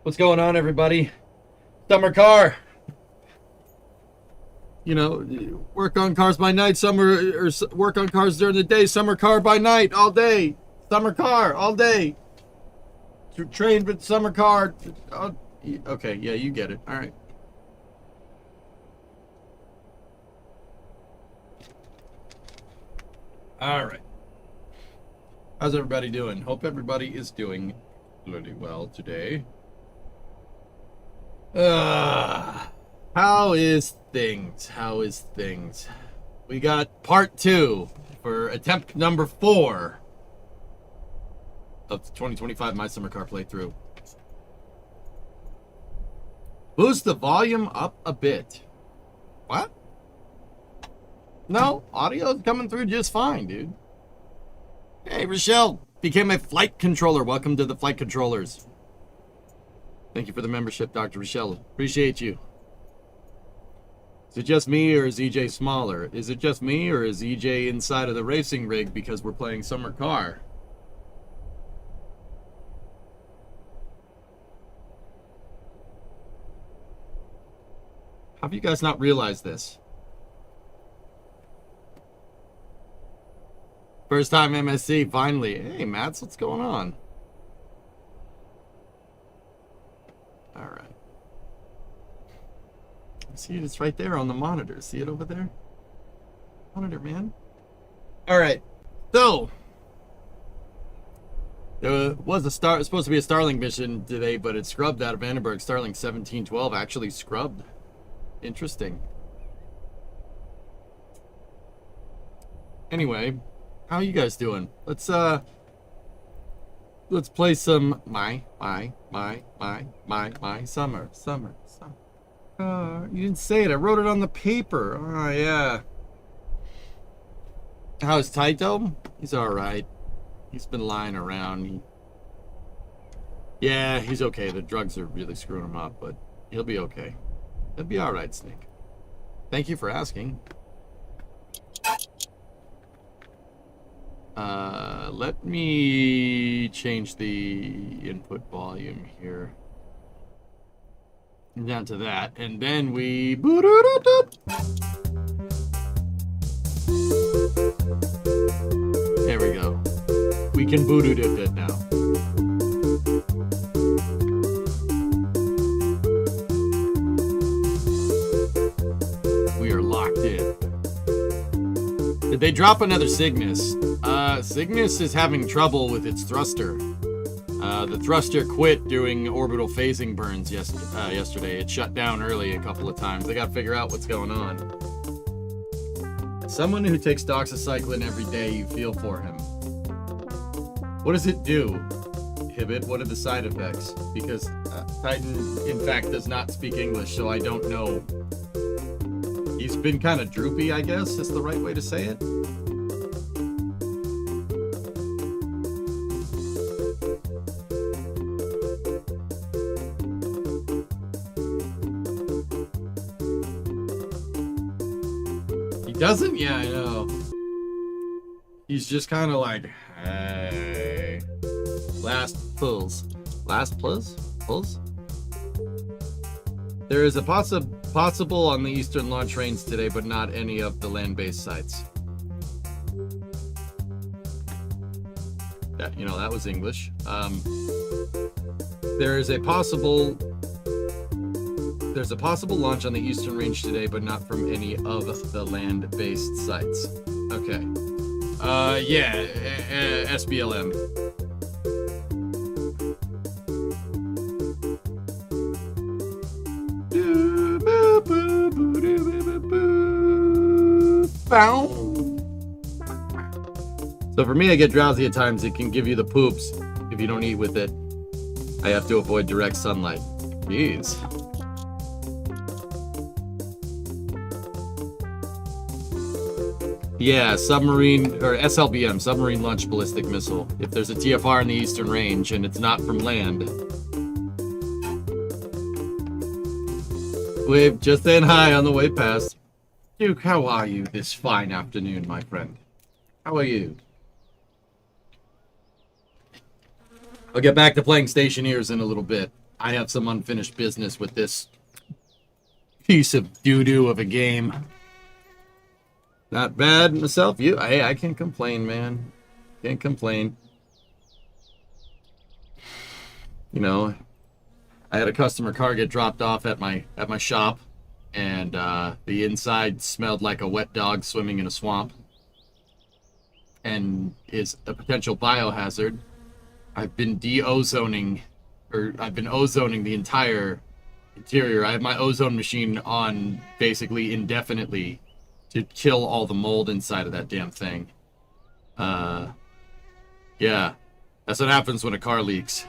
What's going on, everybody? Summer car. You know, work on cars by night, or work on cars during the day. Summer car by night, all day. Summer car, all day. Train with summer car. Okay, yeah, you get it. All right. All right. How's everybody doing? Hope everybody is doing really well today. How is things? How is things? We got part 2 for attempt number 4 of the 2025 My Summer Car playthrough. Boost the volume up a bit. What? No, audio's coming through just fine, dude. Hey, Rochelle, became a flight controller. Welcome to the flight controllers. Thank you for the membership, Dr. Rochelle. Appreciate you. Is it just me, or is EJ smaller? Is it just me, or is EJ inside of the racing rig because we're playing summer car? How have you guys not realized this? First time MSC, finally. Hey, Mats, what's going on? All right. See it? It's right there on the monitor. See it over there? Monitor, man. All right. So, there was supposed to be a Starling mission today, but it scrubbed out of Vandenberg. Starling 1712 actually scrubbed. Interesting. Anyway, how are you guys doing? Let's play some my summer. You didn't say it. I wrote it on the paper. Oh yeah. How's Taito? He's all right. He's been lying around. Yeah, he's okay. The drugs are really screwing him up, but he'll be okay. He'll be all right, Snake. Thank you for asking. Let me change the input volume here down to that, and then we there we go. We can boot it now. We are locked in. Did they drop another Cygnus? Cygnus is having trouble with its thruster. The thruster quit doing orbital phasing burns yesterday. It shut down early a couple of times. They got to figure out what's going on. Someone who takes doxycycline every day, you feel for him. What does it do? Hibbit, what are the side effects? Because Titan, in fact, does not speak English, so I don't know. He's been kind of droopy, I guess, is the right way to say it. Doesn't? Yeah, I know. He's just kind of like, hey. Last pulls. Last pulls? There is a possible on the eastern launch range today, but not any of the land-based sites. That, you know, that was English. There's a possible launch on the eastern range today, but not from any of the land-based sites. Okay. Yeah, SBLM. So for me, I get drowsy at times. It can give you the poops if you don't eat with it. I have to avoid direct sunlight. Jeez. Yeah, submarine, or SLBM, submarine launched ballistic missile. If there's a TFR in the eastern range and it's not from land. Wave, just saying hi on the way past. Duke, how are you this fine afternoon, my friend? How are you? I'll get back to playing Stationeers in a little bit. I have some unfinished business with this piece of doo-doo of a game. Not bad myself. Hey, I can't complain, man. Can't complain. You know, I had a customer car get dropped off at my shop, and the inside smelled like a wet dog swimming in a swamp, and is a potential biohazard. I've been de-ozoning, or I've been ozoning the entire interior. I have my ozone machine on basically indefinitely to kill all the mold inside of that damn thing. Yeah. That's what happens when a car leaks.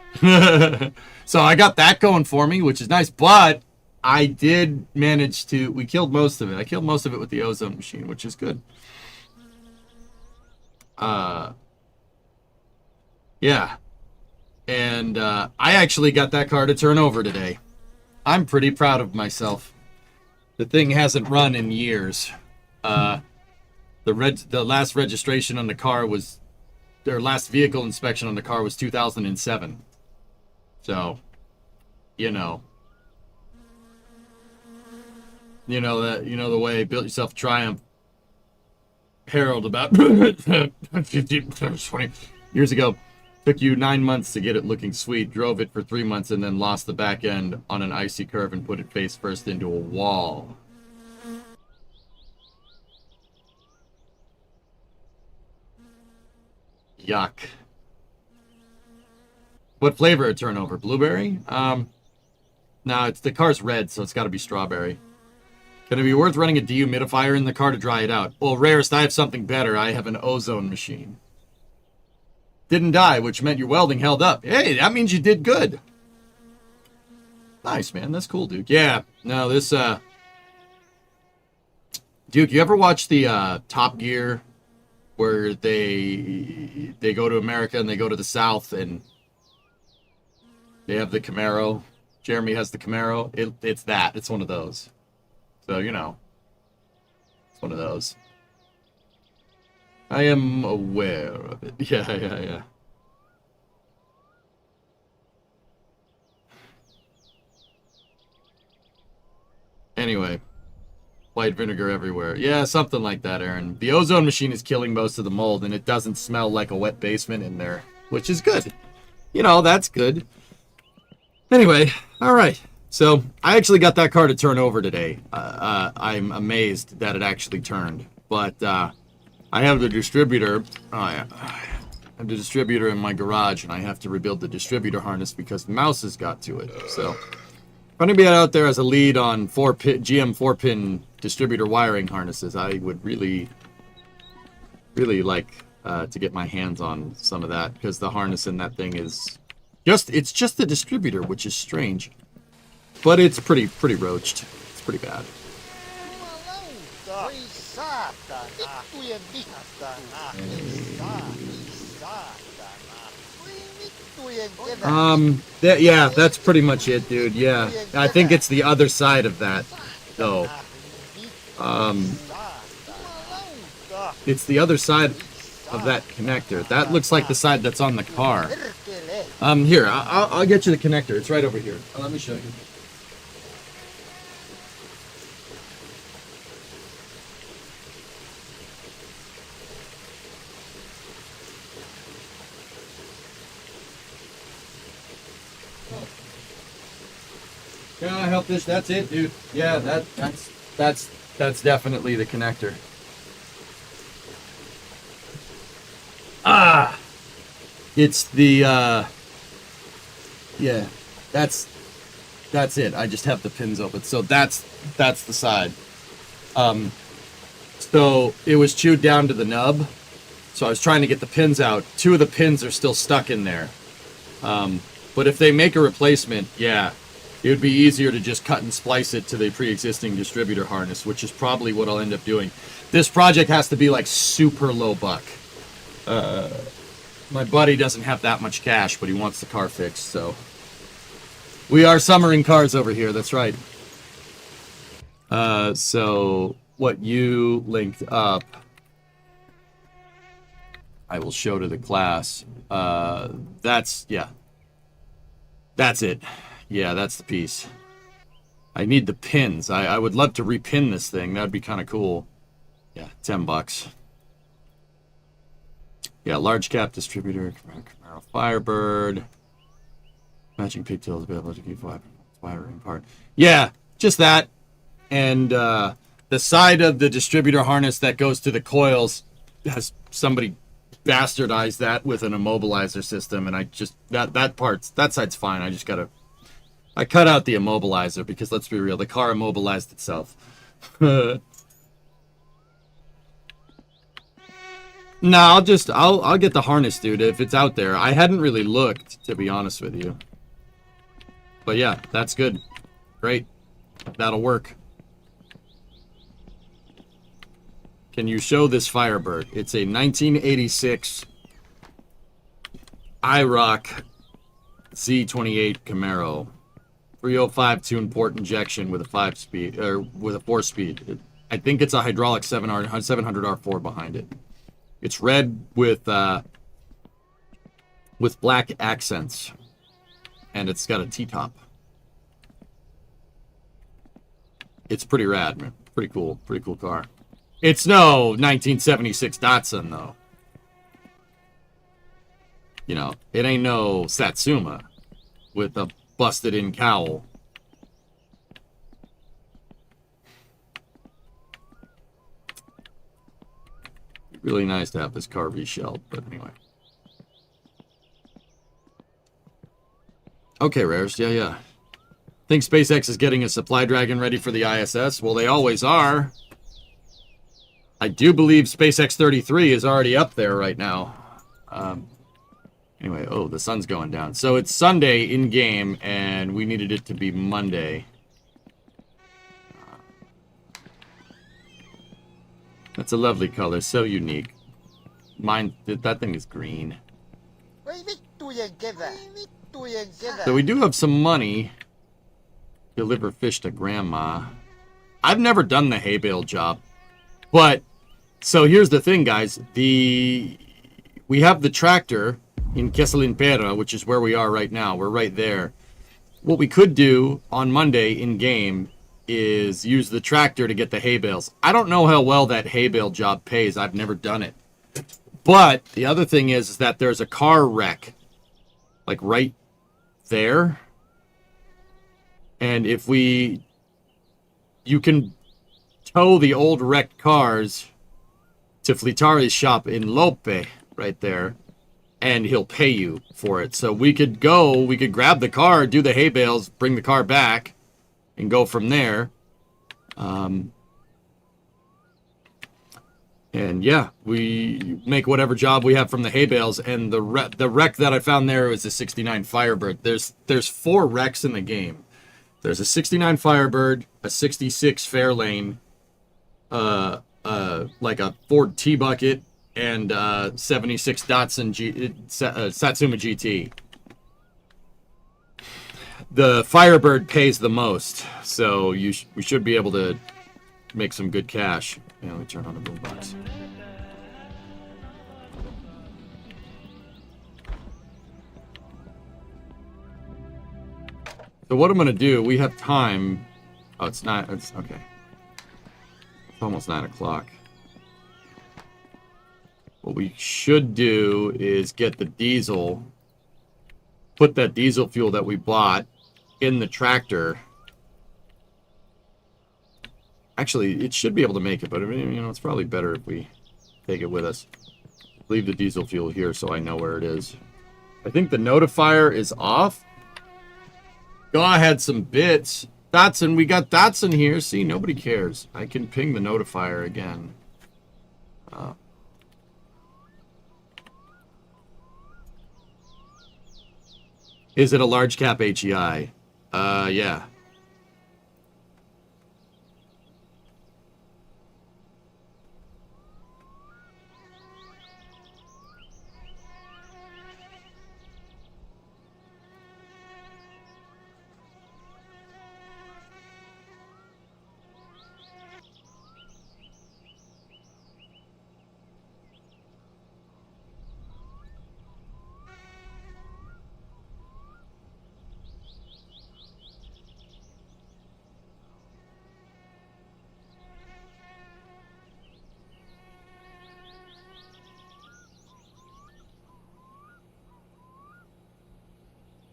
So I got that going for me, which is nice, but I did manage to, we killed most of it. I killed most of it with the ozone machine, which is good. Yeah. And I actually got that car to turn over today. I'm pretty proud of myself. The thing hasn't run in years. The last registration on the car was, their last vehicle inspection on the car was 2007. So, you know the way, built yourself a Triumph. Herald about 20 years ago. Took you 9 months to get it looking sweet. Drove it for 3 months and then lost the back end on an icy curve and put it face first into a wall. Yuck. What flavor of turnover? Blueberry? No, it's the car's red, so it's got to be strawberry. Gonna be worth running a dehumidifier in the car to dry it out. Well, rarest, I have something better. I have an ozone machine. Didn't die, which meant your welding held up. Hey, that means you did good. Nice, man. That's cool, Duke. Yeah. No, this, Duke, you ever watch the Top Gear where they go to America and they go to the South and they have the Camaro? Jeremy has the Camaro. It's that. It's one of those. So, you know, it's one of those. I am aware of it. Yeah. Anyway, white vinegar everywhere. Yeah, something like that, Aaron. The ozone machine is killing most of the mold, and it doesn't smell like a wet basement in there, which is good. You know, that's good. Anyway, all right. So I actually got that car to turn over today. I'm amazed that it actually turned. But I have the distributor. I have the distributor in my garage, and I have to rebuild the distributor harness because the mouse has got to it. So if anybody out there has a lead on GM 4-pin distributor wiring harnesses, I would really like to get my hands on some of that, because the harness in that thing is it's just the distributor, which is strange. But it's pretty roached. It's pretty bad. Yeah, that's pretty much it, dude. Yeah, I think it's the other side of that, though. It's the other side of that connector. That looks like the side that's on the car. Here, I'll get you the connector. It's right over here. Let me show you. Yeah, I help this. That's it, dude. Yeah, that's definitely the connector. It's the yeah, that's it. I just have the pins open. So that's the side. So it was chewed down to the nub. So I was trying to get the pins out. 2 of the pins are still stuck in there. But if they make a replacement, yeah, it would be easier to just cut and splice it to the pre-existing distributor harness, which is probably what I'll end up doing. This project has to be like super low buck. My buddy doesn't have that much cash, but he wants the car fixed, so. We are summering cars over here, that's right. So, what you linked up, I will show to the class. Yeah. That's it. Yeah, that's the piece. I need the pins. I would love to repin this thing. That'd be kind of cool. Yeah, $10. Yeah, large cap distributor, Camaro Firebird. Matching pigtails available to keep wiring part. Yeah, just that. And the side of the distributor harness that goes to the coils has somebody bastardized that with an immobilizer system, and I just that side's fine. I cut out the immobilizer because let's be real, the car immobilized itself. No, I'll get the harness, dude, if it's out there. I hadn't really looked, to be honest with you. But yeah, that's good. Great. That'll work. Can you show this Firebird? It's a 1986 IROC Z28 Camaro. 305 tune port injection with a 5-speed, or with a 4-speed. I think it's a hydraulic 700R4 behind it. It's red with black accents, and it's got a T-top. It's pretty rad, man. Pretty cool car. It's no 1976 Datsun, though. You know, it ain't no Satsuma with a busted-in cowl. Really nice to have this car reshelled, but anyway. Okay, Rares, yeah. Think SpaceX is getting a supply dragon ready for the ISS? Well, they always are. I do believe SpaceX 33 is already up there right now. Anyway, oh, the sun's going down. So it's Sunday in-game, and we needed it to be Monday. That's a lovely color, so unique. Mine, that thing is green. So we do have some money. Deliver fish to grandma. I've never done the hay bale job. But, so here's the thing, guys. We have the tractor in Keselimpera, which is where we are right now. We're right there. What we could do on Monday in-game is use the tractor to get the hay bales. I don't know how well that hay bale job pays. I've never done it. But the other thing is that there's a car wreck, like right there. And if you can tow the old wrecked cars to Flitari's shop in Loppe, right there, and he'll pay you for it. So we could grab the car, do the hay bales, bring the car back, and go from there. And yeah, we make whatever job we have from the hay bales. And the wreck that I found there was a 69 Firebird. There's 4 wrecks in the game. There's a 69 Firebird, a 66 Fairlane, like a Ford T-Bucket, and 76 Datsun Satsuma GT. The Firebird pays the most, so we should be able to make some good cash. Yeah, let me turn on the boombox. So what I'm going to do, we have time. Oh, it's okay. It's almost 9 o'clock. What we should do is get the diesel, put that diesel fuel that we bought in the tractor. Actually, it should be able to make it, but I mean, it's probably better if we take it with us. Leave the diesel fuel here so I know where it is. I think the notifier is off. God had some bits. Datsun, we got Datsun here. See, nobody cares. I can ping the notifier again. Is it a large cap HEI? Yeah.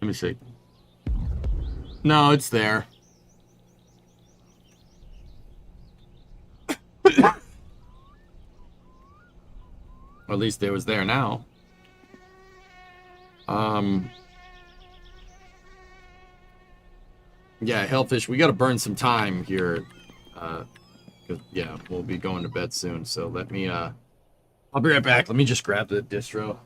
Let me see. No, it's there. Or at least it was there now. Yeah, Hellfish, we got to burn some time here. 'Cause, yeah, we'll be going to bed soon. So let me, I'll be right back. Let me just grab the distro.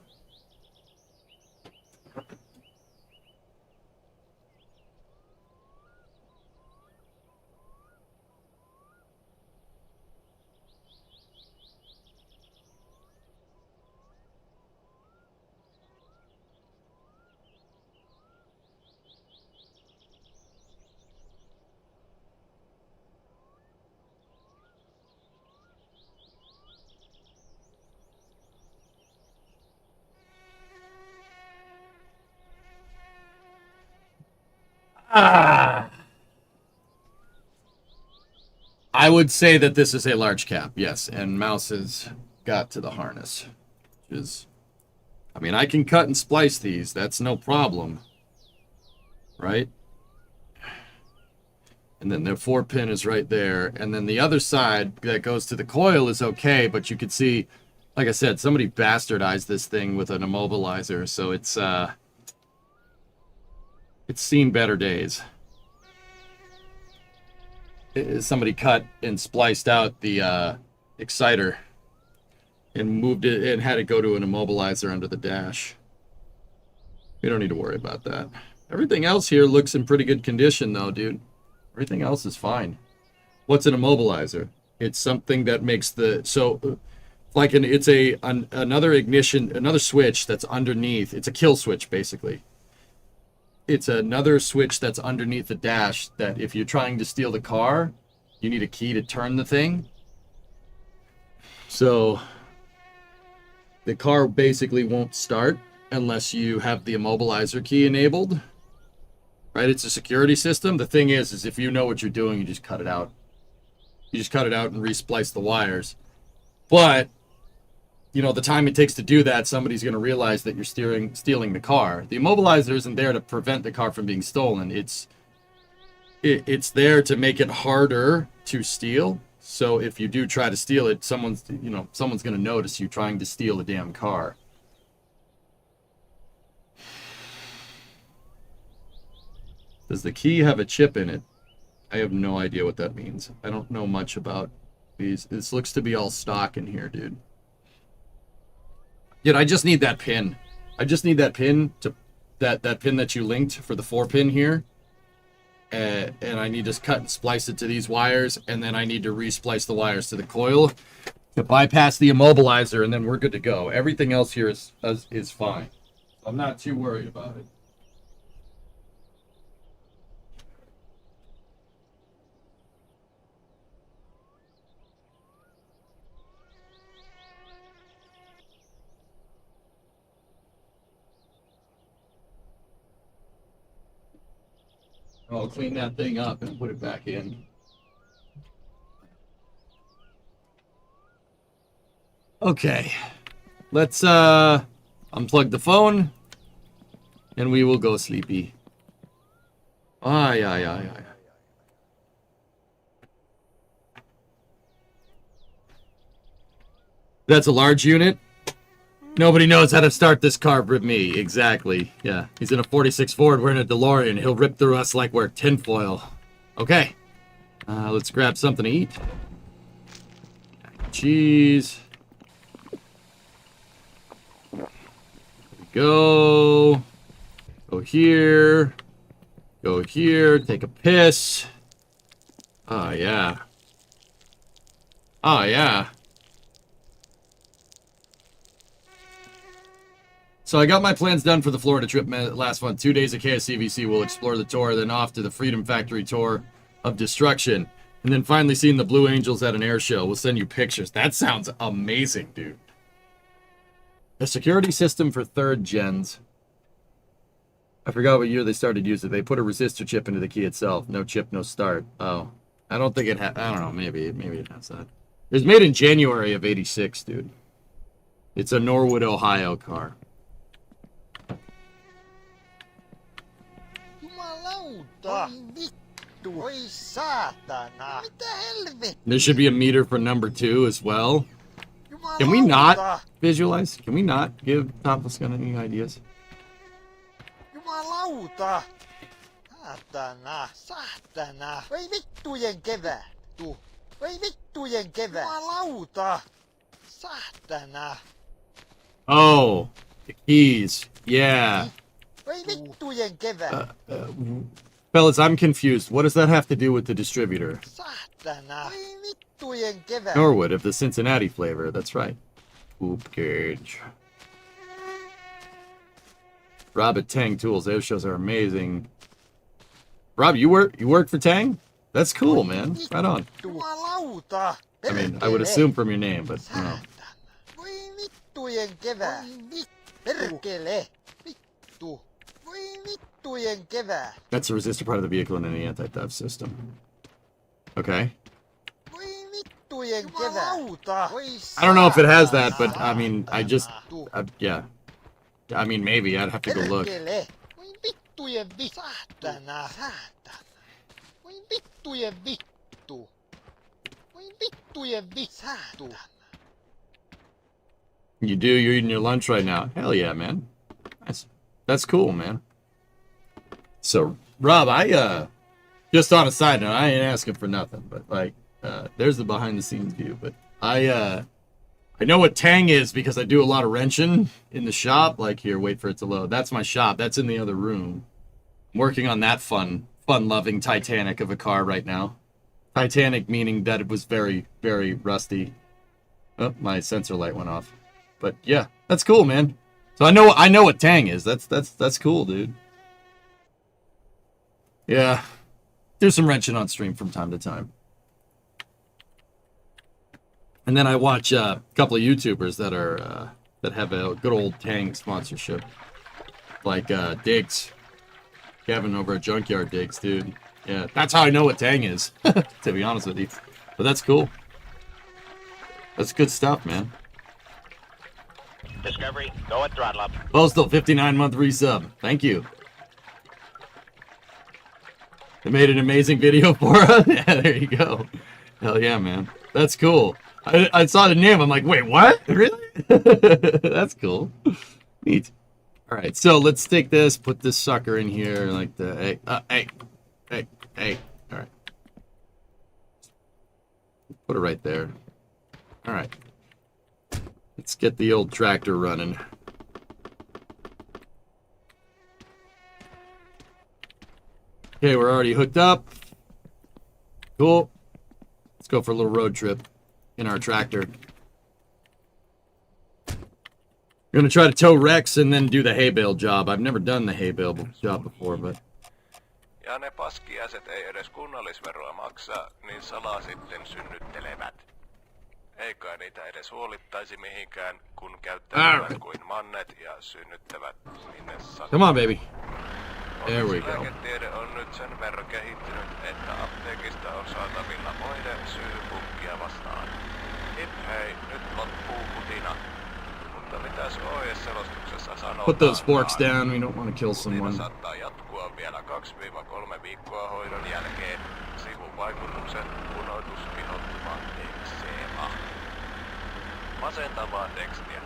Ah. I would say that this is a large cap, yes, and Mouse has got to the harness. Which is, I mean, I can cut and splice these, that's no problem. Right? And then the 4-pin is right there, and then the other side that goes to the coil is okay, but you can see, like I said, somebody bastardized this thing with an immobilizer, so it's seen better days. Somebody cut and spliced out the exciter and moved it and had it go to an immobilizer under the dash. We don't need to worry about that. Everything else here looks in pretty good condition though, dude. Everything else is fine. What's an immobilizer? It's something that makes the, so like it's another ignition, another switch that's underneath. It's a kill switch basically. It's another switch that's underneath the dash that if you're trying to steal the car, you need a key to turn the thing. So the car basically won't start unless you have the immobilizer key enabled. Right? It's a security system. The thing is if you know what you're doing, you just cut it out. You just cut it out and resplice the wires. But you know, the time it takes to do that, somebody's going to realize that you're stealing the car. The immobilizer isn't there to prevent the car from being stolen. It's there to make it harder to steal. So if you do try to steal it, someone's going to notice you trying to steal a damn car. Does the key have a chip in it? I have no idea what that means. I don't know much about these. This looks to be all stock in here, dude. Yet I just need that pin. I just need that pin to that pin that you linked for the 4-pin here. And I need to cut and splice it to these wires, and then I need to resplice the wires to the coil to bypass the immobilizer, and then we're good to go. Everything else here is fine. I'm not too worried about it. I'll clean that thing up and put it back in. Okay. Let's unplug the phone and we will go sleepy. Aye. That's a large unit. Nobody knows how to start this car but me. Exactly. Yeah. He's in a 46 Ford. We're in a DeLorean. He'll rip through us like we're tinfoil. Okay. Let's grab something to eat. Cheese. Go. Go here. Go here. Take a piss. Oh, yeah. Oh, yeah. So I got my plans done for the Florida trip last month. 2 days at KSCVC. We'll explore the tour, then off to the Freedom Factory tour of destruction. And then finally seeing the Blue Angels at an air show. We'll send you pictures. That sounds amazing, dude. A security system for 3rd gens. I forgot what year they started using it. They put a resistor chip into the key itself. No chip, no start. Oh. I don't think it has... I don't know. Maybe it has that. It was made in January of 86, dude. It's a Norwood, Ohio car. There should be a meter for number 2 as well. Can we not visualize? Can we not give Topless Gun any ideas? Jumalauta! Saatana, saatana. Voi vittujen kevättu. Voi vittujen kevät. Jumalauta! Saatana. Oh, the keys. Yeah. Voi vittujen kevät. Fellas, I'm confused. What does that have to do with the distributor? Saatana. Voi vittujen kevät. Norwood of the Cincinnati flavor. That's right. Oop cage. Rob at Tang Tools. Those shows are amazing. Rob, you work for Tang? That's cool, man. Right on. Jumalauta! I mean, I would assume from your name, but you know. Voi vittujen kevät. Perkele. Vittu. Voi vittujen kevät. That's a resistor part of the vehicle in any anti-theft system. Okay. Voi vittujen kevät. I don't know if it has that, but I mean, yeah. I mean, maybe. I'd have to go look. Voi vittujen saatana. Saatana. Voi vittujen vittu. Voi vittujen vittu. You do? You're eating your lunch right now. Hell yeah, man. That's cool, man. So, Rob, I, just on a side note, I ain't asking for nothing, but, like, there's the behind-the-scenes view, but I know what Tang is because I do a lot of wrenching in the shop. Like, here, wait for it to load. That's my shop. That's in the other room. I'm working on that fun-loving Titanic of a car right now. Titanic meaning that it was very, very rusty. Oh, my sensor light went off. But yeah, that's cool, man. So I know what Tang is. That's cool, dude. Yeah, do some wrenching on stream from time to time. And then I watch a couple of YouTubers that are that have a good old Tang sponsorship, like Diggs, Kevin over at Junkyard Diggs, dude. Yeah, that's how I know what Tang is, to be honest with you. But that's cool. That's good stuff, man. Discovery, go at throttle up. Postal, 59-month resub. Thank you. They made an amazing video for us. Yeah, there you go. Hell yeah, man. That's cool. I saw the name. I'm like, wait, what? Really? That's cool. Neat. All right, so let's take this, put this sucker in here, like the hey. All right. Put it right there. All right. Let's get the old tractor running. Okay, we're already hooked up. Cool. Let's go for a little road trip in our tractor. We're gonna try to tow Rex and then do the hay bale job. I've never done the hay bale job before, but... Ja ne paskiaiset ei edes kunnallisveroa maksa, niin salaa sitten synnyttelevät. Eikä niitä edes huolittaisi mihinkään, kun käyttävät kuin mannet ja synnyttävät minne sattuu. Come on, baby. There we go. Lääketiede on nyt sen verran kehittynyt, että apteekista on saatavilla moinen syypukkia vastaan. Hip hei, nyt loppuu kutina. Mutta mitäs OS-selostuksessa sanotaan? Put those forks down, we don't want to kill someone. Kutina saattaa jatkua vielä 2-3 viikkoa hoidon jälkeen. Sivuvaikutuksen unohdus, ihottuma, ekseema. Masentavaa tekstiä.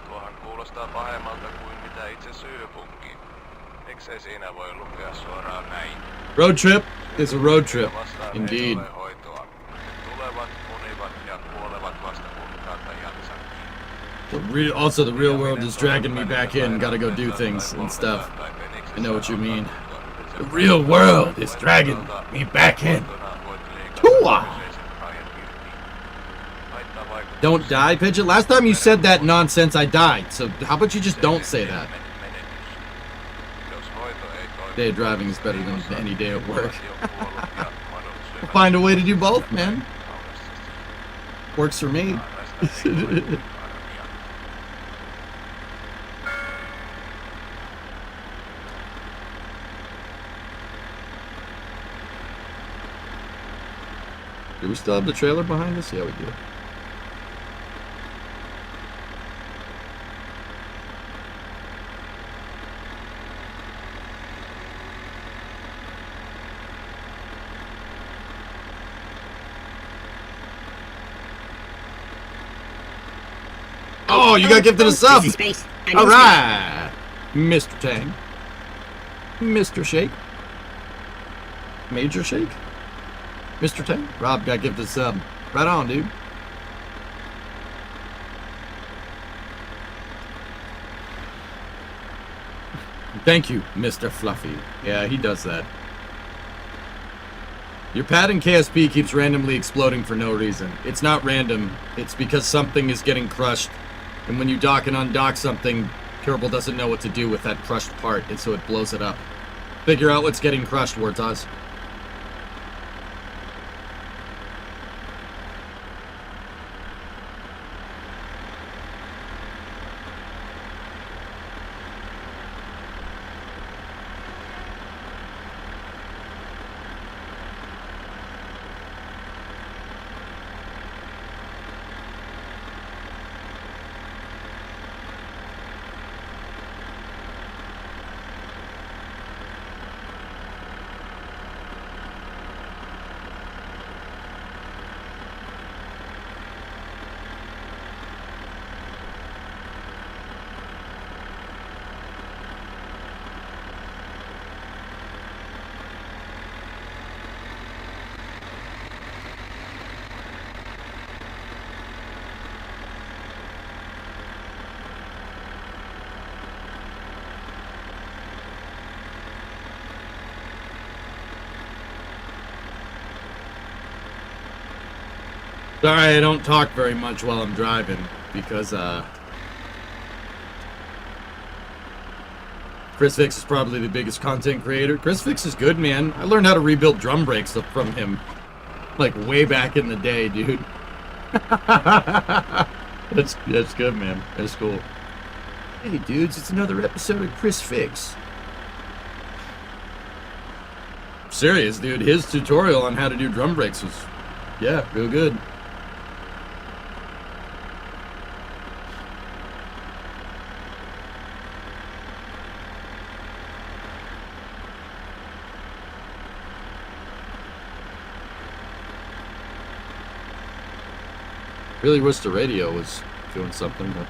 Tuohan kuulostaa pahemmalta kuin mitä itse syypukki. Miksei siinä voi lukea suoraan näin? Road trip is a road trip, indeed. Tulevat, munivat ja kuolevat vasta kun kantajansa. Also, the real world is dragging me back in. Gotta go do things and stuff. I know what you mean. The real world is dragging me back in. Tua! Don't die, Pigeon. Last time you said that nonsense, I died. So how about you just don't say that? Day of driving is better than any day at work. We'll find a way to do both, man. Works for me. Do we still have the trailer behind us? Yeah, we do. Oh, you got gifted a sub. Space. All right, Mr. Tang, Mr. Shake, Major Shake, Mr. Tang. Rob got gifted a sub. Right on, dude. Thank you, Mr. Fluffy. Yeah, he does that. Your pad in KSP keeps randomly exploding for no reason. It's not random. It's because something is getting crushed. And when you dock and undock something, Kerbal doesn't know what to do with that crushed part, and so it blows it up. Figure out what's getting crushed, Wartaz. Sorry, I don't talk very much while I'm driving, because, Chris Fix is probably the biggest content creator. Chris Fix is good, man. I learned how to rebuild drum brakes from him, like, way back in the day, dude. That's good, man. That's cool. Hey, dudes, it's another episode of Chris Fix. Serious, dude. His tutorial on how to do drum brakes was, yeah, real good. Really wish the radio was doing something, but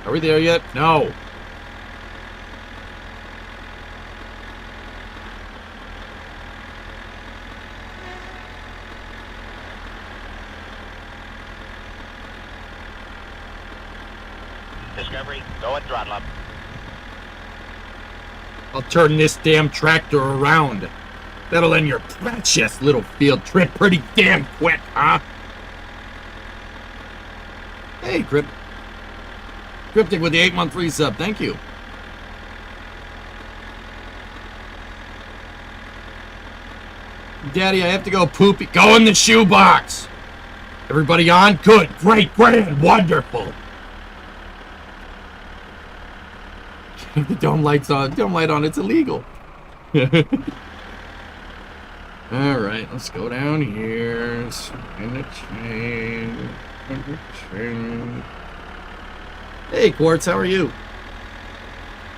are we there yet? No. Discovery, go at throttle up. I'll turn this damn tractor around. That'll end your precious little field trip pretty damn quick, huh? Hey, Cryptic with the 8-month free sub. Thank you. Daddy, I have to go poopy. Go in the shoebox. Everybody on? Good, great, grand, wonderful. The dome light's on. Dome light on. It's illegal. All right, let's go down here. In the chain. Hey, Quartz, how are you?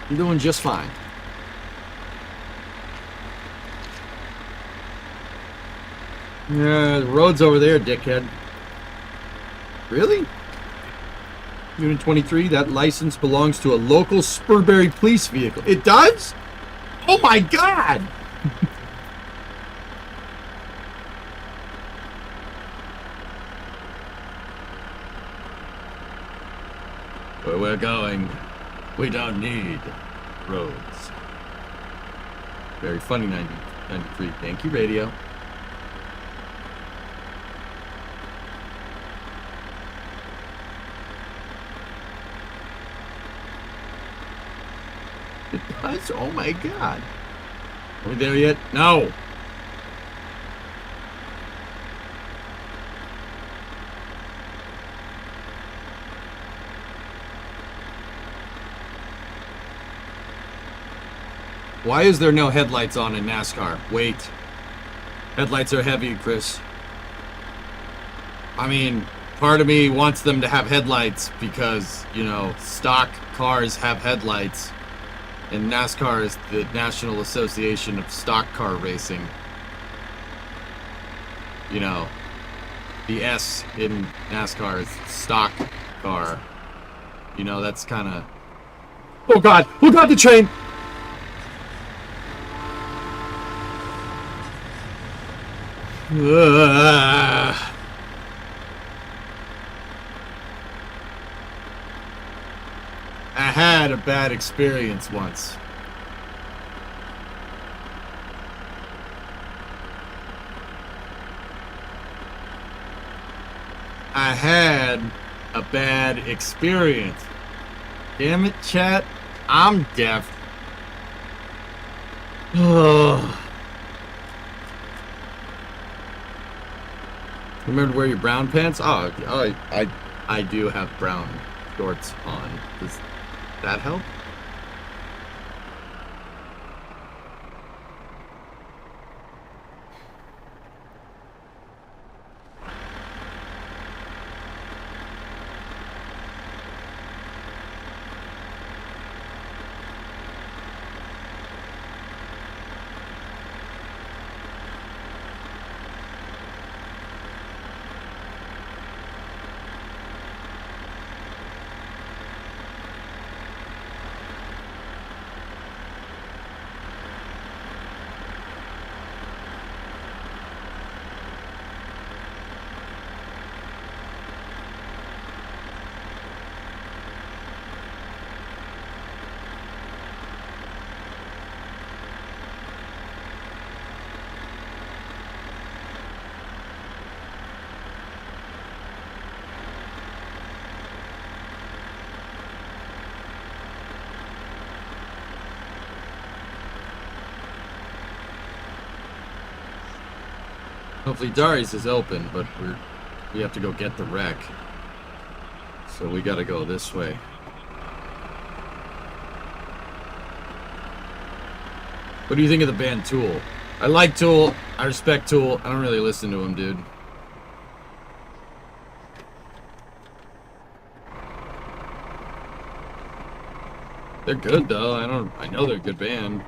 I'm doing just fine. The road's over there, dickhead. Really? Unit 23, that license belongs to a local Spurberry police vehicle. It does? Oh my god! Where we're going, we don't need roads. Very funny, 93. Thank you, radio. It does? Oh my god. Are we there yet? No. Why is there no headlights on in NASCAR? Wait. Headlights are heavy, Chris. I mean, part of me wants them to have headlights because, you know, stock cars have headlights. And NASCAR is the National Association of Stock Car Racing. You know, the S in NASCAR is stock car. You know, that's kind of... Oh god! Oh god, the train! I had a bad experience once. I had a bad experience. Damn it, chat. I'm deaf. Remember to wear your brown pants? Oh, I do have brown shorts on. Does that help? Hopefully Darius is open, but we have to go get the wreck. So we gotta go this way. What do you think of the band Tool? I like Tool. I respect Tool. I don't really listen to him, dude. They're good though. I know they're a good band.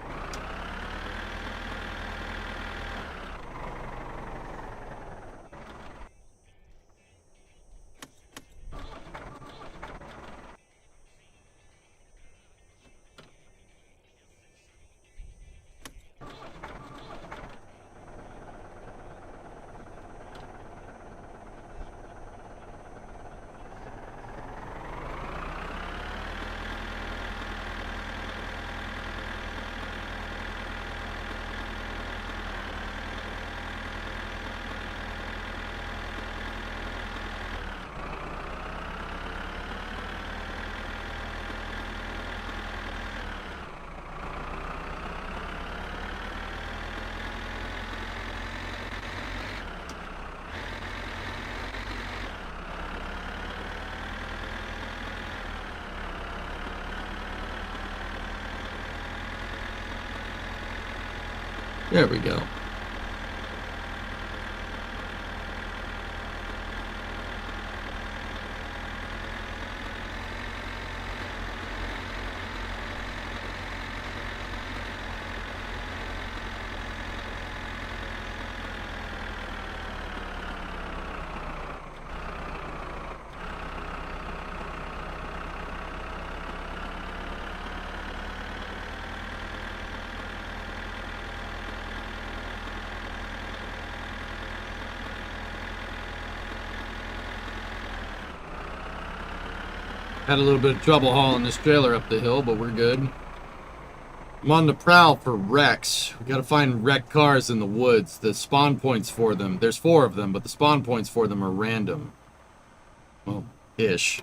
There we go. Had a little bit of trouble hauling this trailer up the hill, but we're good. I'm on the prowl for wrecks. We gotta find wrecked cars in the woods. The spawn points for them, there's 4 of them, but the spawn points for them are random. Well, ish.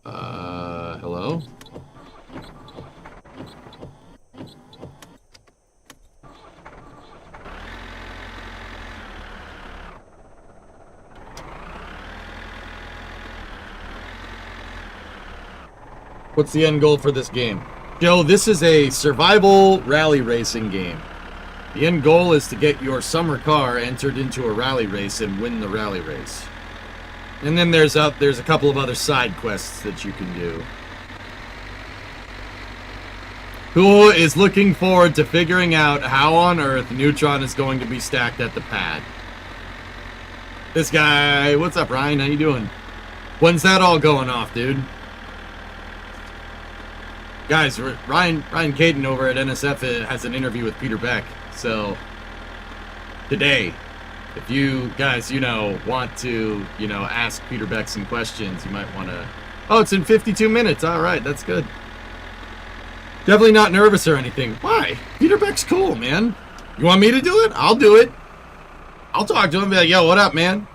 Hello? What's the end goal for this game? Joe, this is a survival rally racing game. The end goal is to get your summer car entered into a rally race and win the rally race. And then there's a couple of other side quests that you can do. Who is looking forward to figuring out how on earth Neutron is going to be stacked at the pad? This guy, what's up, Ryan? How you doing? When's that all going off, dude? Guys, Ryan Caden over at NSF has an interview with Peter Beck. So, today, if you guys, want to, ask Peter Beck some questions, you might want to... Oh, it's in 52 minutes. All right, that's good. Definitely not nervous or anything. Why? Peter Beck's cool, man. You want me to do it? I'll do it. I'll talk to him and be like, yo, what up, man?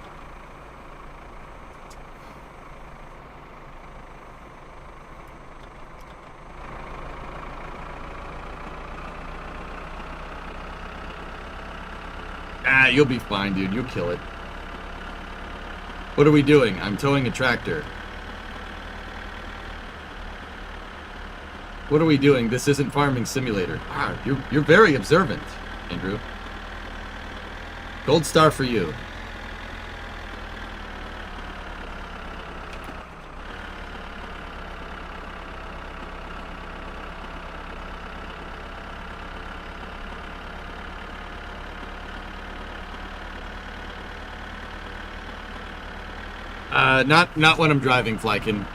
You'll be fine, dude. You'll kill it. What are we doing? I'm towing a tractor. What are we doing? This isn't Farming Simulator. You're very observant, Andrew. Gold star for you. Not when I'm driving, Flykin.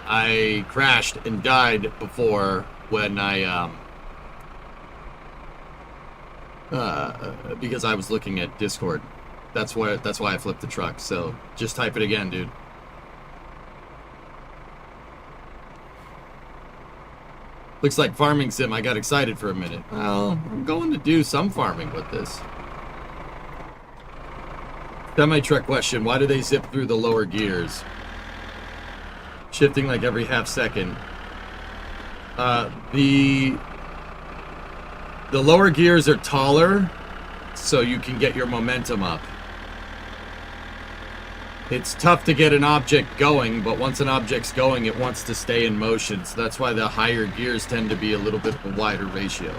I crashed and died before when I because I was looking at Discord. That's why I flipped the truck. So just type it again, dude. Looks like farming sim. I got excited for a minute. Well, I'm going to do some farming with this. Semi-truck question, why do they zip through the lower gears? Shifting like every half second. The lower gears are taller, so you can get your momentum up. It's tough to get an object going, but once an object's going, it wants to stay in motion, so that's why the higher gears tend to be a little bit of a wider ratio.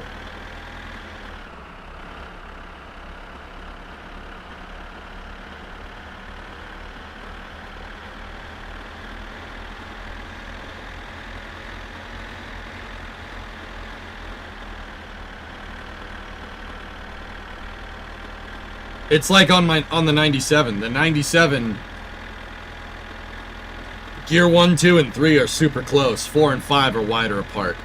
It's like on the 97. The 97, gear 1, 2, and 3 are super close. 4 and 5 are wider apart.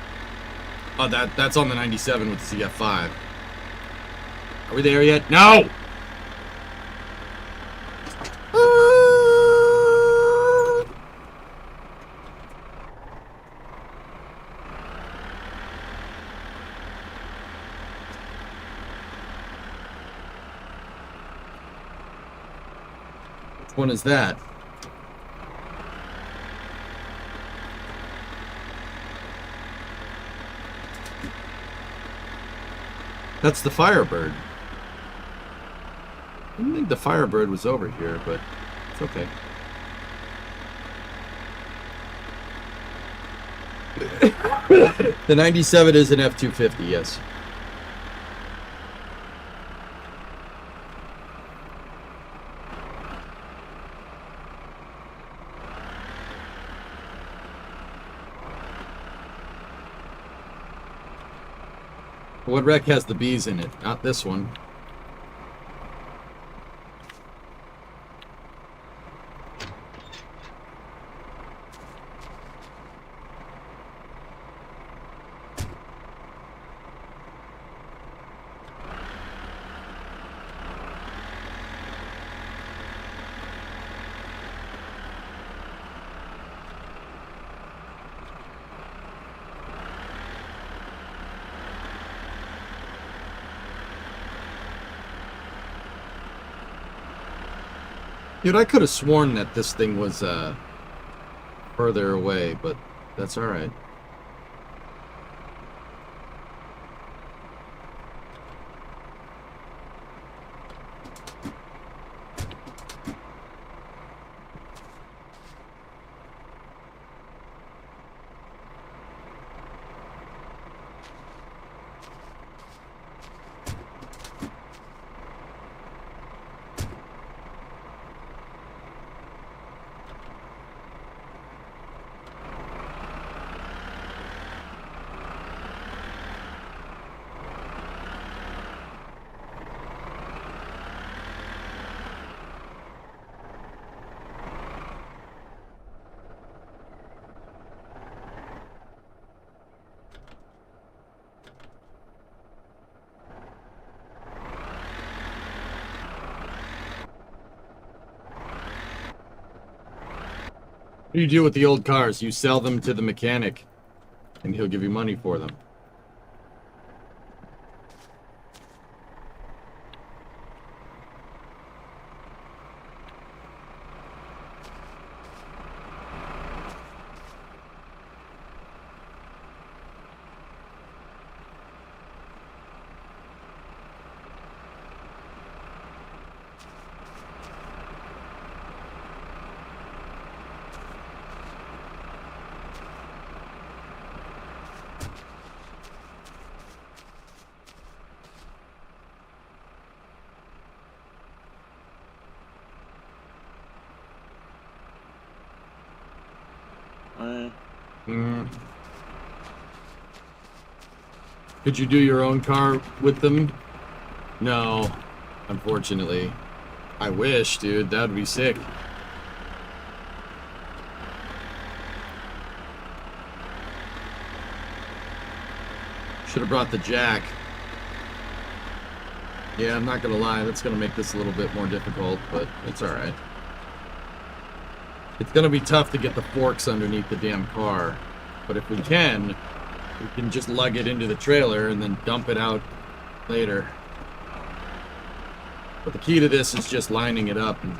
Oh, that's on the 97 with the CF5. Are we there yet? No! Which one is that? That's the Firebird. I didn't think the Firebird was over here, but it's okay. The 97 is an F-250, yes. What wreck has the bees in it? Not this one. Dude, I could have sworn that this thing was further away, but that's alright. What do you do with the old cars? You sell them to the mechanic, and he'll give you money for them. Could you do your own car with them? No, unfortunately. I wish, dude. That would be sick. Should have brought the jack. Yeah, I'm not gonna lie. That's gonna make this a little bit more difficult, but it's alright. It's gonna be tough to get the forks underneath the damn car. But if we can just lug it into the trailer and then dump it out later. But the key to this is just lining it up and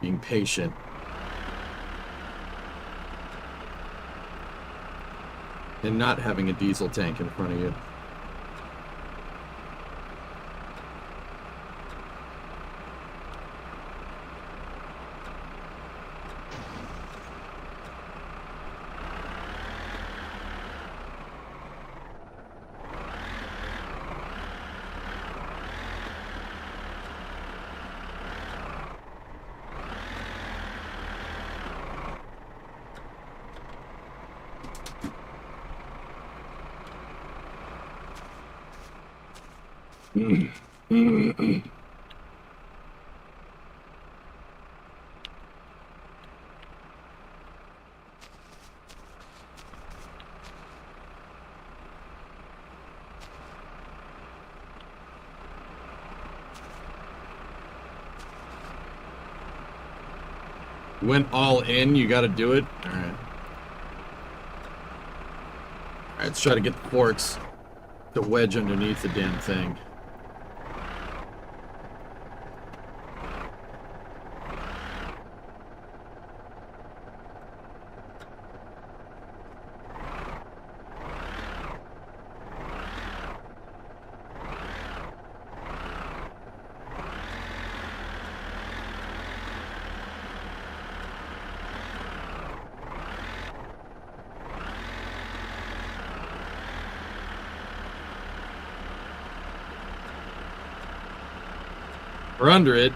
being patient. And not having a diesel tank in front of you. Went all in, you gotta do it? Alright. Alright, let's try to get the forks to wedge underneath the damn thing. We're under it.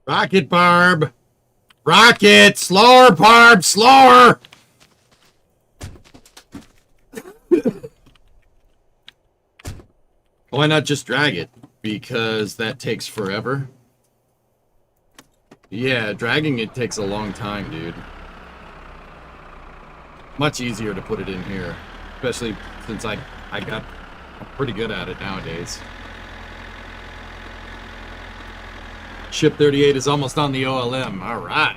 Rocket, Barb! Rocket! Slower, Barb! Slower! Why not just drag it? Because that takes forever. Yeah, dragging it takes a long time, dude. Much easier to put it in here. Especially since I'm pretty good at it nowadays. Ship 38 is almost on the OLM. Alright.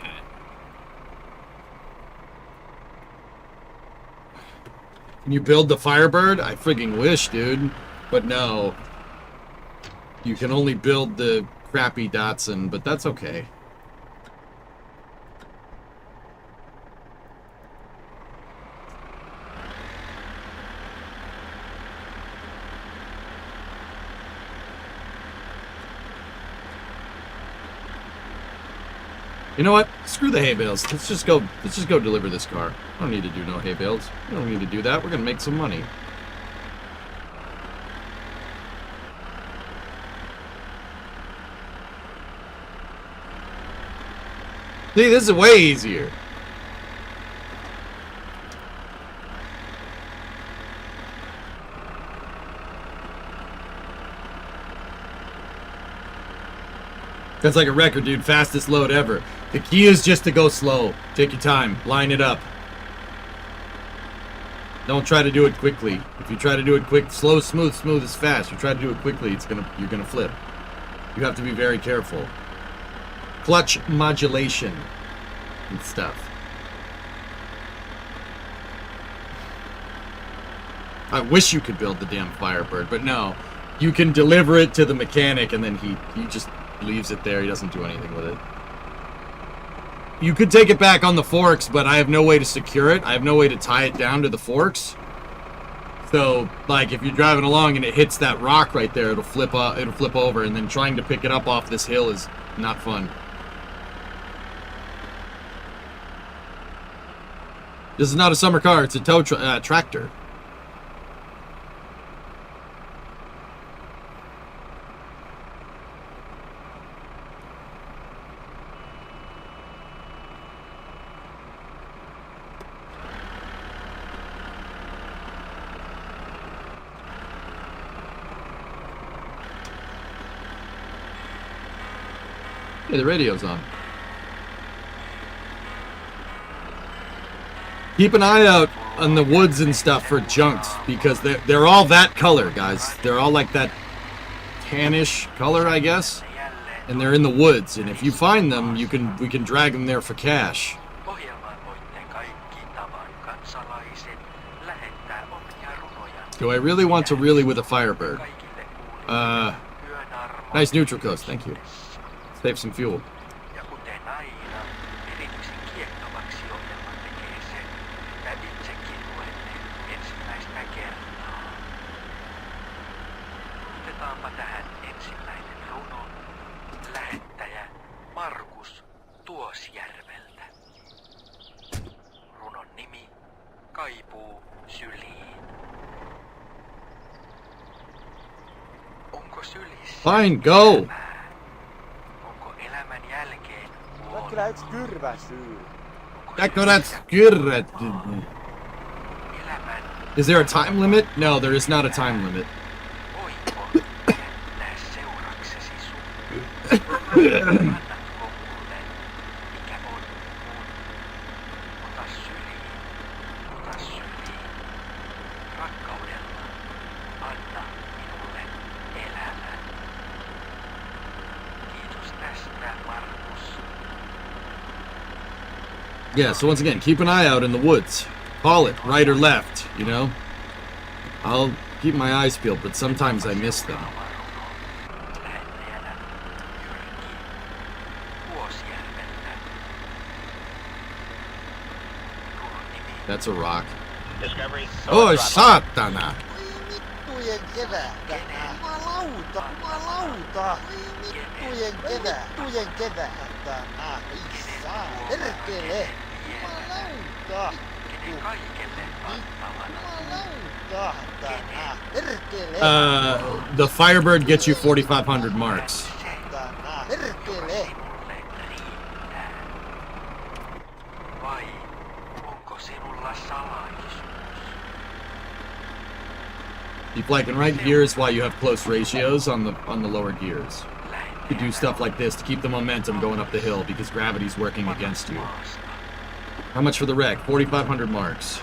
Can you build the Firebird? I friggin' wish, dude. But no. You can only build the crappy Datsun, but that's okay. You know what? Screw the hay bales. Let's just go deliver this car. I don't need to do no hay bales. We don't need to do that. We're gonna make some money. See, this is way easier. That's like a record, dude. Fastest load ever. The key is just to go slow. Take your time. Line it up. Don't try to do it quickly. If you try to do it quick, slow, smooth, smooth is fast. You try to do it quickly, you're gonna flip. You have to be very careful. Clutch modulation and stuff. I wish you could build the damn Firebird, but no. You can deliver it to the mechanic and then he just leaves it there. He doesn't do anything with it. You could take it back on the forks, but I have no way to secure it. I have no way to tie it down to the forks. So, like, if you're driving along and it hits that rock right there, it'll flip over, and then trying to pick it up off this hill is not fun. This is not a summer car. It's a tow tractor. Hey, the radio's on. Keep an eye out on the woods and stuff for junks, because they're all that color, guys. They're all like that tannish color, I guess. And they're in the woods, and if you find them, we can drag them there for cash. Do I really want to really with a Firebird? Nice neutral coast, thank you. Save some fuel. Fine, go! Is there a time limit? No, there is not a time limit. Yeah, so once again, keep an eye out in the woods. Call it, right or left, you know? I'll keep my eyes peeled, but sometimes I miss them. That's a rock. Oh, satana! The Firebird gets you 4,500 marks. You flank in right gears while you have close ratios on the lower gears. You do stuff like this to keep the momentum going up the hill because gravity's working against you. How much for the wreck? 4,500 marks.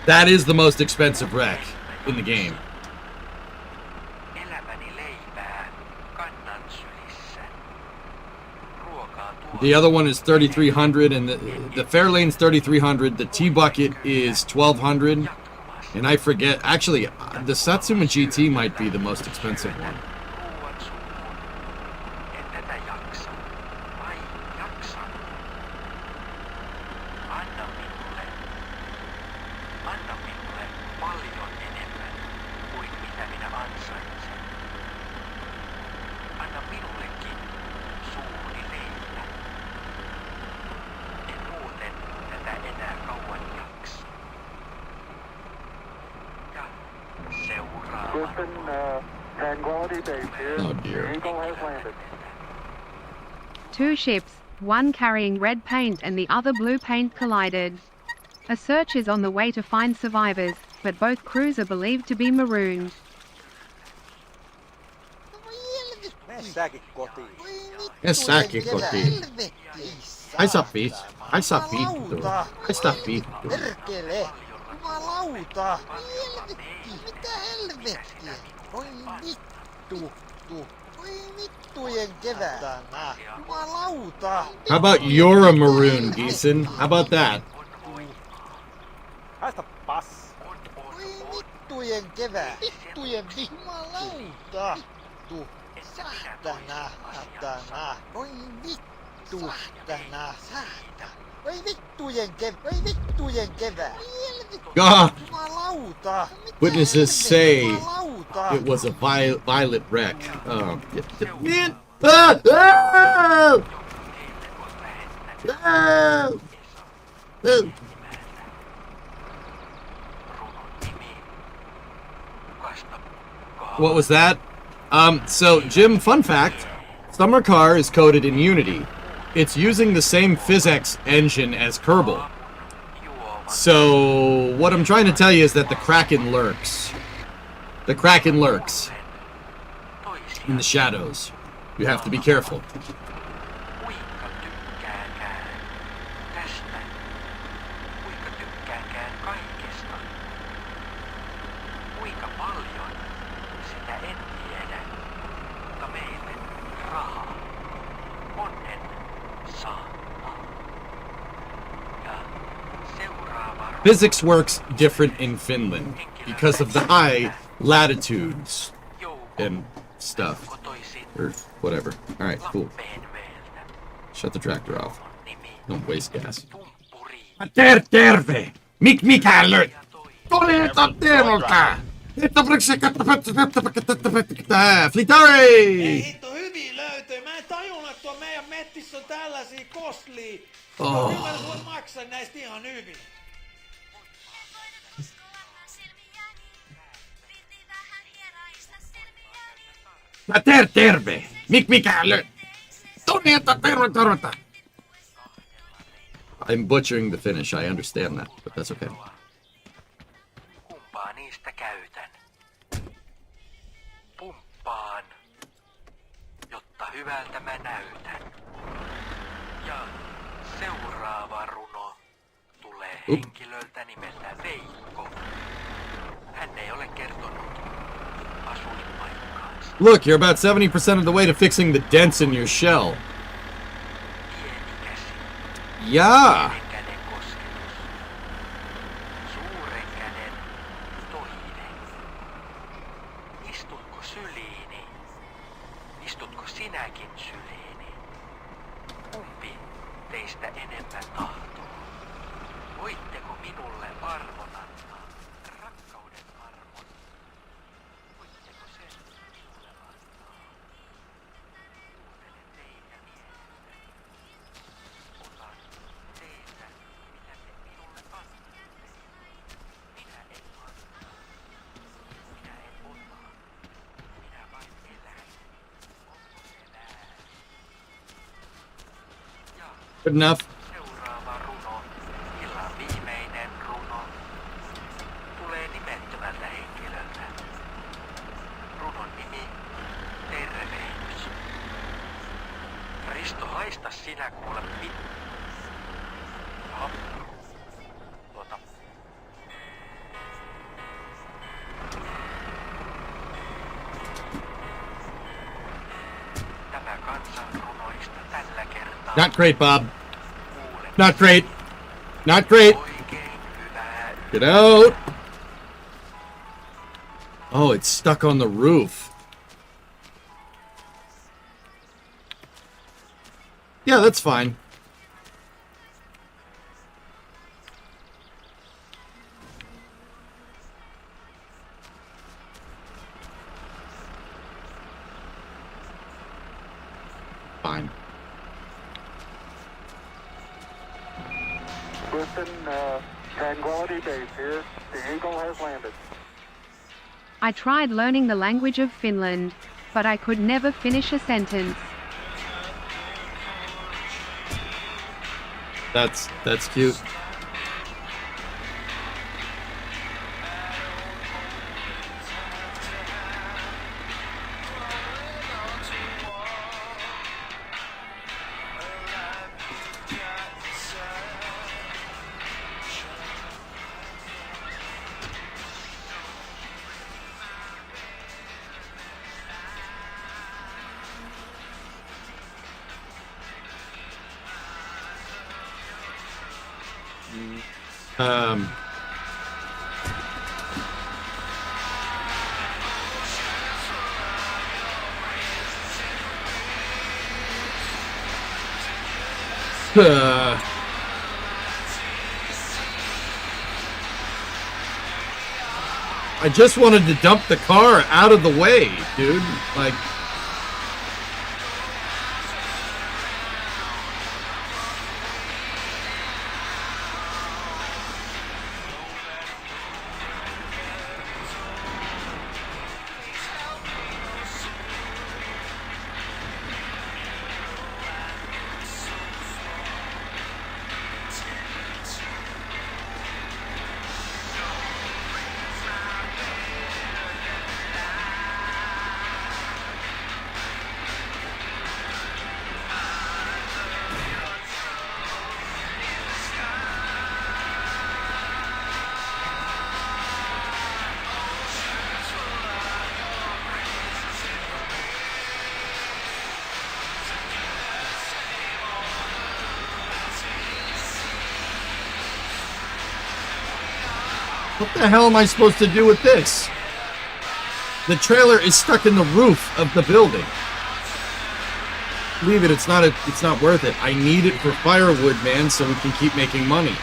That is the most expensive wreck in the game. The other one is 3,300, and the Fairlane's 3,300. The T-Bucket is 1,200, and I forget. Actually, the Satsuma GT might be the most expensive one. Oh dear. Two ships, one carrying red paint and the other blue paint, collided. A search is on the way to find survivors, but both crews are believed to be marooned. Messäkin kotiin. Messäkin kotiin. Haisa vittu. Haisa vittu. Haisa vittu. Perkele! Jumalauta! Mitä helvettiä? Oi vittu! Oi vittujen kevätänä! Jumalauta! How about you're a maroon, Geeson? How about that? Haista pass! Oi vittujen kevät! Vittujen jumalauta! Vittu! Saatana! Saatana! Oi vittu! Saatana! Saatana! Oi vittujen kevät! Oi vittujen kevät! God! Jumalauta! Witnesses say Jumalauta! it was a violent wreck. Man! Ah! Ah! Ah! Ah! What was that? So, Jim, fun fact, Summer Car is coded in Unity. It's using the same physics engine as Kerbal. So, what I'm trying to tell you is that the Kraken lurks. The Kraken lurks in the shadows. You have to be careful. Physics works different in Finland because of the high latitudes and stuff. Or whatever. Alright, cool. Shut the tractor off. Don't waste gas. Terve! Mikäli! Tuleta terolta! Flitare! Hitto hyvin löytyy. Mä en tajunnut, että tuo meidän mettissä on tällaisia koslia. Oh. Kyllä mä voin maksaa näistä ihan hyvin. Terve! Mikäli! Tuleta terolta! I'm butchering the Finnish, I understand that, but that's okay. Kumpaa niistä käytän? Pumppaan, jotta hyvältä mä näytän. Ja seuraava runo tulee henkilöltä nimeltä Veikko. Hän ei ole kertonut asuinpaikkaansa. Look, you're about 70% of the way to fixing the dents in your shell. Pieni käsi. Yeah! Pienen käden kosketus. Suuren käden toive. Istutko syliini? Istutko sinäkin syliini? Kumpi teistä enemmän tahtoo? Voitteko minulle armon antaa? Rakkauden armon. Voitteko sen minulle antaa? Kuuntelen teitä mielestäni. Otan teiltä, mitä te minulle annatte. Minä en anna. Minä en ota. Minä vain elän. Onko se väärin? Ja Good enough. seuraava runo, illan viimeinen runo, tulee nimettömältä henkilöltä. haista sinä kuule Jaha. Tämä kansan runoista tällä kertaa. Not great, Bob. Not great. Not great. Oikein hyvää. Get out. Oh, it's stuck on the roof. Yeah, that's fine. Fine. Listen, Tranquility Base here. The Eagle has landed. I tried learning the language of Finland, but I could never finish a sentence. That's cute. Um, I just wanted to dump the car out of the way, dude. Like, what the hell am I supposed to do with this? The trailer is stuck in the roof of the building. Leave it, it's not worth it. I need it for firewood, man, so we can keep making money.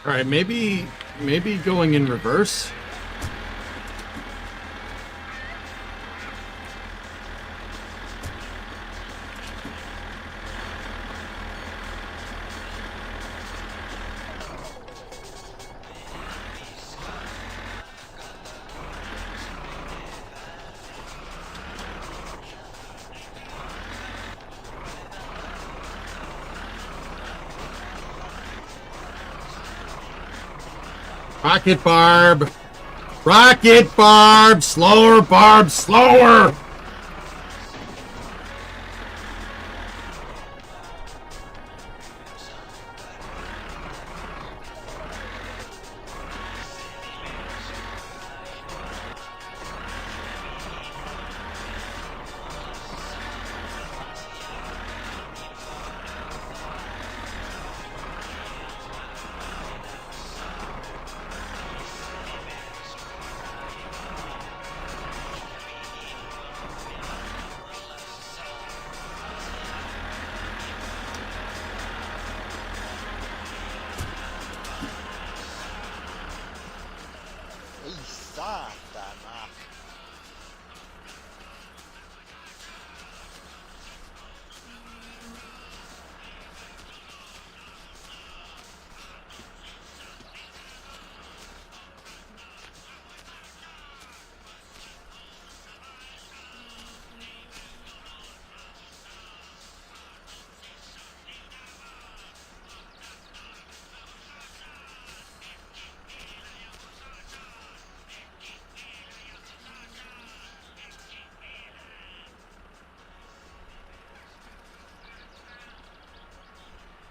All right, maybe going in reverse. Rocket Barb! Rocket Barb! Slower, Barb! Slower! saatana.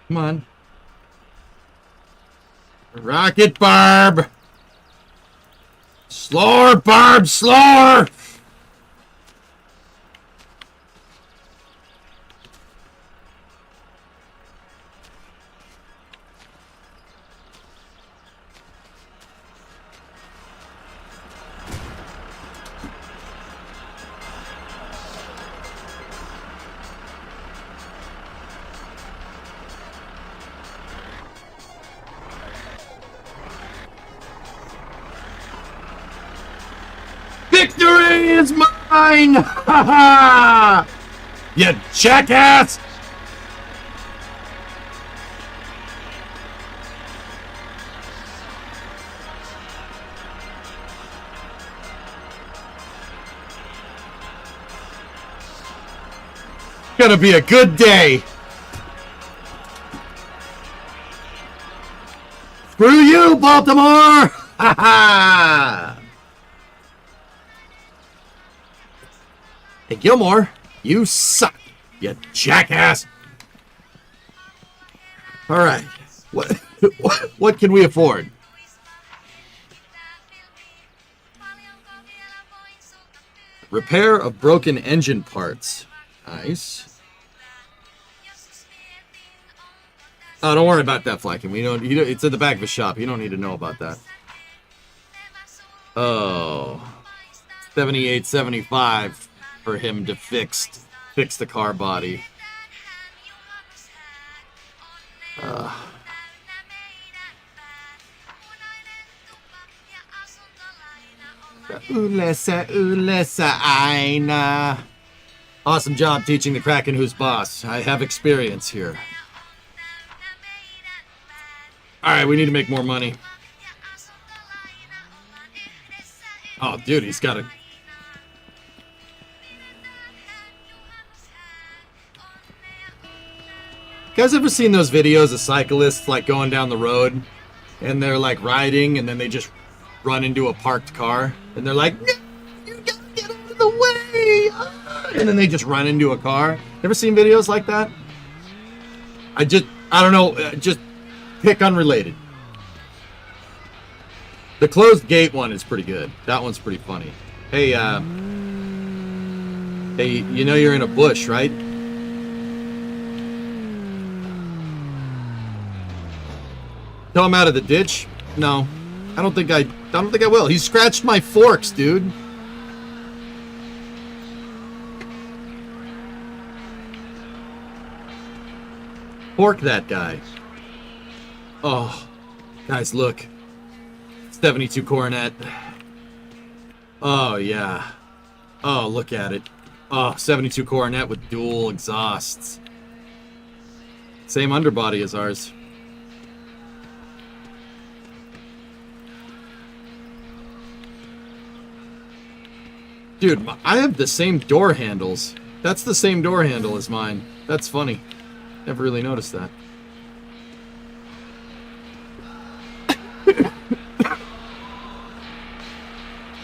Come on. Rocket Barb! Slower, Barb, slower! Victory is mine! Ha ha! You jackass! Gonna be a good day. Screw you, Baltimore! Ha ha! Hey, Gilmore, you suck, you jackass. All right, what can we afford? Repair of broken engine parts. Nice. Oh, don't worry about that, Flacken. We don't. It's in the back of a shop. You don't need to know about that. Oh, 78.75 for him to fix the car body. Ulessa aina. Awesome job teaching the Kraken who's boss. I have experience here. Alright, we need to make more money. Oh, dude, he's got a... You guys ever seen those videos of cyclists, like, going down the road, and they're, like, riding, and then they just run into a parked car, and they're like, no, you gotta get out of the way! And then they just run into a car. Ever seen videos like that? I don't know, just pick unrelated. The closed gate one is pretty good. That one's pretty funny. Hey, hey, you know you're in a bush, right? Tell him out of the ditch? No. I don't think I will. He scratched my forks, dude. Fork that guy. Oh. Guys, look. 72 Coronet. Oh, yeah. Oh, look at it. Oh, 72 Coronet with dual exhausts. Same underbody as ours. Dude, I have the same door handles. That's the same door handle as mine. That's funny. Never really noticed that.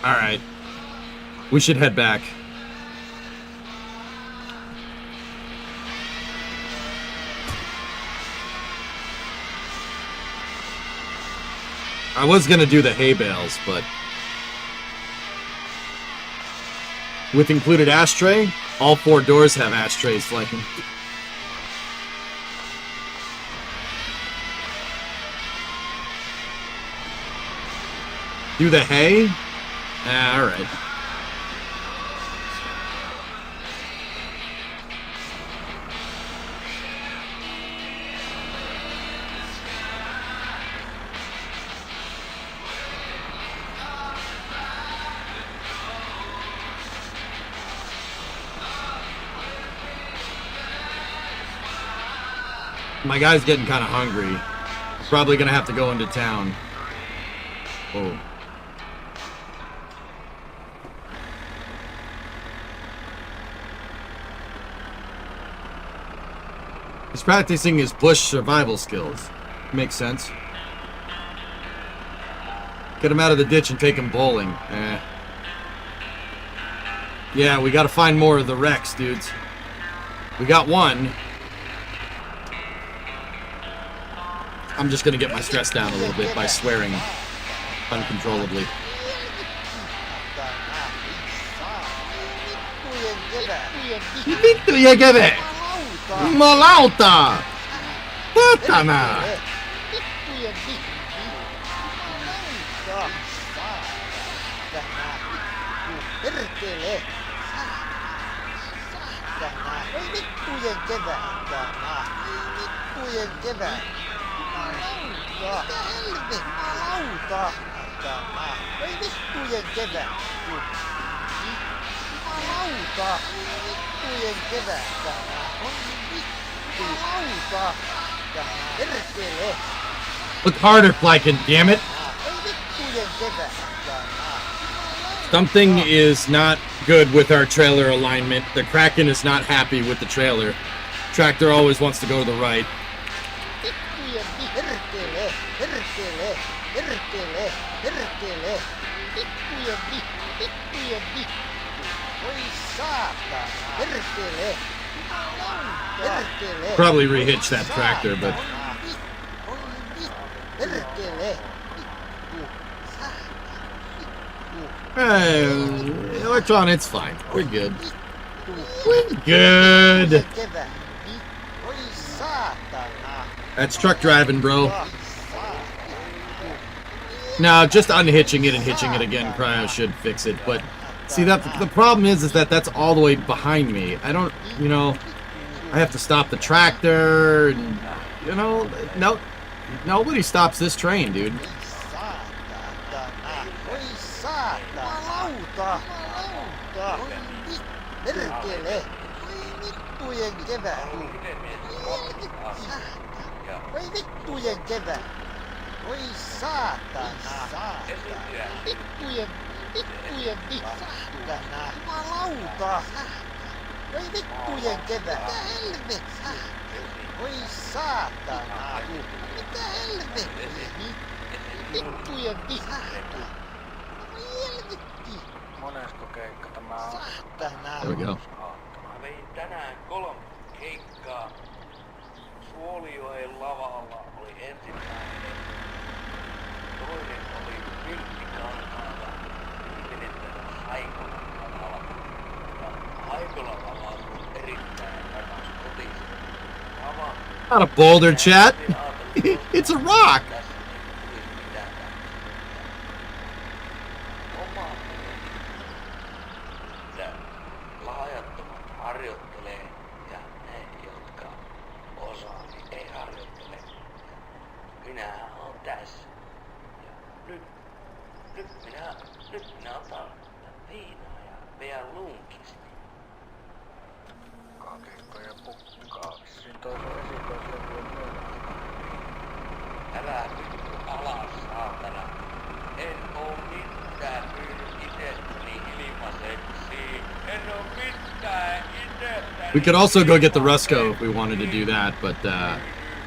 Alright. We should head back. I was gonna do the hay bales, but... with included ashtray, all 4 doors have ashtrays like them. Do the hay? Ah, alright. My guy's getting kind of hungry. Probably gonna have to go into town. Oh. He's practicing his bush survival skills. Makes sense. Get him out of the ditch and take him bowling. Yeah, we gotta find more of the wrecks, dudes. We got one. I'm just gonna get my stress down a little bit by swearing uncontrollably. Vittuja keve! Jumalauta! Satana! Perkele! Saatana! Oi vittujen kevätana! Vittujen kevät! Jumalauta! Mitä helvettiä! Saatana! Oi vittujen kevät! Jumalauta! Vittujen kevätana! Oi vittu! Jumalauta! Perkele! Look harder, Flykin, damn it! Oi vittujen kevätana! Something is not good with our trailer alignment. The Kraken is not happy with the trailer. Tractor always wants to go to the right. Probably rehitch that tractor, but... Hey, Electron, it's fine. We're good. We're good. That's truck driving, bro. No, just unhitching it and hitching it again. Cryo should fix it. But see, that the problem is that that's all the way behind me. I don't, you know, I have to stop the tractor. And, you know, no, nobody stops this train, dude. Perkele! Vittujen kevät! Oi vittujen kevät! Oi saatana! Vittujen saatana! Jumalauta! Oi vittujen kevät! Mitä helvettiä! Oi saatana! Mitä helvettiä! Vittujen saatana! Oi helvettiä! Monesko keikka tämä on? Saatana! There we go. Mä vein tänään 3 keikkaa. Suolijoen lavalla oli ensimmäinen. Toinen oli Pilkkikankaalla. Viimeinen Haikolan lavalla. Ja Haikolan lava on erittäin rakas kotiin. Not a boulder, chat. It's a rock. We could also go get the Rusco if we wanted to do that, but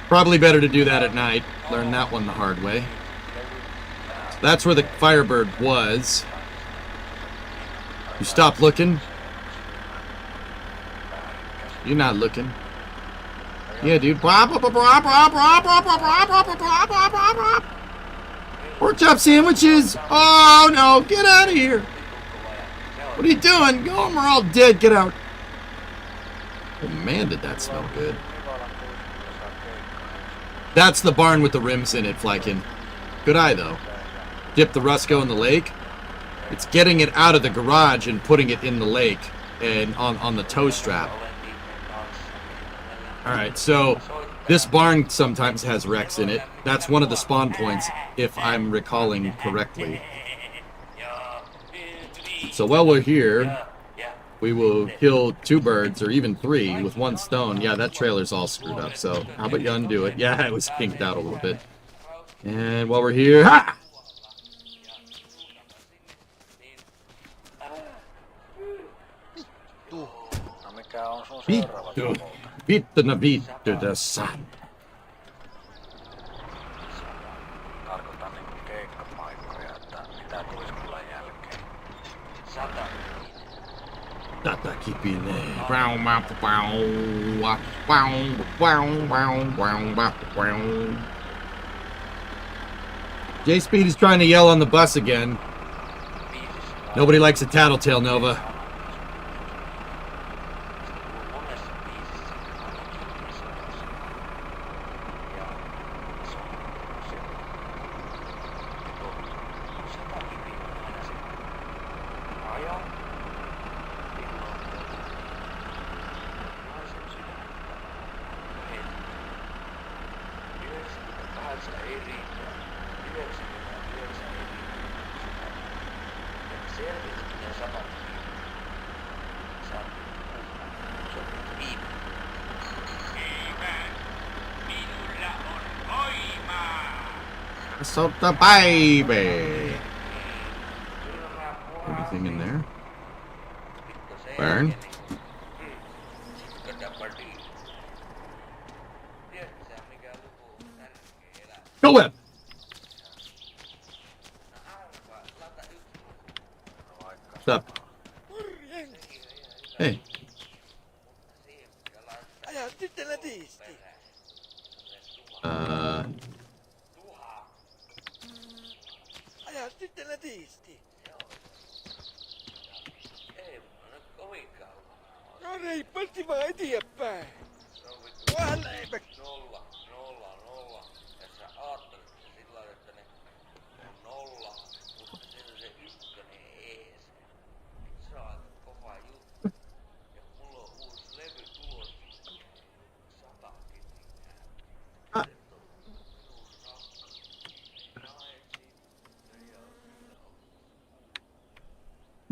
probably better to do that at night. Learn that one the hard way. So that's where the Firebird was. You stop looking? You're not looking. Yeah, dude. Pork chop sandwiches. Oh, no. Get out of here. What are you doing? Go home, we're all dead. Get out. Oh, man, did that smell good. That's the barn with the rims in it, Flykin. Good eye, though. Dip the Rusco in the lake. It's getting it out of the garage and putting it in the lake and on the tow strap. Alright, so this barn sometimes has wrecks in it. That's one of the spawn points, if I'm recalling correctly. So while we're here, we will kill 2 birds or even 3 with 1 stone. Yeah, that trailer's all screwed up. So how about you undo it? Yeah, it was kinked out a little bit. And while we're here, ha! No mikä on sun Vittu, vittu na vittu tässä. Tarkoitan niinku keikkapaikkoja, että mitä tulis kyllä jälkeen. 100. Tätä kipinee. Wow, wow, wow, wow, wow, wow, wow. J-Speed is trying to yell on the bus again. Nobody likes a tattletale, Nova. So the baby. Anything in there? Burn. Go whip. What's up? Hey. No reippaasti vaan eteenpäin. Vähän leipä. Nolla. Ja sä aattelet sillä lailla, että ne on nolla, mutta siinä on se ykkönen ees. Se on aika kova juttu. Ja mulla on uusi levy tulos. 100 kitinää.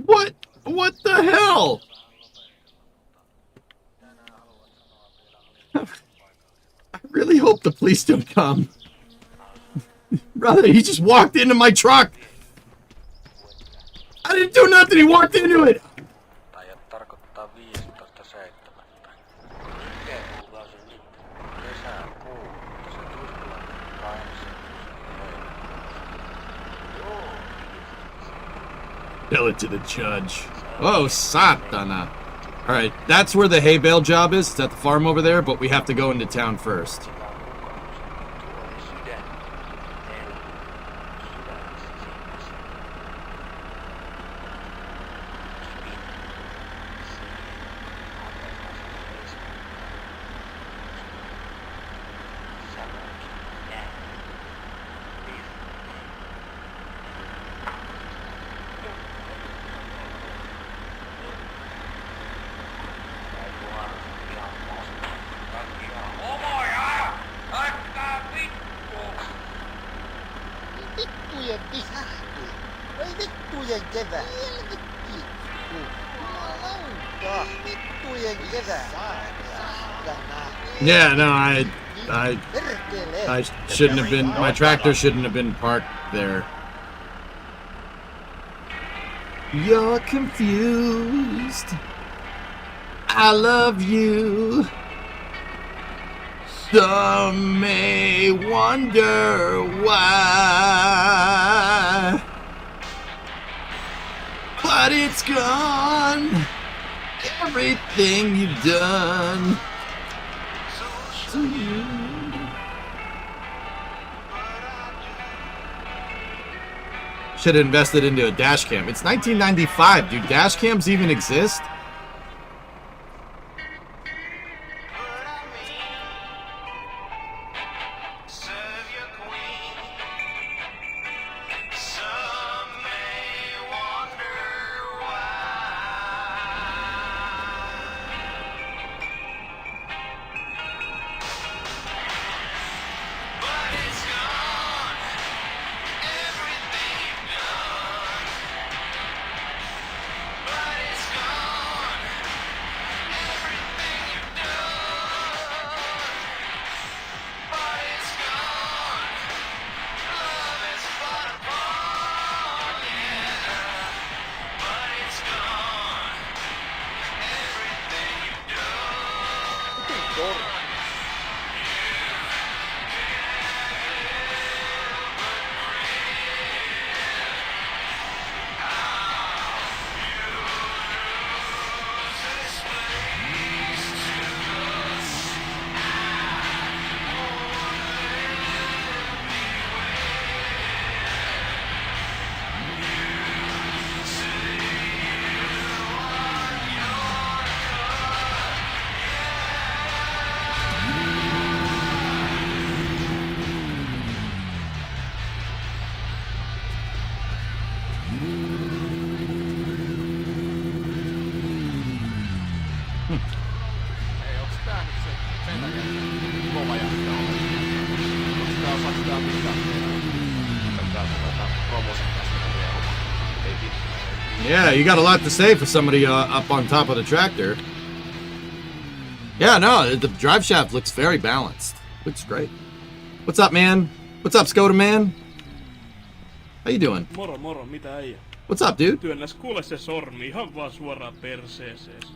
What? What the hell? I really hope the police don't come. Brother, he just walked into my truck. I didn't do nothing. He walked into it. Ajat tarkoittaa 15.7. Mikä kuukausi nyt? Kesäkuu. Se Tuiskulainen 8. Tell it to the judge. Oh, satana. All right, that's where the hay bale job is. It's at the farm over there, but we have to go into town first. Vittujen vittu. Ei vittujen kevät. Helvetti. Jumalauta. Vittujen kevät. Saatana. Yeah, no, Perkele. I shouldn't have been. My tractor shouldn't have been parked there. You're confused. I love you. Some may wonder why, but it's gone. Everything you've done to you. Should have invested into a dash cam. It's 1995, dude. Dash cams even exist? Torni. Ei, onks tää nyt se Venäjän kova jätkä ole? Onks tää osakkaa mitään? Tää Romosen kanssa riehumaan. Ei vittu. Yeah, you got a lot to say for somebody up on top of the tractor. Yeah, no, the drive shaft looks very balanced. Looks great. What's up, man? What's up, Skoda man? How you doing? Moro moro, mitä äijä? What's up, dude? Työnnäs kuule se sormi ihan vaan suoraan perseesees.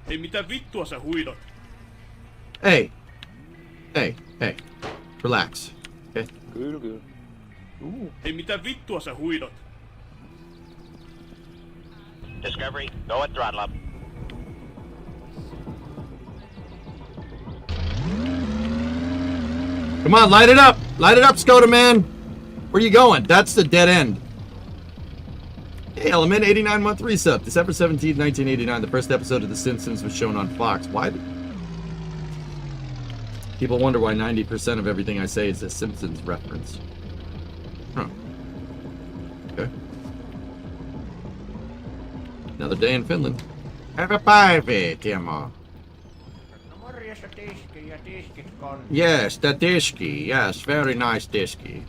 Hei, mitä vittua sä huidot? Hey. Hey. Relax. Okay? Kyllä, kyllä. Hei, mitä vittua sä huidot? Discovery, go at throttle up. Come on, light it up! Light it up, Skoda man! Where you going? That's the dead end. Hey, Element, 89-month resub. December 17th, 1989. The first episode of The Simpsons was shown on Fox. Why? People wonder why 90% of everything I say is a Simpsons reference. Huh. Okay. Another day in Finland. Have a päivä, Timo. No morjesta tiski ja tiskit kon. Yes, the disky. Yes, very nice disky.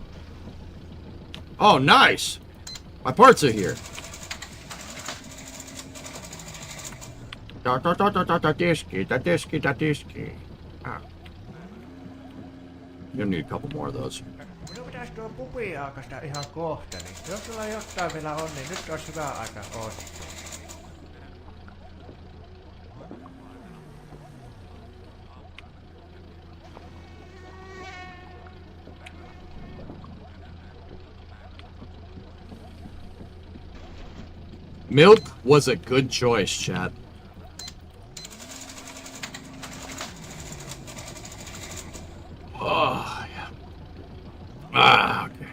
Oh, nice! My parts are here. Disky. Ah. You need a couple more of those. Minun pitäis tuo pubi aukasta ihan kohta, niin jos sulla jotain vielä on, niin nyt olisi hyvä aika ostaa. Milk was a good choice, chat. Oh, yeah. Ah, okay.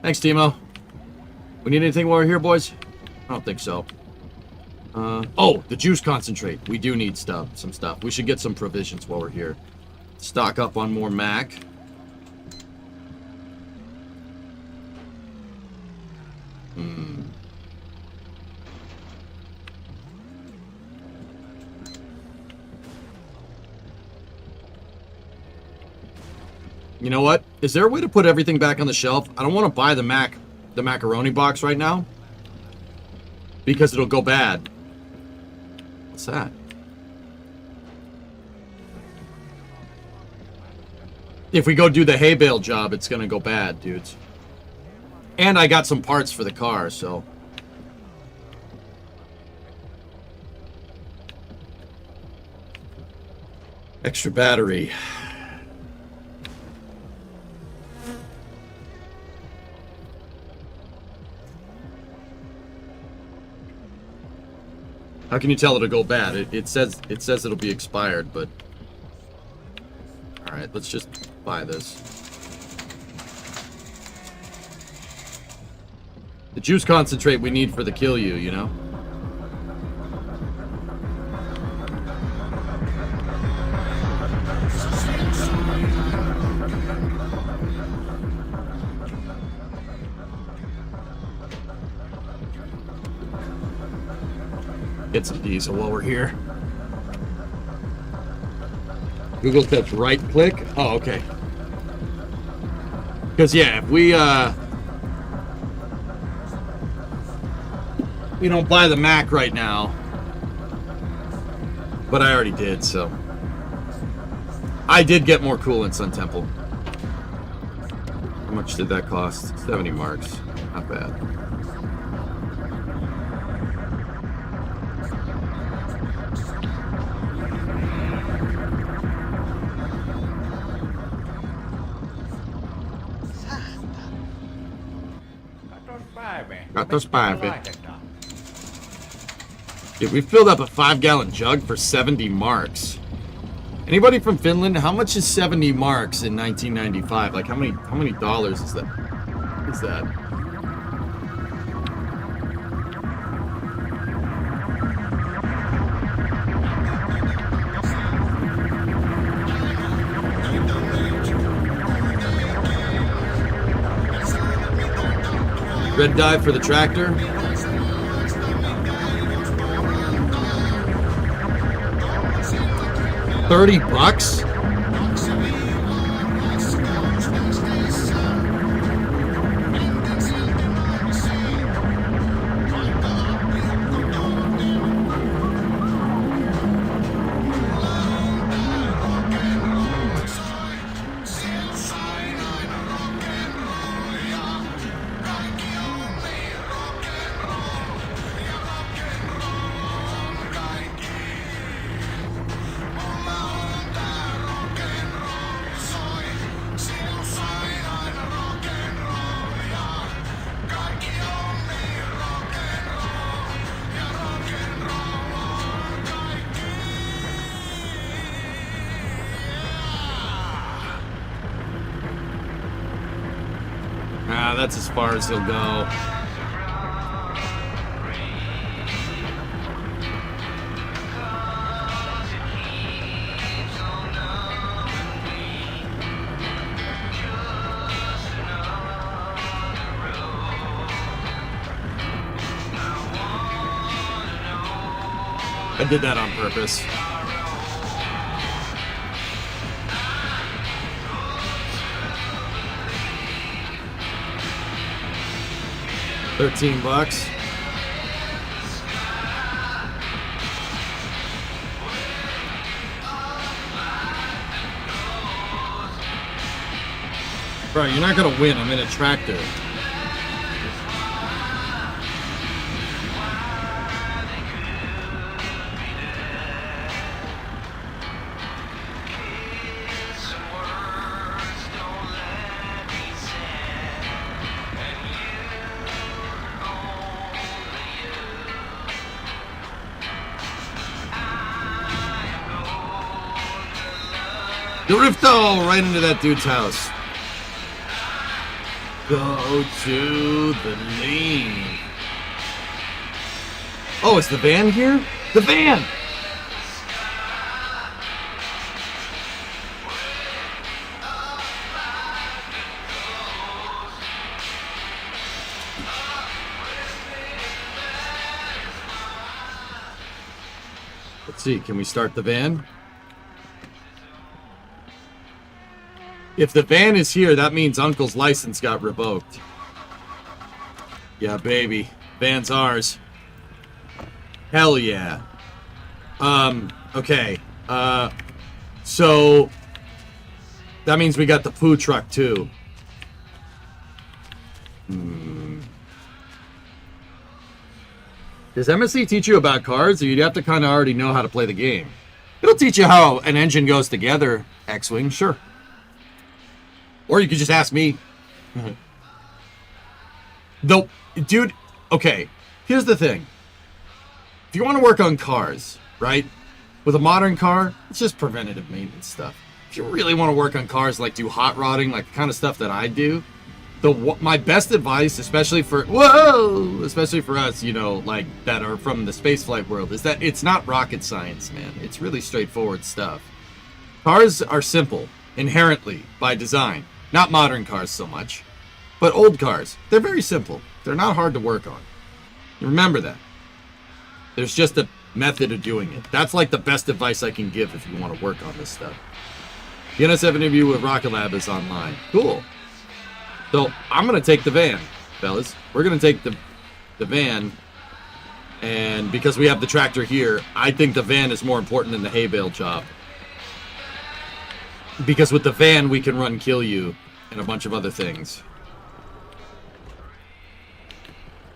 Thanks, Timo. We need anything while we're here, boys? I don't think so. Oh, the juice concentrate. We do need some stuff. We should get some provisions while we're here. Stock up on more Mac. You know what? Is there a way to put everything back on the shelf? I don't want to buy the macaroni box right now because it'll go bad. What's that? If we go do the hay bale job, it's gonna go bad, dudes. And I got some parts for the car, so. Extra battery. How can you tell it'll go bad? It says it'll be expired, but all right, let's just buy this. The juice concentrate we need for the kill you know? Get some diesel while we're here. Google says right click. Oh, okay. Because yeah, if we don't buy the Mac right now, but I already did, so I did get more coolant, Sun Temple. How much did that cost? 70 marks. Not bad. päivää. Got those Mitä me päivää. laitetaan? Dude, we filled up a 5-gallon jug for 70 marks. Anybody from Finland? How much is 70 marks in 1995? Like how many dollars is that? Is that? Red dye for the tractor. $30? Ah, that's as far as he'll go. I did that on purpose. $13. Bro, you're not gonna win. I'm in a tractor. Drifto right into that dude's house. Go to the lane. Oh, is the van here? The van! Let's see, can we start the van? If the van is here, that means Uncle's license got revoked. Yeah, baby. Van's ours. Hell yeah. Okay. So that means we got the food truck too. Does MSC teach you about cars, or you'd have to kind of already know how to play the game? It'll teach you how an engine goes together, X-Wing, sure. Or you could just ask me. Though, dude, okay, here's the thing. If you want to work on cars, right? With a modern car, it's just preventative maintenance stuff. If you really want to work on cars, like do hot rodding, like the kind of stuff that I do, my best advice, especially for us, you know, like that are from the spaceflight world, is that it's not rocket science, man. It's really straightforward stuff. Cars are simple, inherently, by design. Not modern cars so much, but old cars. They're very simple. They're not hard to work on. Remember that. There's just a method of doing it. That's like the best advice I can give if you want to work on this stuff. The NS7 interview with Rocket Lab is online. Cool. So I'm going to take the van, fellas. We're going to take the van, and because we have the tractor here, I think the van is more important than the hay bale job. Because with the van, we can run kill you and a bunch of other things.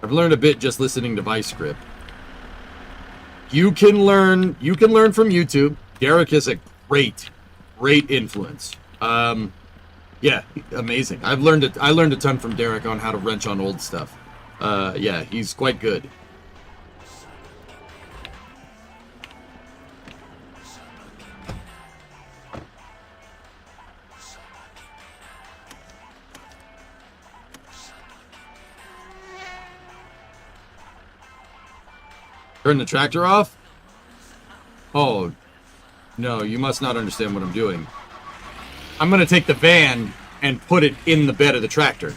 I've learned a bit just listening to Vice Script. You can learn from YouTube. Derek is a great influence. Yeah, amazing. I learned a ton from Derek on how to wrench on old stuff. Yeah, he's quite good. Turn the tractor off? Oh, no, you must not understand what I'm doing. I'm going to take the van and put it in the bed of the tractor.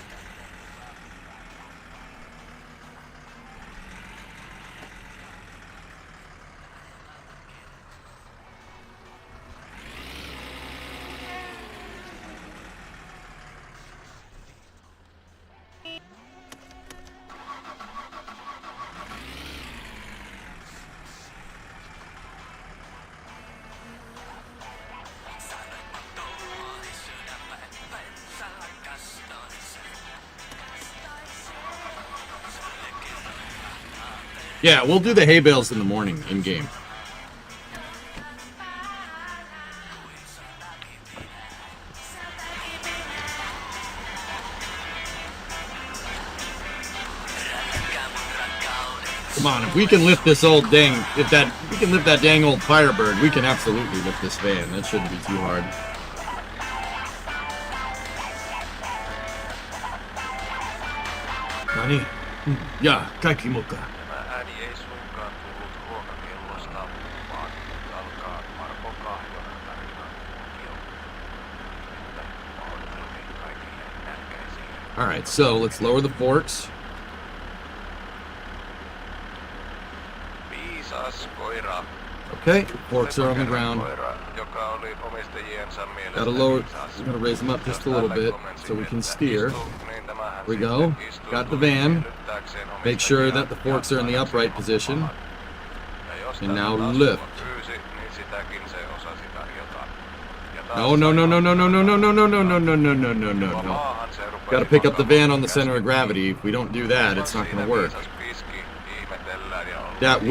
Yeah, we'll do the hay bales in the morning in game. Come on, if we can lift this old dang, we can lift that dang old Firebird, we can absolutely lift this van. That shouldn't be too hard. Nani? Ja, kaikki mukaan. Tämä ääni ei suinkaan tullut ruokakellosta, vaan nyt alkaa Marko Kahjonen tarinan lukio. Että pahoittelukin kaikille nälkäisille. Alright, so let's lower the forks. Viisas koira. Okay, forks are on the ground. Koira, joka oli omistajiensa mielestä Gotta lower, viisas. I'm gonna raise them up just a little bit so we can steer. Niin tämähän There we sitten go. istui Got the van. miellyttääkseen Make sure that the omistajia forks are in the ja upright position. Ja jos And tätä now taas lift. pyysi, niin sitäkin se osasi tarjota. Ja taas No, no, no, no, no, no, no, no, no, no, no, no, no, no, no, no, no, no. maahan se rupesi Gotta pick up the van on the makamaan center of gravity. If we don't do that, it's not gonna work. Viisas piski, ihmetellään ja ollaan That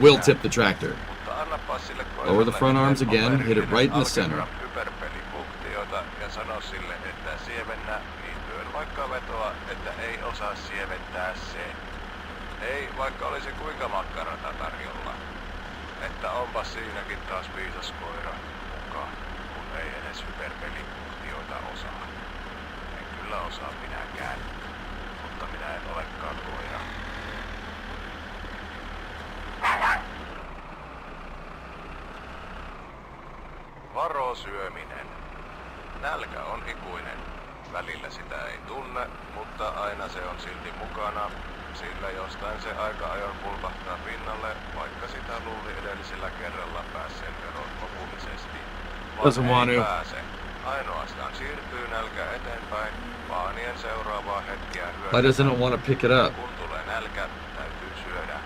will tip the tractor. Mutta annapa sille Lower the front arms koiralle again, hit it right in the center. hyperpelifunktioita ja sano sille, että sievennä liittyen vaikka vetoa, että ei osaa sieventää se. Ei, vaikka olisi kuinka makkarata tarjolla. Että onpa siinäkin taas viisas koira mukaan, kun ei edes hyperpelifunktioita osaa. En kyllä osaa minäkään, mutta minä en olekaan koira. Varo syöminen. Nälkä on ikuinen. Välillä sitä ei tunne, mutta aina se on silti mukana, sillä jostain se aika ajoin pulpahtaa pinnalle, vaikka sitä luuli edellisellä kerralla päässeen veron lopullisesti. Doesn't want Ei to. pääse. Ainoastaan siirtyy nälkä eteenpäin, vaanien seuraavaa hetkeä Why doesn't it want to pick it up? Kun tulee nälkä, täytyy syödä.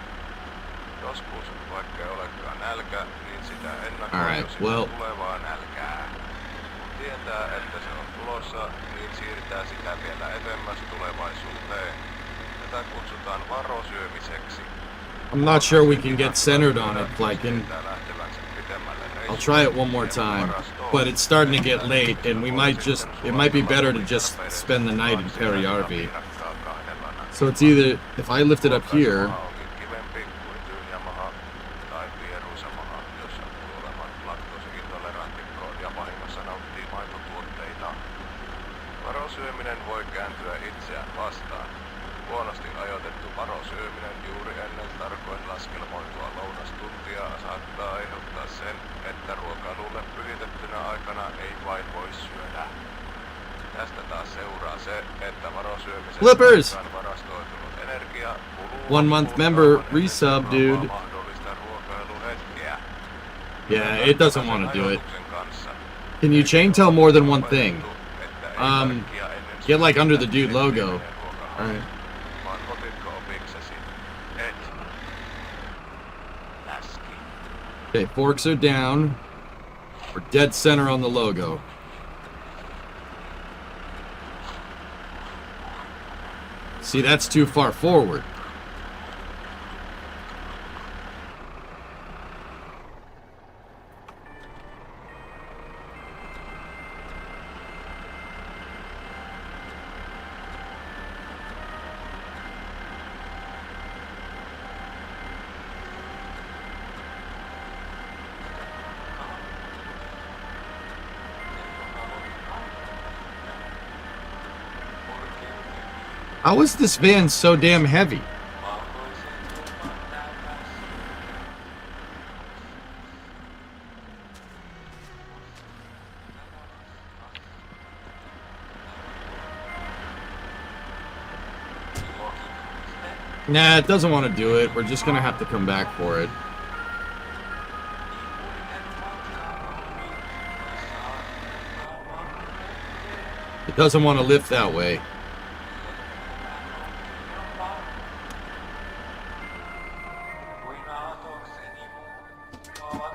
Joskus, vaikka ei olekaan nälkä, niin sitä ennakoi Alright, well. tulevaa nälkää. Kun tietää, että se on tulossa, niin siirtää sitä vielä edemmäs tulevaisuuteen. Tätä kutsutaan varosyömiseksi. I'm not sure we can get centered on it, Flykin. I'll try it one more time, but it's starting to get late, and it might be better to just spend the night in Periyarvi. So it's either, if I lift it up here, Varosyöminen voi kääntyä itseään vastaan. Huonosti ajoitettu varosyöminen juuri ennen tarkoin laskelmoitua lounastuntia saattaa aiheuttaa sen, että ruokailulle pyhitettynä aikana ei vain voi syödä. Tästä taas seuraa se, että varosyömisessä Flippers! varastoitunut energia kuluu 1 month member resub, dude. mahdollista ruokailuhetkeä. Yeah, it doesn't want to do it. Can you chain tell more than one thing? Get like under the dude logo. Alright. Okay, forks are down. We're dead center on the logo. See, that's too far forward. How is this van so damn heavy? Nah, it doesn't want to do it. We're just gonna have to come back for it. It doesn't want to lift that way.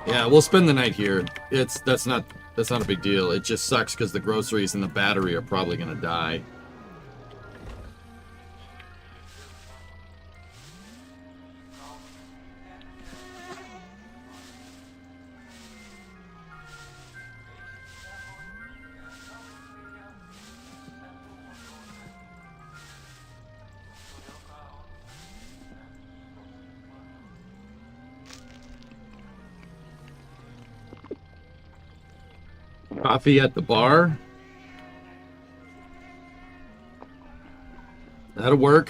Yeah, we'll spend the night here. That's not a big deal. It just sucks because the groceries and the battery are probably gonna die. Coffee at the bar. That'll work.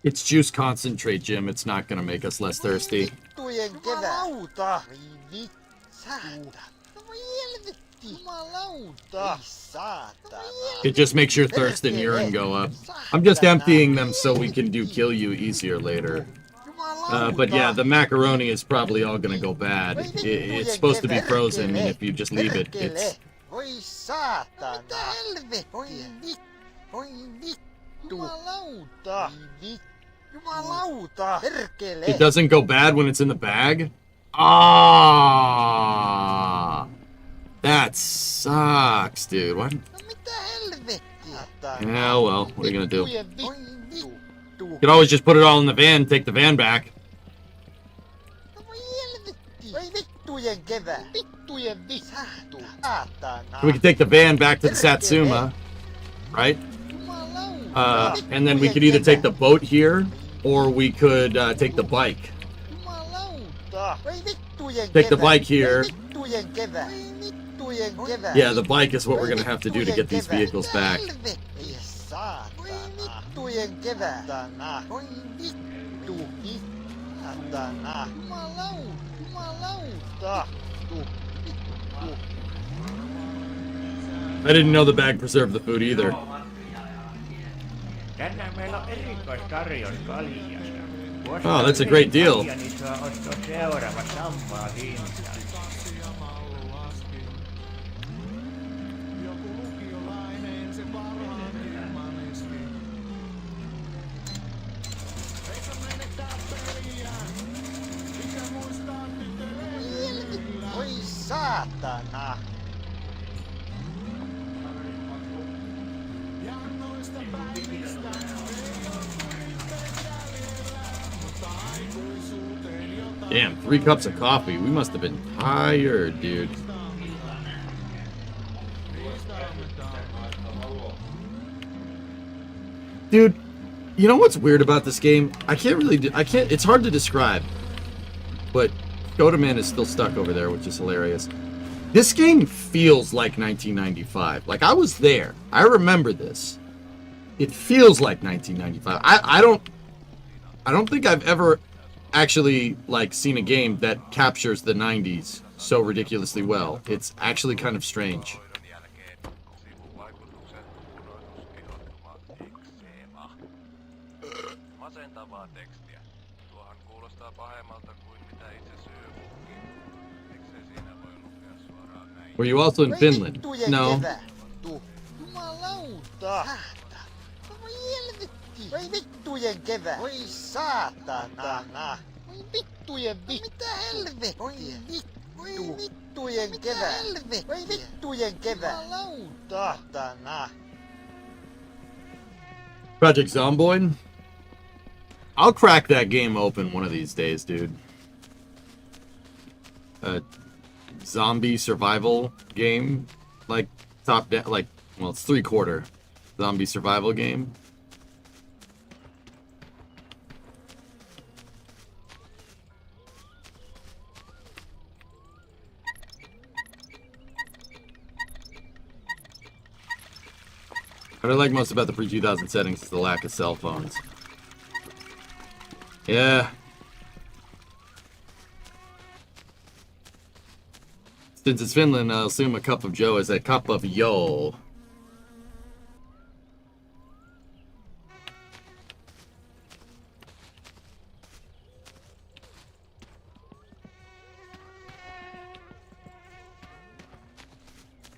It's juice concentrate, Jim. It's not gonna make us less thirsty. Vittujen Jumalauta! Ei saatana! Jumalauta! Ei saatana! It just makes your thirst and urine go up. I'm just emptying them so we can do kill you easier later. But yeah, the macaroni is probably all gonna go bad. It's supposed to be frozen, and if you just leave it, it's... Voi saatana! Mitä helvettiä? Voi vittu! Jumalauta! Jumalauta! Perkele! It doesn't go bad when it's in the bag? Ah, that sucks, dude. What? Mitä helvettiä? Yeah, well, what are you gonna do? Vittujen vittu! You could always just put it all in the van, take the van back. Voi helvettiä! Voi vittujen kevää! Vittujen vittu! Saatana! We could take the van back to the Satsuma, right? And then we could either take the boat here, or we could take the bike. Take the bike here. Yeah, the bike is what we're gonna have to do to get these vehicles back. I didn't know the bag preserved the food either. Tänään meillä on erikoistarjous kaljasta. Oh, that's a great deal. Niin saa ostaa seuraava samaa hintaa. Oi saatana! Damn, 3 cups of coffee. We must have been tired, dude. Dude, you know what's weird about this game? It's hard to describe. But Godaman is still stuck over there, which is hilarious. This game feels like 1995. Like, I was there. I remember this. It feels like 1995. I don't think I've ever actually, like, seen a game that captures the 90s so ridiculously well. It's actually kind of strange. Masentavaa tekstiä. Tuohan kuulostaa pahemmalta kuin mitä itse syy onkin. Miksei siinä voi lukea suoraan näin? Were you also in Voi Finland? vittujen No. kevättu. Jumalauta. Saatana. Voi helvetti. Voi vittujen kevät. Voi saatana. Voi vittujen vittu. Mitä helvettiä? Voi vittujen kevät. Voi vittujen kevät. Jumalauta. Saatana. Project Zomboid? I'll crack that game open one of these days, dude. A zombie survival game, like top down, like, well, it's 3/4 zombie survival game. What I like most about the pre-2000 settings is the lack of cell phones. Yeah. Since it's Finland, I'll assume a cup of Joe is a cup of yo.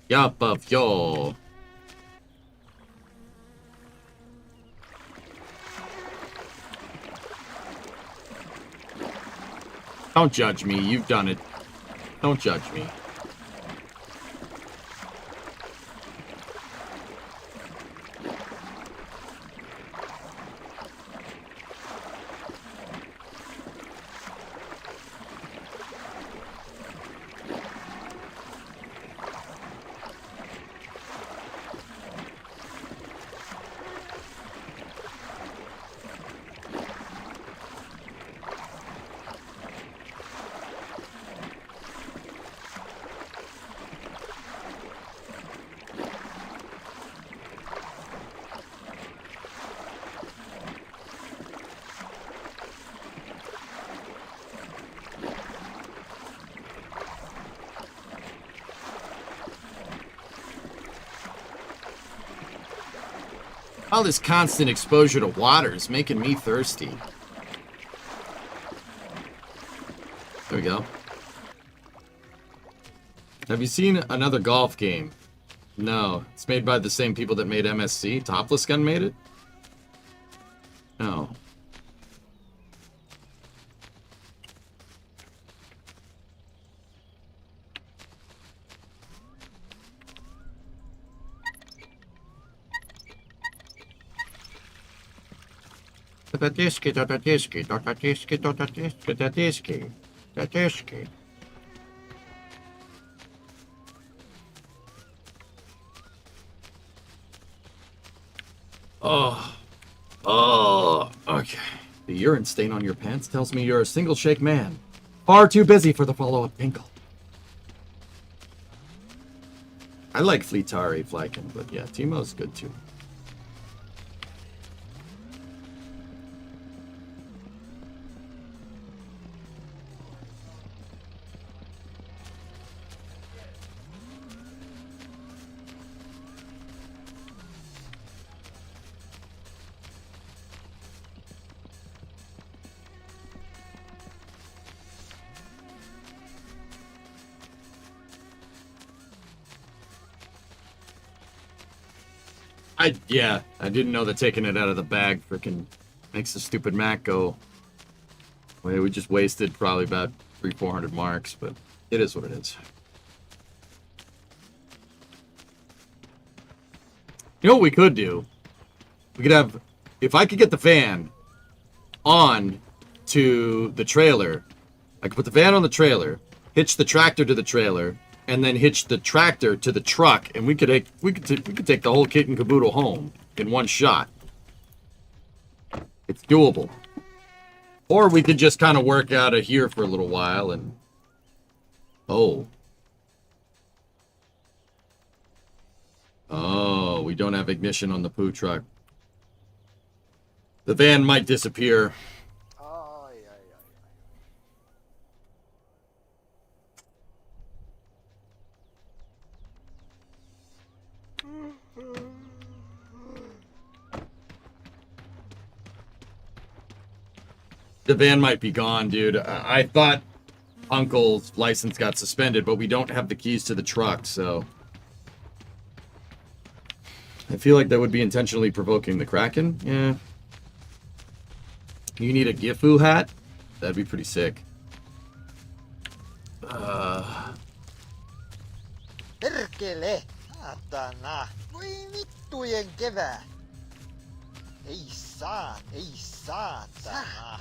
Cup of yo. Don't judge me. You've done it. Don't judge me. All this constant exposure to water is making me thirsty. There we go. Have you seen another golf game? No. It's made by the same people that made MSC. Topless Gun made it? No. Oh, okay. The urine stain on your pants tells me you're a single shake man. Far too busy for the follow-up pinkle. I like Fleetari Flykin, but yeah, Timo's good too. I didn't know that taking it out of the bag freaking makes the stupid Mac go. Well, we just wasted probably about 300-400 marks, but it is what it is. You know what we could do? We could have, if I could get the fan on to the trailer, I could put the van on the trailer, hitch the tractor to the trailer, and then hitch the tractor to the truck, and we could take the whole kit and caboodle home in one shot. It's doable. Or we could just kind of work out of here for a little while and... Oh. Oh, we don't have ignition on the poo truck. The van might disappear. Ai, ai, ai. The van might be gone, dude. I thought Uncle's license got suspended, but we don't have the keys to the truck, so... I feel like that would be intentionally provoking the Kraken. Yeah. You need a Gifu hat? That'd be pretty sick. Perkele! Saatana! Voi vittujen kevää! Ei saatana!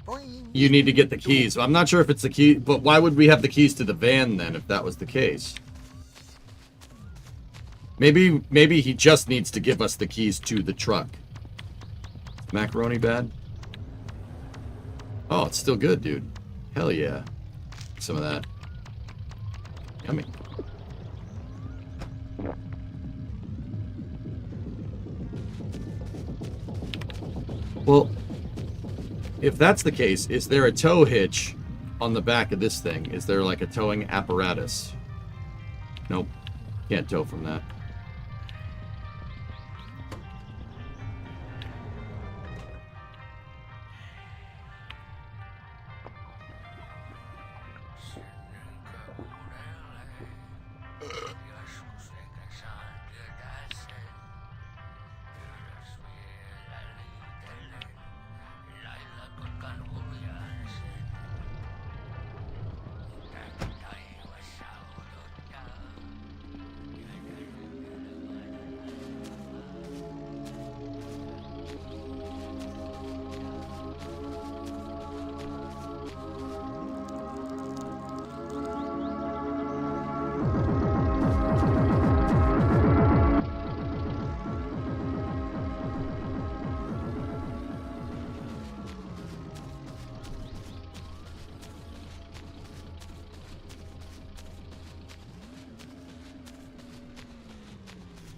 Voi You need to get the keys. I'm not sure if it's the key, but why would we have the keys to the van then if that was the case? Maybe he just needs to give us the keys to the truck. Macaroni bad? Oh, it's still good, dude. Hell yeah. Some of that. Yummy. Well, if that's the case, is there a tow hitch on the back of this thing? Is there like a towing apparatus? Nope. Can't tow from that.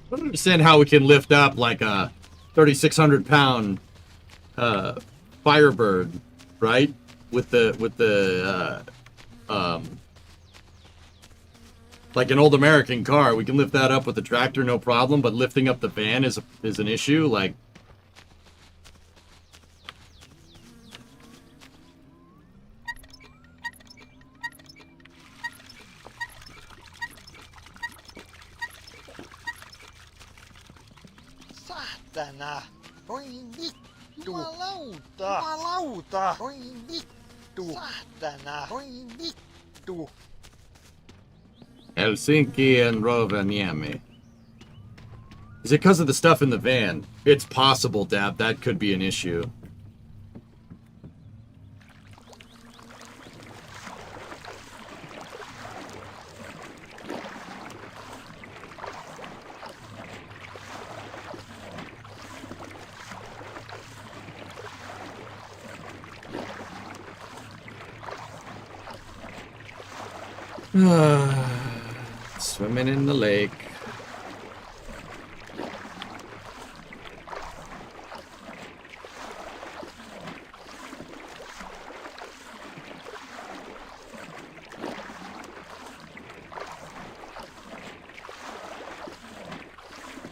I don't understand how we can lift up like a 3,600 pound Firebird, right? With the like an old American car, we can lift that up with the tractor, no problem. But lifting up the van is an issue. Like, saatana! Voi vittu! Jumalauta! Voi vittu! Saatana! Voi vittu! Helsinki and Rovaniemi. Is it because of the stuff in the van? It's possible, Dab. That could be an issue. Swimming in the lake.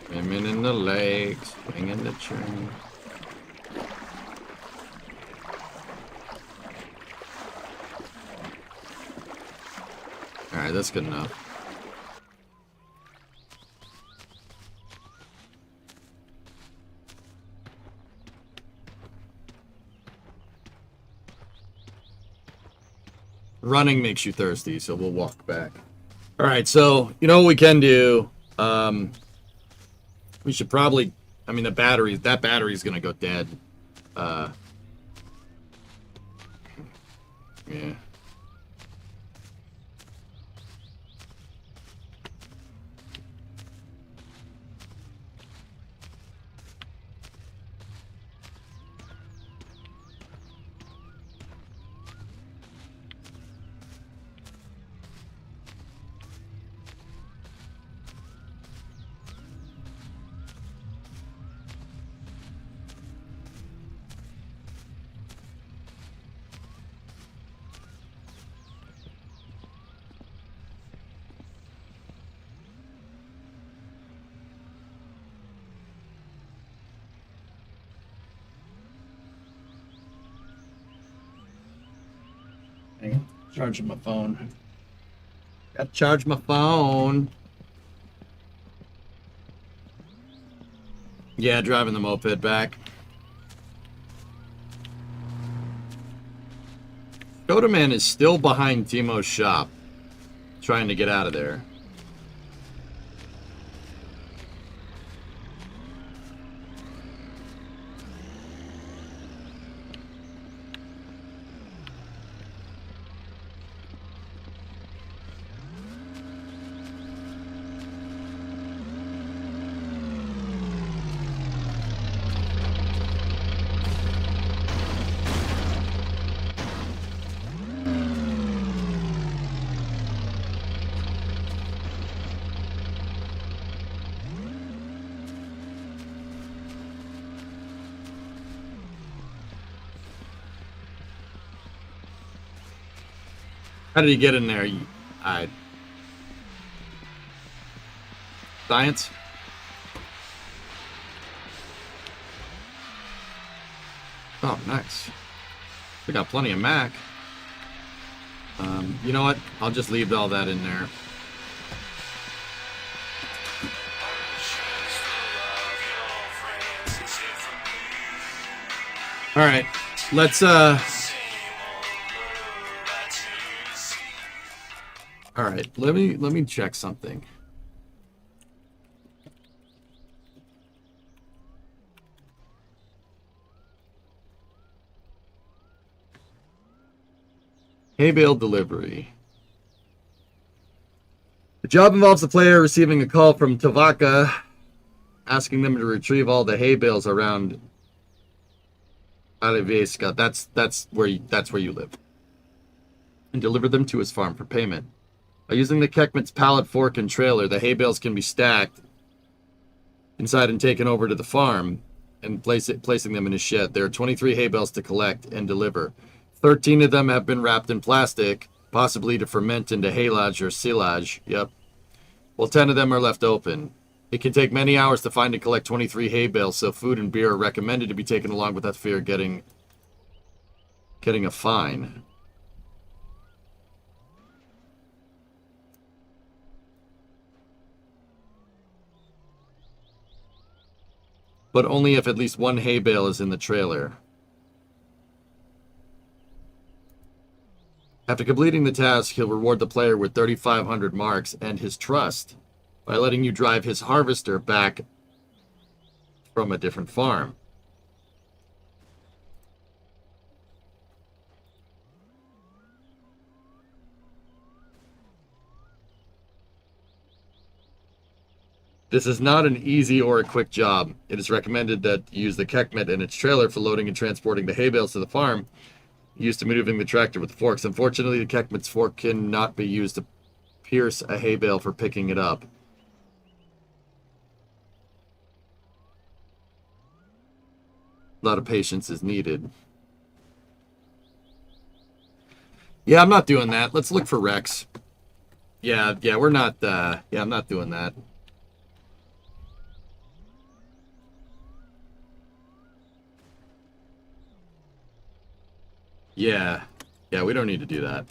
Swimming in the lake, swinging the train. Alright, that's good enough. Running makes you thirsty, so we'll walk back. Alright, so, you know what we can do? We should probably... I mean, that battery's gonna go dead. Yeah. Charging my phone. Gotta charge my phone. Yeah, driving the moped back. Codaman is still behind Timo's shop, trying to get out of there. How did he get in there? Science? Oh, nice. We got plenty of Mac. You know what? I'll just leave all that in there. All right, let's all right, let me check something. Hay bale delivery. The job involves the player receiving a call from Tavaka asking them to retrieve all the hay bales around Alivieska. That's where you live. And deliver them to his farm for payment. By using the Kekmet's pallet, fork, and trailer, the hay bales can be stacked inside and taken over to the farm and placing them in his shed. There are 23 hay bales to collect and deliver. 13 of them have been wrapped in plastic, possibly to ferment into haylage or silage. Yep. While 10 of them are left open. It can take many hours to find and collect 23 hay bales, so food and beer are recommended to be taken along without fear of getting a fine. But only if at least one hay bale is in the trailer. After completing the task, he'll reward the player with 3,500 marks and his trust by letting you drive his harvester back from a different farm. This is not an easy or a quick job. It is recommended that you use the Kekmet and its trailer for loading and transporting the hay bales to the farm, used to maneuvering the tractor with the forks. Unfortunately, the Kekmet's fork cannot be used to pierce a hay bale for picking it up. A lot of patience is needed. Yeah, I'm not doing that. Let's look for Rex. Yeah, we're not, I'm not doing that. Yeah, we don't need to do that.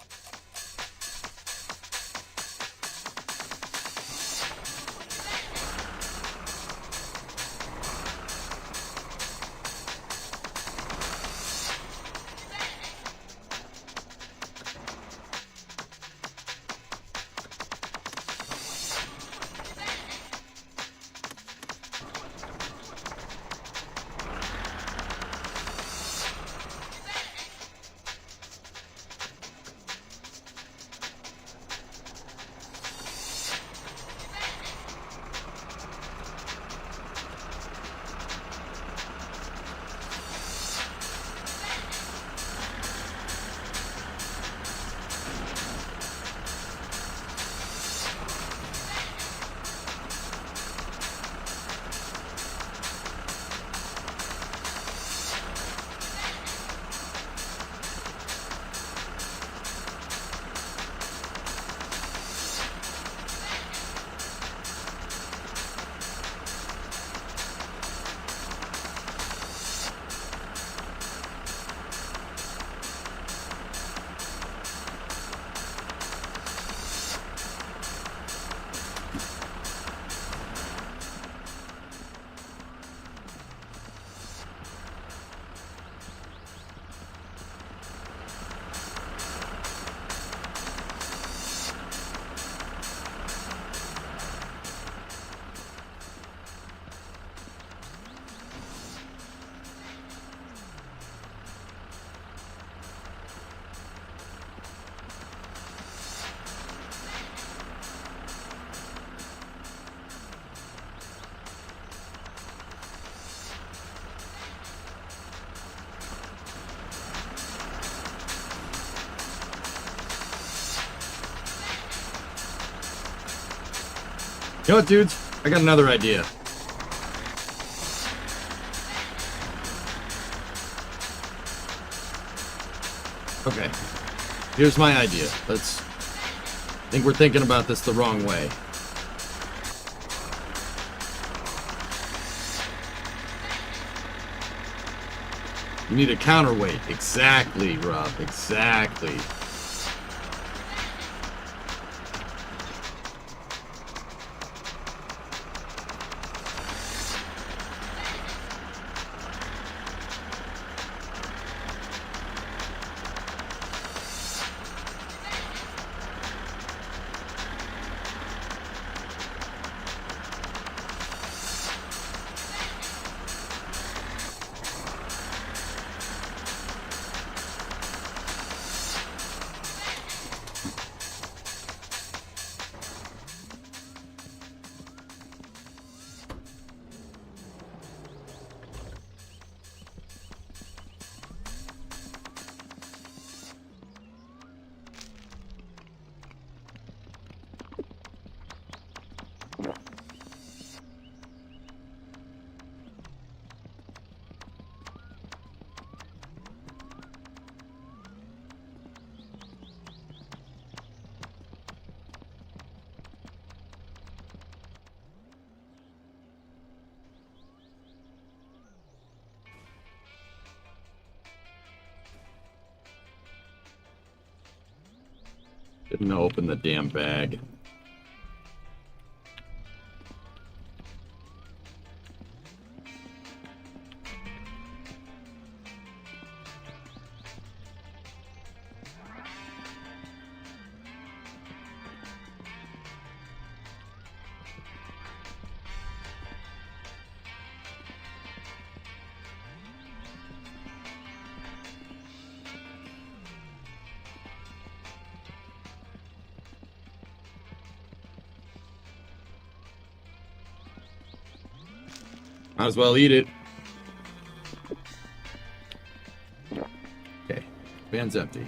know what, dudes? I got another idea. Okay. Here's my idea. I think we're thinking about this the wrong way. You need a counterweight. Exactly, Rob. Exactly. Didn't open the damn bag. Might as well eat it. Okay, van's empty.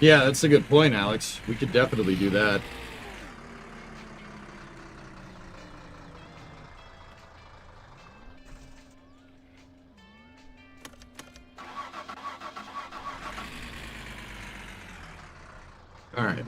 Yeah, that's a good point, Alex. We could definitely do that. All right.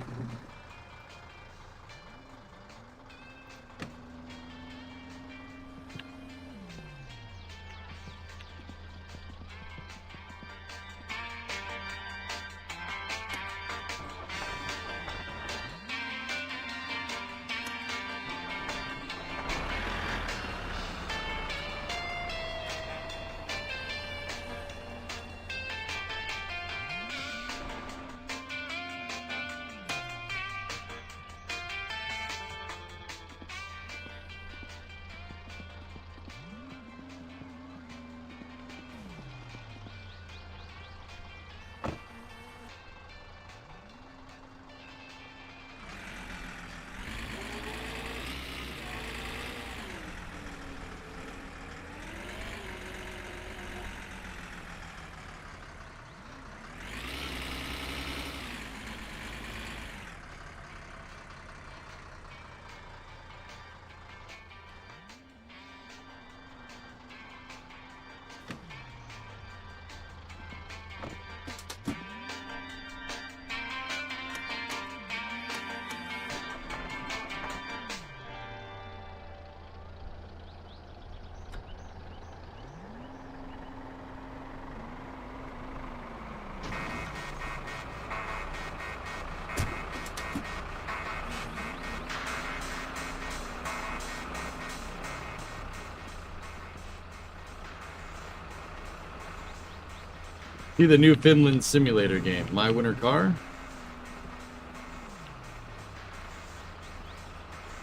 See the new Finland simulator game, My Winter Car.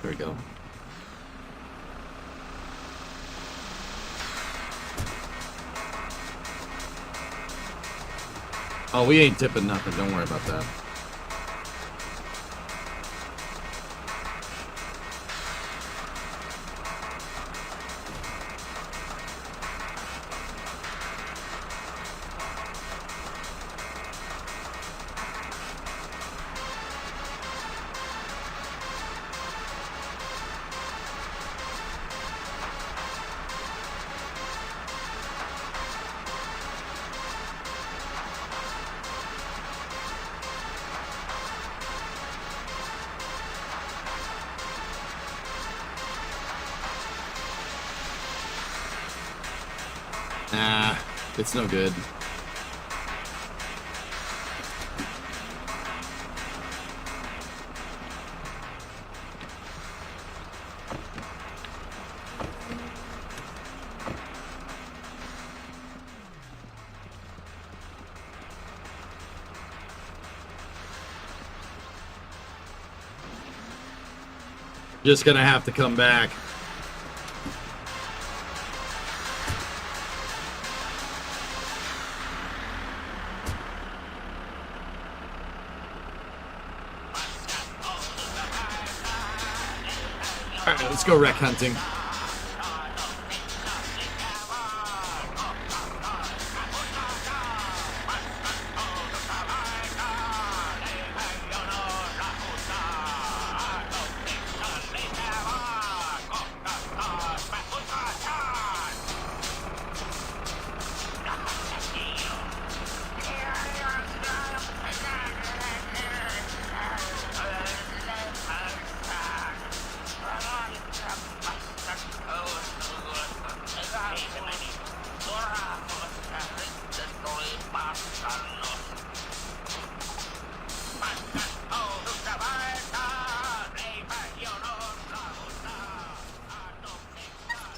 There we go. Oh, we ain't tipping nothing. Don't worry about that. Nah, it's no good. Just gonna have to come back. Alright, let's go wreck hunting.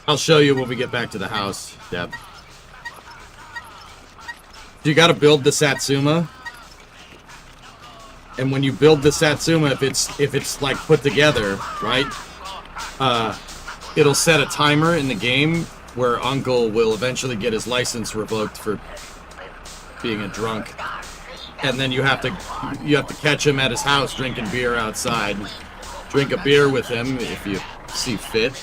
I'll show you when we get back to the house, Deb. You gotta build the Satsuma. And when you build the Satsuma, if it's like put together, right? It'll set a timer in the game where Uncle will eventually get his license revoked for being a drunk. And then you have to catch him at his house drinking beer outside. Drink a beer with him if you see fit.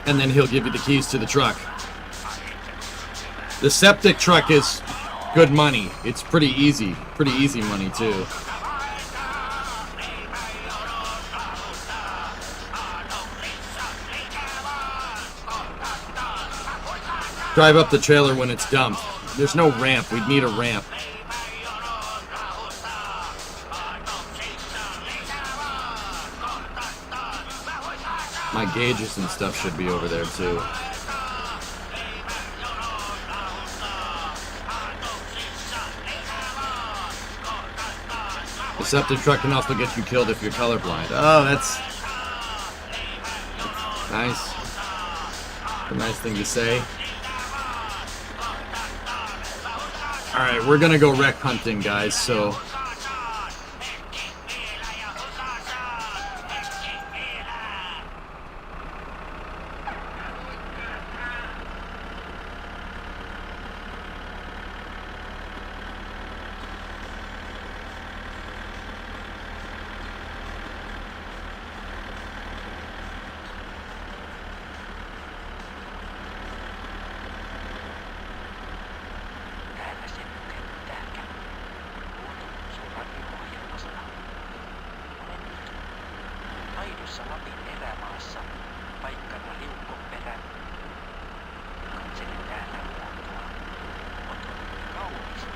And then he'll give you the keys to the truck. The septic truck is good money. It's pretty easy money too. Drive up the trailer when it's dumped. There's no ramp. We'd need a ramp. My gauges and stuff should be over there too. The septic truck can also get you killed if you're colorblind. Oh, that's nice. A nice thing to say. Alright, we're gonna go wreck hunting, guys, so...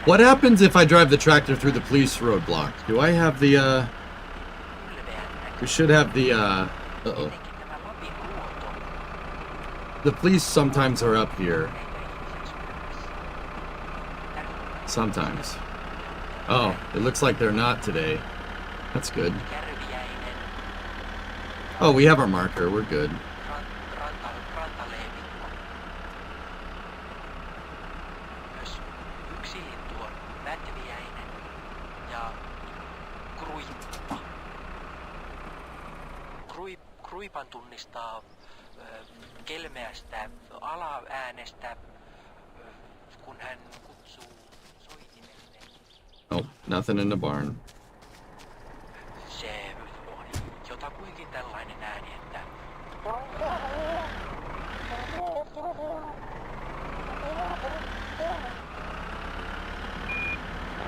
What happens if I drive the tractor through the police roadblock? Do I have the, we should have the, uh-oh. The police sometimes are up here. Sometimes. Oh, it looks like they're not today. That's good. Oh, we have our marker. We're good. Kruipan tunnistaa kelmeästä alaäänestä, kun hän Oh, nothing in the barn. Se on jotakuinkin tällainen ääni, että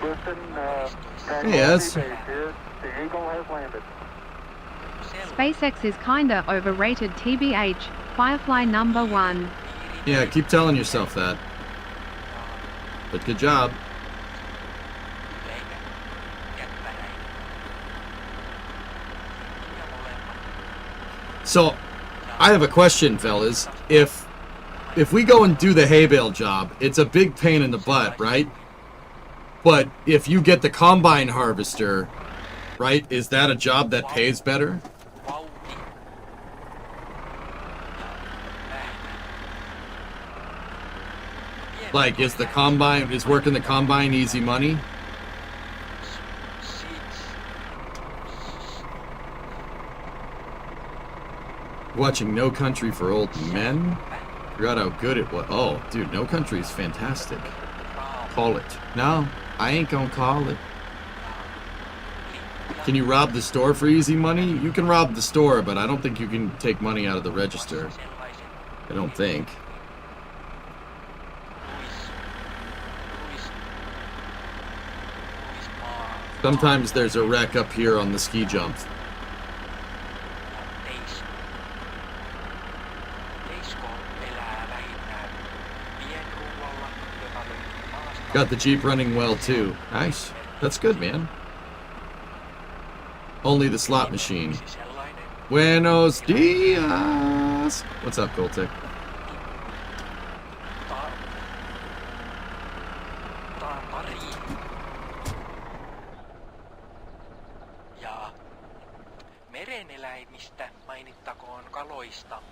Listen, Yes. Tranquility Base here. The Eagle has landed. SpaceX is kinda overrated TBH, Firefly number 1. Yeah, keep telling yourself that. But good job. So, I have a question, fellas. If we go and do the hay bale job, it's a big pain in the butt, right? But if you get the combine harvester, right, is that a job that pays better? Like, is working the combine easy money? Watching No Country for Old Men? Forgot how good it was. Oh, dude, No Country is fantastic. Call it. No, I ain't gonna call it. Can you rob the store for easy money? You can rob the store, but I don't think you can take money out of the register. I don't think. Sometimes there's a wreck up here on the ski jump. Got the Jeep running well too. Nice. That's good, man. Only the slot machine. Buenos dias. What's up, Goltek? Ja mereneläimistä mainittakoon kaloista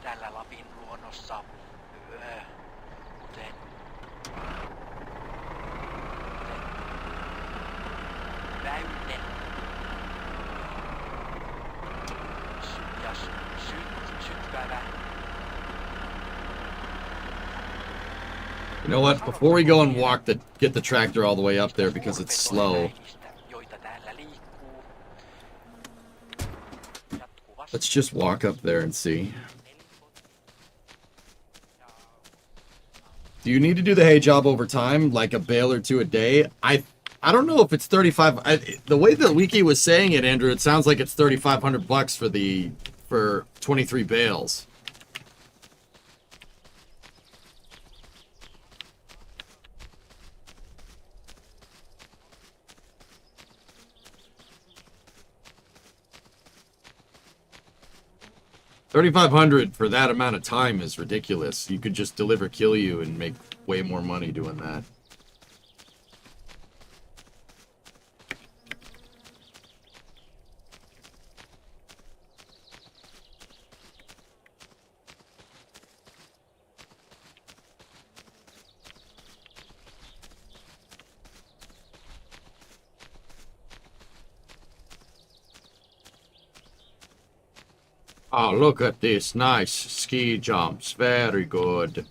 tällä Lapin luonnossa, kuten väyne ja sytkävä. You know what? Before we go and get the tractor all the way up there because it's slow, let's just walk up there and see. Do you need to do the hay job over time, like a bale or two a day? I don't know if it's 35. The way that Wiki was saying it, Andrew, it sounds like it's $3,500 for 23 bales. $3,500 for that amount of time is ridiculous. You could just deliver kill you and make way more money doing that. Oh, look at this. Nice ski jumps. Very good.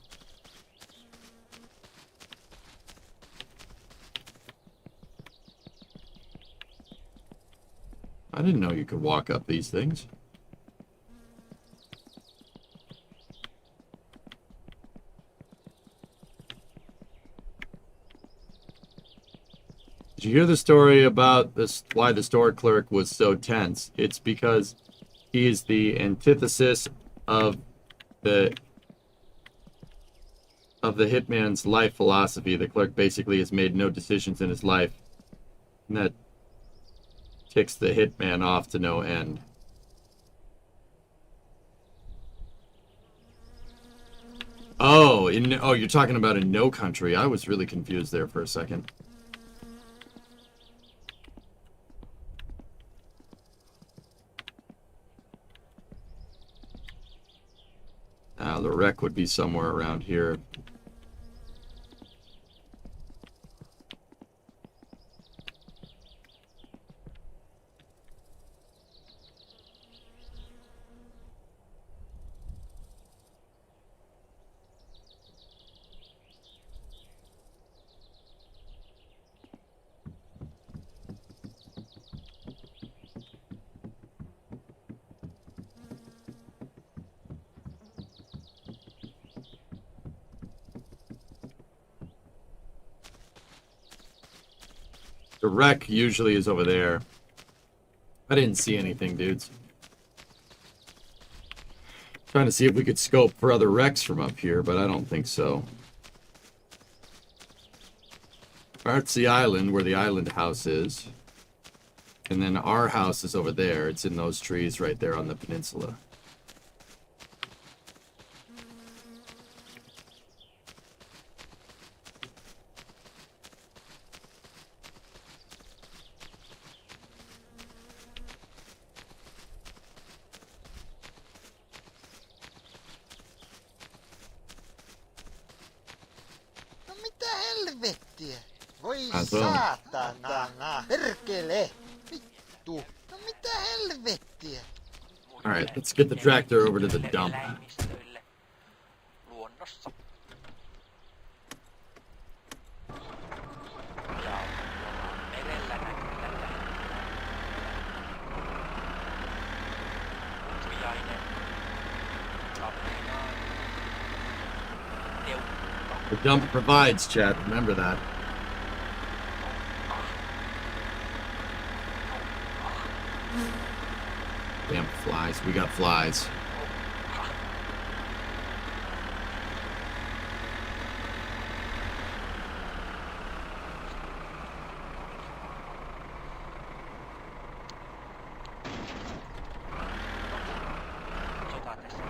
I didn't know you could walk up these things. Did you hear the story about this? Why the store clerk was so tense? It's because he's the antithesis of the hitman's life philosophy. The clerk basically has made no decisions in his life, and that ticks the hitman off to no end. Oh, you're talking about in No Country. I was really confused there for a second. The wreck would be somewhere around here. The wreck usually is over there. I didn't see anything, dudes. Trying to see if we could scope for other wrecks from up here, but I don't think so. That's the island, where the island house is. And then our house is over there. It's in those trees right there on the peninsula. No mitä helvettiä? Voi Ah, se on. saatana. Perkele. Vittu. No mitä helvettiä? Alright, let's get the tractor over to the dump. Eläimistöille luonnossa. Ja ollaan merellä näkyy tällä hetkellä. Utviainen. Kapteeni. Teukka. The dump provides, chat. Remember that. Damn flies. We got flies. Sota tässä.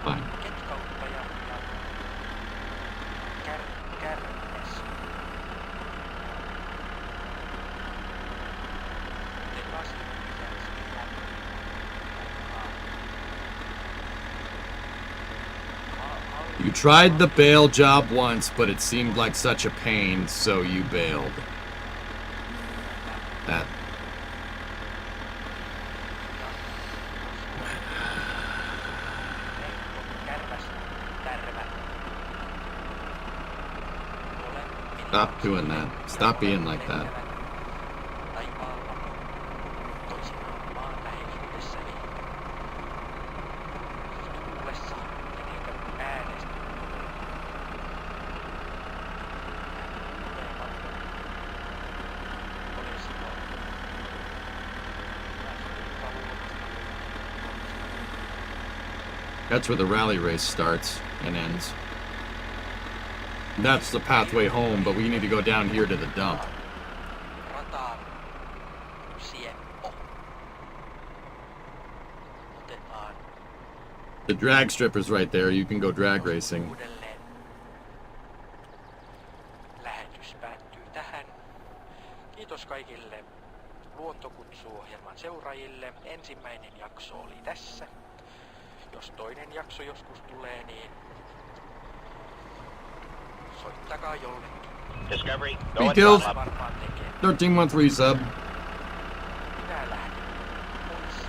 Fine. Ketkautta ja kärmes. Te kasvit pitäisi You tried the bail job once, but it seemed like such a pain, so you bailed. That. kärpäs, tärvä. Stop doing that. Stop being like that. Taivaalla toisinaan maan läheisyydessä liikkeellä. Tuulessa tekeekö äänestä? That's where the rally race starts and ends. That's the pathway home, but we need to go down here to the dump. Rataan sieppo. Otetaan The drag strip is right there. You can go drag racing. uudelleen. Lähetys päättyy tähän. Kiitos kaikille luontokutsuohjelman seuraajille. Ensimmäinen jakso oli tässä. Jos toinen jakso joskus tulee, niin soittakaa jollekin. Discovery, Be go at killed. throttle up. Varmaan tekee. 1313 sub. Minä lähden pois.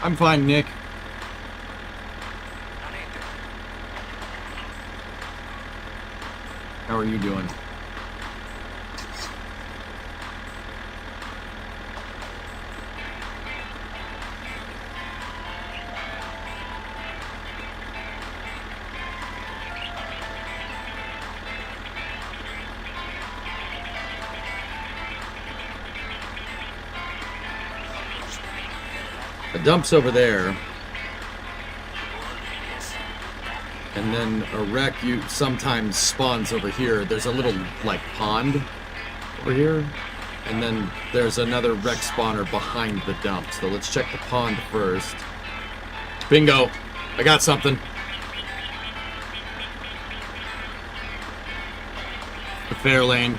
I'm fine, Nick. No niin, How are you doing? The dump's over there. And then a wreck you sometimes spawns over here. There's a little like pond over here. And then there's another wreck spawner behind the dump. So let's check the pond first. Bingo. I got something. The fair lane.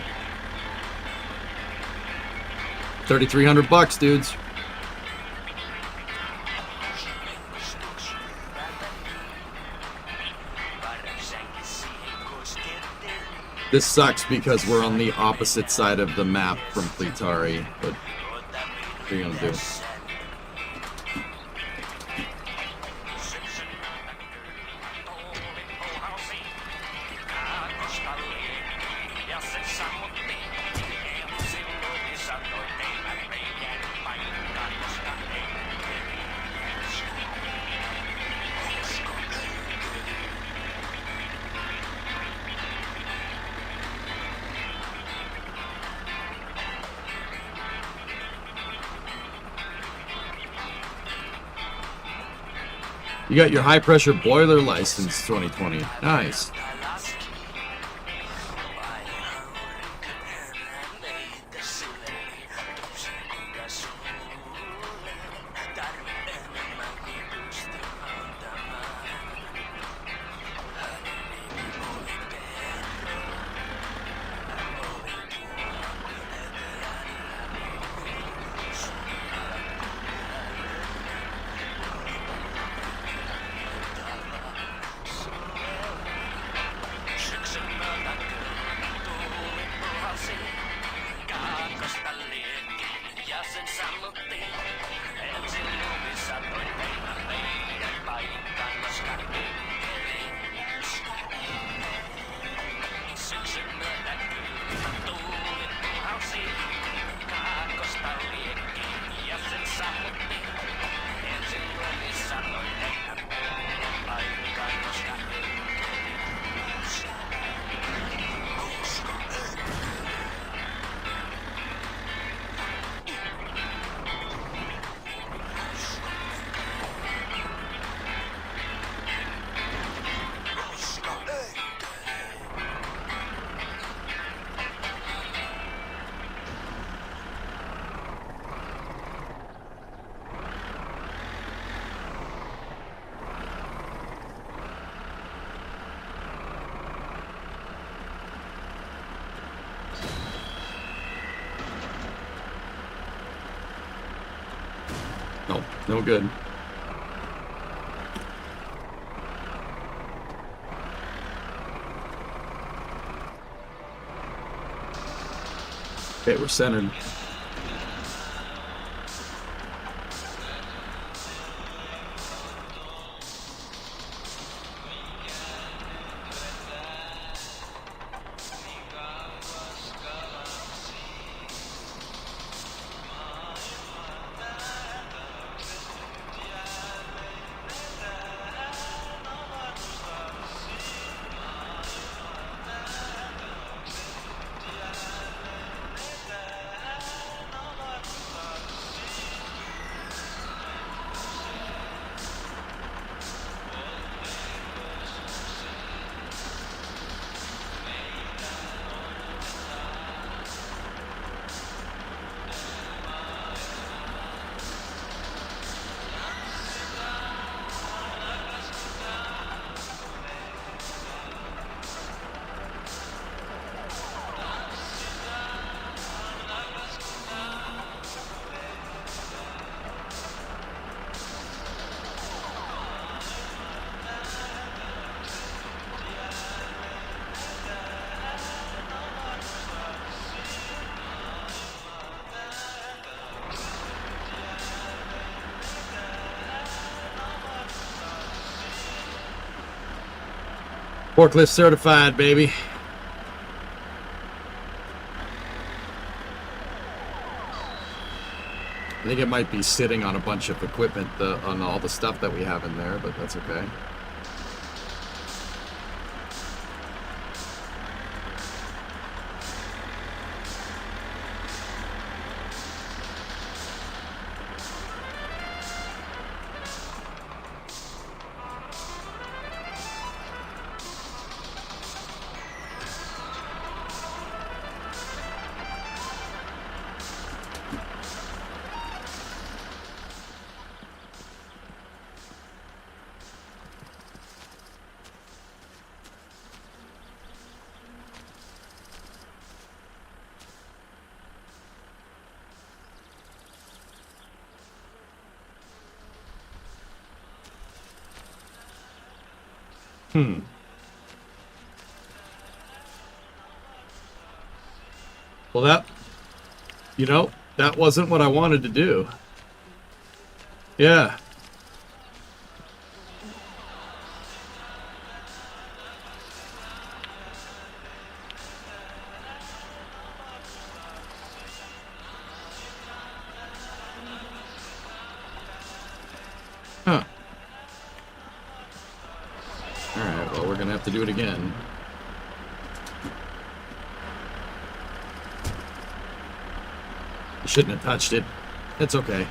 3,300 bucks, dudes. This sucks because we're on the opposite side of the map from Plitari, but what are you gonna do? You got your high pressure boiler license 2020. Nice. No, no good. Okay, we're centered. Forklift certified, baby. I think it might be sitting on a bunch of equipment on all the stuff that we have in there, but that's okay. Well, that wasn't what I wanted to do. Yeah. Huh. Alright, well, we're gonna have to do it again. I shouldn't have touched it. It's okay.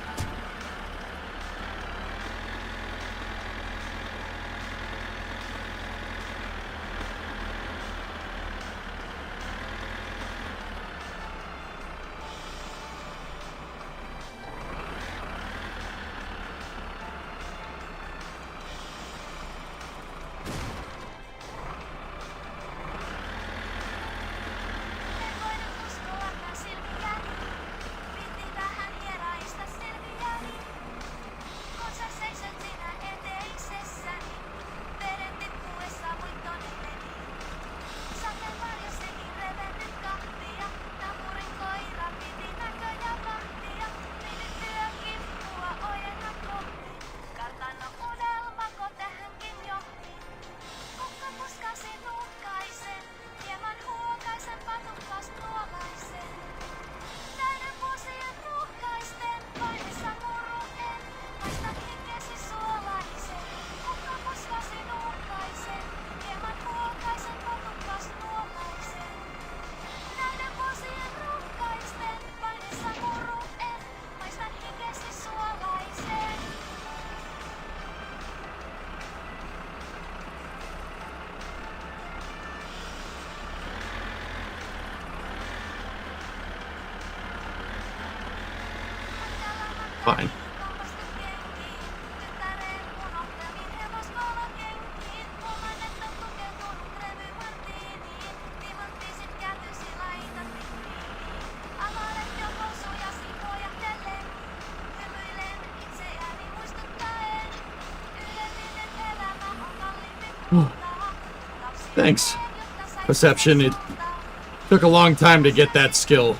Fine. Thanks. Perception. It took a long time to get that skill.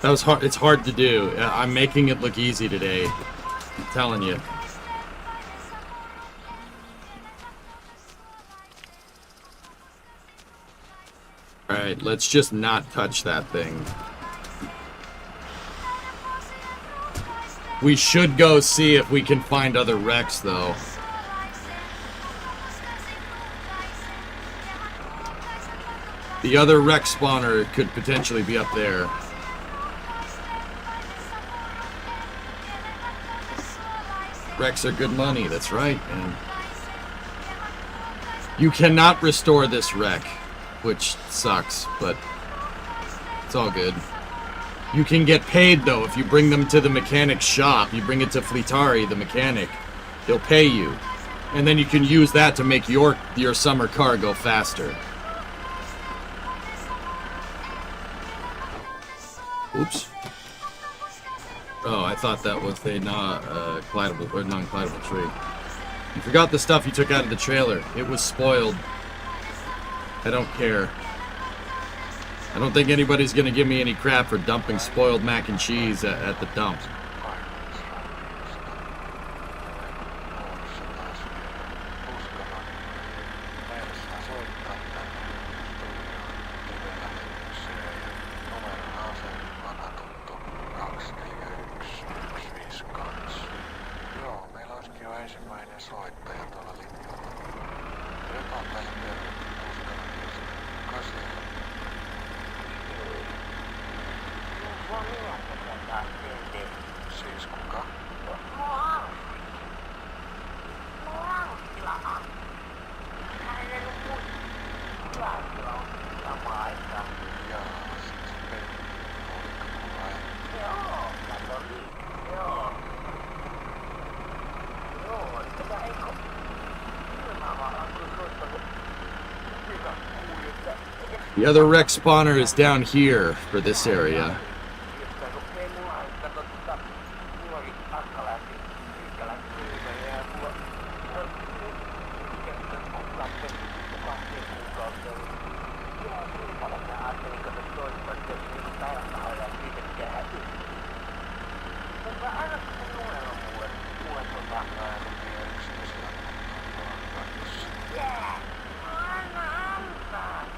That was hard. It's hard to do. I'm making it look easy today. I'm telling you. Alright, let's just not touch that thing. We should go see if we can find other wrecks, though. The other wreck spawner could potentially be up there. Wrecks are good money, that's right, man. You cannot restore this wreck, which sucks, but it's all good. You can get paid, though, if you bring them to the mechanic's shop. You bring it to Fleetari, the mechanic. He'll pay you. And then you can use that to make your summer car go faster. Oops. Oh, I thought that was a non-collidable or non-collidable tree. You forgot the stuff you took out of the trailer. It was spoiled. I don't care. I don't think anybody's gonna give me any crap for dumping spoiled mac and cheese at the dump. The other wreck spawner is down here for this area.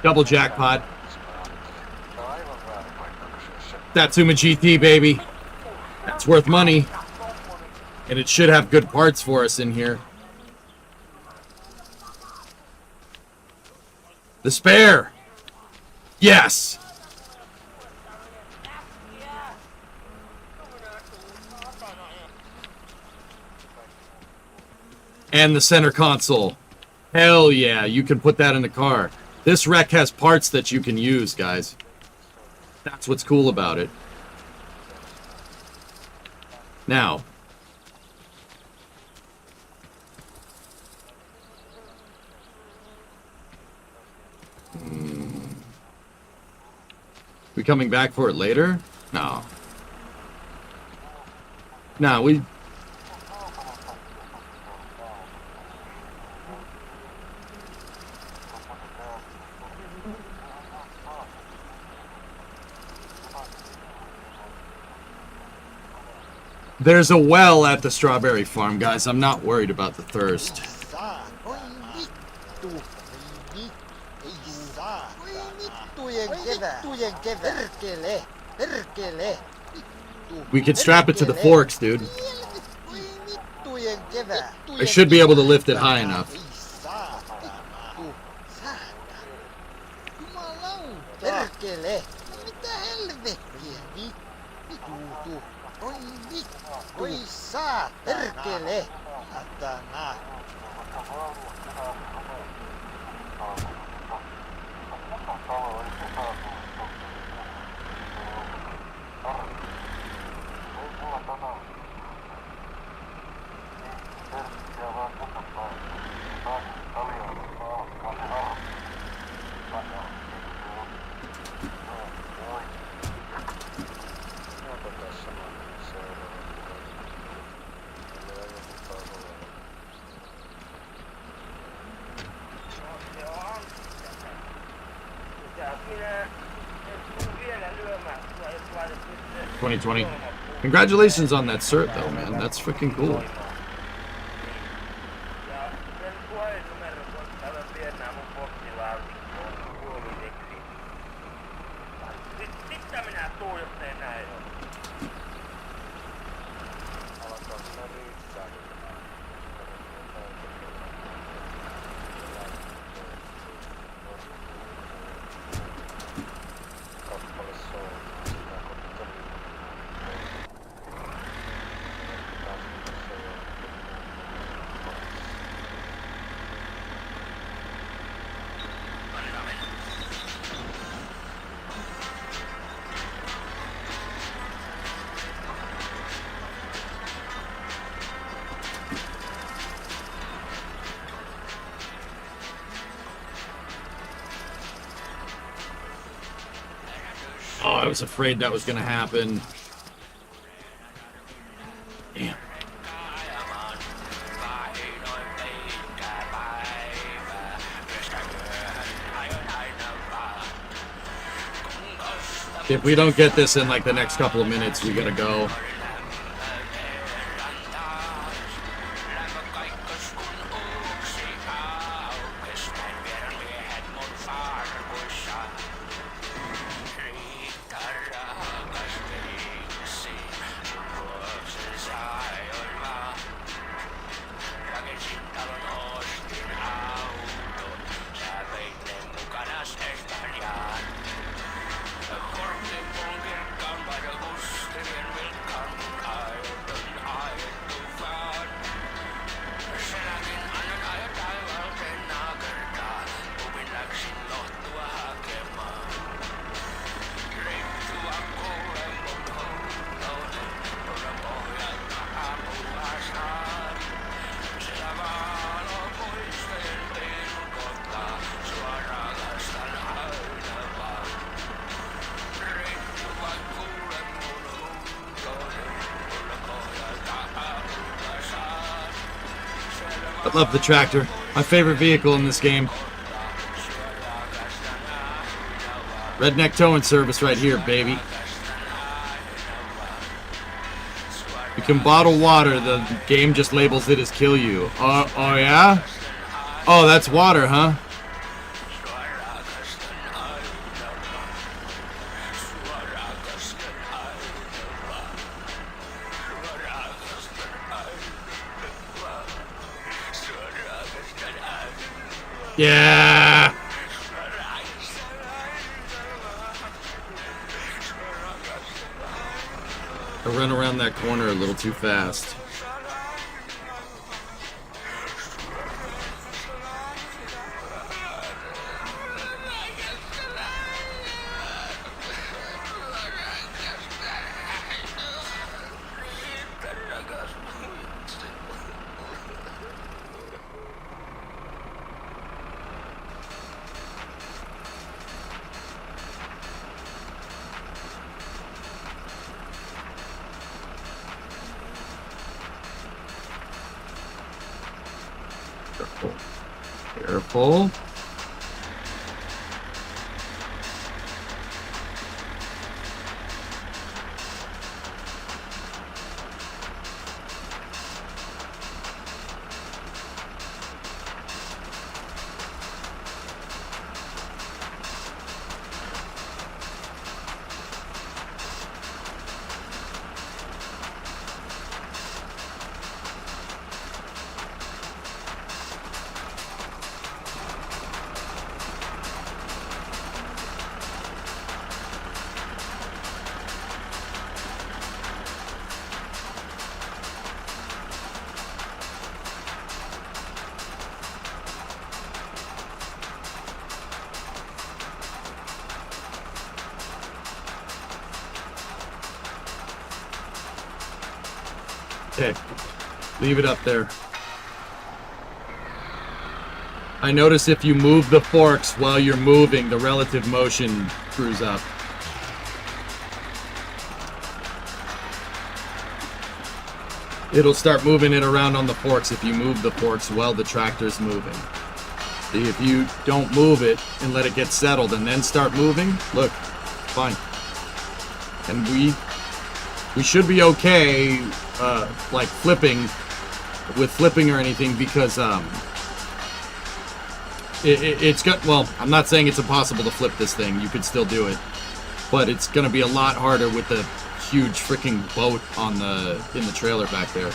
Double jackpot. Satsuma GT, baby. That's worth money. And it should have good parts for us in here. The spare. Yes. And the center console. Hell yeah, you can put that in the car. This wreck has parts that you can use, guys. That's what's cool about it. Now. We coming back for it later? No. No, we... There's a well at the strawberry farm, guys. I'm not worried about the thirst. We could strap it to the forks, dude. I should be able to lift it high enough. Oi saa, perkele! Satana! 2020. Congratulations on that cert, though, man. That's freaking cool. Oh, I was afraid that was going to happen. Damn. If we don't get this in like the next couple of minutes, we gotta go. I love the tractor. My favorite vehicle in this game. Redneck towing service right here, baby. You can bottle water. The game just labels it as kill you. Oh yeah? Oh, that's water, huh? Yeah. I ran around that corner a little too fast. Careful. Okay. Leave it up there. I notice if you move the forks while you're moving, the relative motion screws up. It'll start moving it around on the forks if you move the forks while the tractor's moving. If you don't move it and let it get settled and then start moving, look, fine. And we should be okay, like flipping or anything, because it's got, well, I'm not saying it's impossible to flip this thing. You could still do it, but it's gonna be a lot harder with the huge freaking boat on in the trailer back there.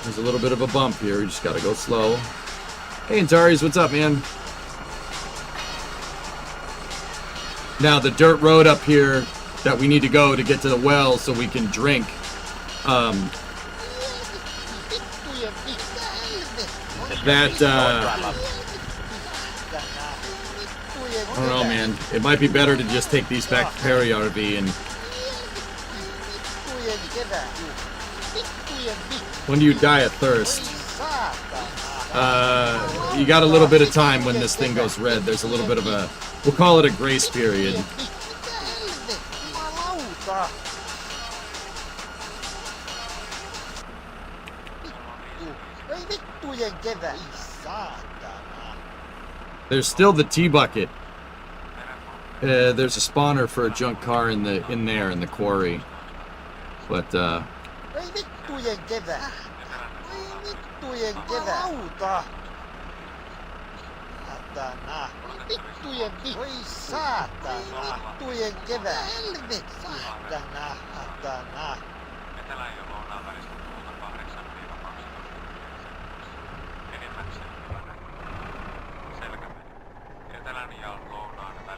There's a little bit of a bump here. You just gotta go slow. Hey, Antares, what's up, man? Now, the dirt road up here that we need to go to get to the well so we can drink. That, I don't know, man. It might be better to just take these back to Perry RV and... When do you die of thirst? You got a little bit of time when this thing goes red. There's a little bit of a... We'll call it a grace period. There's still the tea bucket. There's a spawner for a junk car in the quarry. But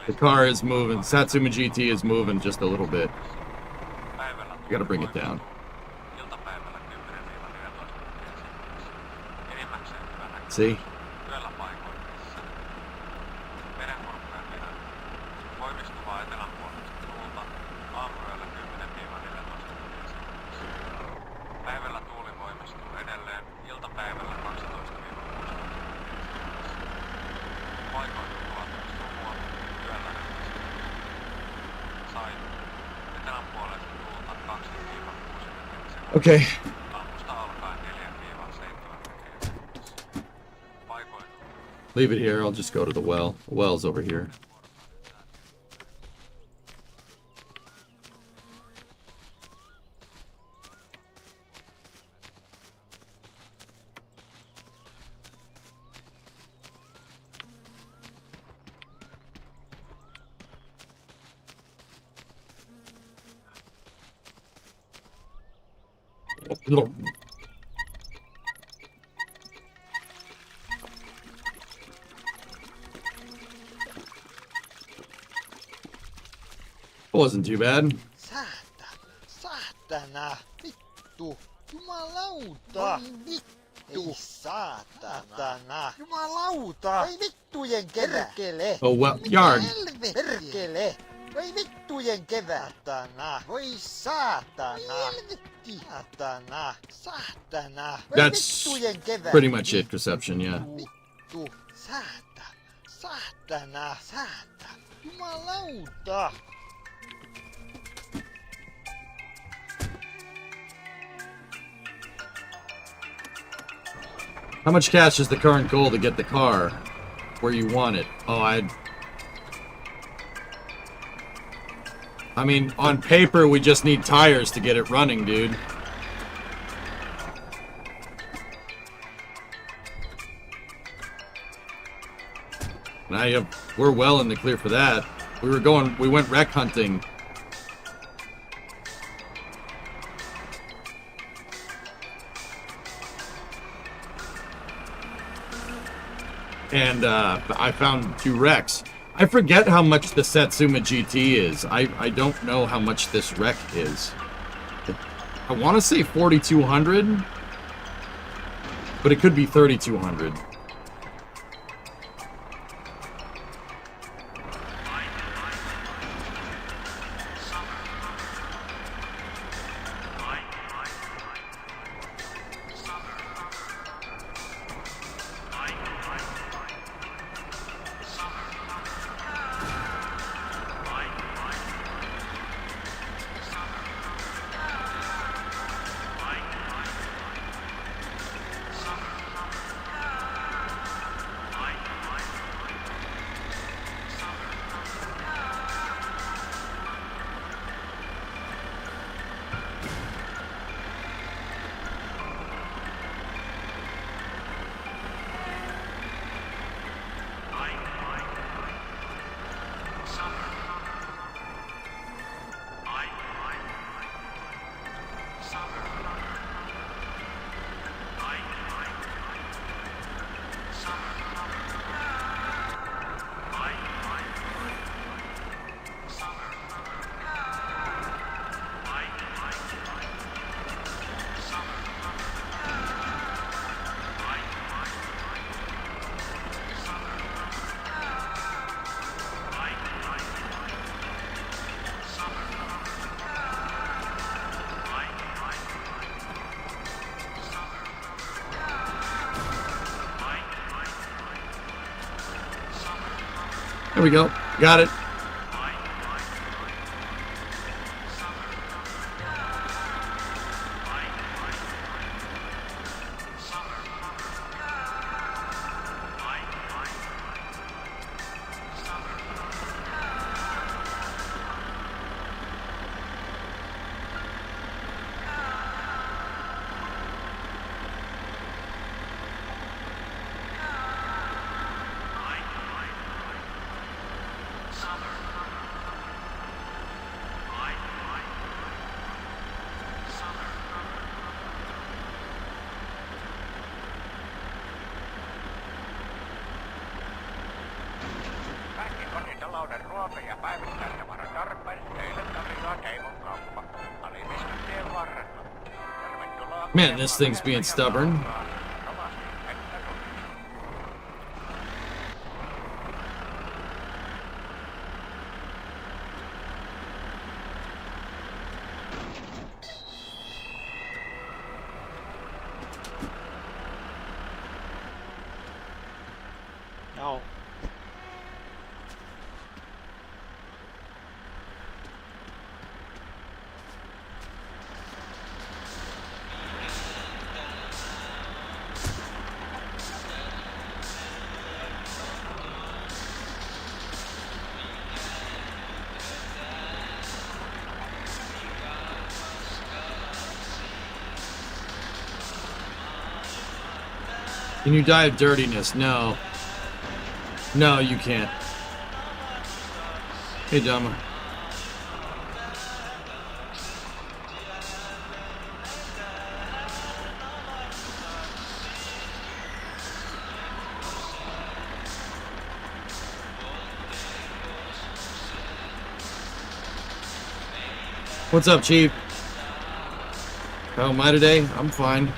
the car is moving. Satsuma GT is moving just a little bit. You gotta bring it down. See? Okay. Leave it here. I'll just go to the well. The well's over here. Wasn't too bad. Saatana, vittu, jumalauta, vittu, saatana, jumalauta, ei vittujen perkele. Oh well, yard. Perkele, ei vittujen kevätana, voi saatana, saatana, saatana. That's pretty much it, Perception, yeah. Vittu, saatana, saatana, jumalauta. How much cash is the current goal to get the car where you want it? Oh, I mean, on paper, we just need tires to get it running, dude. Now we're well in the clear for that. We went wreck hunting. And I found 2 wrecks. I forget how much the Satsuma GT is. I don't know how much this wreck is. I want to say 4,200, but it could be 3,200. There we go. Got it. Kaikki kotitalouden ruoka- ja päivittäistavaran teille tarjoaa Keimon kauppa. Aliviskantien varrella. Tervetuloa. Man, this thing's being stubborn. No. Can you die of dirtiness? No. No, you can't. Hey, Dama. What's up, Chief? How am I today? I'm fine.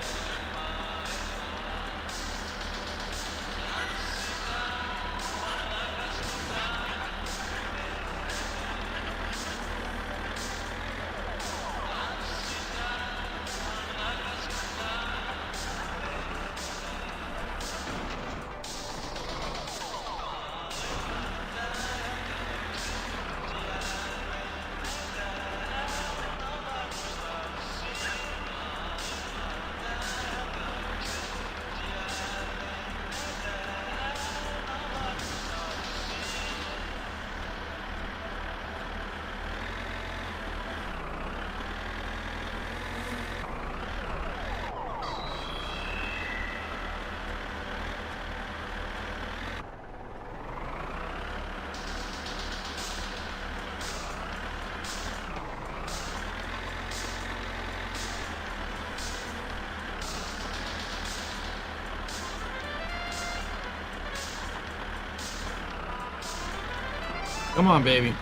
Come on, baby.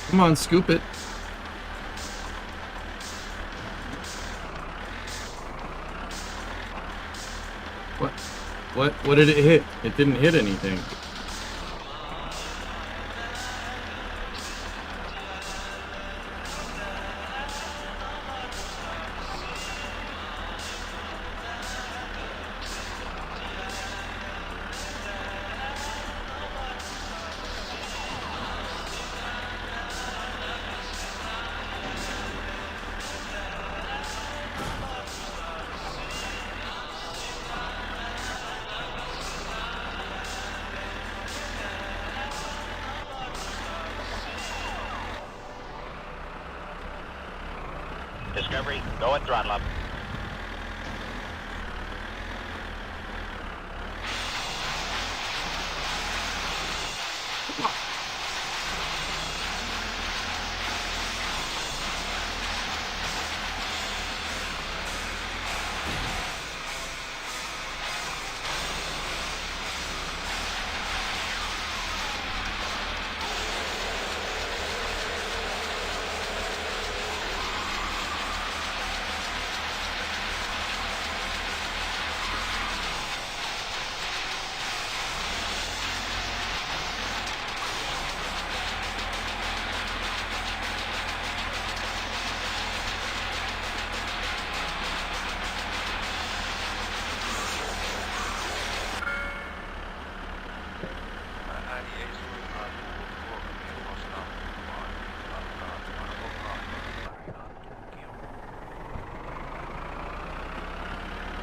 Come on, scoop it. What did it hit? It didn't hit anything. Discovery, go at throttle up.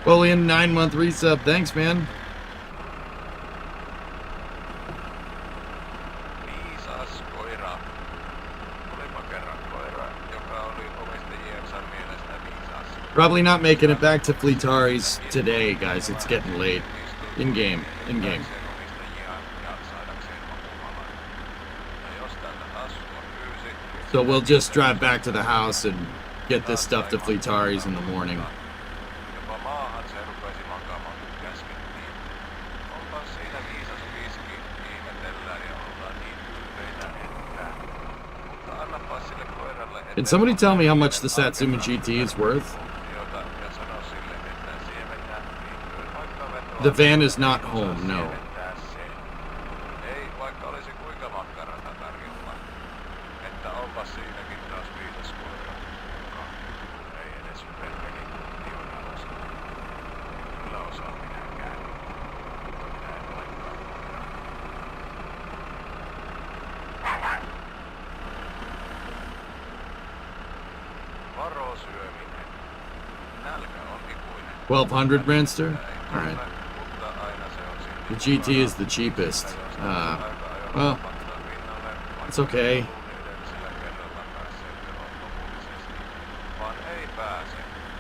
William, 9-month resub. Thanks, man. Viisas koira. Olipa kerran koira, joka oli omistajiensa mielestä viisas. Probably not making it back to Fleetaris today, guys. It's getting late. In game. In game. So we'll just drive back to the house and get this stuff to Fleetaris in the morning. Jopa maahan se rupesi makaamaan, kun käskettiin. Onpa siinä viisas viski, ihmetellään ja ollaan niin ylpeitä, että... Mutta annapa sille koiralle, että... Can somebody tell me how much the Satsuma GT is worth? Ja sano sille, että siementä liittyen vaikka vetoa... The van is not home, no. Ei, vaikka olisi kuinka makkarata tarjolla. Että onpa siinäkin taas viisas koira, joka ei edes perkeli tiuna osaa. Kyllä osaa minäkään. Mutta minä en olekaan koira. Varo syöminen. Nälkä on ikuinen. 1200 Brandster? Alright. Mutta aina se on silti... The GT is the cheapest. Well, it's okay. Vaan ei pääse.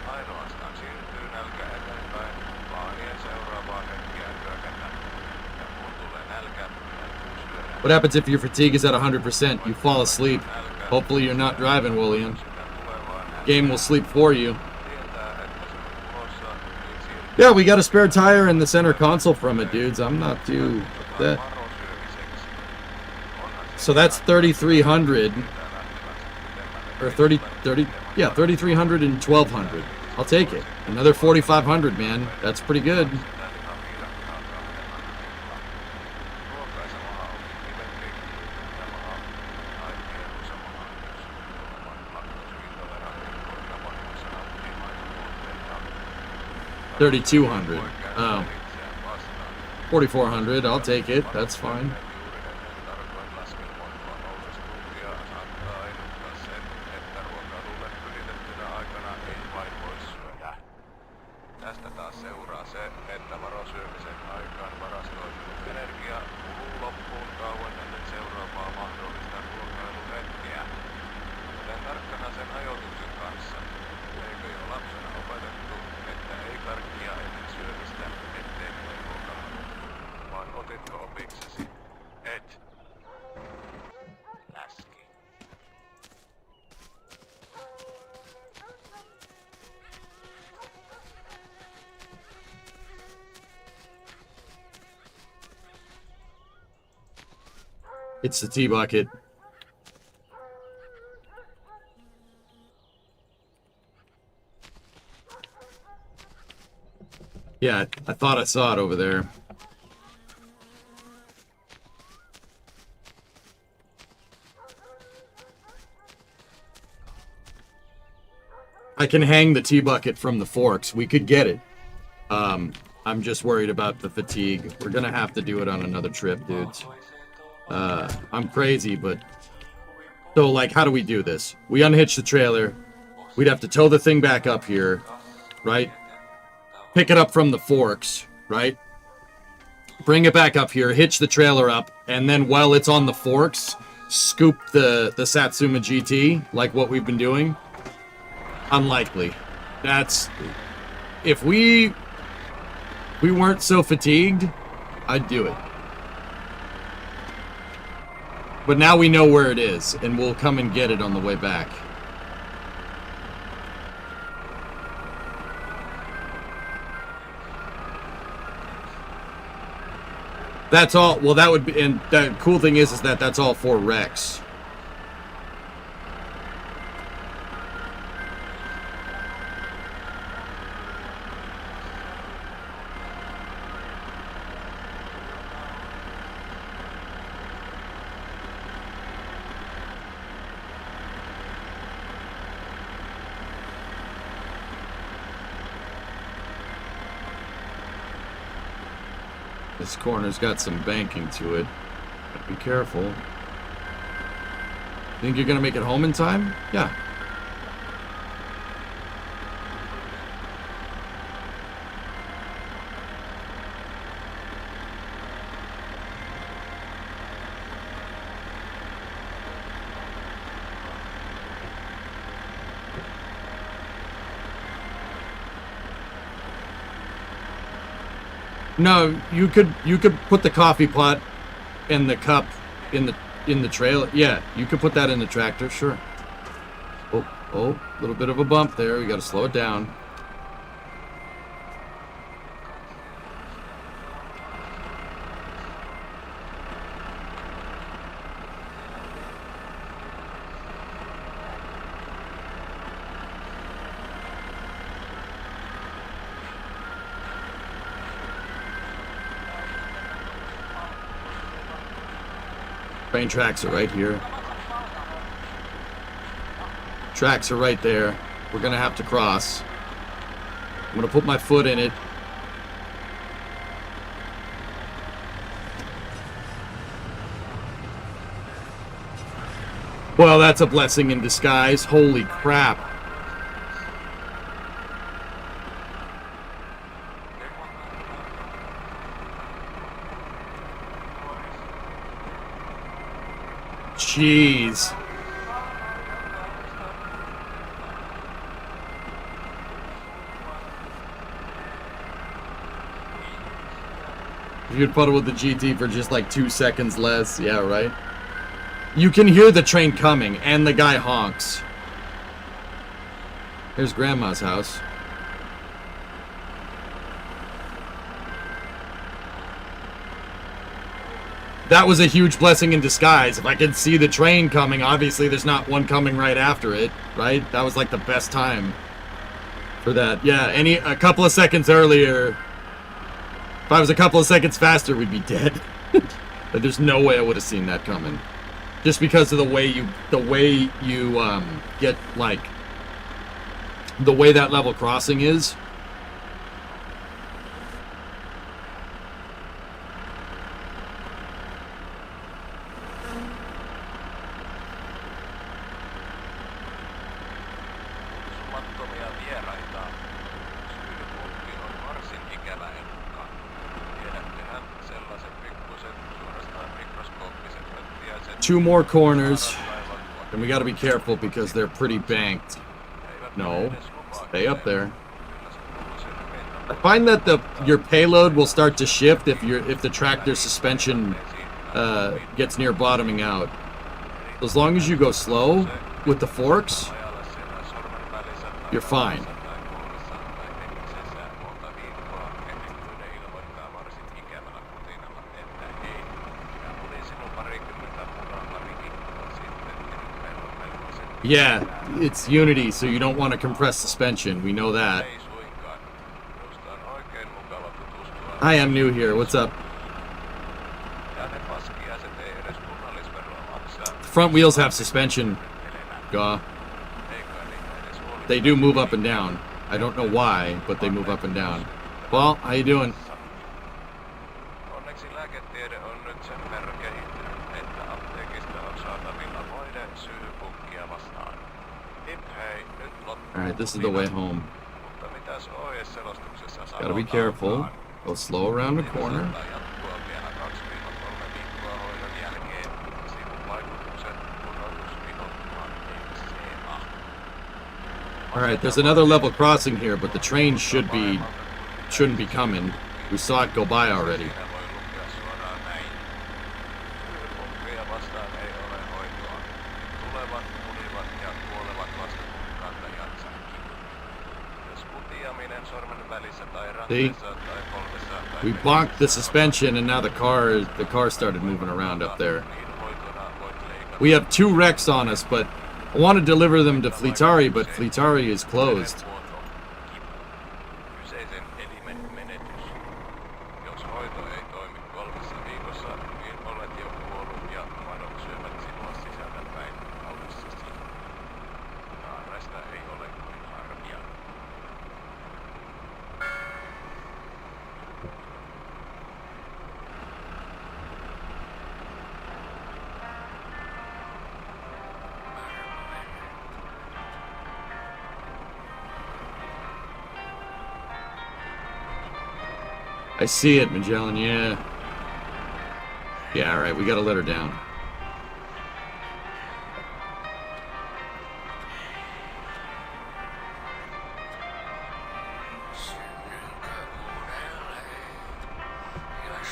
Ainoastaan siirtyy nälkä eteenpäin, vaanien seuraavaa hetkiä hyökätä. Ja kun tulee nälkä, täytyy syödä. What happens if your fatigue is at 100%? You fall asleep. Hopefully you're not driving, William. Game will sleep for you. Yeah, we got a spare tire in the center console from it, dudes. I'm not too... that. So that's 3,300. Or 30... Yeah, 3,300 and 1,200. I'll take it. Another 4,500, man. That's pretty good. $3,200. Oh. 4,400. I'll take it. That's fine. Tästä taas seuraa se, että varosyömisen aikaan varastoitunut energia kuluu loppuun kauan ennen seuraavaa mahdollista ruokailuhetkeä. Joten tarkkana sen ajoituksen kanssa. Eikö jo lapsena opetettu, että ei karkkia ennen syömistä, ettei mene ruokahalu? Vaan otitko opiksesi? Et. Läski. It's the tea bucket. Yeah, I thought I saw it over there. I can hang the tea bucket from the forks. We could get it. I'm just worried about the fatigue. We're gonna have to do it on another trip, dudes. I'm crazy, but... So, like, how do we do this? We unhitch the trailer. We'd have to tow the thing back up here, right? Pick it up from the forks, right? Bring it back up here, hitch the trailer up, and then while it's on the forks, scoop the Satsuma GT, like what we've been doing. Unlikely. That's... If we weren't so fatigued, I'd do it. But now we know where it is, and we'll come and get it on the way back. That's all. Well, that would be, and the cool thing is that that's all 4 wrecks. This corner's got some banking to it. Be careful. Think you're gonna make it home in time? Yeah. No, you could put the coffee pot and the cup in the trailer. Yeah, you could put that in the tractor, sure. Oh, a little bit of a bump there. We got to slow it down. Train tracks are right here. Tracks are right there. We're gonna have to cross. I'm gonna put my foot in it. Well, that's a blessing in disguise. Holy crap. Jeez. You could puddle with the GT for just like 2 seconds less. Yeah, right? You can hear the train coming, and the guy honks. Here's Grandma's house. That was a huge blessing in disguise. If I could see the train coming, obviously there's not one coming right after it, right? That was like the best time for that. Yeah, a couple of seconds earlier, if I was a couple of seconds faster, we'd be dead. But there's no way I would have seen that coming. Just because of the way you get, like, the way that level crossing is. Two more corners, and we got to be careful because they're pretty banked. No, stay up there. I find that your payload will start to shift if the tractor suspension gets near bottoming out. As long as you go slow with the forks, you're fine. Yeah, it's Unity, so you don't want to compress suspension. We know that. Hi, I'm new here. What's up? The front wheels have suspension. Gaw. They do move up and down. I don't know why, but they move up and down. Well, how you doing? Alright, this is the way home. Gotta be careful. Go slow around the corner. Alright, there's another level crossing here, but the train shouldn't be coming. We saw it go by already. See? We bonked the suspension and now the car started moving around up there. We have 2 wrecks on us, but I want to deliver them to Fleetari, but Fleetari is closed. I see it, Magellan, yeah. Yeah, alright, we gotta let her down.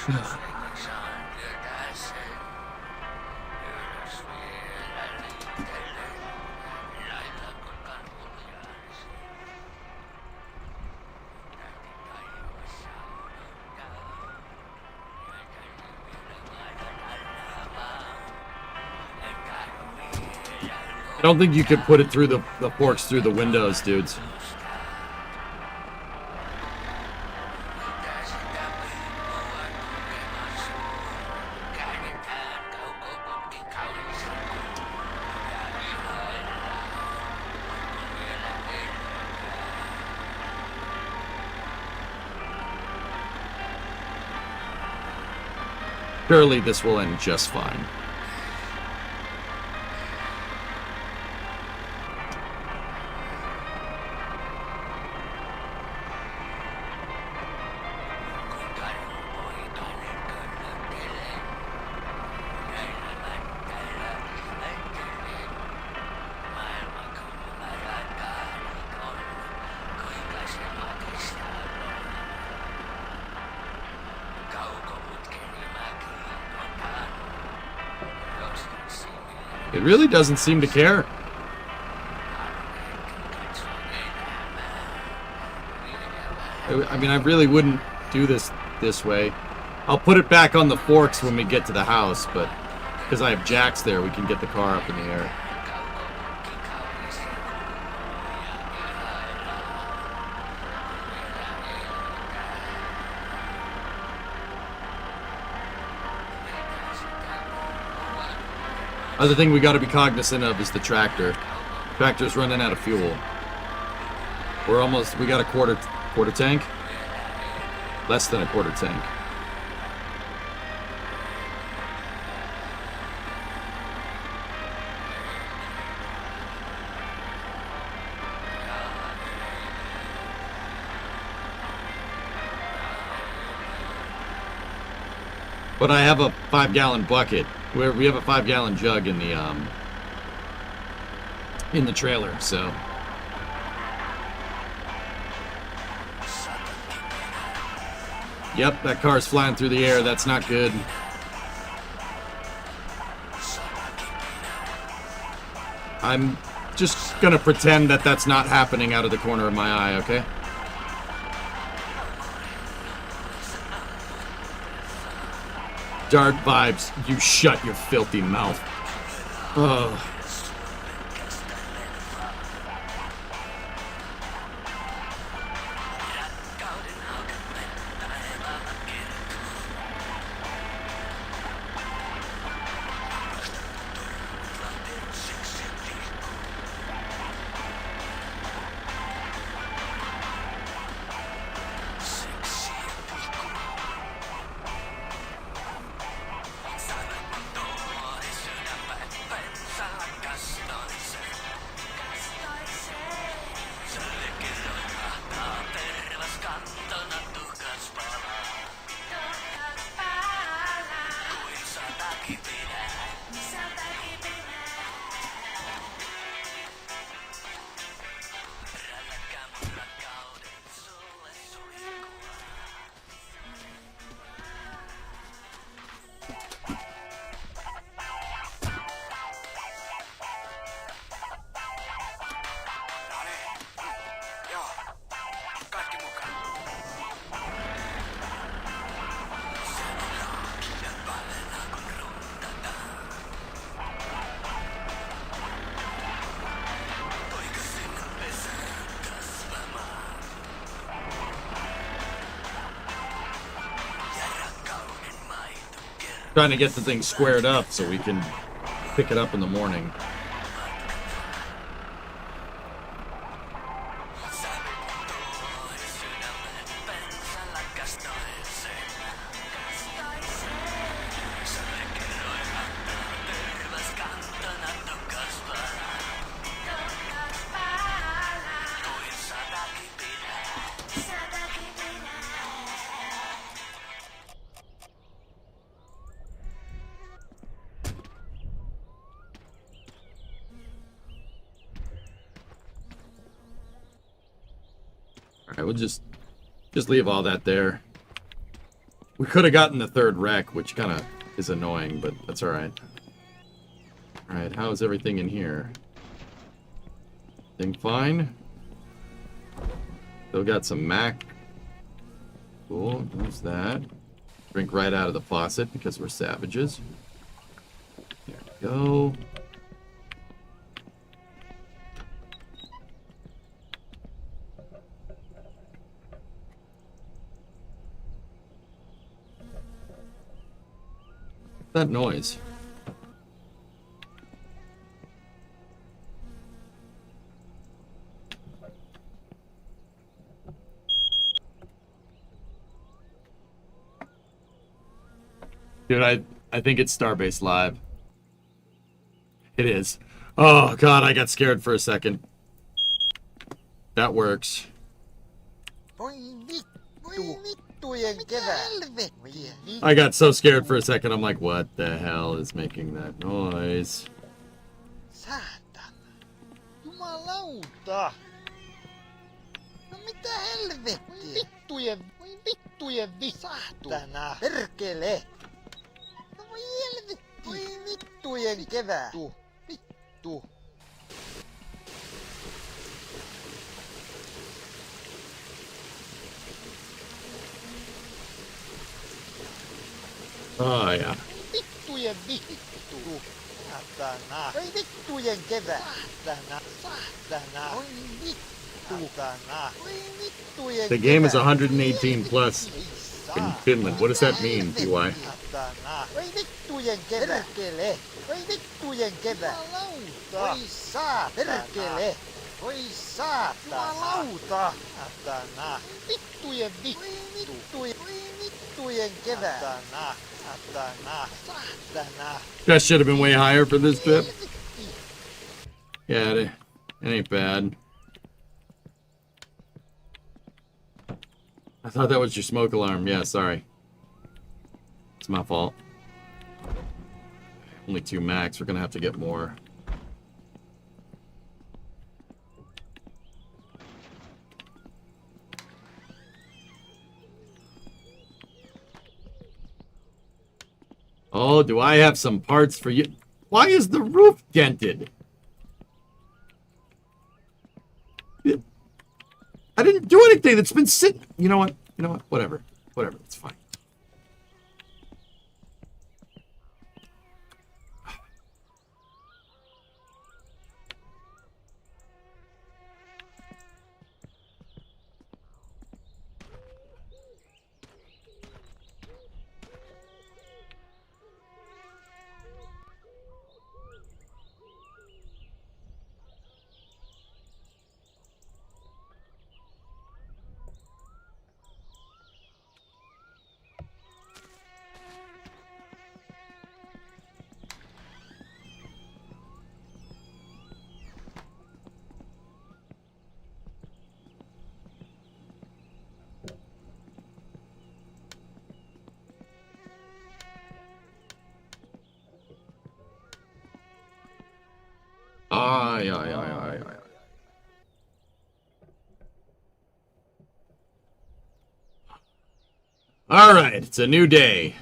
I don't think you could put it through the forks through the windows, dudes. Surely this will end just fine. It really doesn't seem to care. I mean, I really wouldn't do this way. I'll put it back on the forks when we get to the house, but because I have jacks there, we can get the car up in the air. Other thing we got to be cognizant of is the tractor. Tractor's running out of fuel. We got a quarter tank? Less than a quarter tank. But I have a 5-gallon bucket. We have a 5-gallon jug in the trailer, so. Yep, that car's flying through the air. That's not good. I'm just gonna pretend that that's not happening out of the corner of my eye, okay? Dark vibes, you shut your filthy mouth. Ugh. Trying to get the thing squared up so we can pick it up in the morning. Alright, we'll just leave all that there. We could have gotten the third wreck, which kind of is annoying, but that's alright. Alright, how's everything in here? Everything fine? Still got some Mac. Cool, there's that. Drink right out of the faucet because we're savages. There we go. That noise. Dude, I think it's Starbase Live. It is. Oh god, I got scared for a second. That works. I got so scared for a second, I'm like, what the hell is making that noise? Saatana. Jumalauta. No mitä helvettiä? Vittujen saatana. Perkele. No voi helvetti. Voi vittujen kevää. Vittu. Oh, yeah. Vittujen vittu. Saatana. Voi vittujen kevää. Saatana. Voi vittu. Saatana. Voi vittujen The game is 118 plus in Finland. What does that mean, PY? Saatana. Voi vittujen kevää. Perkele. Voi vittujen kevää. Voi saatana. Perkele. Voi saatana. Jumalauta. Saatana. Vittujen vittu. Voi vittujen kevää. Saatana. Saatana. Saatana. That should have been way higher for this trip. Yeah, it ain't bad. I thought that was your smoke alarm. Yeah, sorry. It's my fault. Only 2 max. We're gonna have to get more. Oh, do I have some parts for you? Why is the roof dented? I didn't do anything. It's been sitting. You know what? You know what? Whatever. Whatever. It's fine. Aye, aye, aye, aye, aye. All right, it's a new day.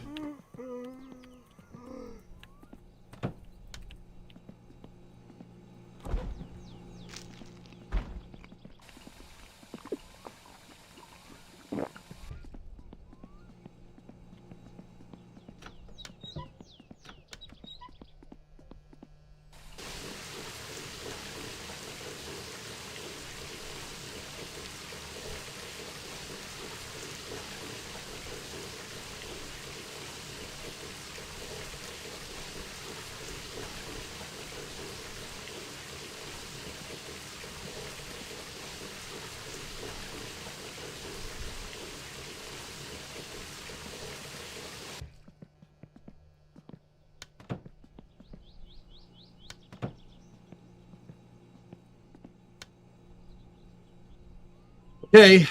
Okay, let's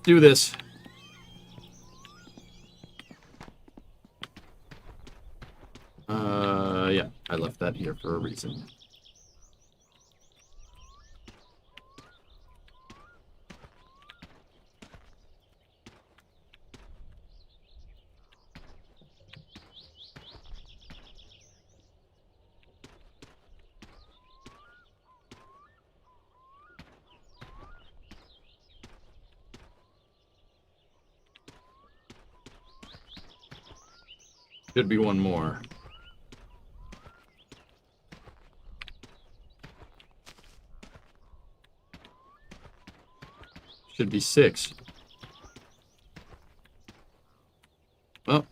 do this. Yeah, I left that here for a reason. Should be one more. Should be 6. Well,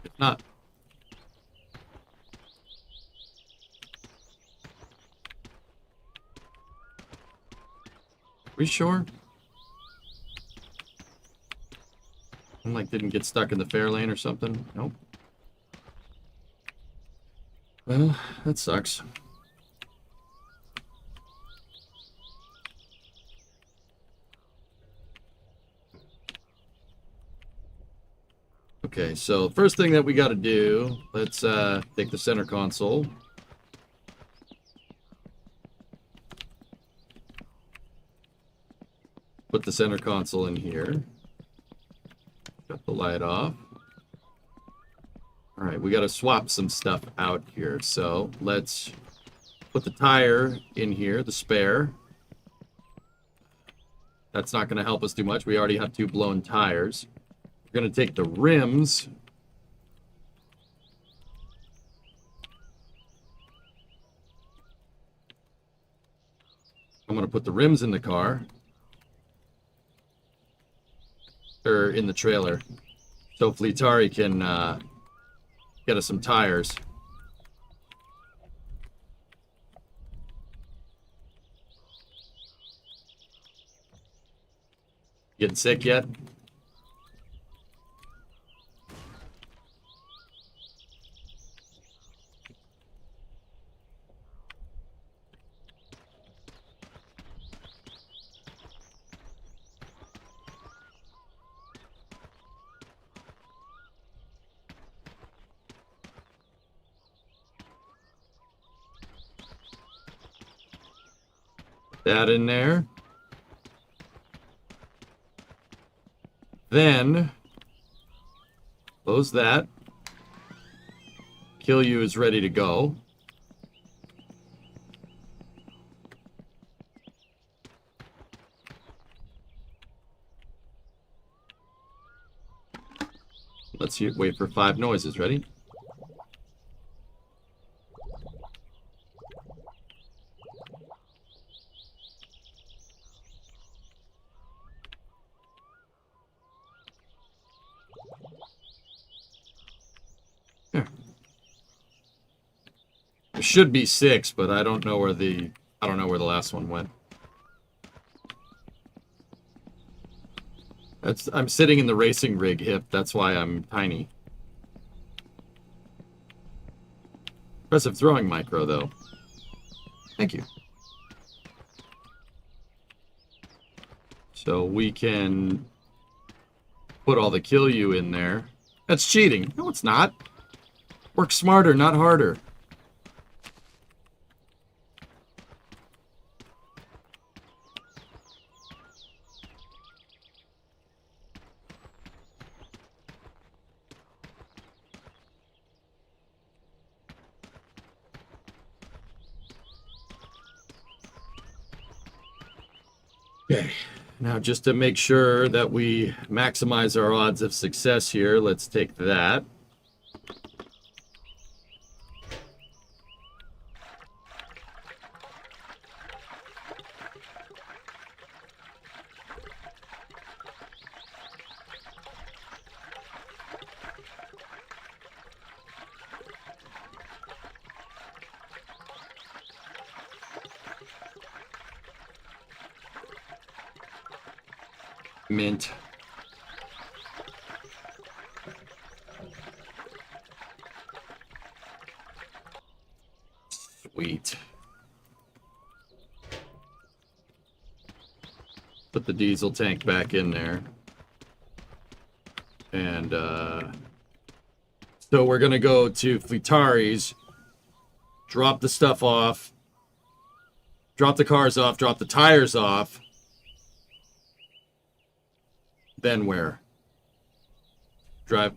if not. We sure? I'm like didn't get stuck in the fair lane or something? Nope. Well, that sucks. Okay, so first thing that we got to do, let's take the center console. Put the center console in here. Got the light off. All right, we got to swap some stuff out here. So let's put the tire in here, the spare. That's not going to help us too much. We already have 2 blown tires. We're going to take the rims. I'm going to put the rims in the car. Or in the trailer. So Fleetari can get us some tires. Getting sick yet? That in there. Then close that. Kill you is ready to go. Let's wait for 5 noises. Ready? Should be 6, but I don't know where the last one went. I'm sitting in the racing rig hip. That's why I'm tiny. Impressive throwing micro though. Thank you. So we can put all the kill you in there. That's cheating. No, it's not. Work smarter, not harder. Okay, now just to make sure that we maximize our odds of success here, let's take that. Mint. Sweet. Put the diesel tank back in there. And so we're gonna go to Fleetari's, drop the stuff off, drop the cars off, drop the tires off. Then where?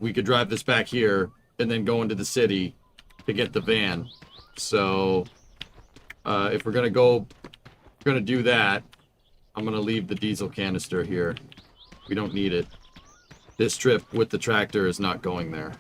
We could drive this back here and then go into the city to get the van. So if we're gonna do that, I'm gonna leave the diesel canister here. We don't need it. This trip with the tractor is not going there.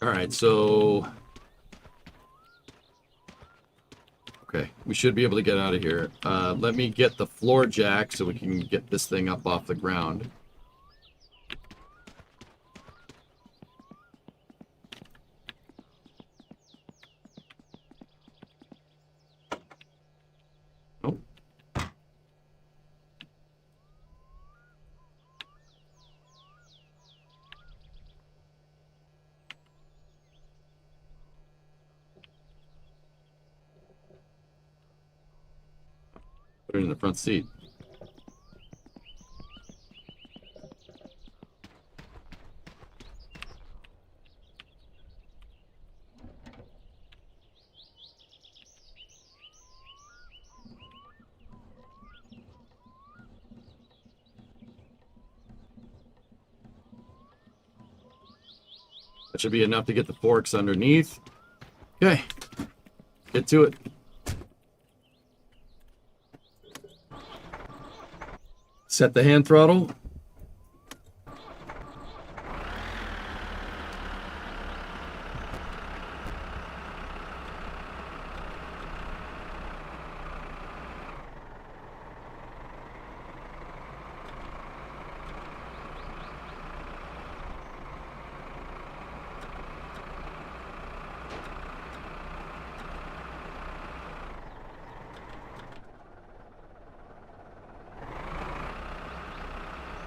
Alright, so... Okay, we should be able to get out of here. Let me get the floor jack so we can get this thing up off the ground. Nope. Put it in the front seat. That should be enough to get the forks underneath. Okay, get to it. Set the hand throttle.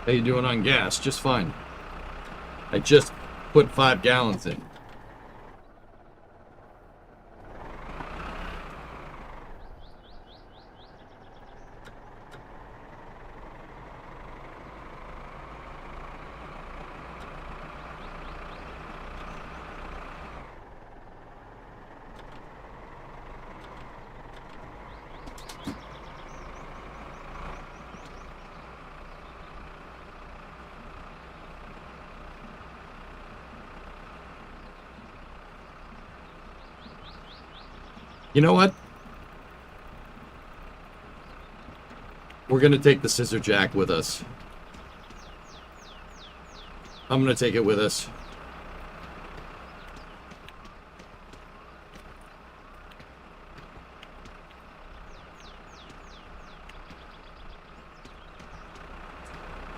How you doing on gas? Just fine. I just put 5 gallons in. You know what? We're going to take the scissor jack with us. I'm going to take it with us.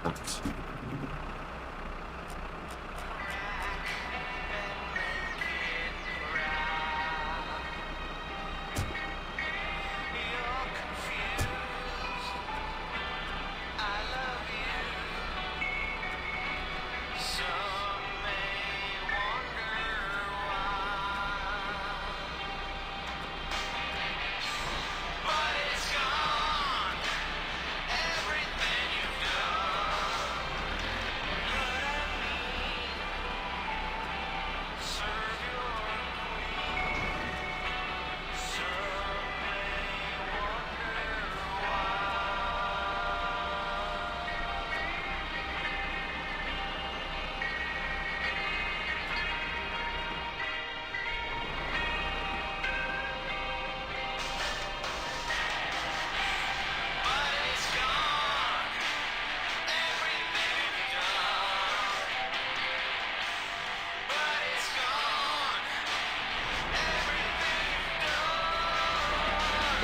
Thanks.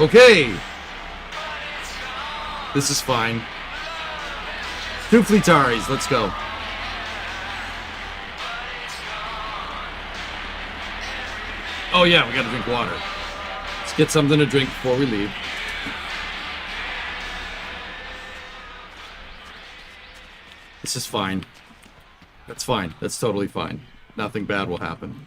Okay. This is fine. 2 Fleetaris, let's go. Oh yeah, we gotta drink water. Let's get something to drink before we leave. This is fine. That's fine. That's totally fine. Nothing bad will happen.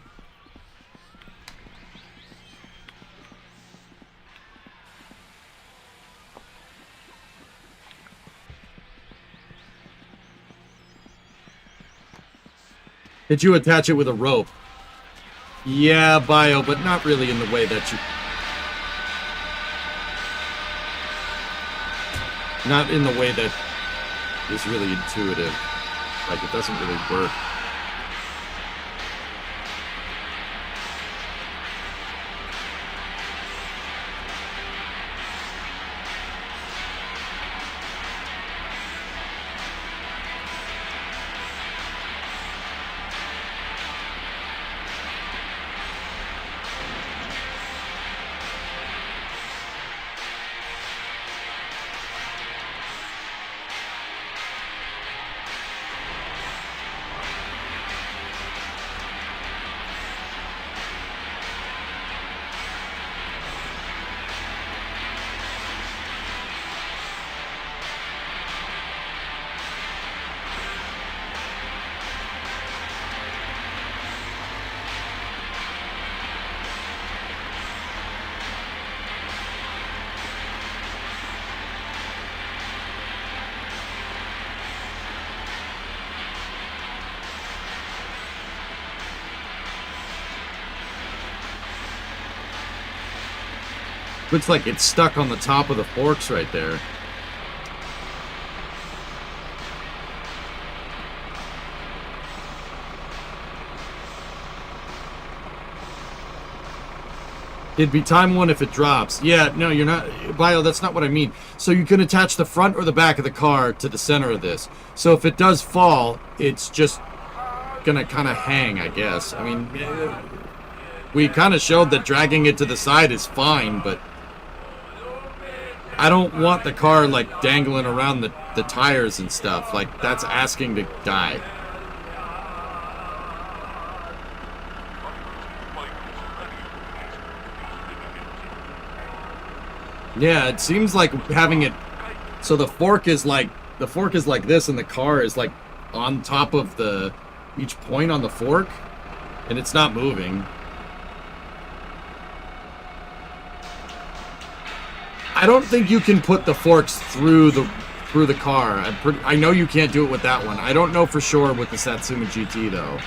Did you attach it with a rope? Yeah, Bio, but not really in the way that you... Not in the way that is really intuitive. Like, it doesn't really work. Looks like it's stuck on the top of the forks right there. It'd be time 1 if it drops. Yeah, no, you're not... Bio, that's not what I mean. So you can attach the front or the back of the car to the center of this. So if it does fall, it's just gonna kind of hang, I guess. I mean, we kind of showed that dragging it to the side is fine, but I don't want the car, like, dangling around the tires and stuff. Like, that's asking to die. Yeah, it seems like having it so the fork is like this and the car is like on top of each point on the fork and it's not moving. I don't think you can put the forks through the car. I know you can't do it with that one. I don't know for sure with the Satsuma GT though.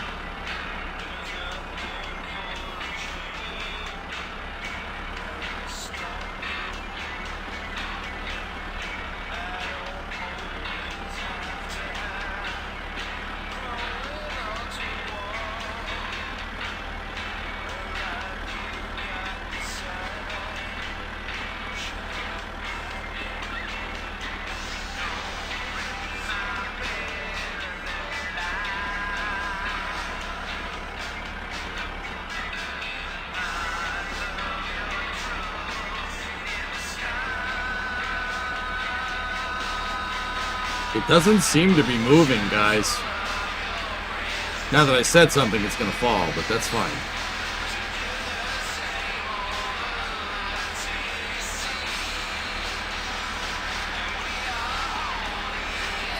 It doesn't seem to be moving, guys. Now that I said something, it's gonna fall, but that's fine.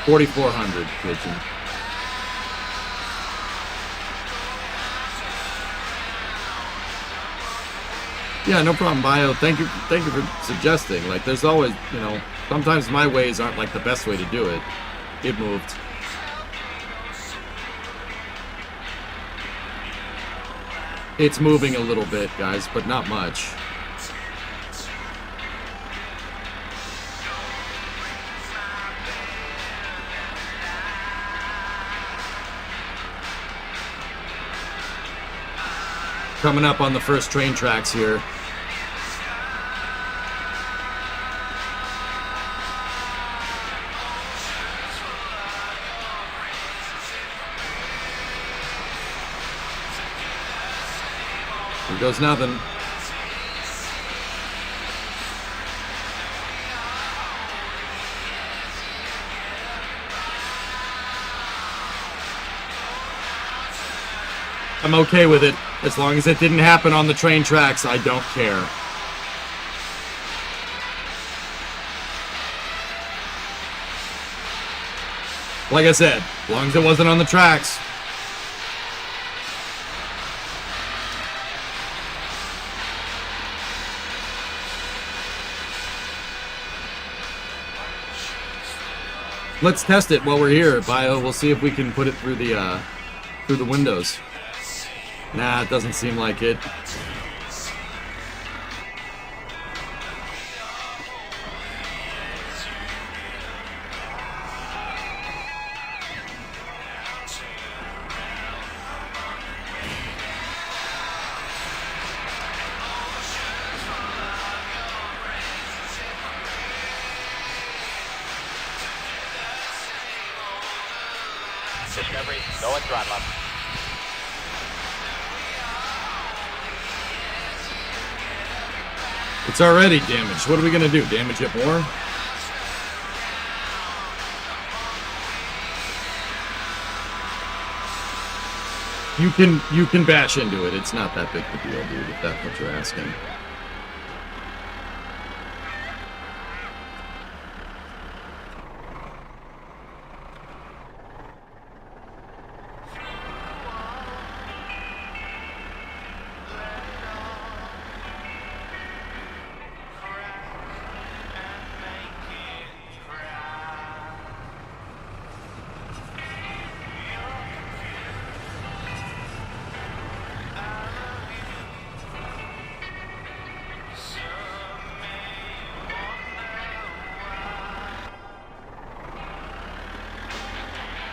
$4,400, Pigeon. Yeah, no problem, Bio. Thank you for suggesting. Like, there's always, you know, sometimes my ways aren't like the best way to do it. It moved. It's moving a little bit, guys, but not much. Coming up on the first train tracks here. Here goes nothing. I'm okay with it. As long as it didn't happen on the train tracks, I don't care. Like I said, as long as it wasn't on the tracks. Let's test it while we're here, Bio. We'll see if we can put it through the windows. Nah, it doesn't seem like it. Discovery, go and throttle up. It's already damaged. What are we gonna do? Damage it more? You can bash into it. It's not that big of a deal, dude, if that's what you're asking.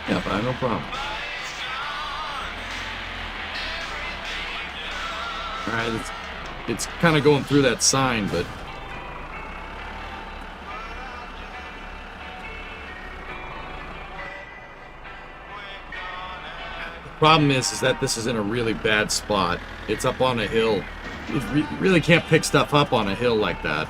Yeah, but no problem. Alright, it's kind of going through that sign, but... The problem is that this is in a really bad spot. It's up on a hill. You really can't pick stuff up on a hill like that.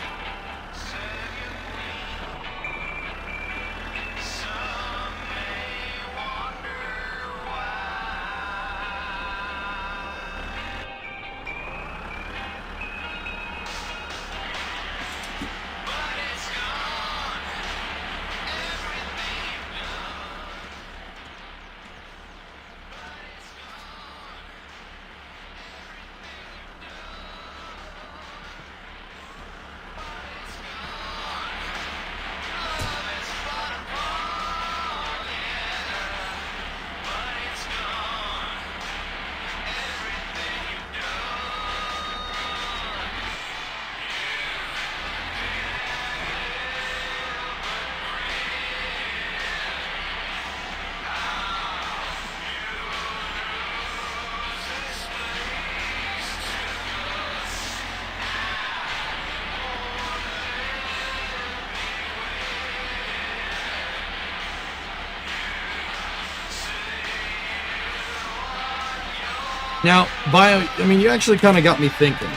Now, you actually kind of got me thinking.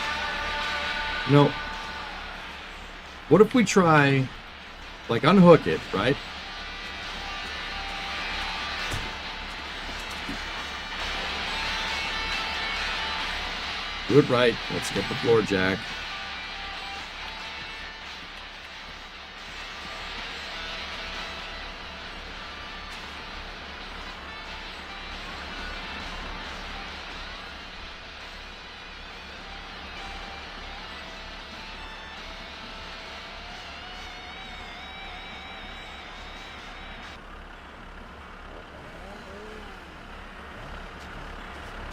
You know, what if we try, like, unhook it, right? Do it right. Let's get the floor jack.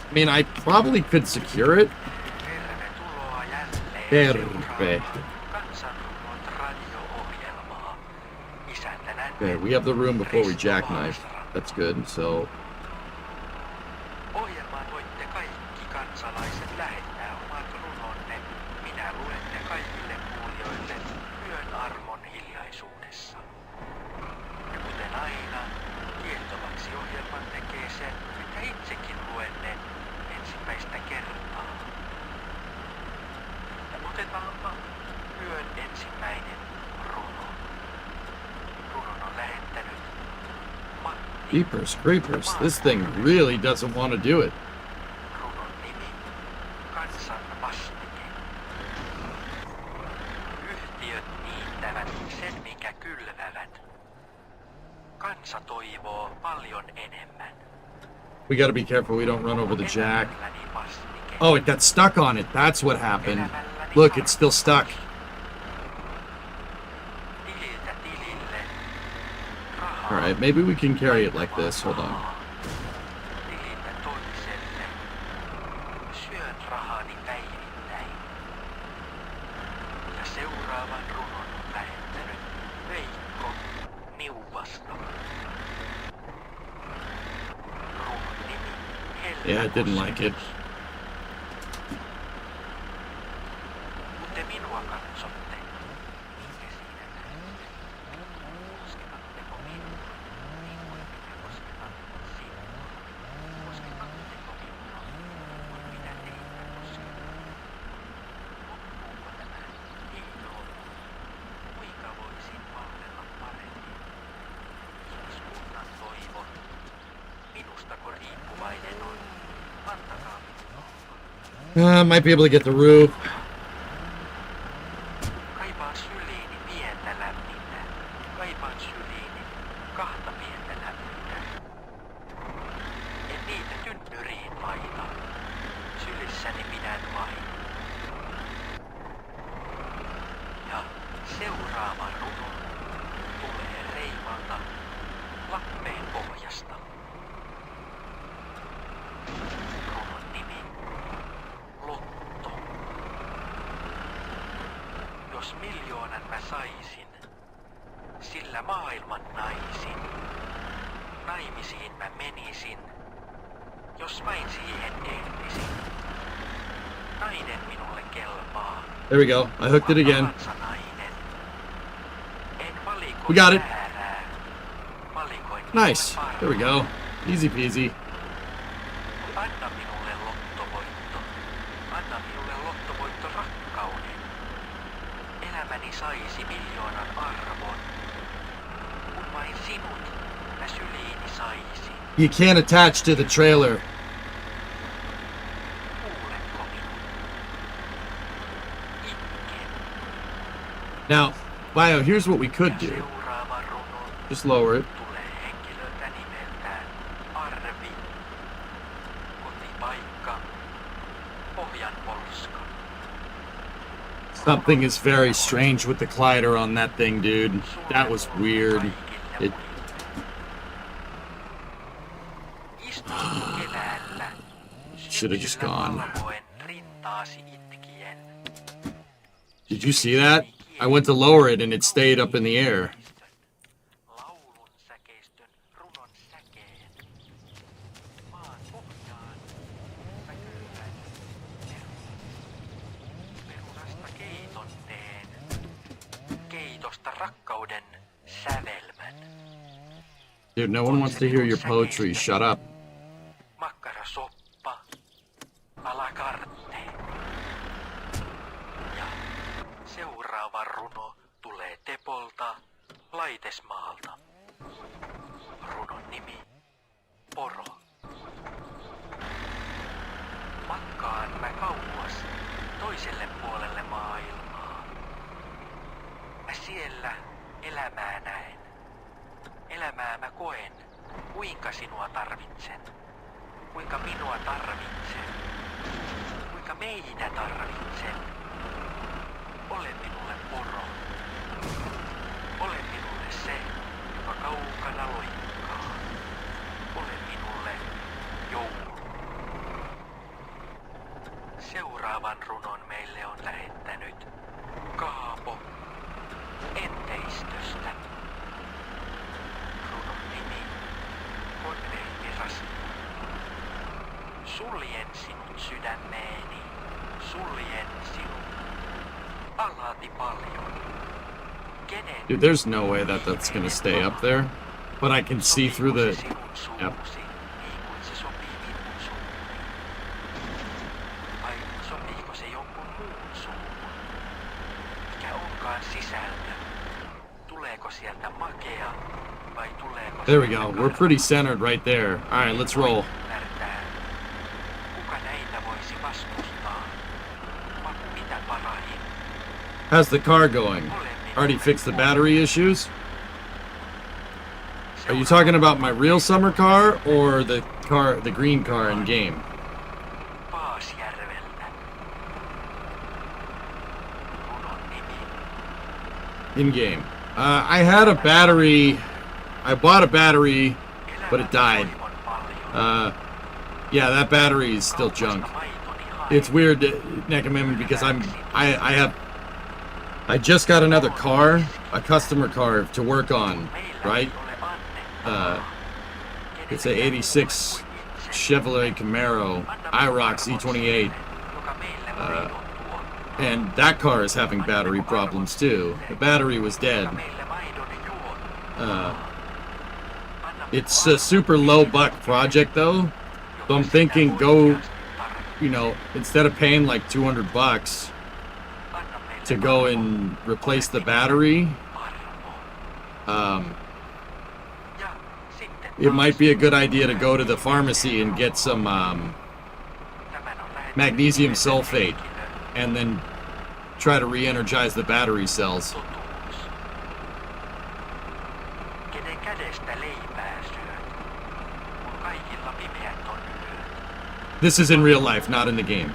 I mean, I probably could secure it. Terve. Okay, we have the room before we jackknife. That's good, so... Ohjelmaan voitte kaikki kansalaiset lähettää omat runonne. Minä luen ne kaikille kuulijoille yön armon hiljaisuudessa. Ja kuten aina, kiehtovaksi ohjelman tekee sen, että itsekin luen ne ensimmäistä kertaa. Ja otetaanpa yön ensimmäinen runo. Runon on lähettänyt Jeepers creepers, this thing really doesn't want to do it. runon nimi Kansan vastike. Yhtiöt niittävät sen, minkä kylvävät. Kansa toivoo paljon enemmän. We gotta be careful we don't run over the jack. Elämälläni vastike. Oh, it got stuck on it. That's what happened. Look, it's still stuck. Tililtä tilille. Rahaa. Alright, maybe we can carry it like this. Hold on. Tililtä toiselle. Syön rahani päivittäin. Ja seuraavan runon on lähettänyt Veikko Niuvasta. Runon nimi Yeah, I didn't like it. Kun te minua katsotte, minkä siinä näette? Kosketatteko minua, niin kuin minä kosketan sinua? Kosketatteko minua, kuin minä teitä kosketan? Loppuuko tämä? Ei ole. Kuinka voisin palvella paremmin? Ihmiskunnan toivo. Minustako riippuvainen on? Antakaa minulle. Might be able to get the roof. Kaipaan syliini pientä lämmintä. Kaipaan syliini kahta pientä lämmintä. En niitä tynnyriin laita. Sylissäni pidän vain. Ja seuraava runo tulee reimalta Lappeen pohjasta. Runon nimi Lotto. Jos miljoonan mä saisin, sillä maailman naisin. naimisiin mä menisin, jos vain siihen ehtisin. Nainen minulle kelpaa. There we go. I hooked it again. Tahansa nainen. En valikoi We got it. väärää. Valikoin Nice. minulle There we go. Easy peasy. Anna minulle lottovoitto. Anna minulle lottovoitto rakkauden. Elämäni saisi miljoonan arvon. Kun vain sinut mä syliini saisin. You can't attach to the trailer. Kuuletko minut? Itken. Now, Bio, here's what we could Ja do. seuraava runo Just lower it. tulee henkilöltä nimeltään Arvi. Kotipaikka. Pohjanpolska. Something is very strange with the collider on that thing, dude. That was weird. It, Istutko keväällä? Should have just gone. Valvoen rintaasi itkien. did you see that? I went to lower it and it stayed up in the air. Laulun säkeistön runon säkeen. Maan pohjaan mä kylvän perunasta keiton teen. Keitosta rakkauden sävelmän. Dude, no one wants to hear your poetry. Shut up. Makkarasoppa. A la carte. Ja seuraava runo tulee Tepolta, Laitesmaalta. Runon nimi Poro. Matkaan mä kauas toiselle puolelle maailmaa. Mä siellä elämää näen. Elämää mä koen, kuinka sinua tarvitsen. Kuinka minua tarvitsen. Kuinka meitä tarvitsen. Ole minulle poro. Ole minulle se, joka kaukana loikkaa. Ole minulle joulu. Seuraavan runon meille on lähettänyt Kaapo Enteistöstä. Runon nimi on Veiviras. Suljen sinut sydämeeni, suljen sinut alati paljon. Kenen Dude, there's no way that that's gonna stay up there. But I can see through the... sinun Yep. suusi, niin kuin se sopii minun suuhuni? Vai sopiiko se jonkun muun suuhun? Mikä onkaan sisältö? Tuleeko sieltä makea vai tuleeko There we sieltä go. We're pretty centered right there. All right, let's roll. ymmärtää? Kuka näitä voisi vastustaa? Maku mitä parahin? How's the car going? Already fixed the battery issues? Are you talking about my real summer car or the green car in game? Paasjärveltä. Runon nimi. In game. I had a battery. I bought a battery, but it died. Yeah, that battery is still junk. It's weird, Nekamim, because I just got another car, a customer car to work on, right? It's a '86 Chevrolet Camaro IROX E28, and that car is having battery problems too. The battery was dead. It's a super low buck project though, so I'm thinking go, you know, instead of paying like $200 to go and replace the battery, it might be a good idea to go to the pharmacy and get some magnesium sulfate and then try to re-energize the battery cells. Kenen kädestä leipää syöt, kun kaikilla pimeät on yöt. This is in real life, not in the game.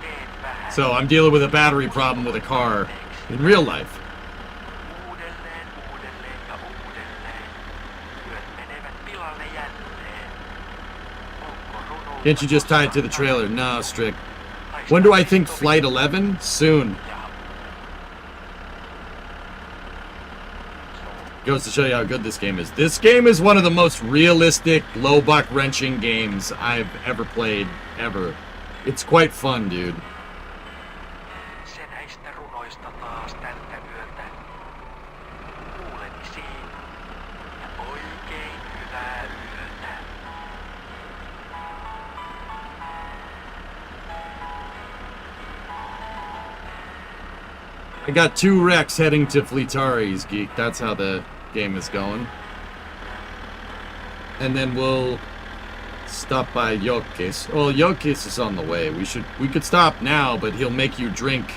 So I'm dealing with a battery problem with a car in real life. Uudelleen, uudelleen ja uudelleen. Yöt menevät pilalle jälleen. Onko runo... Can't you just tie it to the trailer? No, Strick. When do I think Flight 11? Soon. Goes to show you how good this game is. This game is one of the most realistic, low-buck wrenching games I've ever played, ever. It's quite fun, dude. Se näistä runoista taas tältä yöltä. Kuulemisiin ja oikein hyvää yötä. I got 2 wrecks heading to Fleetari's, Geek. That's how the game is going. And then we'll stop by Yokis. Well, Yokis is on the way. We could stop now, but he'll make you drink.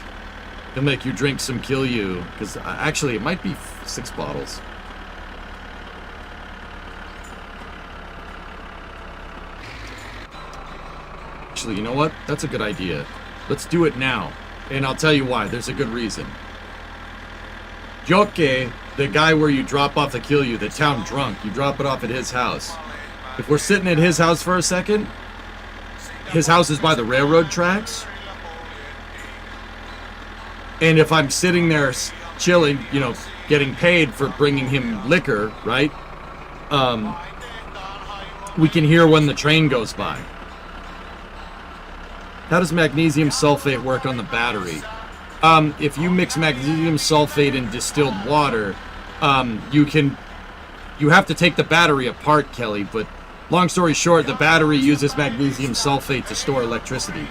He'll make you drink some kill you. Because actually, it might be 6 bottles. Actually, you know what? That's a good idea. Let's do it now. And I'll tell you why. There's a good reason. Joke, the guy where you drop off the kill you, the town drunk, you drop it off at his house. If we're sitting at his house for a second, his house is by the railroad tracks. And if I'm sitting there chilling, you know, getting paid for bringing him liquor, right? We can hear when the train goes by. How does magnesium sulfate work on the battery? If you mix magnesium sulfate and distilled water, you have to take the battery apart, Kelly, but long story short, the battery uses magnesium sulfate to store electricity.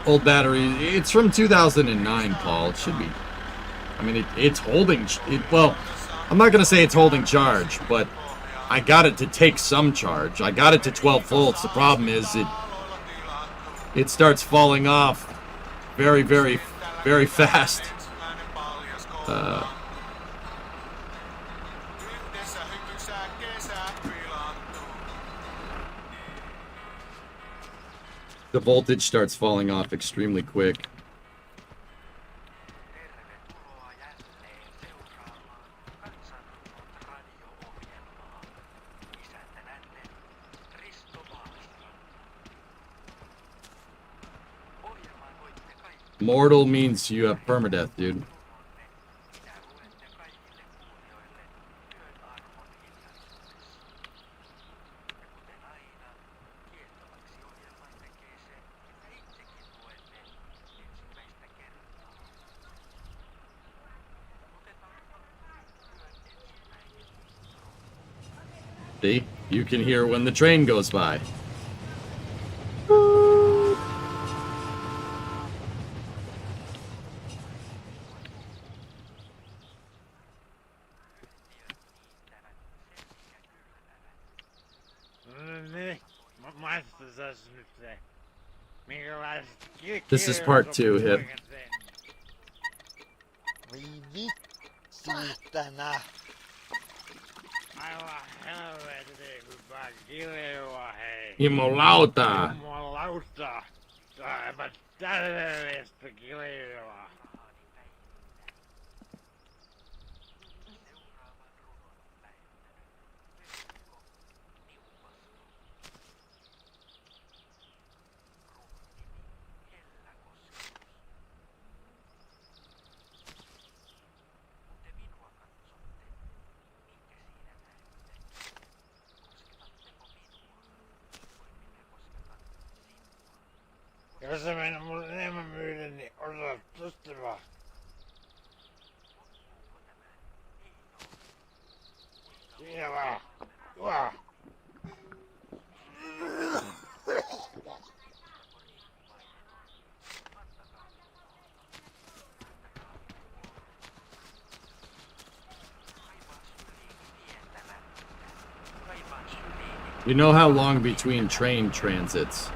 Old battery. It's from 2009, Paul. It should be. I mean, it's holding. Well, I'm not going to say it's holding charge, but I got it to take some charge. I got it to 12 volts. The problem is it starts falling off very, very, very fast. The voltage starts falling off extremely quick. Mortal means you have permadeath, dude. See? You can hear when the train goes by. This is part 2, Hip. Jumalauta. Jos sä mennä mulle enemmän myydä, niin osaa tosta vaan. Siinä vaan. Vaan. You know how long between train transits?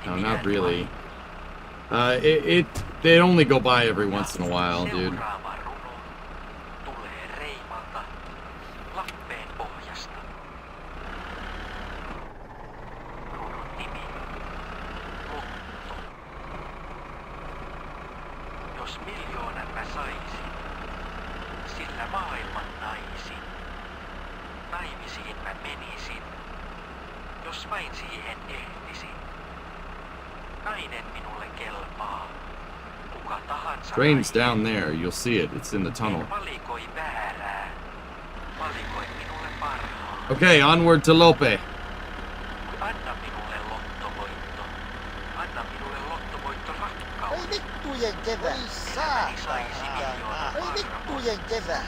No, not really. They only go by every once in a while, dude. Jos vain siihen ehtisin. Nainen minulle kelpaa. Kuka tahansa Train's nainen. down there. You'll see it. It's in the tunnel. En valikoi väärää. Valikoi minulle parhaan. Okay, onward to Loppe. Anna minulle lottovoitto. Anna minulle lottovoitto rakkauden. Oi vittujen kevät! Elämäni saisi miljoona Oi vittujen kevät!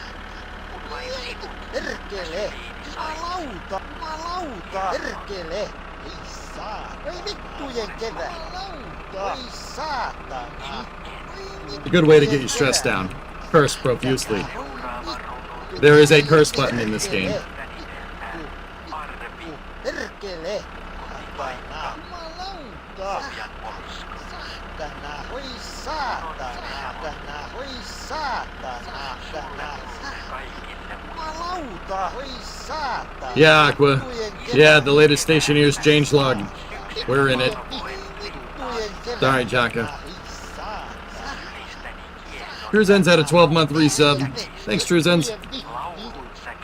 Kun vain sinut. Perkele! Jumalauta! Jumalauta! Perkele! Ei saa! Oi vittujen kevät! Jumalauta! Oi saatana! A good way to get you stressed down. Curse profusely. There is a curse button in this game. Perkele! Saatana! Jumalauta! Saatana! Oi saatana! Saatana! Oi saatana! Saatana! Jumalauta! Oi saatana! Yeah, Aqua. Yeah, the latest Stationeer's changelog. We're in it. Sorry, Jaka. Truzens had a 12-month resub. Thanks, Truzens.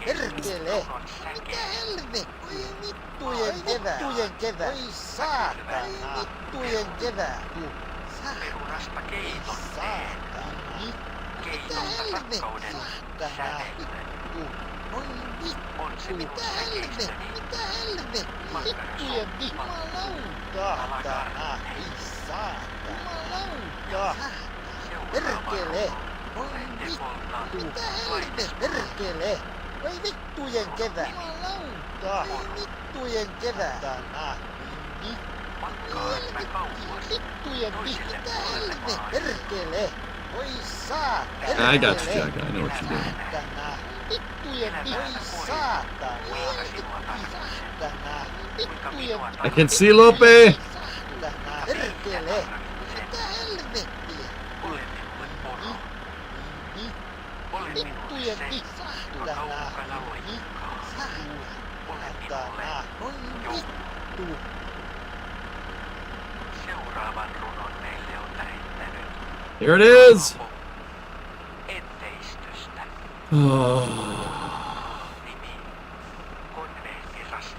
Perkele! Mitä helvet? Oi vittujen kevät! Vittujen kevät! Oi saatana! Vittujen kevät! Perunasta keitonteen. Keitonta rakkauden säveltä. Oi On se vittu! minun Mitä helvet? säkeistöni. Mitä helvet? Vittujen jumalauta! Ei saatana! Jumalauta! Perkele! Oi vittu! Mitä helvet? Perkele! Oi vittujen kevät! Jumalauta! Oi vittujen kevät! Matkaamme kauas. Vittujen mitä helvet? Perkele! Oi saatana! I got you, Jaka. I know what you're doing. Saatana! Vittujen oi saatana! Saatana! Vittujen I can see Loppe! saatana! Perkele! Mitä helvettiä? Ole minulle poro. Ole minulle Vittujen se, joka kaukana loikkaa. Ole minulle Oi vittu! seuraavan runon meille on lähettänyt Here it is! enteistystä. Nimi konvehtirasio.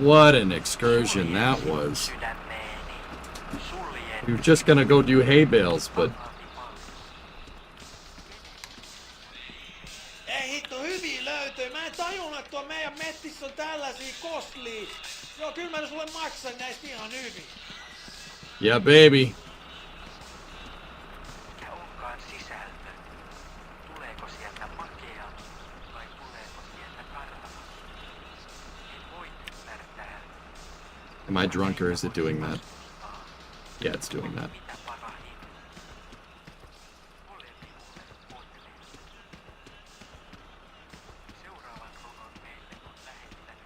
What an excursion that was. Sydämeeni suljen. We were just gonna go do hay bales, but Ei hitto, hyviä löytöjä. Mä en tajunnut, että tuo meidän mettissä on tällaisia kostlia. Joo, kyllä mä sulle maksan näistä ihan hyvin. yeah, baby. Mikä onkaan sisältö? Tuleeko sieltä makea vai tuleeko sieltä karva? En voi ymmärtää. Am I drunk or is it doing that? Yeah, it's doing that. Mitä parahin? Ole minulle onnellinen. Seuraavan runon meille on lähettänyt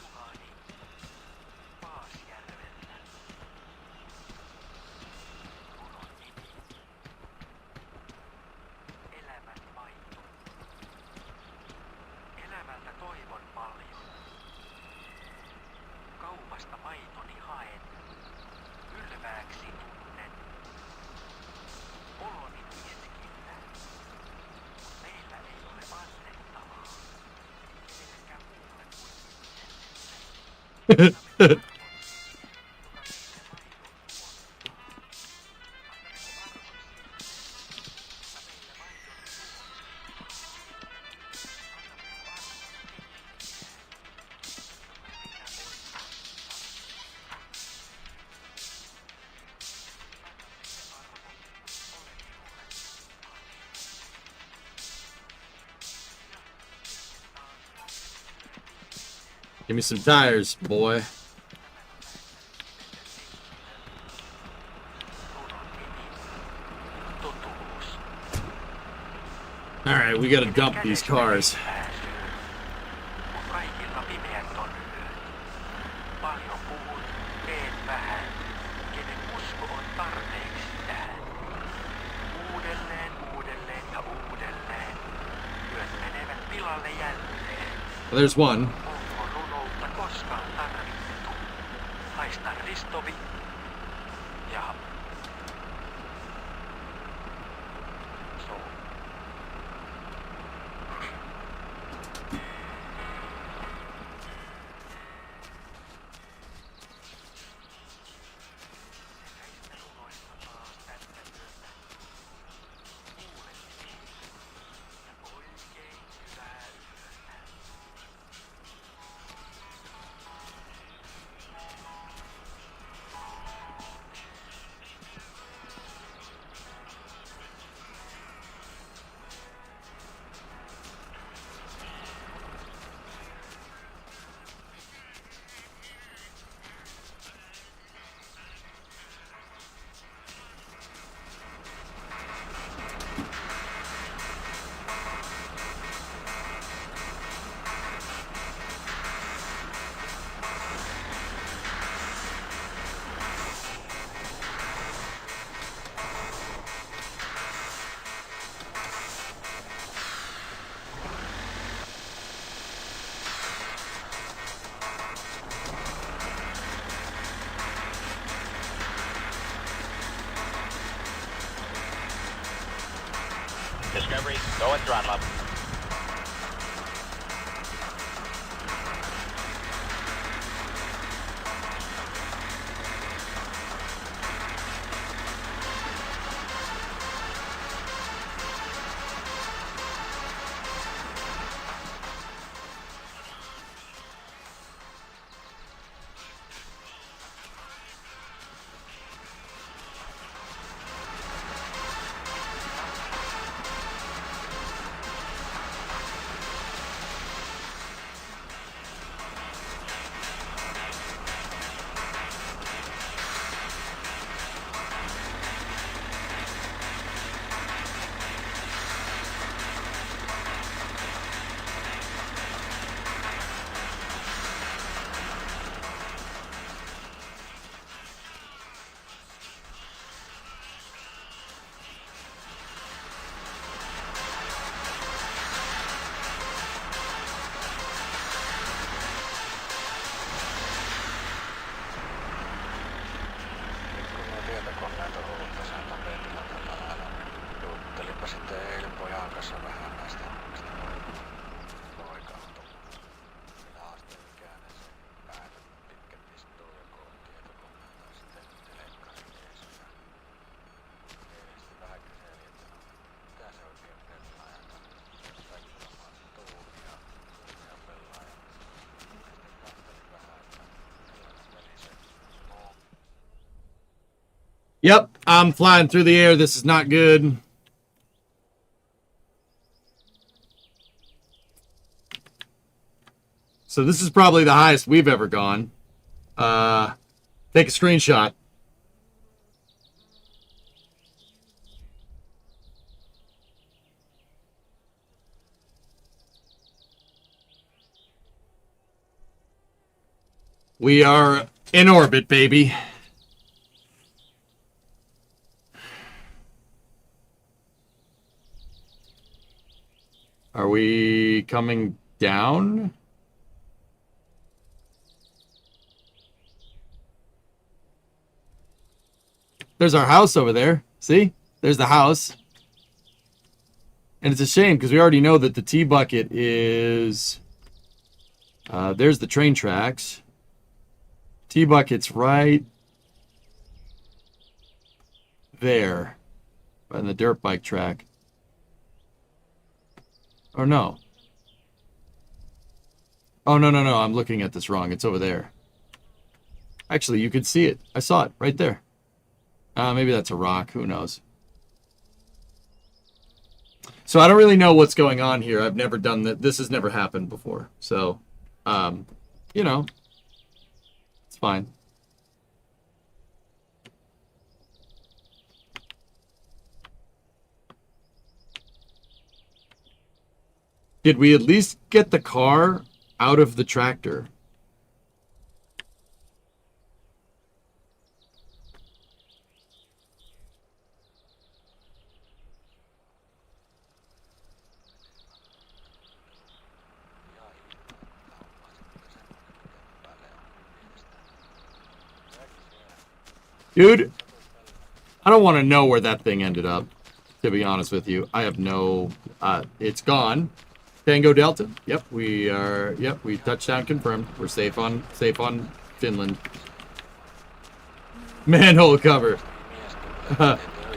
Juhani Paasjärveltä. Runon nimi. Elämän maito. Elämältä toivon paljon. Kaupasta maitoni haen. Ylvääksi tunnen. Oloni tiskillä. Kun meillä ei ole annettavaa. Kenellekään muulle kuin itsellemme. Give me some tires, boy. Alright, we gotta dump these cars. Kun kaikilla pimeät on yöt. Paljon puhut, teet vähän. Kenen usko on tarpeeksi tähän. Uudelleen, uudelleen ja uudelleen. Yöt menevät pilalle jälleen. There's one. Onko runoutta koskaan tarvittu? Haista Ristovi. Ja... So. Go and throttle up. Tietokoneet on ollut tässä tapetilla tällä lailla. Juttelinpa sitten eilen pojan kanssa vähän näistä loikahtumista. Minä astelin käännessä päätä pitkät istuu joko tietokoneen tai sitten telekkarin edessä. Eilen sitten vähän kyseli, että no, mitä se oikein pelaa ja kaikki varmaan tuulia pelaa. Ja sitten katselin vähän, että millainen peli se on. Yep, I'm flying through the air. This is not good. So this is probably the highest we've ever gone. Take a screenshot. We are in orbit, baby. Are we coming down? There's our house over there. See? There's the house. And it's a shame because we already know that the T bucket is... there's the train tracks. T bucket's right there. On the dirt bike track. Or no. Oh, no. I'm looking at this wrong. It's over there. Actually, you could see it. I saw it right there. Maybe that's a rock. Who knows? So I don't really know what's going on here. I've never done that. This has never happened before. So, you know, it's fine. Did we at least get the car out of the tractor? Dude, I don't want to know where that thing ended up, to be honest with you. I have no... it's gone. Tango Delta. Yep, we are... Yep, we touchdown confirmed. We're safe on Finland. Manhole cover.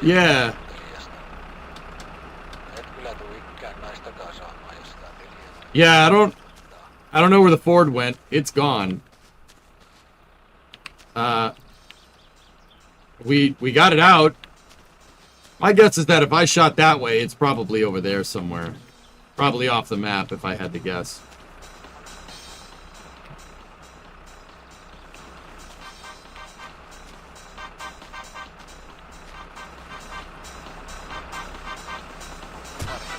Yeah. Yeah, I don't know where the Ford went. It's gone. We got it out. My guess is that if I shot that way, it's probably over there somewhere. Probably off the map, if I had to guess.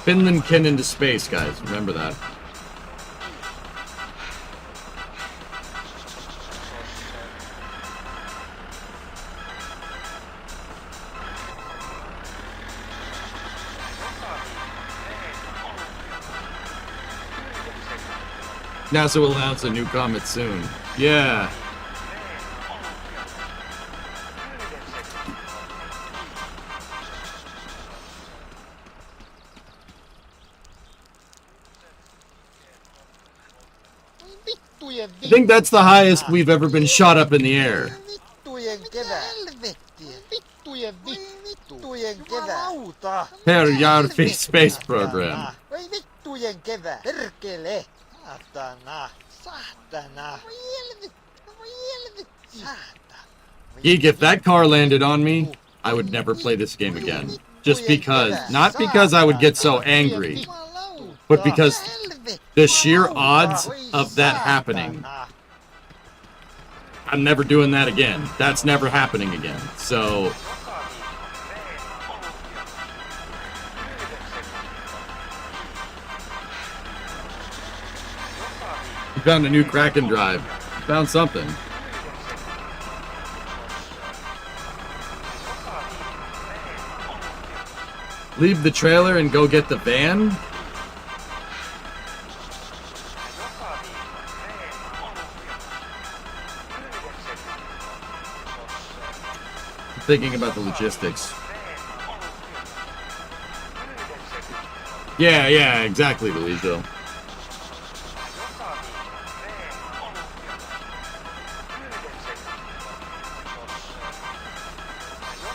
Finland can into space, guys. Remember that. NASA will announce a new comet soon. Yeah. I think that's the highest we've ever been shot up in the air. Vittujen kevää. Helvettiä. Vittujen kevää. Periodically Space Program. Voi vittujen kevää. Perkele. Saatana. Voi helvetti. Saatana. Geek, if that car landed on me, I would never play this game again. Just because. Not because I would get so angry, but because the sheer odds of that happening. I'm never doing that again. That's never happening again. So... You found a new Kraken drive. You found something. Leave the trailer and go get the van? I'm thinking about the logistics. Yeah, exactly, Luiso.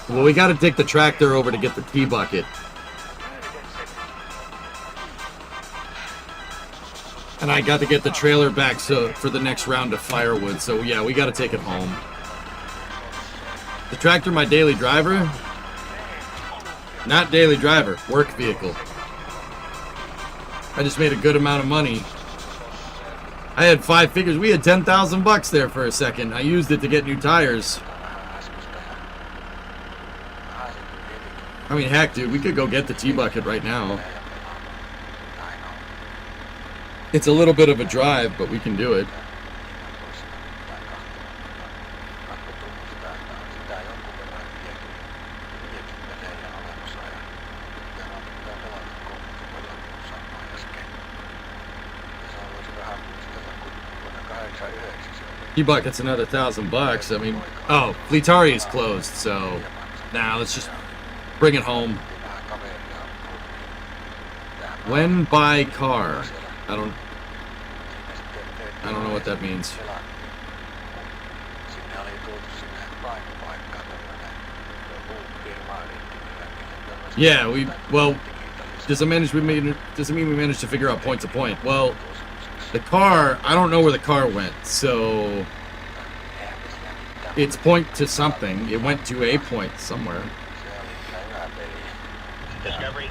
Well, we gotta take the tractor over to get the tea bucket. And I got to get the trailer back for the next round of firewood. So yeah, we got to take it home. The tractor, my daily driver? Not daily driver, work vehicle. I just made a good amount of money. I had 5 figures. We had 10,000 bucks there for a second. I used it to get new tires. I mean, heck, dude, we could go get the tea bucket right now. It's a little bit of a drive, but we can do it. Tea bucket's another 1,000 bucks. I mean, oh, Fleetari is closed, so nah, let's just bring it home. When buy car? I don't know what that means. Yeah, doesn't mean we managed to figure out point to point. Well, the car, I don't know where the car went, so it's point to something. It went to a point somewhere.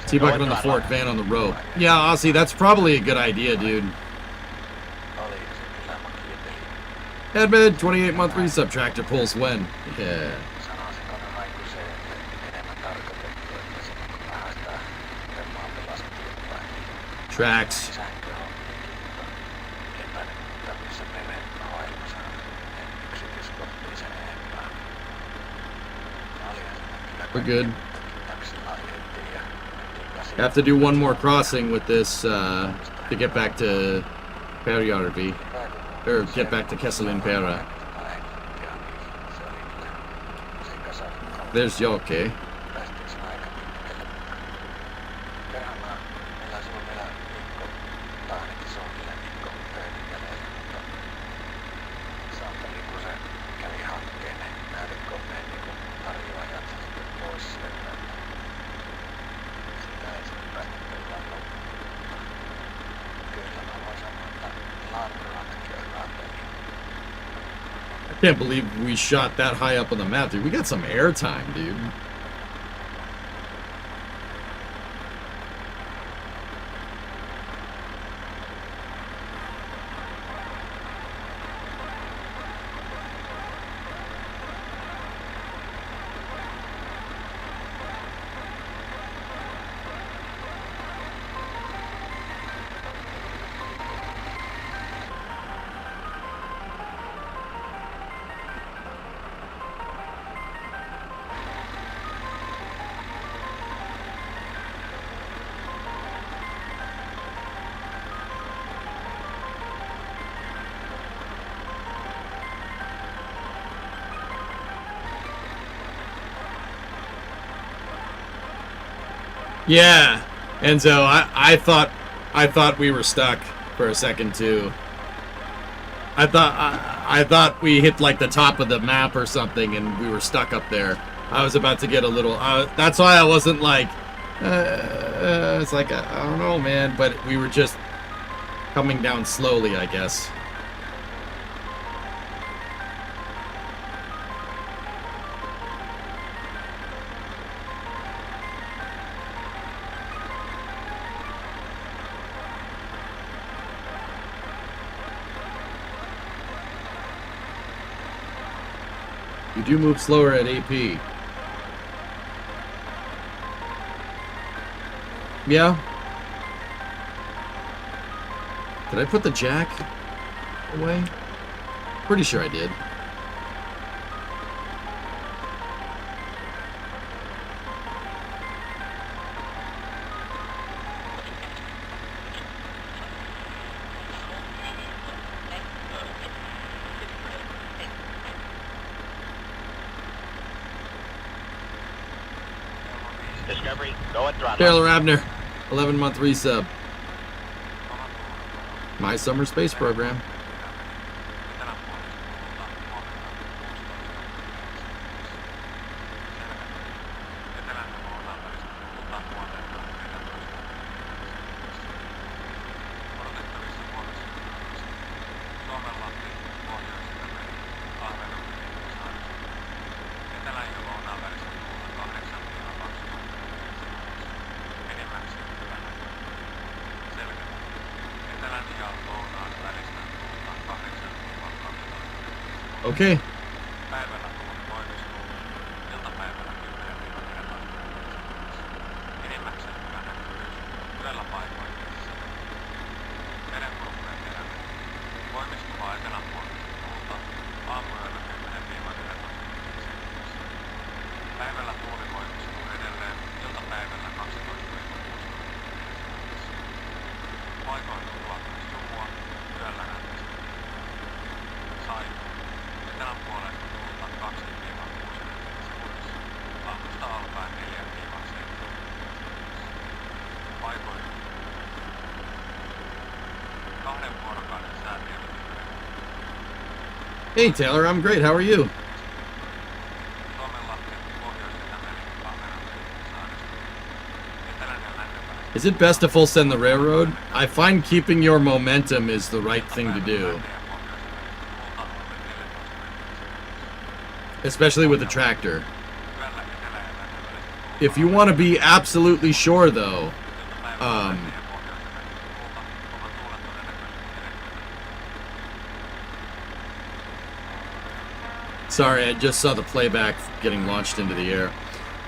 T-bucket on the fork, van on the rope. Yeah, Aussie, that's probably a good idea, dude. Edmund, 28-month resub tractor pulls when? Yeah. Tracks. We're good. Have to do one more crossing with this to get back to Perjärvi. Or get back to Kesselinperä. There's Joke. I can't believe we shot that high up on the map, dude. We got some air time, dude. Yeah, and so I thought we were stuck for a second too. I thought we hit like the top of the map or something, and we were stuck up there. I was about to get a little. That's why I wasn't like. It's like I don't know, man. But we were just coming down slowly, I guess. You do move slower at AP. Yeah. Did I put the jack away? Pretty sure I did. Discovery, go at throttle. Taylor Abner, 11-month resub. My summer space program. Okay. Hey Taylor, I'm great. How are you? Is it best to full send the railroad? I find keeping your momentum is the right thing to do. Especially with a tractor. If you want to be absolutely sure though, sorry, I just saw the playback getting launched into the air.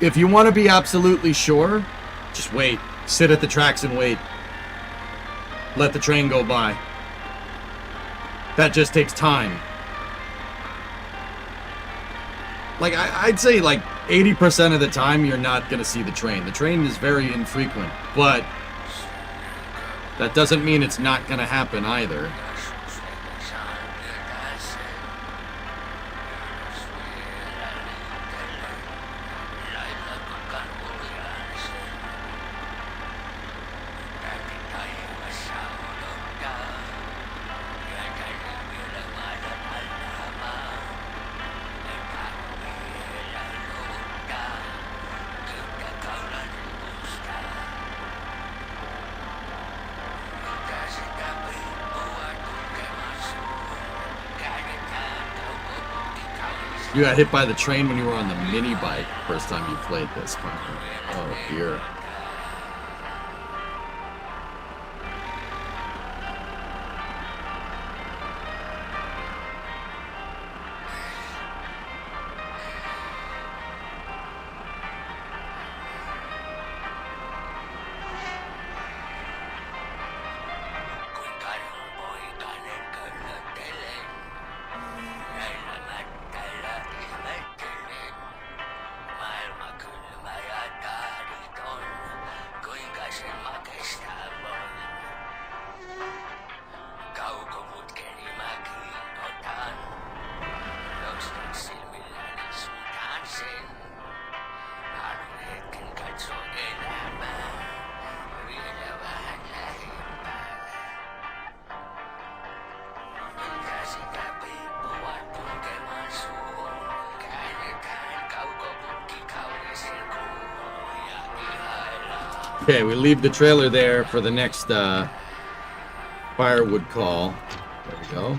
If you want to be absolutely sure, just wait. Sit at the tracks and wait. Let the train go by. That just takes time. Like, I'd say like 80% of the time you're not going to see the train. The train is very infrequent, but that doesn't mean it's not going to happen either. You got hit by the train when you were on the mini bike first time you played this. Oh dear. Okay, we leave the trailer there for the next firewood call. There we go.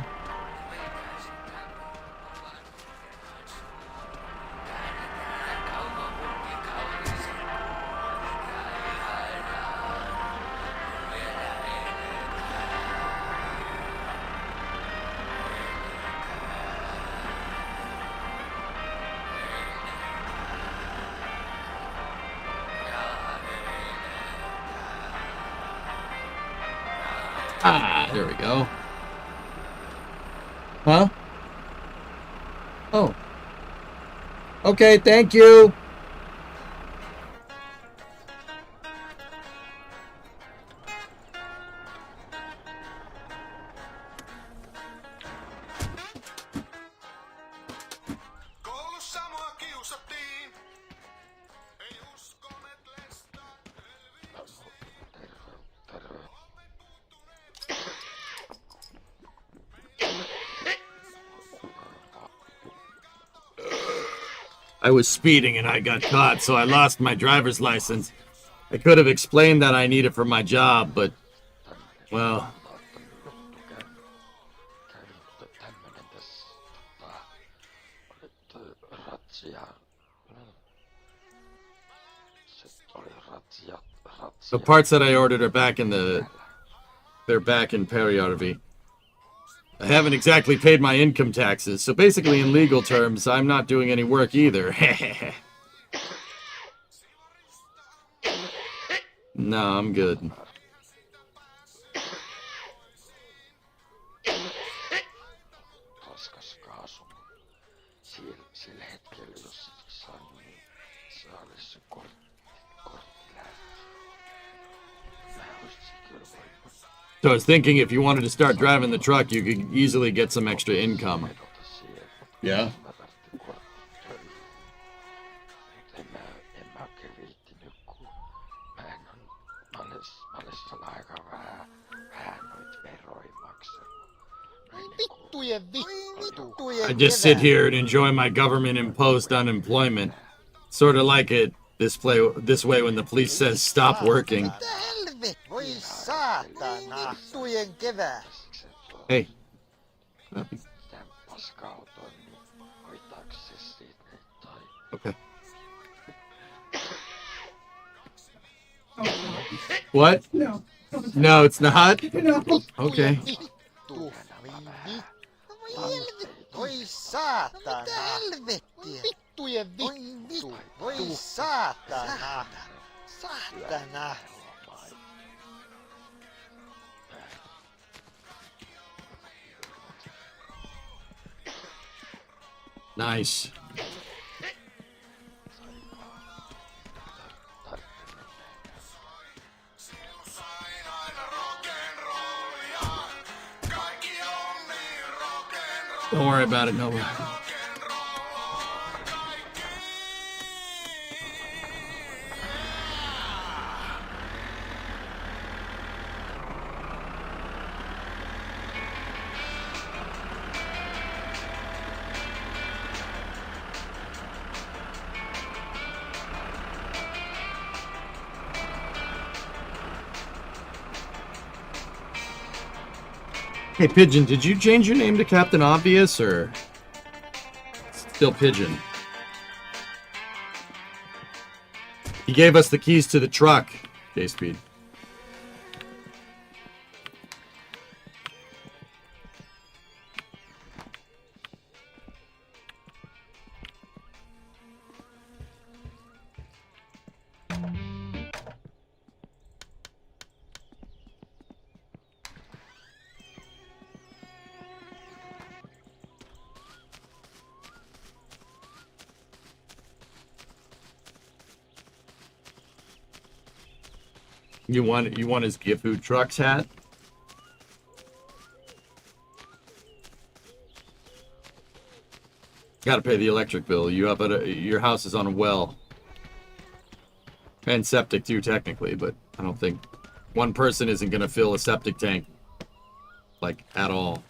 Ah, there we go. Huh? Oh. Okay, thank you. Koulussa mua kiusattiin. Ei uskoneet lestat I was speeding and I got caught, so I lost my driver's license. I could have explained that I need it for my job, but, well... The parts that I ordered are back in they're back in Perjärvi. I haven't exactly paid my income taxes, so basically in legal terms, I'm not doing any work either. No, I'm good. So I was thinking if you wanted to start driving the truck, you could easily get some extra income. Yeah? I just sit here and enjoy my government-imposed unemployment. Sort of like it this way when the police says stop working. Hey. Okay. What? No. No, it's not? No. Okay. Voi saatana! Mitä helvettiä? Vittujen vittu! Voi saatana! Saatana! Nice. Don't worry about it, Nova. Hey, Pigeon, did you change your name to Captain Obvious, or still Pigeon? He gave us the keys to the truck, J-Speed. You want his Get Food Trucks hat? Gotta pay the electric bill. You up at your house is on a well. And septic too, technically, but I don't think one person isn't gonna fill a septic tank, like, at all.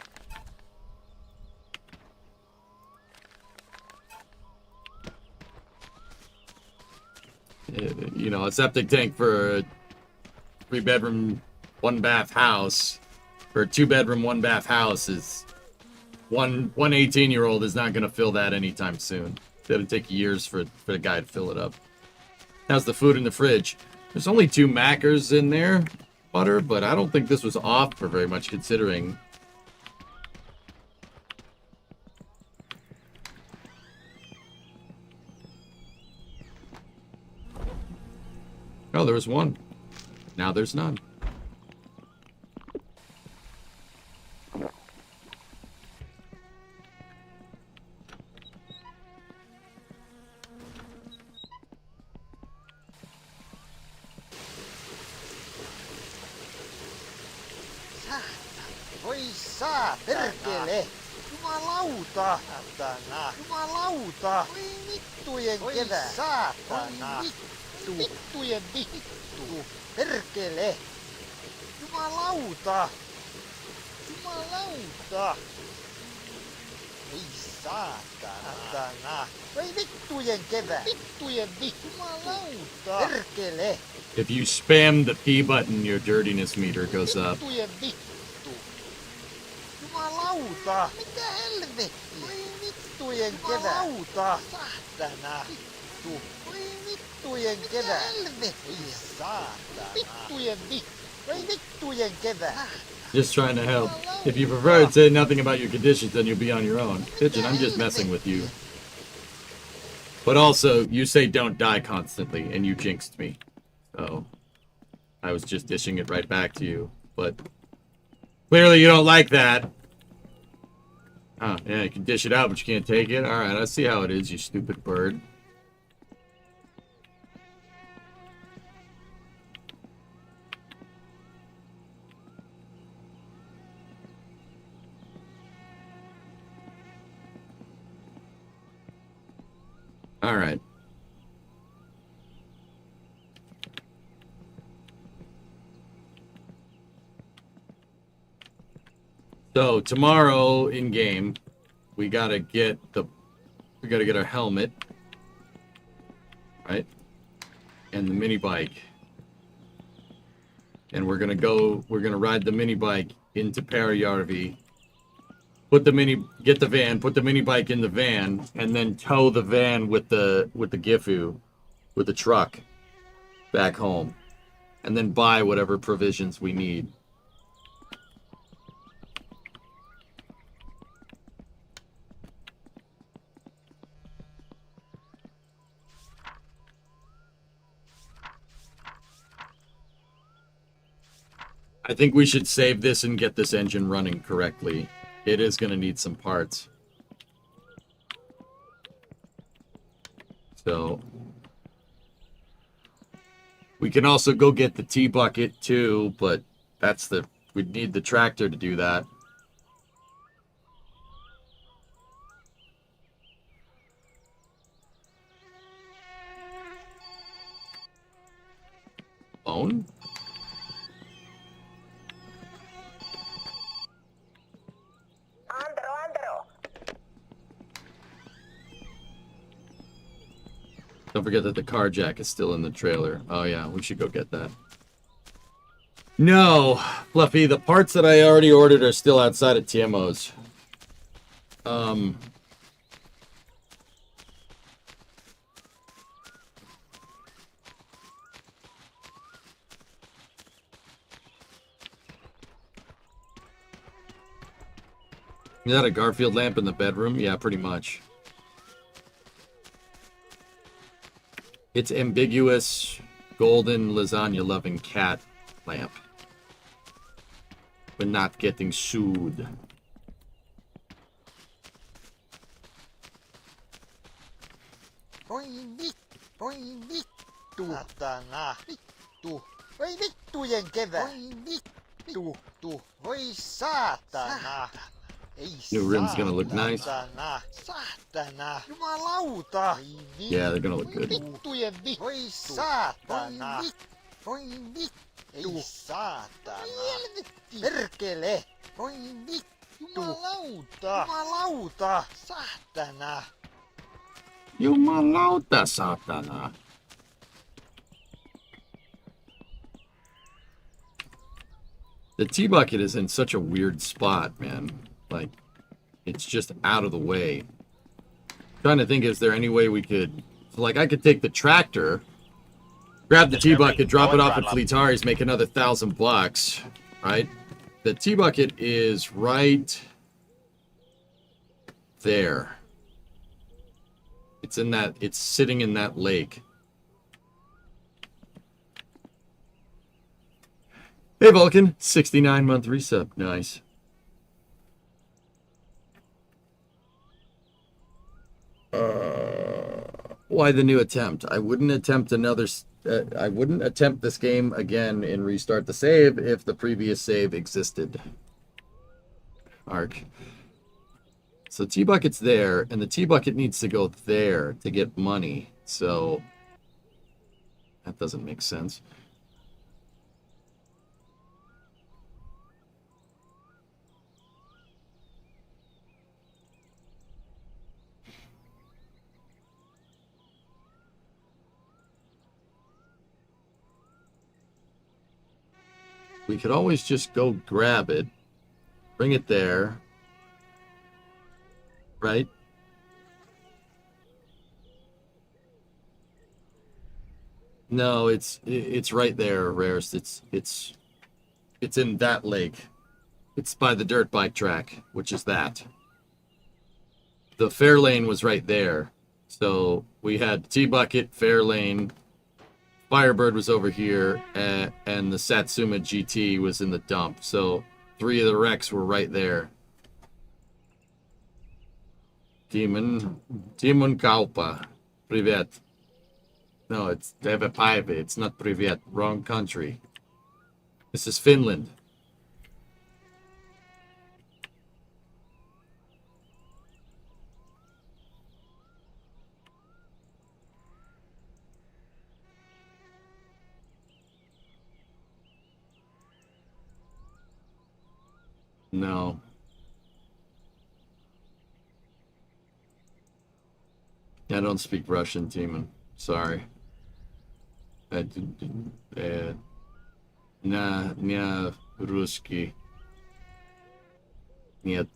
You know, a septic tank for 3-bedroom, 1-bath house, or a 2-bedroom, 1-bath house is one 18-year-old is not going to fill that anytime soon. It's going to take years for the guy to fill it up. How's the food in the fridge? There's only 2 Mackers in there, butter, but I don't think this was off for very much considering. Oh, there was 1. Now there's none. Voi saa, perkele! Jumalauta! Satana! Jumalauta! Voi vittujen kevää! Saatana! Voi vittujen vittu! Perkele! Jumalauta! Jumalauta! Voi saatana! Satana! Voi vittujen kevää! Vittujen vittu! Jumalauta! Perkele! If you spam the P button, your dirtiness meter goes up. Vittujen vittu! Jumalauta! Mitä helvettiä? Voi vittujen kevää! Jumalauta! Saatana! Vittu! Voi vittujen kevää! Helvettiä! Voi saatana! Vittujen vittu! Voi vittujen kevää! Just trying to help. If you prefer to say nothing about your conditions, then you'll be on your own. Pigeon, I'm just messing with you. But also, you say don't die constantly, and you jinxed me. So, I was just dishing it right back to you. But, clearly you don't like that. Oh, yeah, you can dish it out, but you can't take it? Alright, I see how it is, you stupid bird. Alright. So tomorrow in game, we gotta get our helmet, right? And the mini bike. And we're gonna ride the mini bike into Parijärvi. Get the van, put the mini bike in the van, and then tow the van with the Gifu, with the truck, back home. And then buy whatever provisions we need. I think we should save this and get this engine running correctly. It is going to need some parts. So, we can also go get the T-bucket too, but we'd need the tractor to do that. Phone? Don't forget that the car jack is still in the trailer. Oh yeah, we should go get that. No, Fluffy, the parts that I already ordered are still outside of TMO's. Is that a Garfield lamp in the bedroom? Yeah, pretty much. It's ambiguous, golden, lasagna-loving cat lamp. We're not getting sued. Voi vittu! Satana! Vittu! Voi vittujen kevää! Voi vittu! Voi saatana! New rim's gonna look nice. Saatana! Jumalauta! Yeah, they're gonna look good. Vittujen vittu! Voi saatana! Voi vittu! Ei saatana! Perkele! Voi vittu! Jumalauta! Jumalauta! Saatana! Jumalauta, satana. The tea bucket is in such a weird spot, man. Like, it's just out of the way. Trying to think, is there any way we could... So, like, I could take the tractor, grab the tea bucket, drop it off at Fleetari's, make another $1,000, right? The tea bucket is right there. It's in that... It's sitting in that lake. Hey, Vulcan. 69-month resub. Nice. Why the new attempt? I wouldn't attempt another... I wouldn't attempt this game again and restart the save if the previous save existed. Arc. So T-Bucket's there, and the T-Bucket needs to go there to get money. So... that doesn't make sense. We could always just go grab it, bring it there, right? No, it's right there, Rarest. It's in that lake. It's by the dirt bike track, which is that. The fair lane was right there. So we had T-Bucket, fair lane, Firebird was over here, and the Satsuma GT was in the dump. So 3 of the wrecks were right there. Demon Kaupa. Privet. No, it's Devapaive. It's not Privet. Wrong country. This is Finland. No. I don't speak Russian, Demon. Sorry. I didn't. Не русский. Нет.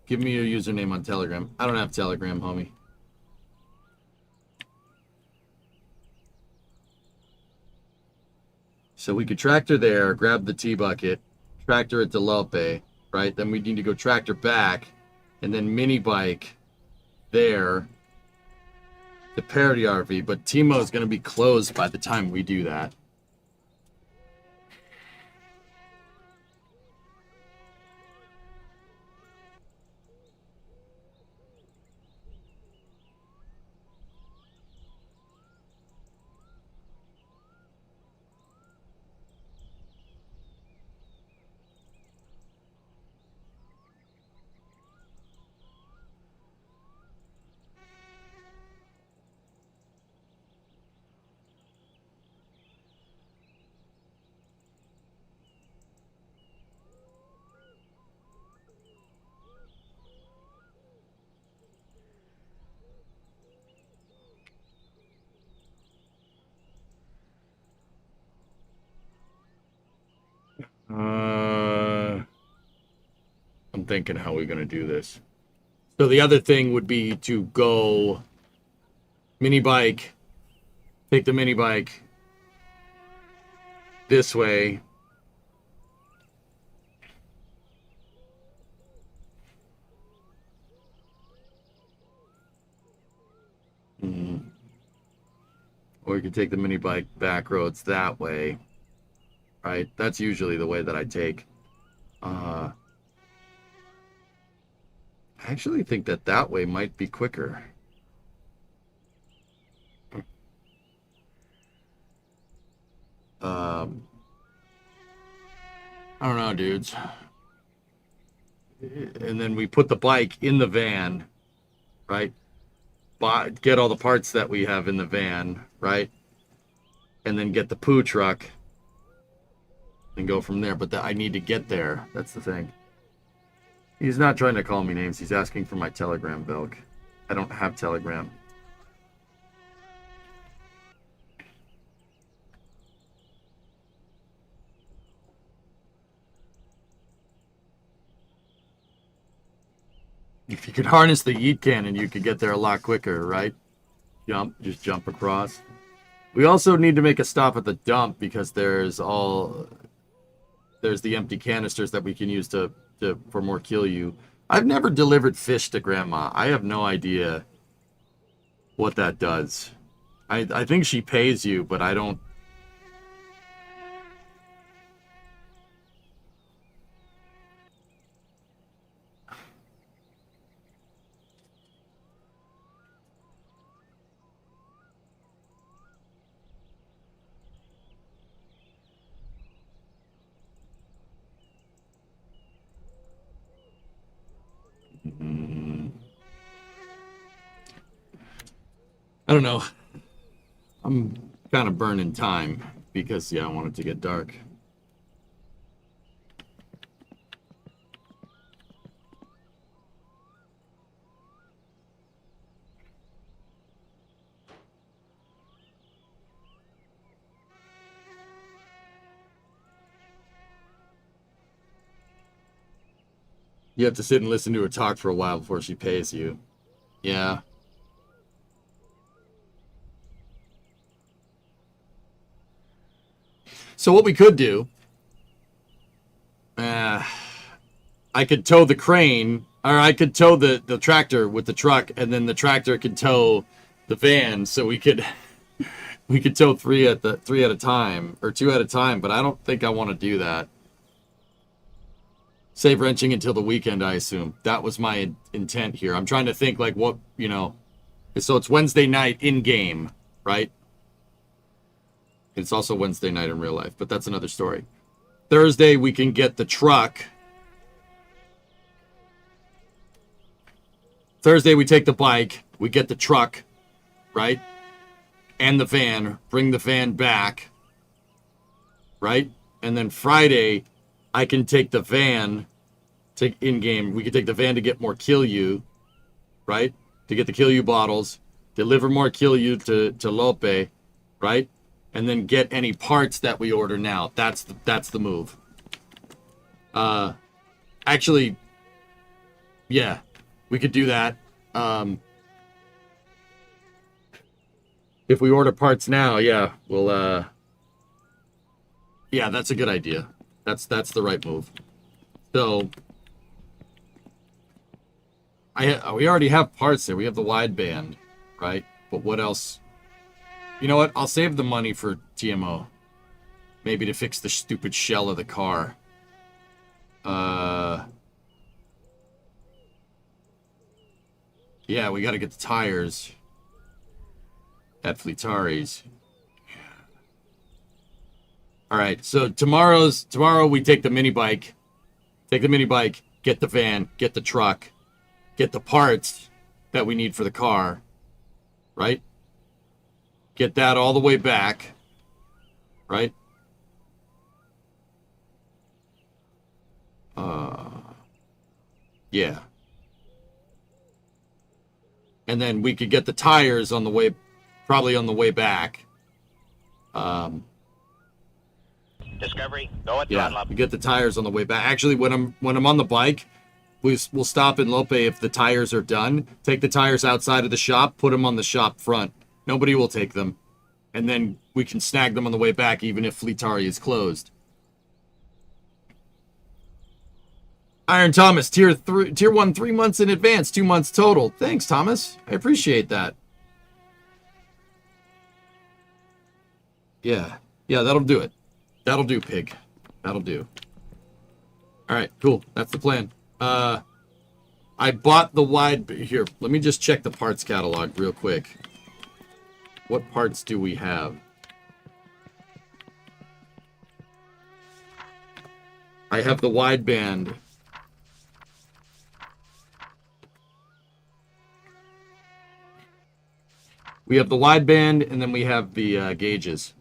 Give me your username on Telegram. I don't have Telegram, homie. So we could tractor there, grab the T-Bucket, tractor it to Loppe, right? Then we need to go tractor back, and then mini bike there to Parody RV. But Timo is going to be closed by the time we do that. I'm thinking how we're going to do this. So the other thing would be to go mini bike, take the mini bike this way. Or you could take the mini bike back roads that way. Right? That's usually the way that I take. I actually think that that way might be quicker. I don't know, dudes. And then we put the bike in the van, right? Get all the parts that we have in the van, right? And then get the poo truck and go from there. But I need to get there. That's the thing. He's not trying to call me names. He's asking for my Telegram, Belk. I don't have Telegram. If you could harness the yeet cannon, you could get there a lot quicker, right? Just jump across. We also need to make a stop at the dump because there's the empty canisters that we can use for more kill you. I've never delivered fish to Grandma. I have no idea what that does. I think she pays you, but I don't. I don't know. I'm kind of burning time because, yeah, I want it to get dark. You have to sit and listen to her talk for a while before she pays you. Yeah. So what we could do, I could tow the crane, or I could tow the tractor with the truck, and then the tractor could tow the van, so we could tow three at a time, or 2 at a time. But I don't think I want to do that. Save wrenching until the weekend, I assume. That was my intent here. I'm trying to think like what, so it's Wednesday night in game, right? It's also Wednesday night in real life, but that's another story. Thursday, we can get the truck. Thursday, we take the bike. We get the truck, right? And the van. Bring the van back, right? And then Friday, I can take the van to in-game. We can take the van to get more kill you, right? To get the kill you bottles. Deliver more kill you to Loppe, right? And then get any parts that we order now. That's the move. Actually, yeah, we could do that. If we order parts now, yeah, we'll. Yeah, that's a good idea. That's the right move. So, we already have parts there. We have the wideband, right? But what else? You know what? I'll save the money for TMO. Maybe to fix the stupid shell of the car. Yeah, we got to get the tires at Fleetari's. All right, so tomorrow we take the mini bike. Take the mini bike, get the van, get the truck, get the parts that we need for the car, right? Get that all the way back, right? Yeah. And then we could get the tires on the way, probably on the way back. Discovery, go at Yeah, throttle. we get the tires on the way back. Actually, when I'm on the bike, we'll stop in Loppe if the tires are done. Take the tires outside of the shop, put them on the shop front. Nobody will take them. And then we can snag them on the way back, even if Fleetari is closed. Iron Thomas, tier 1, 3 months in advance, 2 months total. Thanks, Thomas. I appreciate that. Yeah, that'll do it. That'll do, pig. That'll do. All right, cool. That's the plan. I bought the wide... Here, let me just check the parts catalog real quick. What parts do we have? I have the wideband. We have the wideband, and then we have the gauges.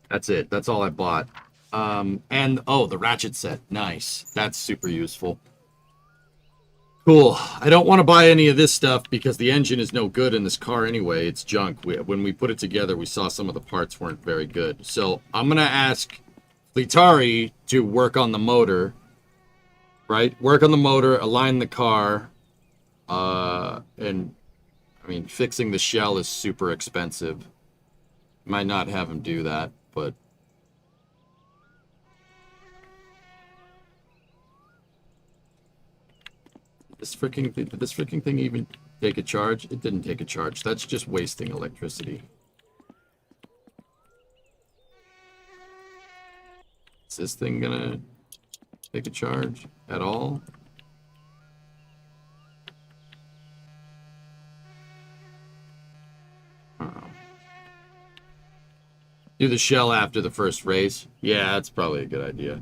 That's it. That's all I bought. And, oh, the ratchet set. Nice. That's super useful. Cool. I don't want to buy any of this stuff because the engine is no good in this car anyway. It's junk. When we put it together, we saw some of the parts weren't very good. So I'm going to ask Fleetari to work on the motor. Right? Work on the motor, align the car. And I mean, fixing the shell is super expensive. Might not have him do that, but did this freaking thing even take a charge? It didn't take a charge. That's just wasting electricity. Is this thing gonna take a charge at all? Do the shell after the first race. Yeah, that's probably a good idea.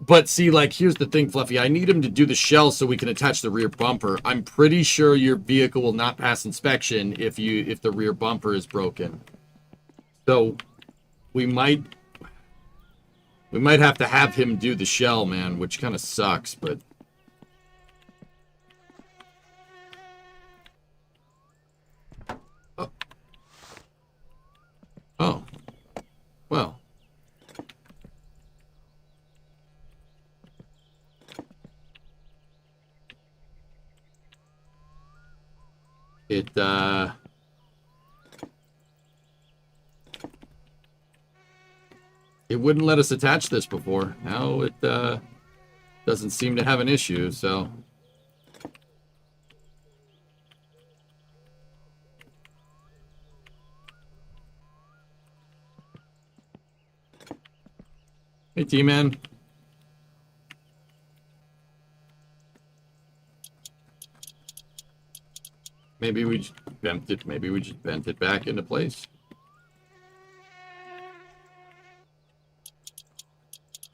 But see, like, here's the thing, Fluffy. I need him to do the shell so we can attach the rear bumper. I'm pretty sure your vehicle will not pass inspection if the rear bumper is broken. So we might have to have him do the shell, man, which kind of sucks, but oh. Well. It wouldn't let us attach this before. Now it doesn't seem to have an issue, so hey, T-Man. Maybe we just bent it. Maybe we just bent it back into place.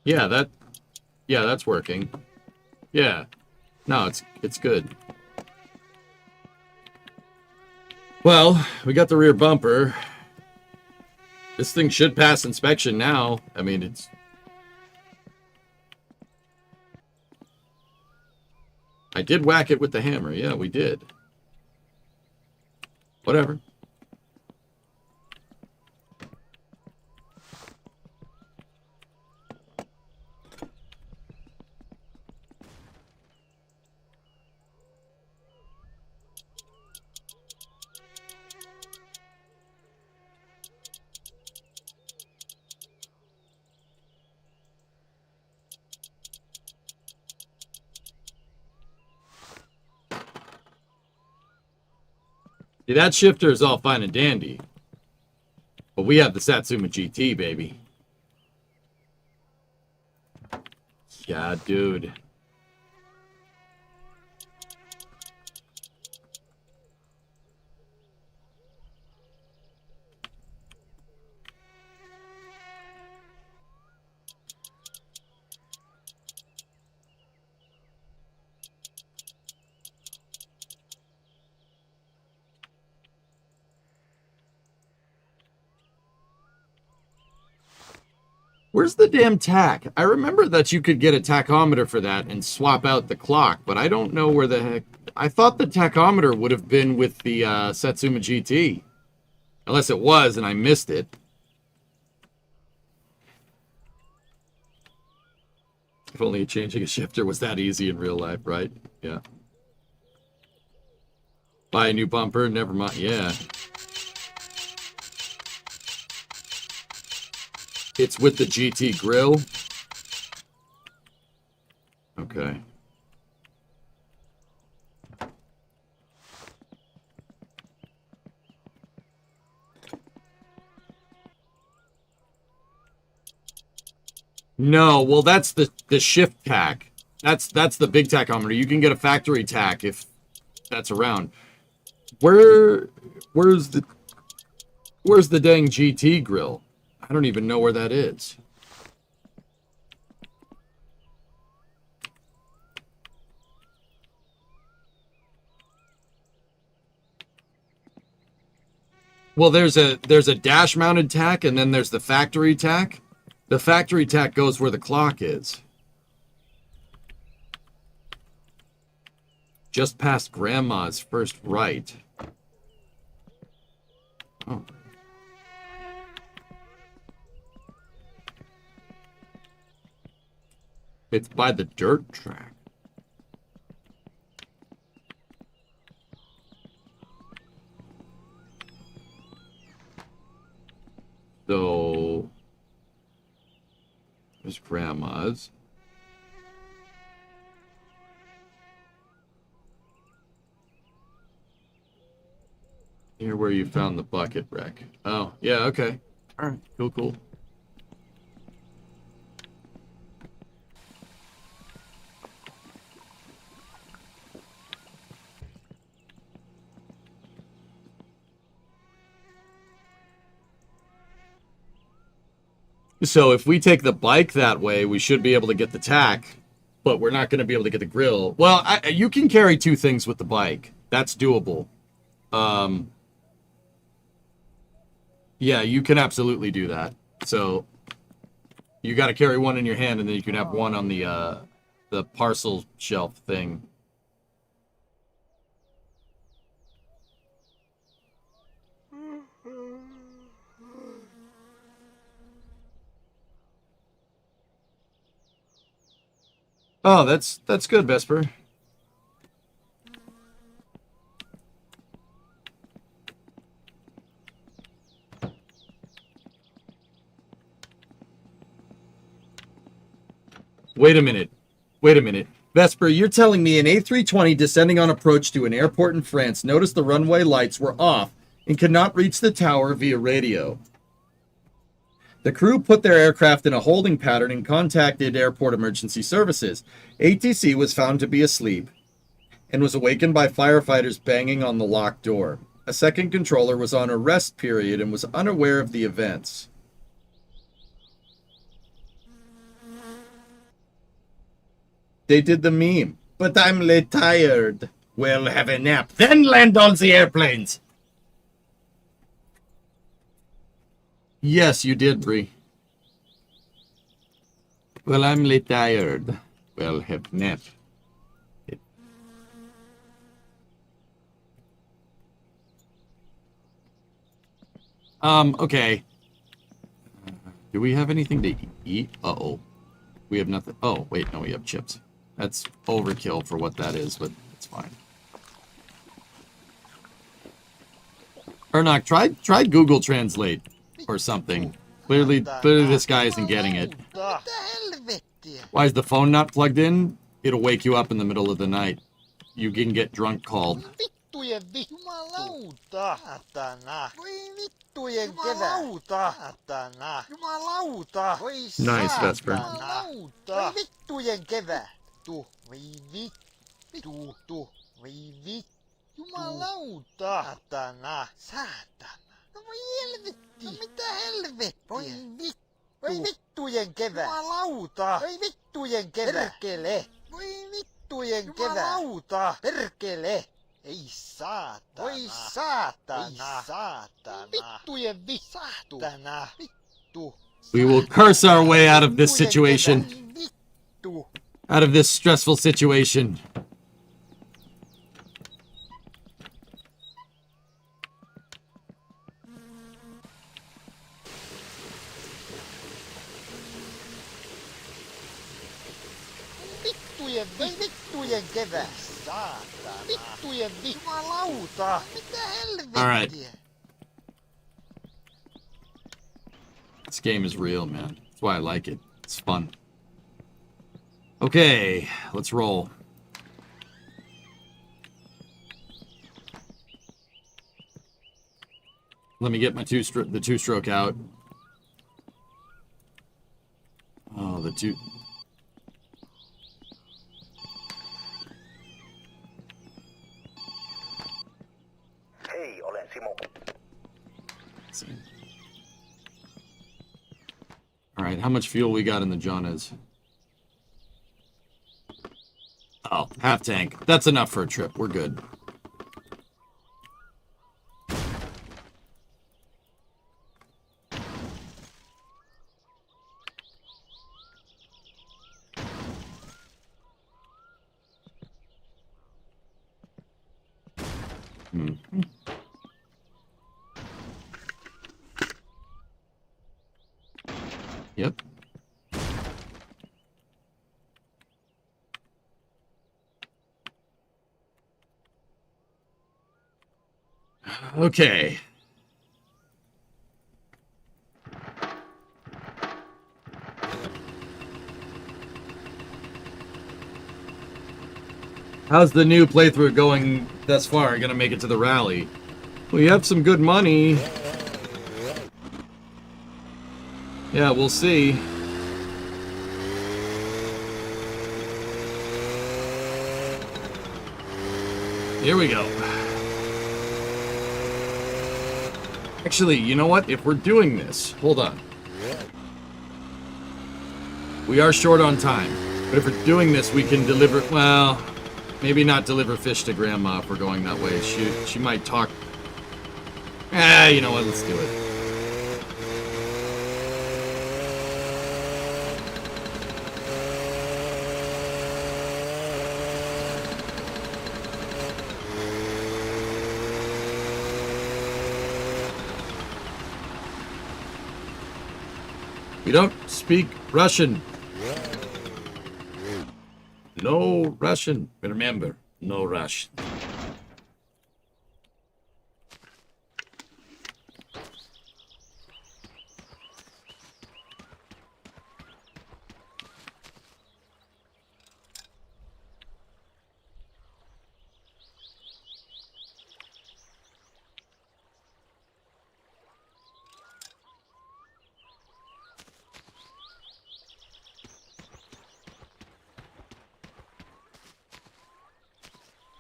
Yeah, that's working. Yeah. No, it's good. Well, we got the rear bumper. This thing should pass inspection now. I mean, I did whack it with the hammer. Yeah, we did. Whatever. See, that shifter is all fine and dandy. But we have the Satsuma GT, baby. Yeah, dude. Where's the damn tack? I remember that you could get a tachometer for that and swap out the clock, but I don't know where the heck... I thought the tachometer would have been with the Satsuma GT. Unless it was and I missed it. If only changing a shifter was that easy in real life, right? Yeah. Buy a new bumper, never mind. Yeah. It's with the GT grill. Okay. No, well that's the shift tack. That's the big tachometer. You can get a factory tack if that's around. Where's the dang GT grill? I don't even know where that is. Well, there's a dash mounted tack and then there's the factory tack. The factory tack goes where the clock is. Just past Grandma's first right. Oh. It's by the dirt track. There's grandma's. Here where you found the bucket wreck. Oh, yeah, okay. Alright, cool, cool. So if we take the bike that way, we should be able to get the tack, but we're not going to be able to get the grill. Well, you can carry two things with the bike. That's doable. Yeah, you can absolutely do that. So you got to carry one in your hand, and then you can have one on the parcel shelf thing. Oh, that's good, Vesper. Wait a minute. Vesper, you're telling me an A320 descending on approach to an airport in France noticed the runway lights were off and could not reach the tower via radio. The crew put their aircraft in a holding pattern and contacted airport emergency services. ATC was found to be asleep and was awakened by firefighters banging on the locked door. A second controller was on a rest period and was unaware of the events. They did the meme. But I'm late tired. Well, have a nap. Then land on the airplanes. Yes, you did, Bree. Well, I'm late tired. Well, have nap. Okay. Do we have anything to eat? Uh-oh. We have nothing. Oh, wait, no, we have chips. That's overkill for what that is, but it's fine. Ernock, try Google Translate or something. Clearly this guy isn't getting it. Why is the phone not plugged in? It'll wake you up in the middle of the night. You can get drunk called. Nice, Vesper. No mitä helvettiä? Voi vittujen kevät. Jumalauta. Voi vittujen kevät. Perkele. Voi vittujen kevät. Jumalauta. Perkele. Ei saatana. Voi saatana. Ei saatana. Vittujen saatana. Vittu. We will curse our way out of this situation. Out of this stressful situation. Vittujen kevät. Saatana. Vittujen jumalauta. Mitä helvettiä? All right. This game is real, man. That's why I like it. It's fun. Okay, let's roll. Let me get my the two-stroke out. Oh, the two. Hei, olen Simo. All right, how much fuel we got in the Jonas? Oh, half tank. That's enough for a trip. We're good. Yep. Okay. How's the new playthrough going thus far? Gonna make it to the rally? We have some good money. Yeah, we'll see. Here we go. Actually, you know what? If we're doing this, hold on. We are short on time. But if we're doing this, we can deliver, well, maybe not deliver fish to Grandma if we're going that way. She might talk. You know what? Let's do it. We don't speak Russian. No Russian. Remember, no Russian.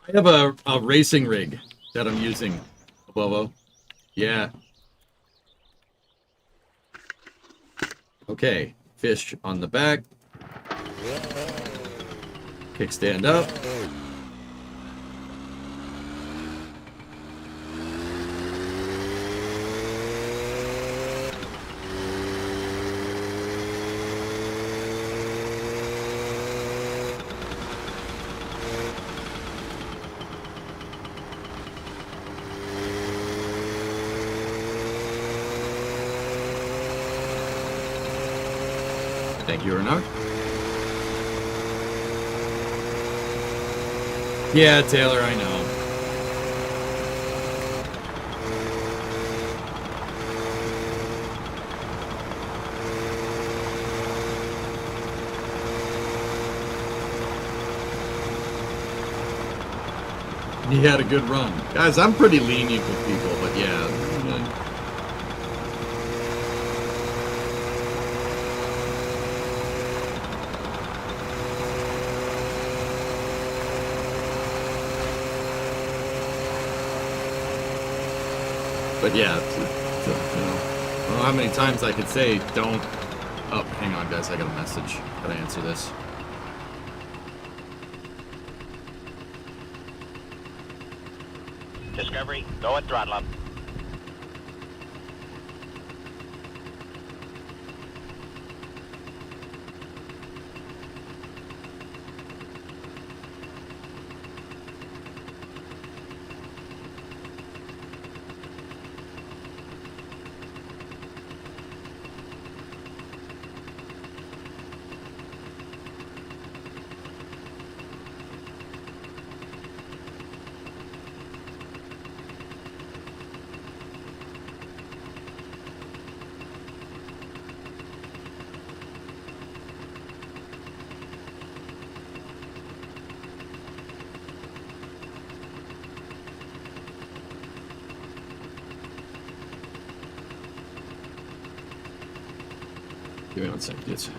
I have a racing rig that I'm using, Bobo. Yeah. Okay, fish on the back. Kickstand up. Thank you, Renard. Yeah, Taylor, I know. He had a good run. Guys, I'm pretty lenient with people, but yeah. But yeah, you know, I don't know how many times I could say don't. Oh, hang on, guys, I got a message. Gotta answer this. Discovery, go at throttle up. Give me 1 second, dudes.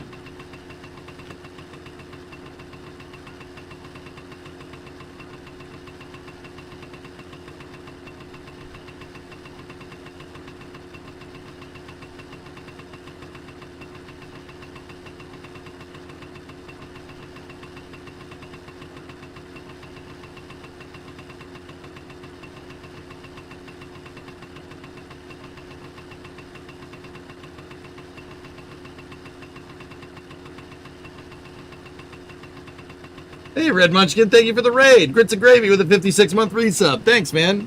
Hey, Red Munchkin, thank you for the raid. Grits and Gravy with a 56-month resub. Thanks, man.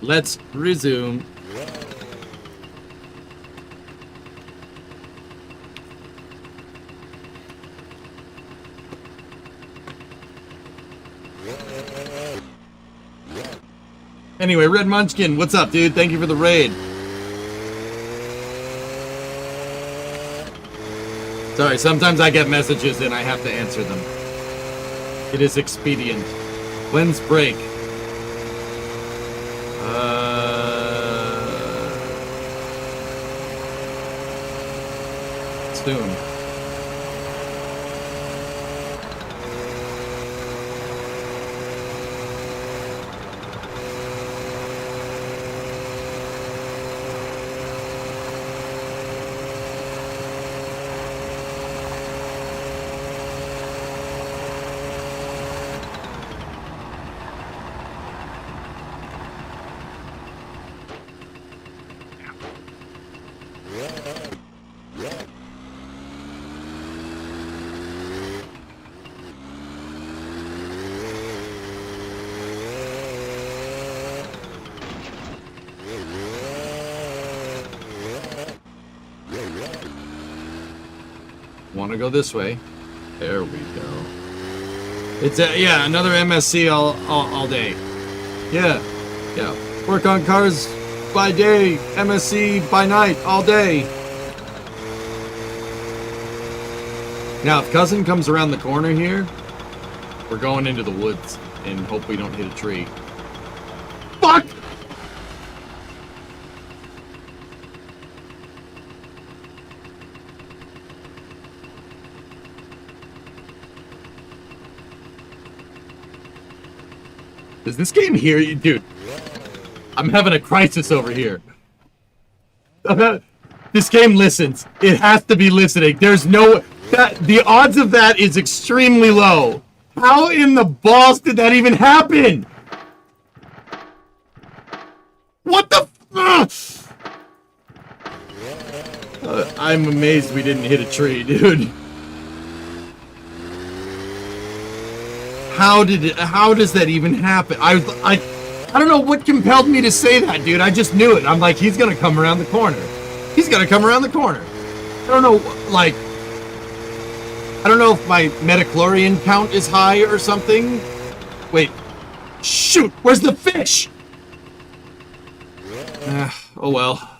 let's resume. Anyway, Red Munchkin, what's up, dude? Thank you for the raid. Sorry, sometimes I get messages and I have to answer them. It is expedient. When's break? Soon. Want to go this way? There we go. It's yeah, another MSC all day. Yeah. Work on cars by day, MSC by night, all day. Now, if cousin comes around the corner here, we're going into the woods and hope we don't hit a tree. Fuck! Does this game hear you? Dude, I'm having a crisis over here. This game listens. It has to be listening. There's no... the odds of that is extremely low. How in the balls did that even happen? What the... I'm amazed we didn't hit a tree, dude. How does that even happen? I don't know what compelled me to say that, dude. I just knew it. I'm like, he's gonna come around the corner. He's gonna come around the corner. I don't know, like, I don't know if my metachlorian count is high or something. Wait, shoot, where's the fish? Oh well.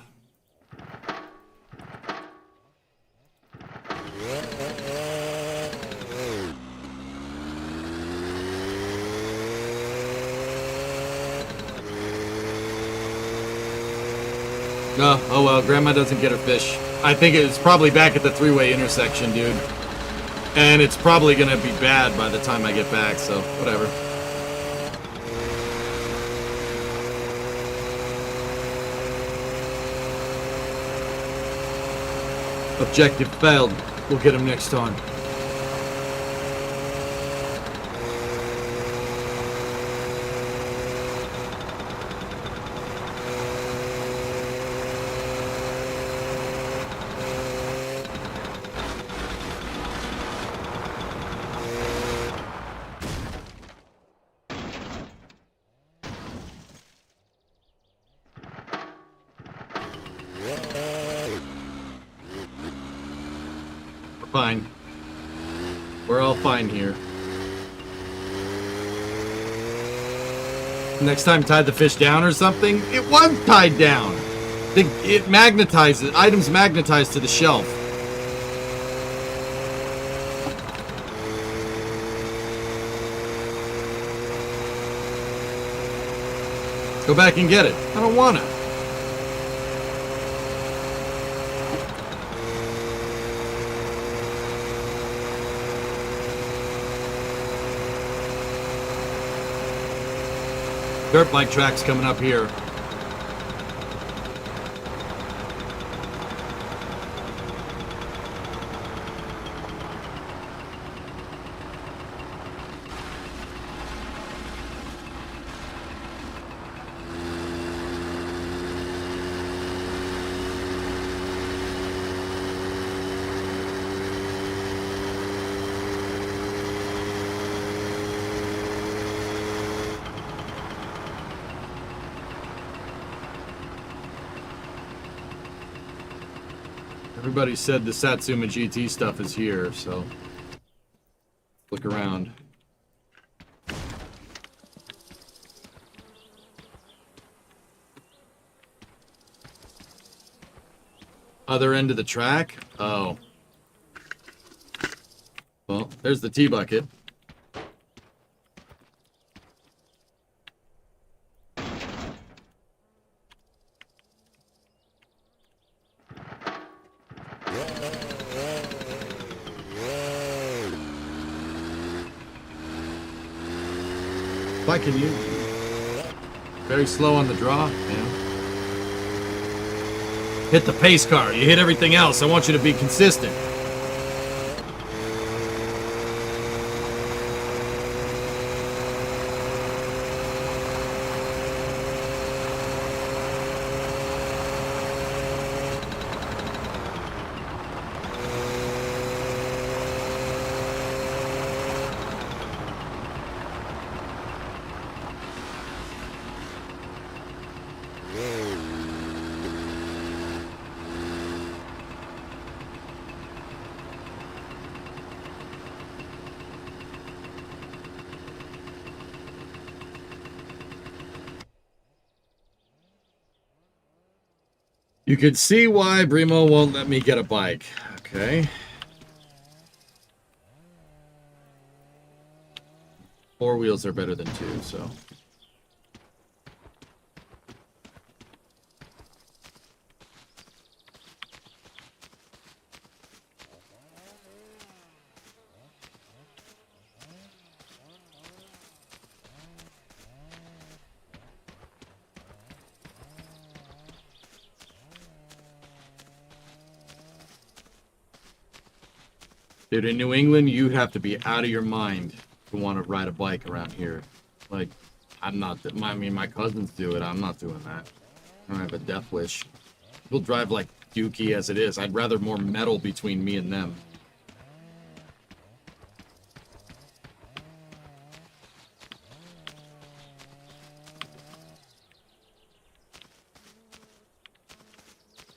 Oh well, Grandma doesn't get her fish. I think it's probably back at the three-way intersection, dude. And it's probably gonna be bad by the time I get back, so whatever. Objective failed. We'll get him next time. Fine. We're all fine here. Next time, tie the fish down or something. It was tied down. It magnetizes. Items magnetize to the shelf. Go back and get it. I don't want to. Dirt bike tracks coming up here. Everybody said the Satsuma GT stuff is here, so look around. Other end of the track? Oh. Well, there's the tea bucket. Why can you? Very slow on the draw, man. Hit the pace car. You hit everything else. I want you to be consistent. You can see why Brimo won't let me get a bike. Okay. Four wheels are better than two, so. Dude, in New England, you have to be out of your mind to want to ride a bike around here. Like, I'm not, I mean, my cousins do it. I'm not doing that. I don't have a death wish. People drive like dookie as it is. I'd rather more metal between me and them.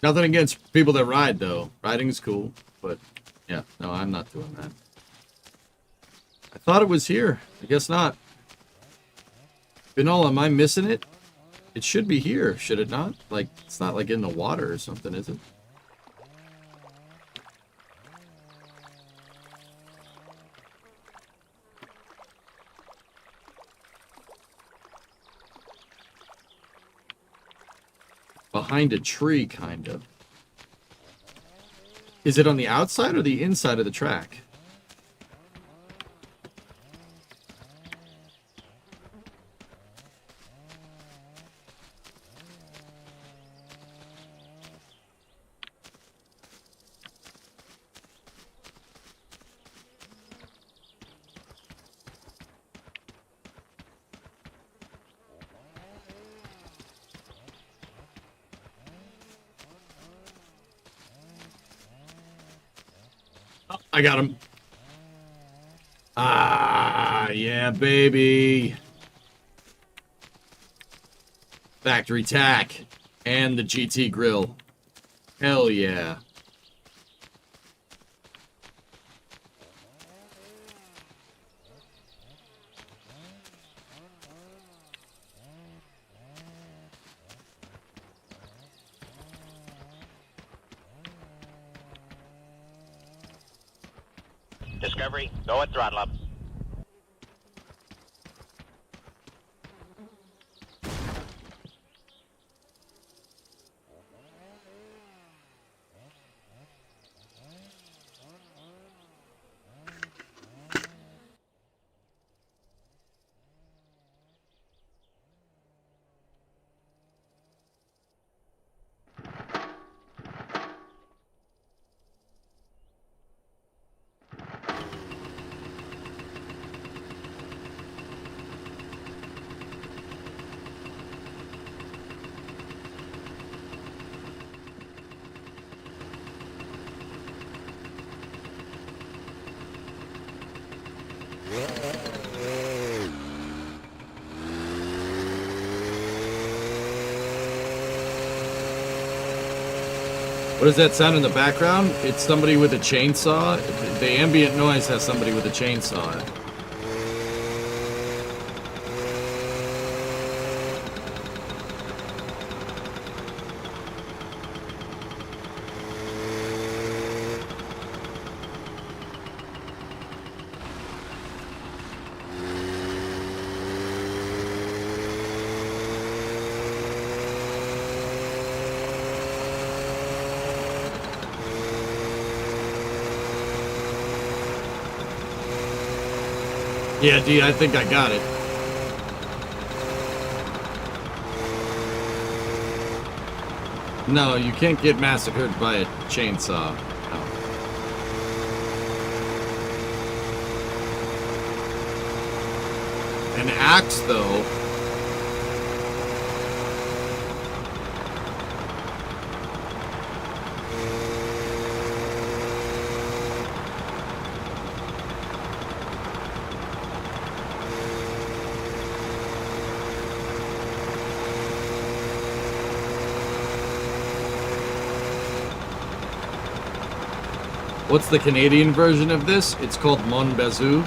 Nothing against people that ride, though. Riding's cool, but yeah, no, I'm not doing that. I thought it was here. I guess not. Binola, am I missing it? It should be here, should it not? Like, it's not like in the water or something, is it? Behind a tree, kind of. Is it on the outside or the inside of the track? I got him. Ah, yeah, baby. Factory tack and the GT grill. Hell yeah. Discovery, go at throttle up. What does that sound in the background? It's somebody with a chainsaw. The ambient noise has somebody with a chainsaw. Yeah, D, I think I got it. No, you can't get massacred by a chainsaw. No. An axe, though. What's the Canadian version of this? It's called Mon Bazou.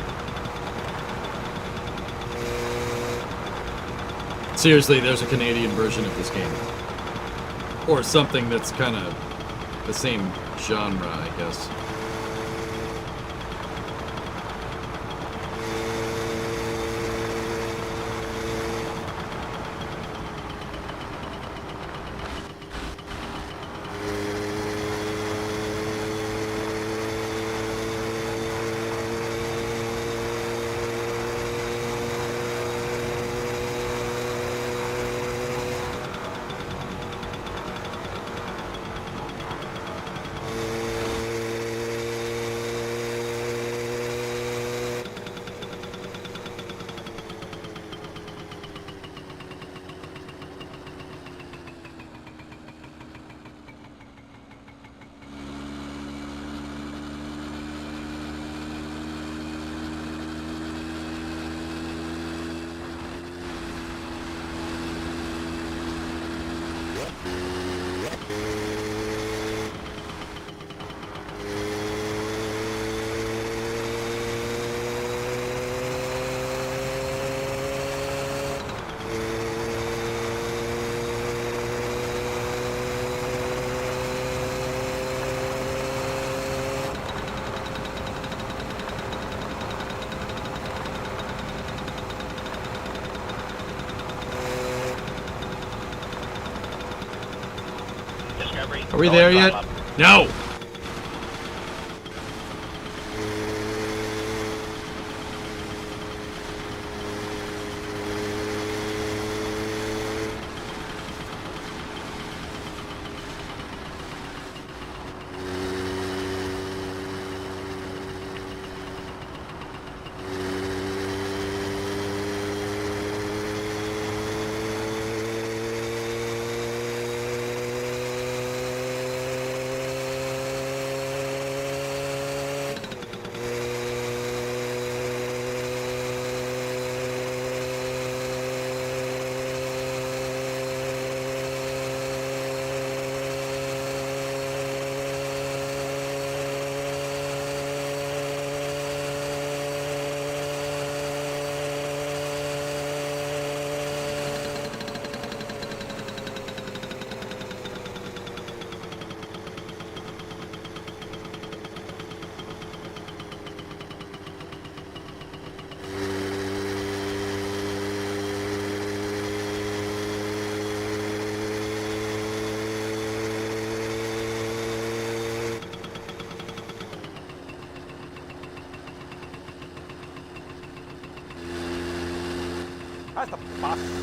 Seriously, there's a Canadian version of this game. Or something that's kind of the same genre, I guess. Are we there yet? No! Päästä passi.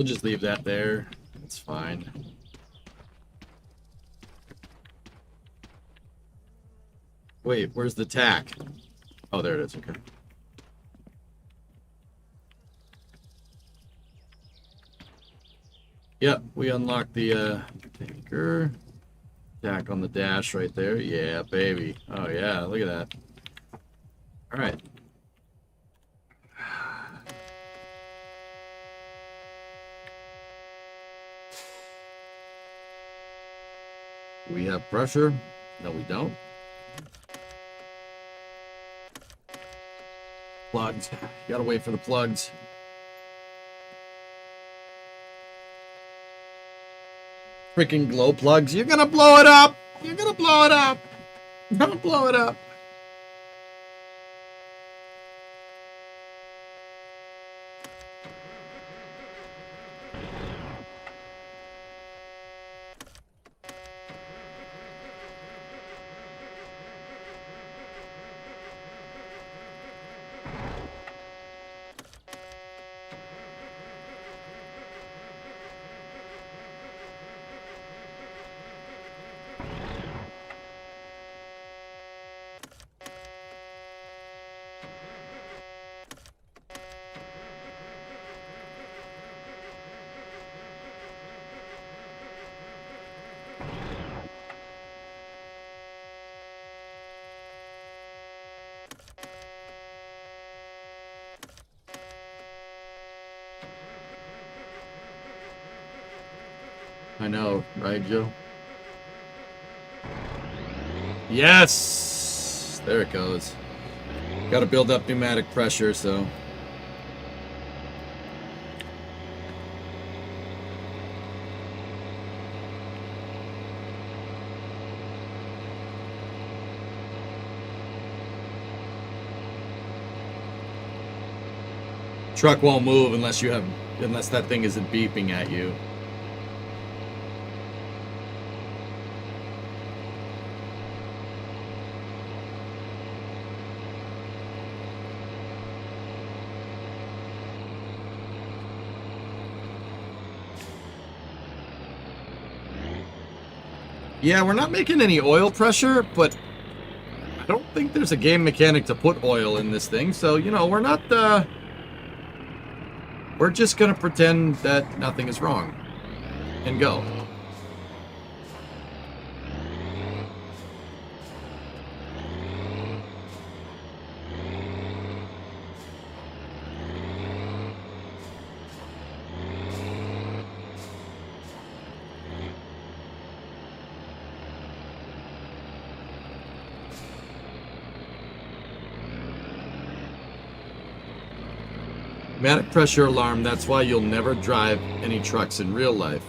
We'll just leave that there. It's fine. Wait, where's the tack? Oh, there it is. Okay. Yep, we unlocked the tanker. Tack on the dash right there. Yeah, baby. Oh, yeah, look at that. All right. We have pressure. No, we don't. Plugs. You gotta wait for the plugs. Freaking glow plugs. You're gonna blow it up. You're gonna blow it up. Don't blow it up. I know, right, Joe? Yes! There it goes. Got to build up pneumatic pressure, so... Truck won't move unless that thing isn't beeping at you. Yeah, we're not making any oil pressure, but I don't think there's a game mechanic to put oil in this thing, so, you know, we're not, we're just gonna pretend that nothing is wrong. And go. Pneumatic pressure alarm, that's why you'll never drive any trucks in real life.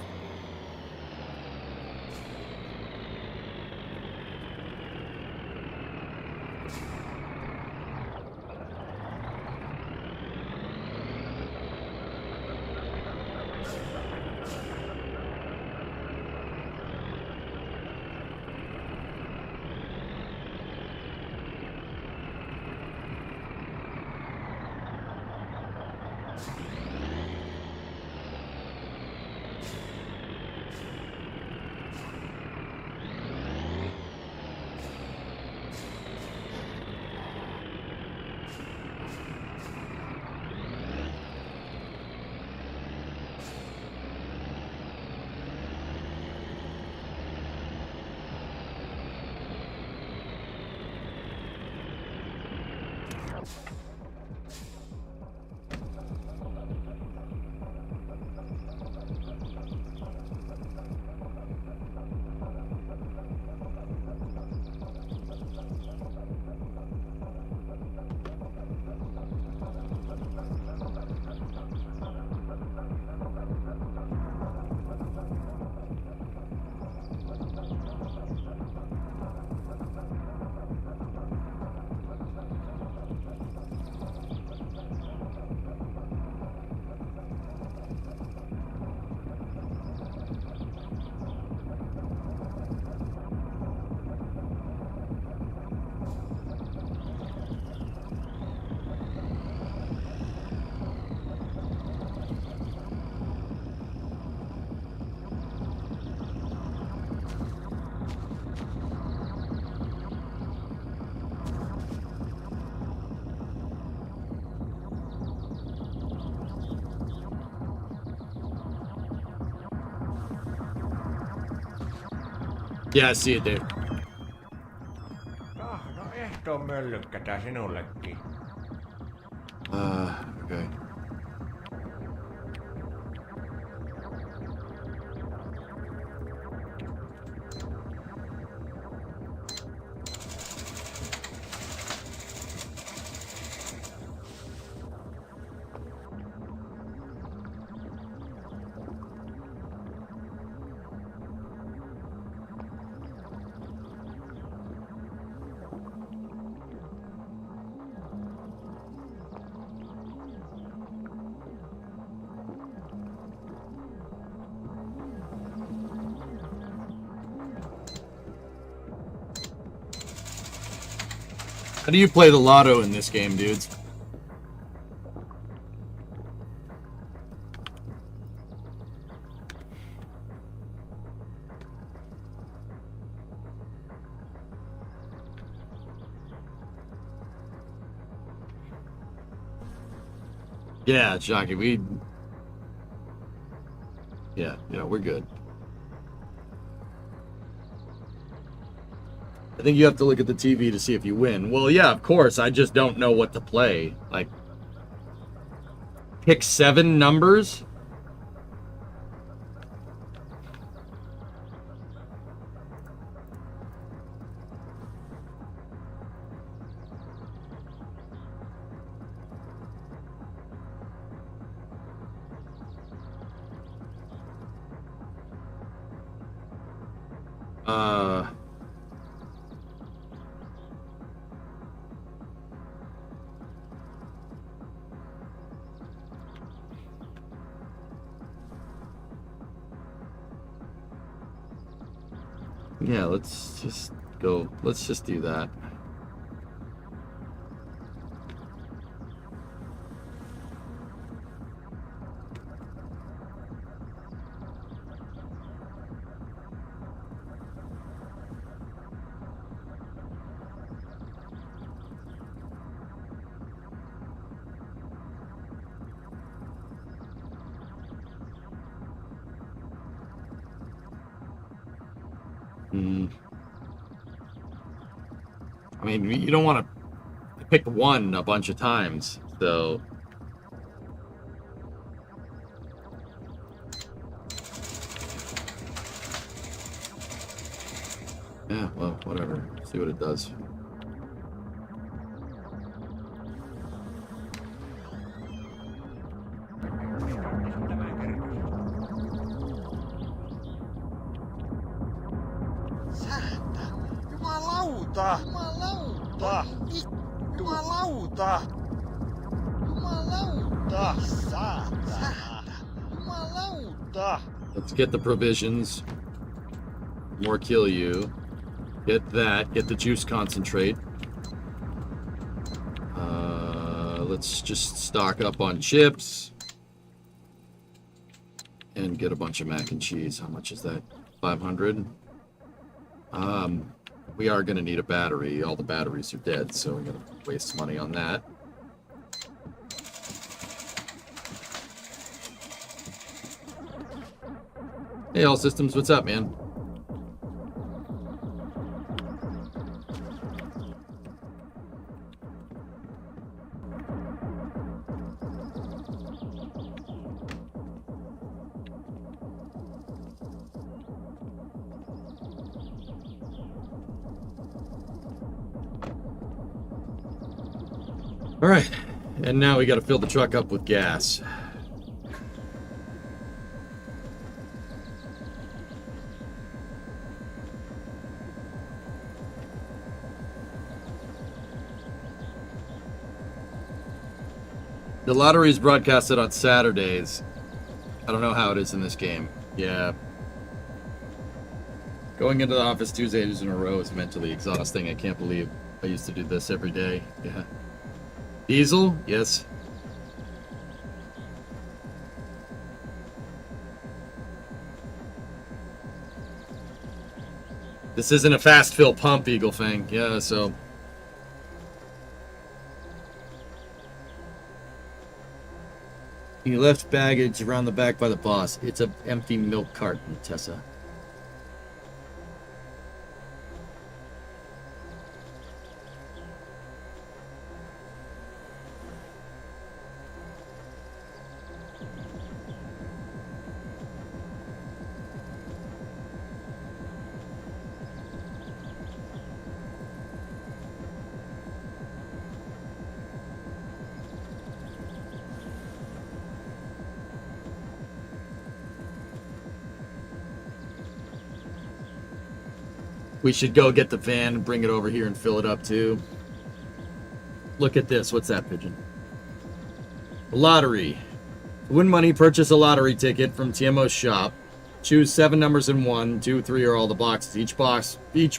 Yeah, I see it, Dave. No ehtoon möllykkätä sinullekin. Okay. How do you play the lotto in this game, dudes? Yeah, Jockey, yeah, we're good. I think you have to look at the TV to see if you win. Well, yeah, of course. I just don't know what to play. Like, pick 7 numbers? Yeah, let's just go. Let's just do that. I mean, you don't want to pick one a bunch of times, so... Yeah, well, whatever. See what it does. Jumalauta! Jumalauta! Jumalauta! Saatana! Jumalauta! Let's get the provisions. More kill you. Get that. Get the juice concentrate. Let's just stock up on chips. And get a bunch of mac and cheese. How much is that? 500? We are going to need a battery. All the batteries are dead, so we're going to waste money on that. Hey, All Systems, what's up, man? All right, and now we got to fill the truck up with gas. The lottery is broadcasted on Saturdays. I don't know how it is in this game. Yeah. Going into the office Tuesdays in a row is mentally exhausting. I can't believe I used to do this every day. Yeah. Diesel? Yes. This isn't a fast fill pump, Eagle Fang. Yeah, so... You left baggage around the back by the boss. It's an empty milk carton, Tessa. We should go get the van and bring it over here and fill it up too. Look at this. What's that, Pigeon? Lottery. To win money, purchase a lottery ticket from TMO's shop. Choose 7 numbers in 1, 2, 3 are all the boxes. Each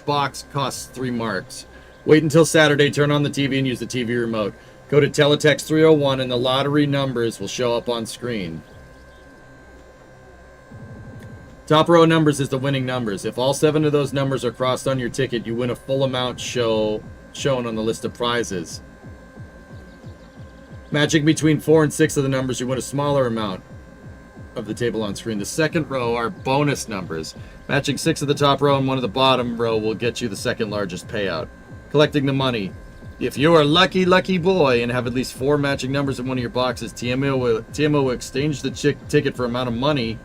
box costs 3 marks. Wait until Saturday, turn on the TV and use the TV remote. Go to Teletext 301 and the lottery numbers will show up on screen. Top row numbers is the winning numbers. If all 7 of those numbers are crossed on your ticket, you win a full amount shown on the list of prizes. Matching between 4 and 6 of the numbers, you win a smaller amount of the table on screen. The second row are bonus numbers. Matching 6 of the top row and 1 of the bottom row will get you the second largest payout. Collecting the money. If you are lucky boy and have at least 4 matching numbers in one of your boxes, TMO will exchange the ticket for amount of money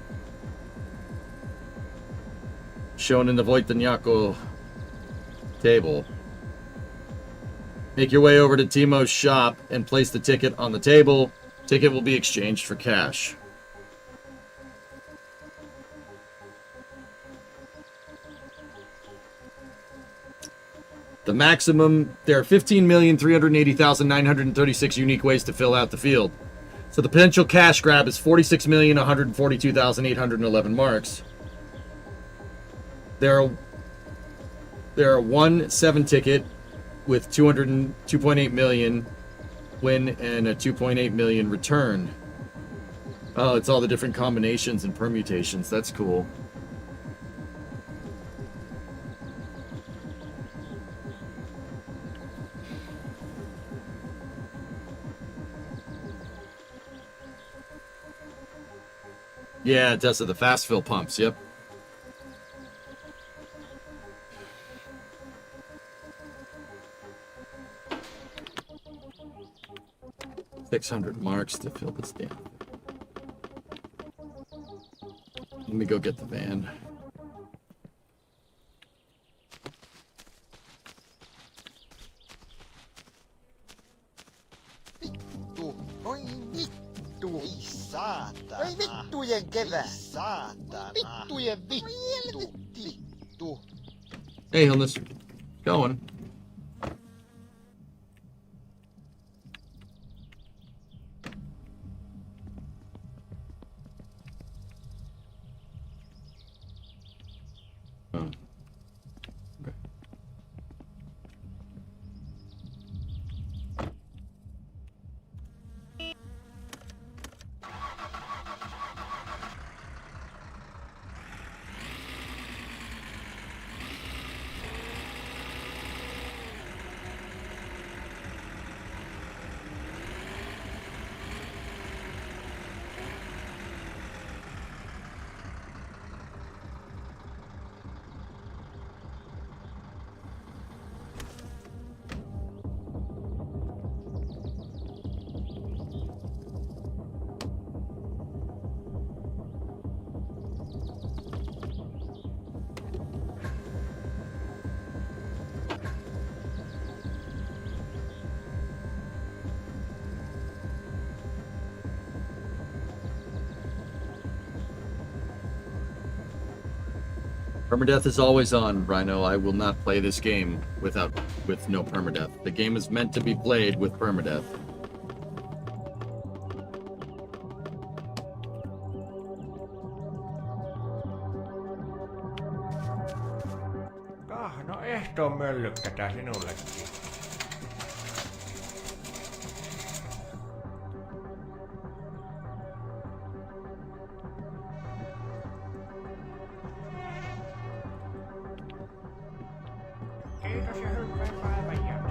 shown in the Wojtaniako table. Make your way over to Timo's shop and place the ticket on the table. Ticket will be exchanged for cash. The maximum, there are 15,380,936 unique ways to fill out the field. So the potential cash grab is 46,142,811 marks. There are 1 7 ticket with 2.8 million win and a 2.8 million return. Oh, it's all the different combinations and permutations. That's cool. Yeah, it does. The fast fill pumps. Yep. $600 marks to fill this down. Let me go get the van. Vittu, oi vittu, ei saatana. Oi vittujen kevät. Ei saatana. Vittujen vittu. Vittu. Hey, Hilnis. Going. Permadeath is always on, Rhino. I will not play this game with no permadeath. The game is meant to be played with permadeath. No ehtoon möllykkä tää sinullekin. Kiitos ja hyvää päivän jatkoa.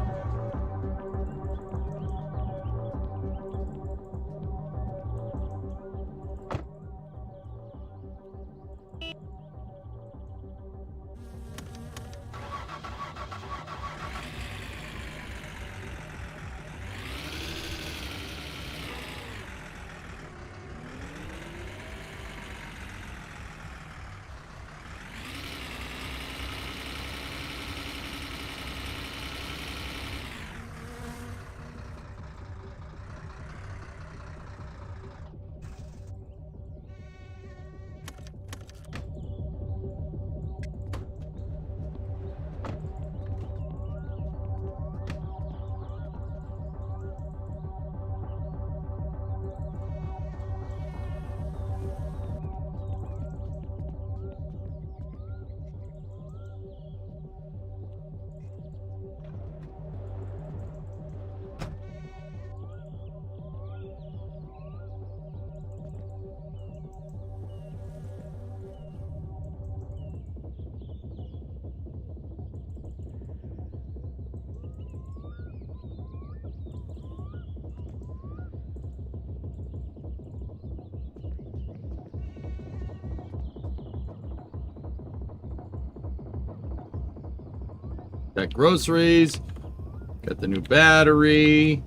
Got groceries. Got the new battery.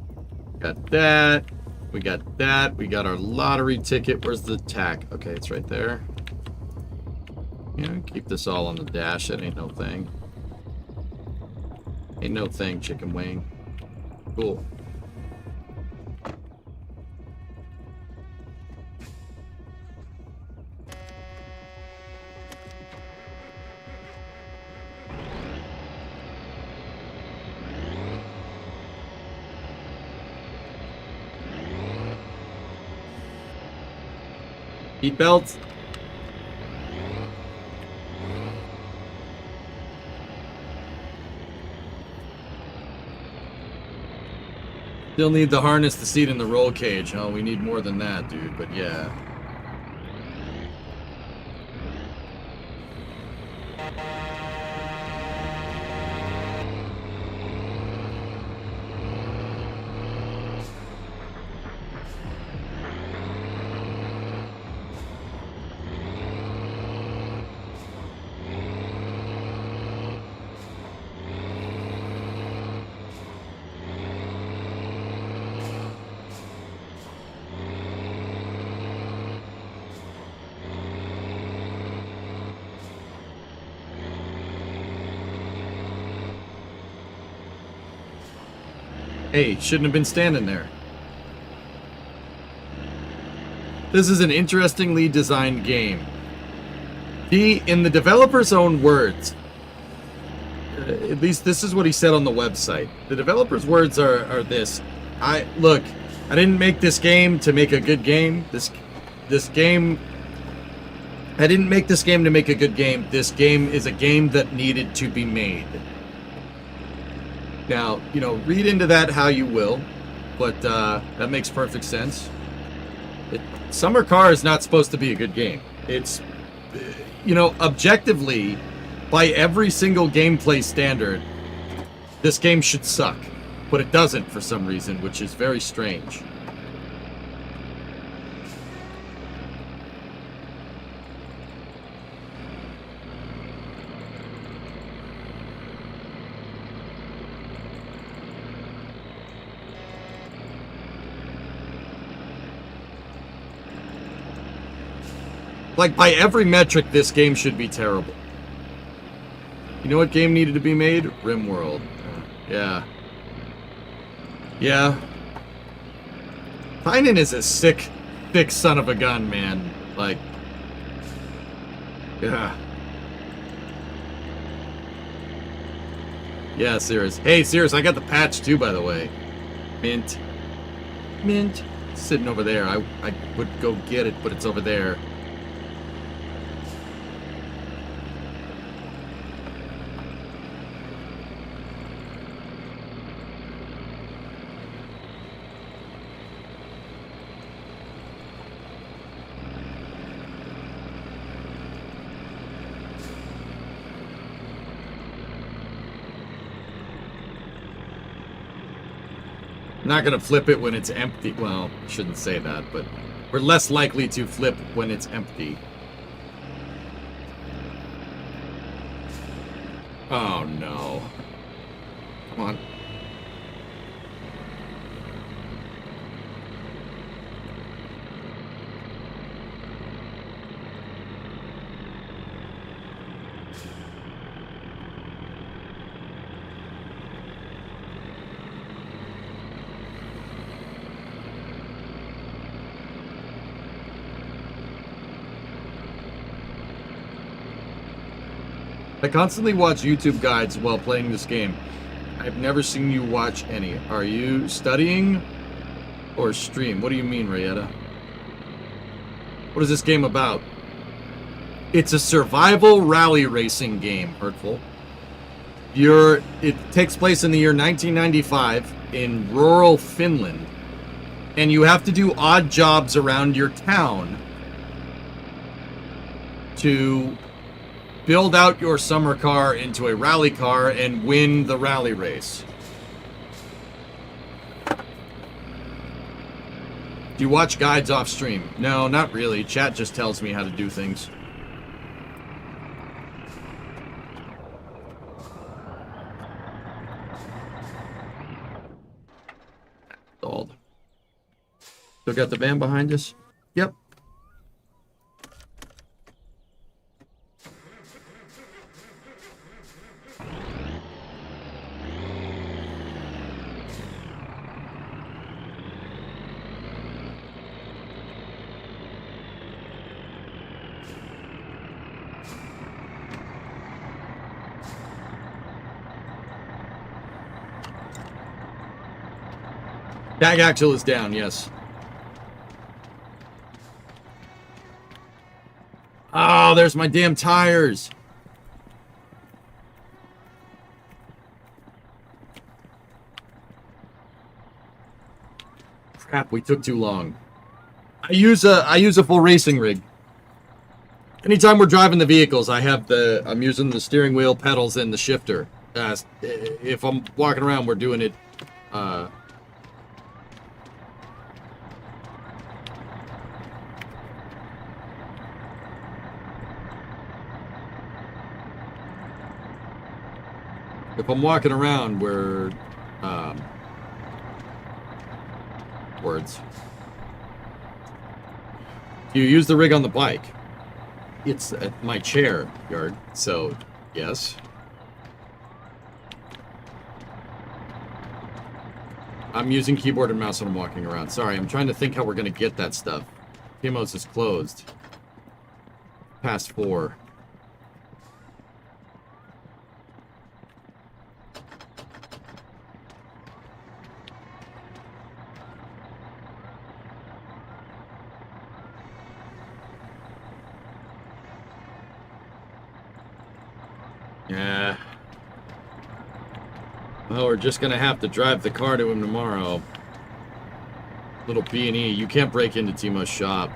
Got that. We got that. We got our lottery ticket. Where's the tack? Okay, it's right there. Keep this all on the dash. That ain't no thing. Ain't no thing, chicken wing. Cool. Seat belts. Still need the harness, the seat, and the roll cage. Oh, we need more than that, dude, but yeah. Hey, shouldn't have been standing there. This is an interestingly designed game. In the developer's own words, at least this is what he said on the website. The developer's words are this. I didn't make this game to make a good game. I didn't make this game to make a good game. This game is a game that needed to be made. Now, read into that how you will, but that makes perfect sense. Summer Car is not supposed to be a good game. It's, objectively, by every single gameplay standard, this game should suck. But it doesn't for some reason, which is very strange. Like, by every metric, this game should be terrible. You know what game needed to be made? RimWorld. Yeah. Yeah. Tynan is a sick son of a gun, man. Like, yeah. Yeah, Cirrus. Hey, Cirrus, I got the patch too, by the way. Mint. Sitting over there. I would go get it, but it's over there. Not gonna flip it when it's empty. Well, shouldn't say that, but we're less likely to flip when it's empty. Oh no. Come on. I constantly watch YouTube guides while playing this game. I've never seen you watch any. Are you studying or stream? What do you mean, Rayetta? What is this game about? It's a survival rally racing game, Hurtful. It takes place in the year 1995 in rural Finland, and you have to do odd jobs around your town to build out your summer car into a rally car and win the rally race. Do you watch guides off stream? No, not really. Chat just tells me how to do things. installed. Still got the van behind us? Yep. Tag axle is down, yes. Oh, there's my damn tires. Crap, we took too long. I use a full racing rig. Anytime we're driving the vehicles, I'm using the steering wheel, pedals, and the shifter. If I'm walking around, we're doing it if I'm walking around, we're words. You use the rig on the bike. It's at my chair yard, so yes. I'm using keyboard and mouse when I'm walking around. Sorry, I'm trying to think how we're gonna get that stuff. Timos is closed. Past 4. Yeah. Well, we're just gonna have to drive the car to him tomorrow. Little B&E. You can't break into Timo's shop.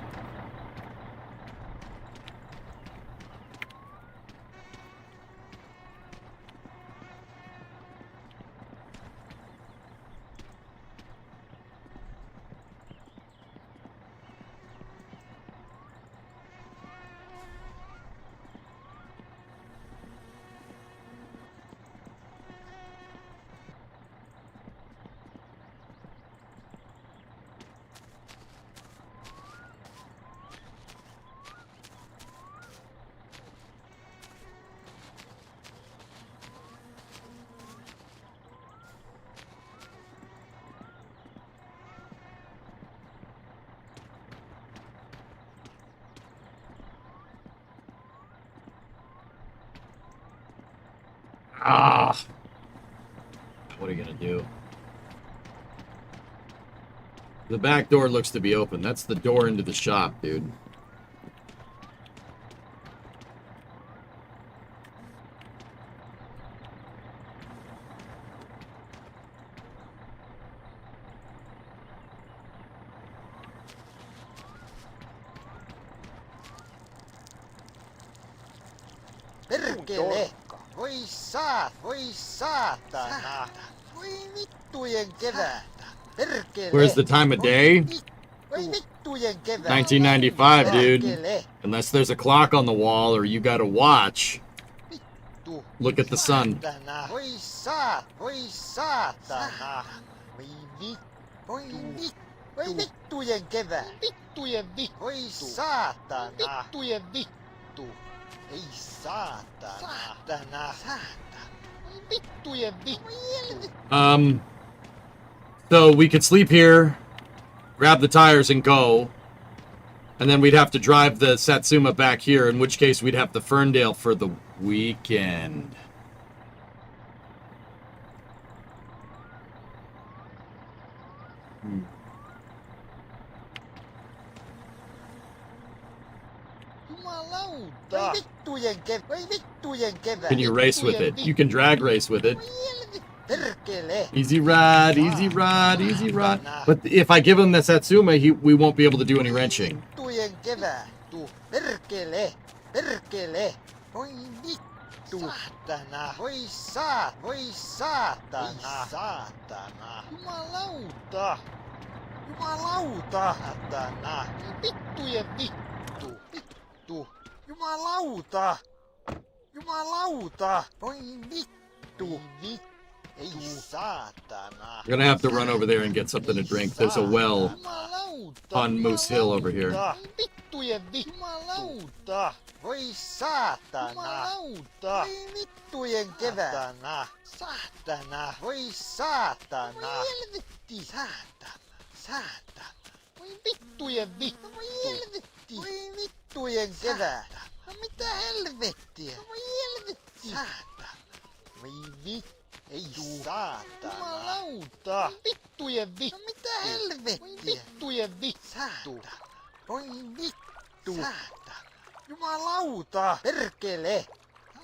Ah! What are you gonna do? The back door looks to be open. That's the door into the shop, dude. Perkele! Voi saatana! Voi vittujen kevättä! Perkele! Where's the time of day? Voi vittujen kevättä! 1995, dude. Unless there's a clock on the wall or you got a watch. Look at the sun. Voi saatana! Voi vittujen kevättä! Vittujen vittu! Voi saatana! Vittujen vittu! Ei saatana! Vittujen vittu! So we could sleep here, grab the tires and go, and then we'd have to drive the Satsuma back here, in which case we'd have the Ferndale for the weekend. Can you race with it? You can drag race with it. Easy ride, easy ride, easy ride. But if I give him the Satsuma, we won't be able to do any wrenching. Jumalauta! Voi vittu! Ei We're gonna have to run over there and get something to drink. There's a well on Moose Hill over here. Vittujen jumalauta! Voi saatana! Jumalauta! Voi vittujen kevät! Saatana! Voi saatana! Voi helvetti! Saatana! Saatana! Voi vittujen vittu! Voi helvetti! Voi vittujen kevät! Mitä helvettiä? Voi helvetti! Saatana! Voi vittu! Ei saatana! Jumalauta! Vittujen vittu! Mitä helvettiä? Voi vittujen vittu! Saatana! Voi vittu! Saatana! Jumalauta! Perkele!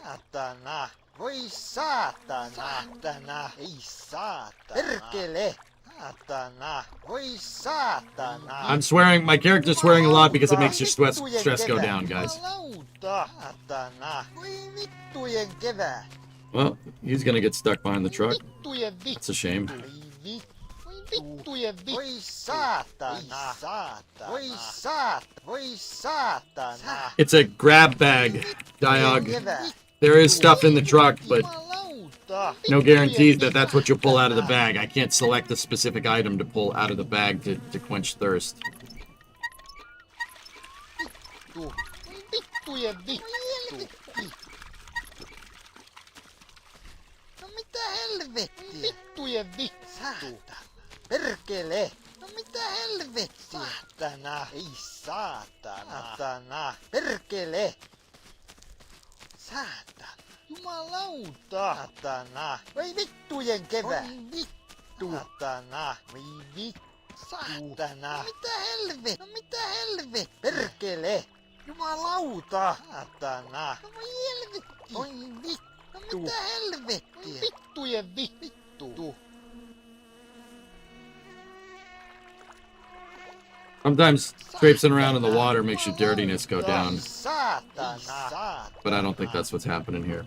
Saatana! Voi saatana! Saatana! Ei saatana! Perkele! Saatana! Voi saatana! I'm swearing, my character's swearing a lot because it makes your stress go down, guys. Jumalauta! Saatana! Voi vittujen kevät! Well, he's gonna get stuck behind the truck. Vittujen vittu! That's a shame. Vittujen vittu! Voi saatana! Voi saatana! Voi saatana! It's a grab bag, Diog. There is stuff in the truck, but no guarantees that that's what you'll pull out of the bag. I can't select a specific item to pull out of the bag to quench thirst. Vittujen vittu! No mitä helvettiä? Vittujen vittu! Saatana! Perkele! No mitä helvettiä? Saatana! Ei saatana! Saatana! Perkele! Saatana! Jumalauta! Saatana! Voi vittujen kevät! Voi vittu! Saatana! Voi vittu! Saatana! No mitä helvet? No mitä helvet? Perkele! Jumalauta! Saatana! No voi helvetti! Voi vittu! No mitä helvettiä? Vittujen vittu! Sometimes traipsing around in the water makes your dirtiness go down. But I don't think that's what's happening here.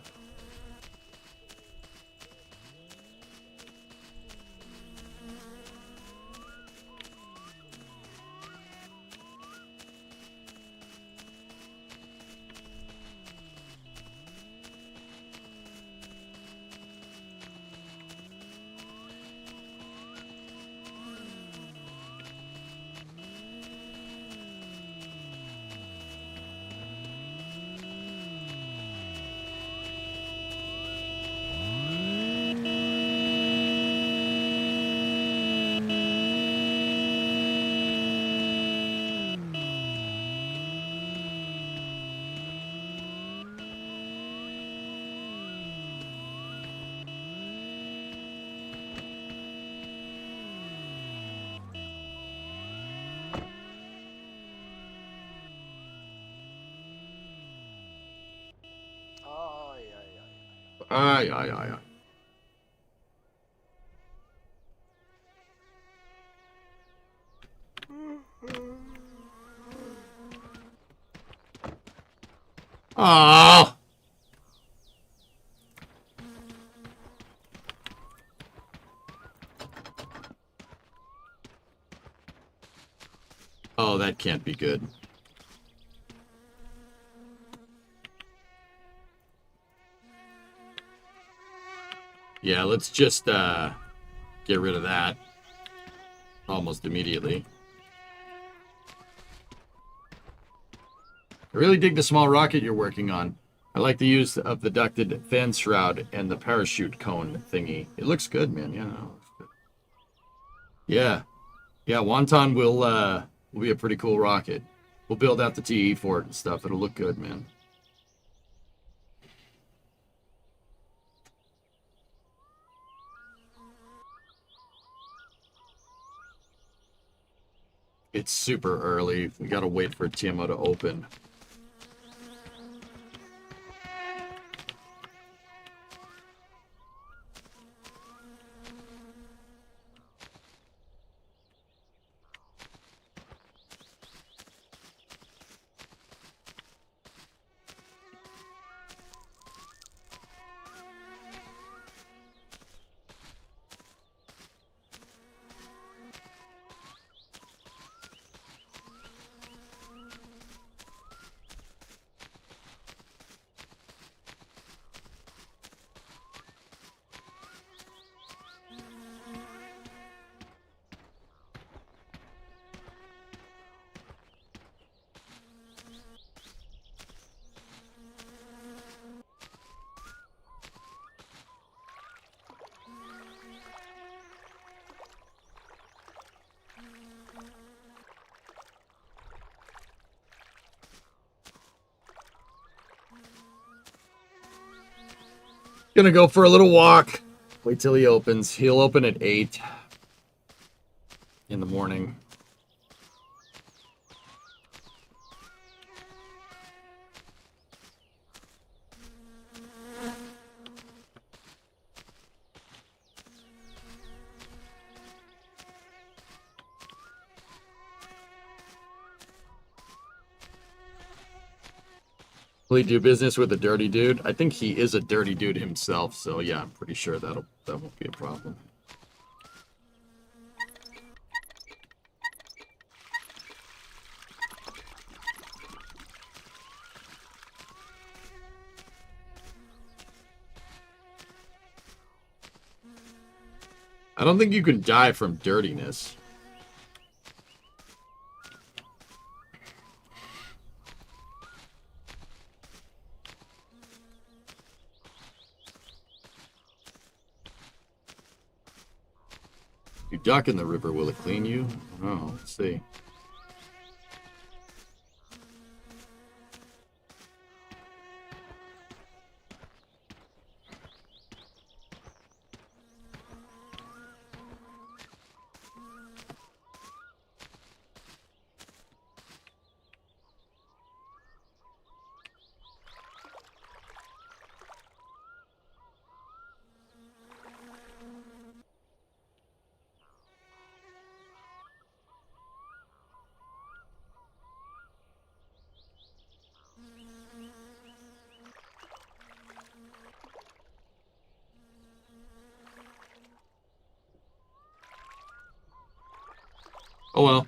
Ay, ay, ay, ay. Oh. Oh, that can't be good. Yeah, let's just get rid of that almost immediately. I really dig the small rocket you're working on. I like the use of the ducted fan shroud and the parachute cone thingy. It looks good, man. Yeah, no, it looks good. Yeah, Wonton will be a pretty cool rocket. We'll build out the TE for it and stuff. It'll look good, man. It's super early. We gotta wait for TMO to open. Gonna go for a little walk. Wait till he opens. He'll open at 8 in the morning. Will he do business with a dirty dude? I think he is a dirty dude himself, so yeah, I'm pretty sure that won't be a problem. I don't think you can die from dirtiness. You duck in the river, will it clean you? Oh, let's see. Oh well.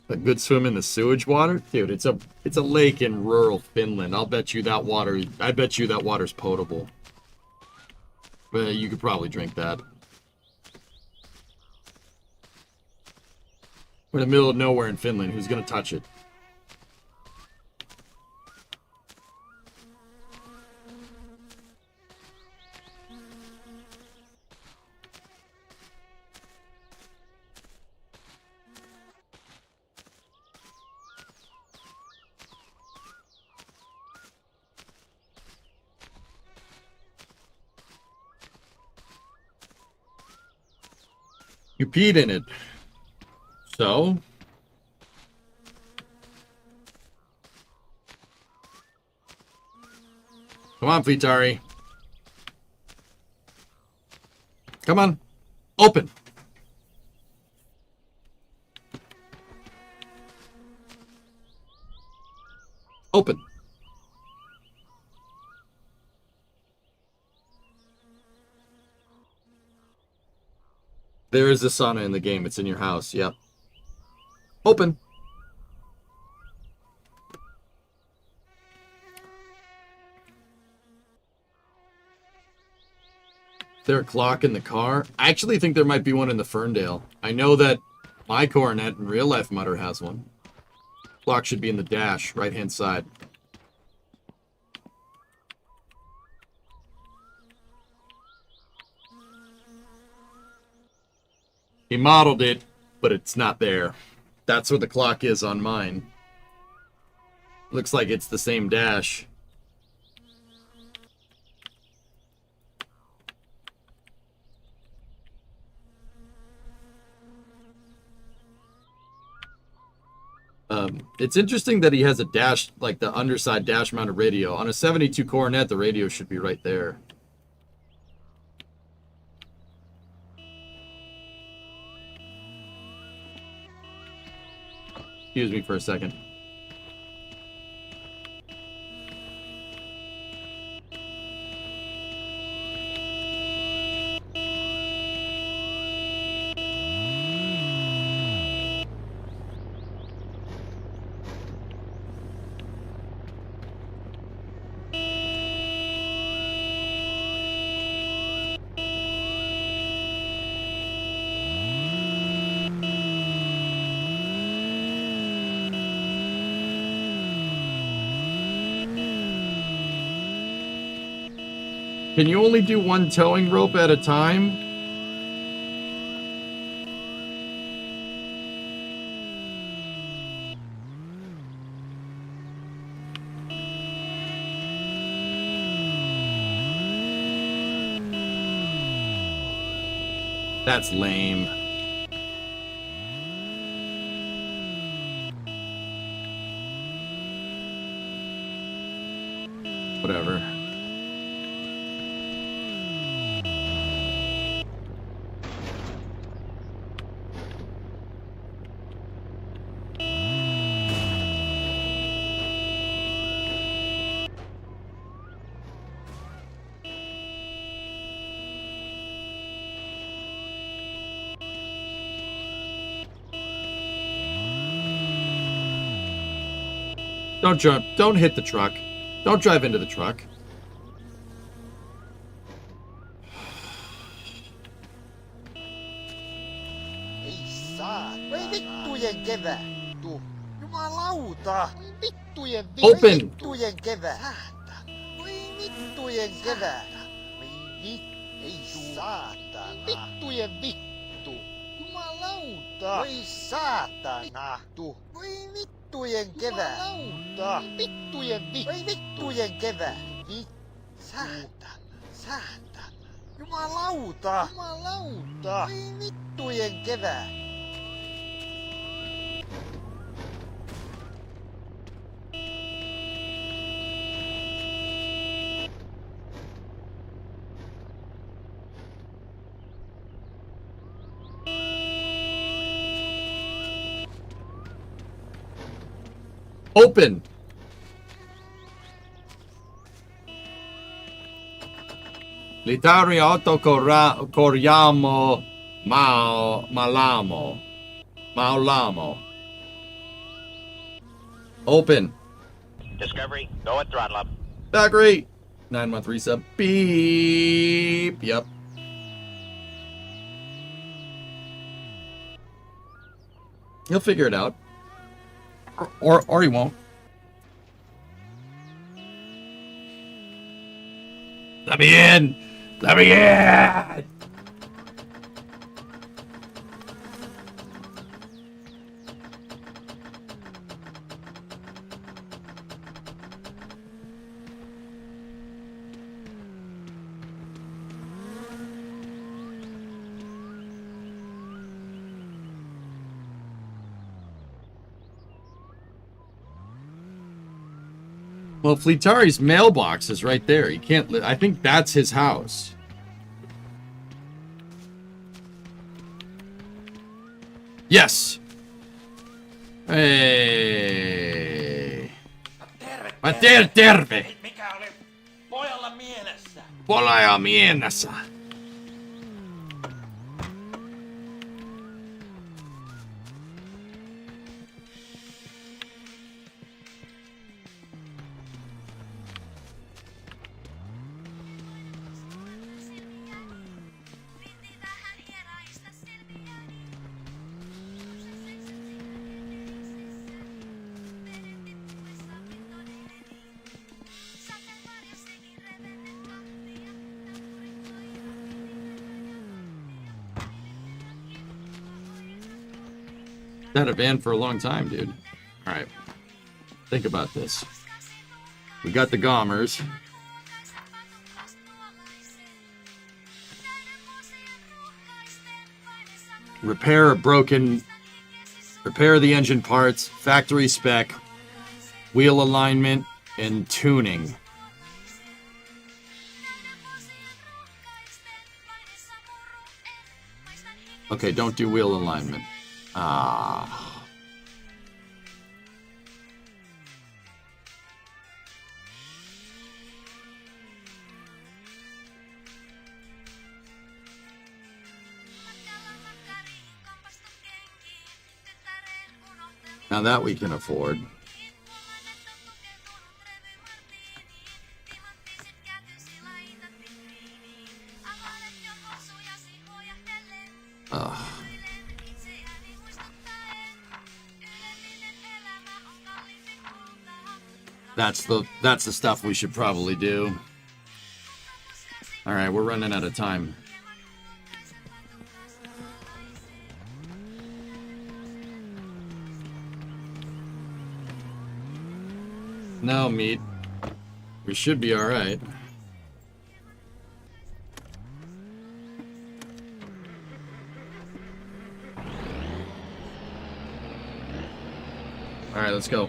A good swim in the sewage water? Dude, it's a lake in rural Finland. I bet you that water's potable. But you could probably drink that. We're in the middle of nowhere in Finland. Who's gonna touch it? You peed in it. So? Come on, Fleetari. Come on. Open. Open. There is a sauna in the game. It's in your house. Yep. Open. Is there a clock in the car? I actually think there might be one in the Ferndale. I know that my coronet in real life Mutter has one. Clock should be in the dash, right-hand side. He modeled it, but it's not there. That's what the clock is on mine. Looks like it's the same dash. It's interesting that he has a dash, like the underside dash mounted radio. On a 72 Coronet, the radio should be right there. Excuse me for a second. Can you only do one towing rope at a time? That's lame. Whatever. Don't jump. Don't hit the truck. Don't drive into the truck. Ei saa. Voi vittujen kevää. Tuu. Jumalauta. Vittujen Open. vittujen kevää. Saatana. Voi vittujen kevää. Ei saatana. Vittujen vittu. Jumalauta. Voi saatana. Tuu. Voi vittujen kevää. Jumalauta. Vittujen vittu. Voi vittujen kevää. Saatana. Saatana. Jumalauta. Jumalauta. Voi vittujen kevää. Open. L'Italia auto corriamo malamo. Open. Discovery, go at throttle up. Zachary. 913 sub. Beep. Yep. He'll figure it out. Or he won't. Let me in! Let me in! Well, Fleetari's mailbox is right there. He can't I think that's his house. Yes. Hey. Terve. Mikä oli pojalla mielessä? Polaja mielessä. Had a van for a long time, dude. All right. Think about this. We got the Gommers. Repair the engine parts, factory spec, wheel alignment, and tuning. Okay, don't do wheel alignment. Ah. Now that we can afford. That's the stuff we should probably do. All right, we're running out of time. No, meat. We should be all right. let's go.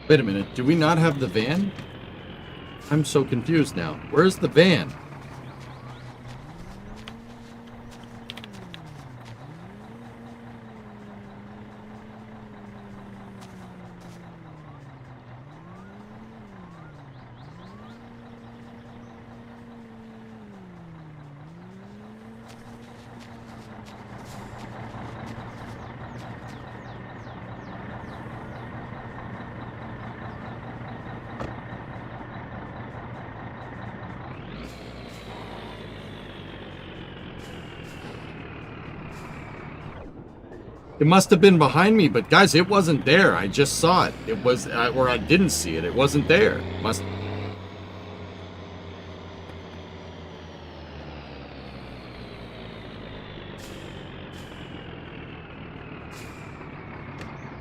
Wait a minute, do we not have the van? I'm so confused now. Where's the van? It must have been behind me, but guys, it wasn't there. I just saw it. It was, or I didn't see it. It wasn't there. Must.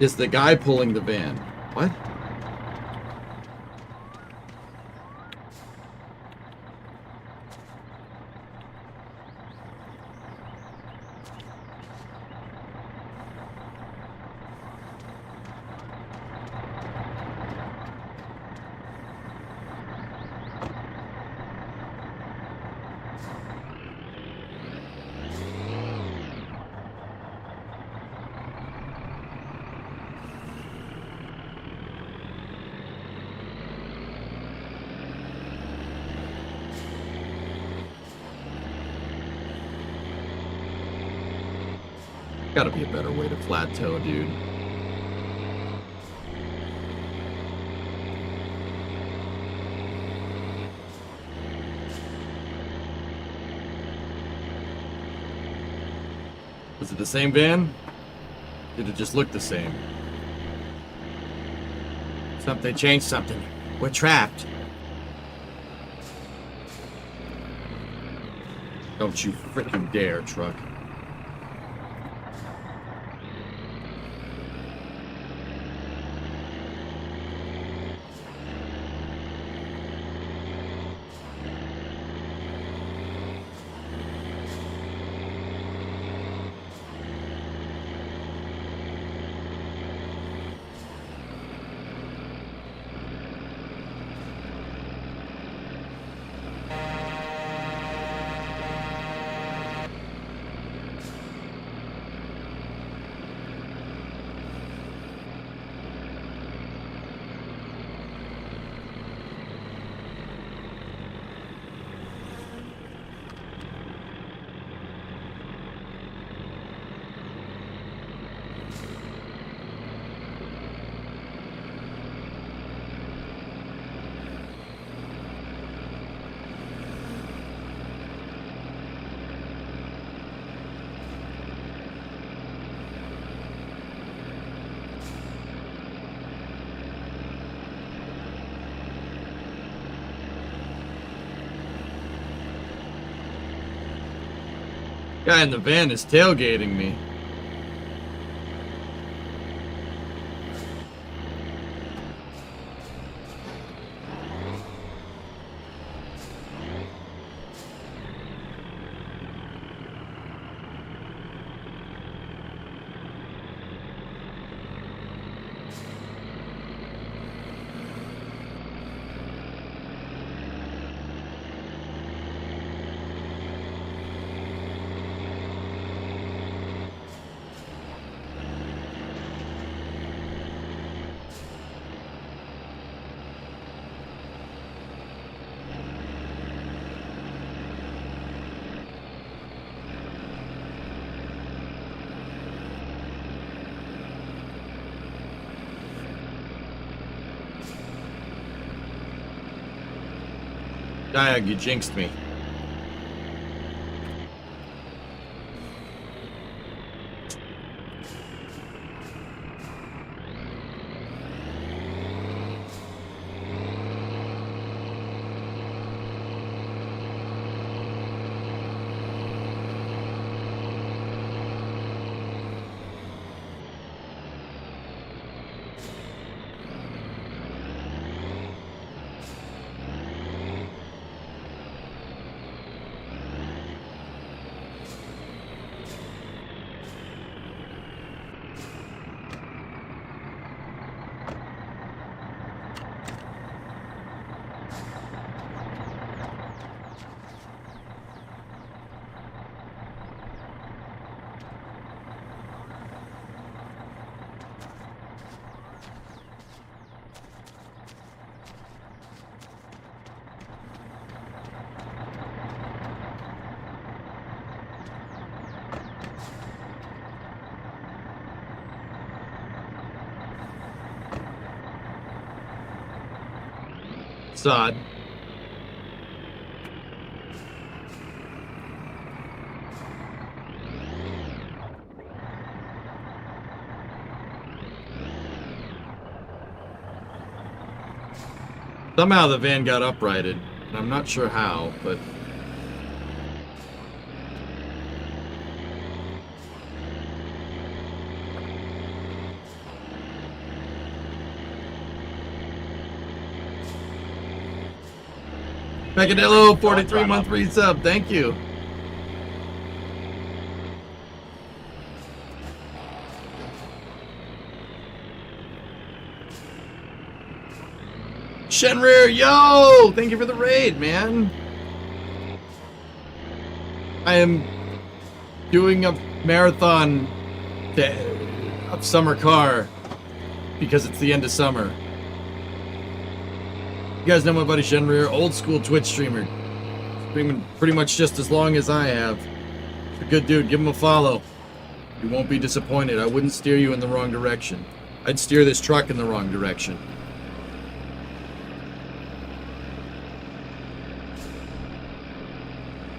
Is the guy pulling the van? What? Gotta be a better way to flat tow, dude. Was it the same van? Did it just look the same? Something changed something. We're trapped. Don't you freaking dare, truck. Guy in the van is tailgating me. Diag, you jinxed me. Sod. Somehow the van got uprighted, and I'm not sure how, but... Peccadillo, 43-month resub, thank you. Shenrir, yo! Thank you for the raid, man. I am doing a marathon of Summer Car because it's the end of summer. You guys know my buddy Shenrir, old school Twitch streamer. Streaming pretty much just as long as I have. He's a good dude, give him a follow. You won't be disappointed. I wouldn't steer you in the wrong direction. I'd steer this truck in the wrong direction.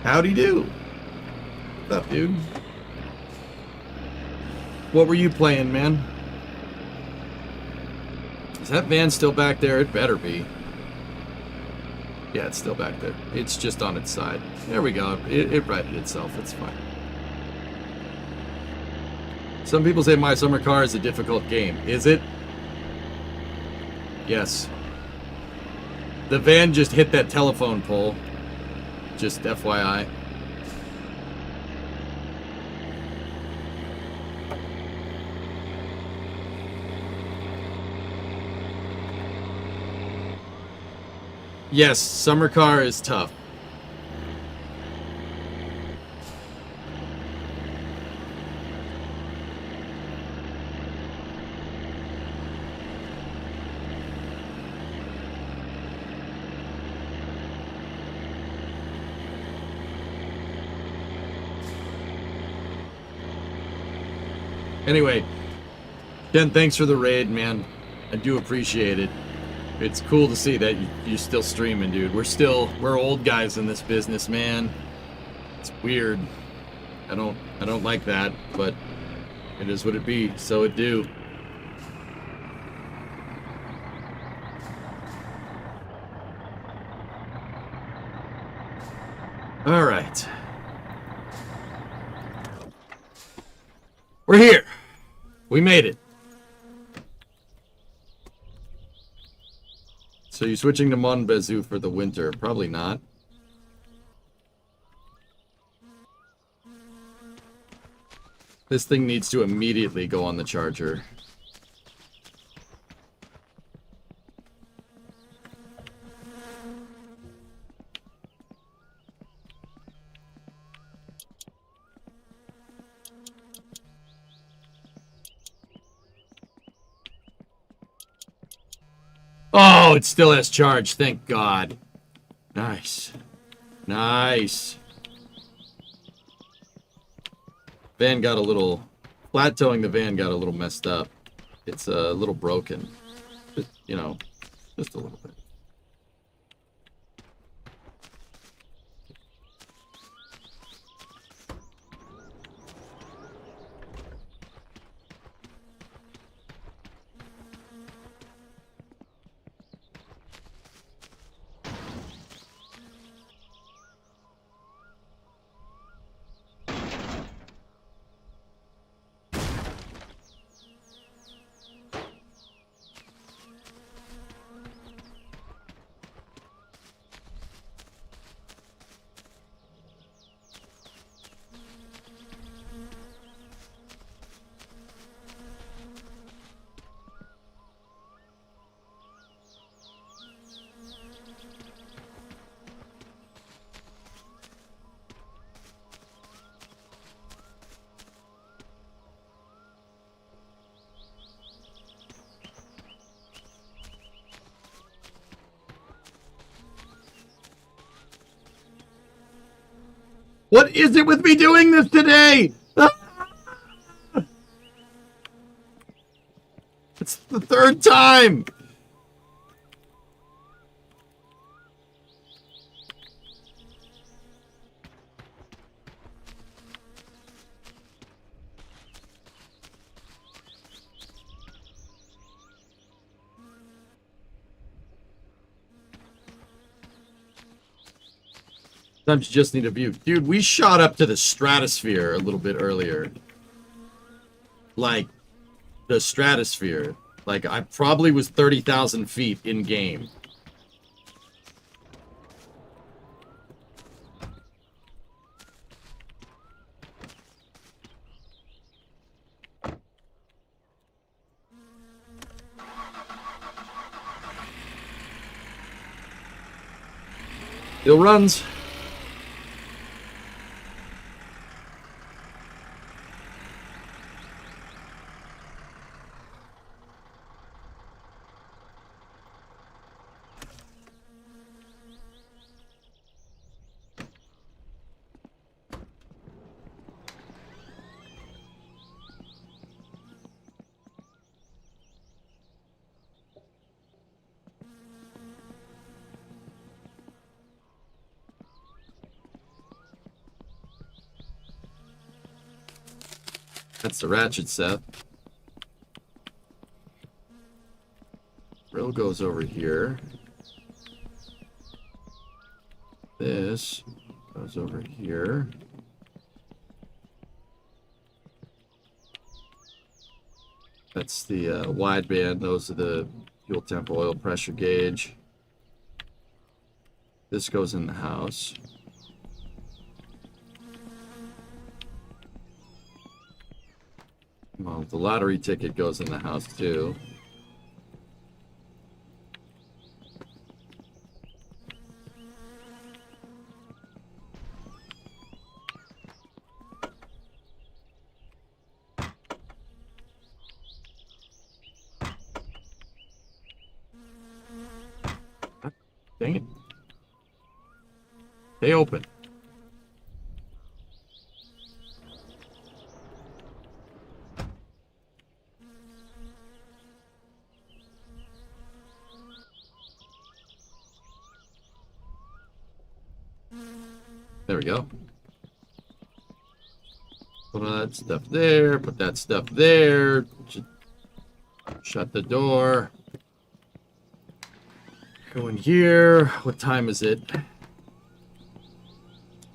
Howdy do. What's up, dude? What were you playing, man? Is that van still back there? It better be. Yeah, it's still back there. It's just on its side. There we go. It righted itself. It's fine. Some people say My Summer Car is a difficult game. Is it? Yes. The van just hit that telephone pole. Just FYI. Yes, Summer Car is tough. Anyway, Ken, thanks for the raid, man. I do appreciate it. It's cool to see that you're still streaming, dude. We're old guys in this business, man. It's weird. I don't like that, but it is what it be, so it do. All right. We're here. We made it. So you're switching to Monbezu for the winter? Probably not. This thing needs to immediately go on the charger. Oh, it still has charge, thank God. Nice. Nice. Van got a little... Flat towing the van got a little messed up. It's a little broken. Just, you know, just a little bit. What is it with me doing this today? Ah! It's the third time. Sometimes you just need a view. Dude, we shot up to the stratosphere a little bit earlier. Like, the stratosphere. Like, I probably was 30,000 feet in game. Still runs. That's the ratchet set. Drill goes over here. This goes over here. That's the wideband. Those are the fuel temp, oil pressure gauge. This goes in the house. Well, the lottery ticket goes in the house too. Dang it. Stay open. There we go. Put all that stuff there. Put that stuff there. Shut the door. Go in here. What time is it?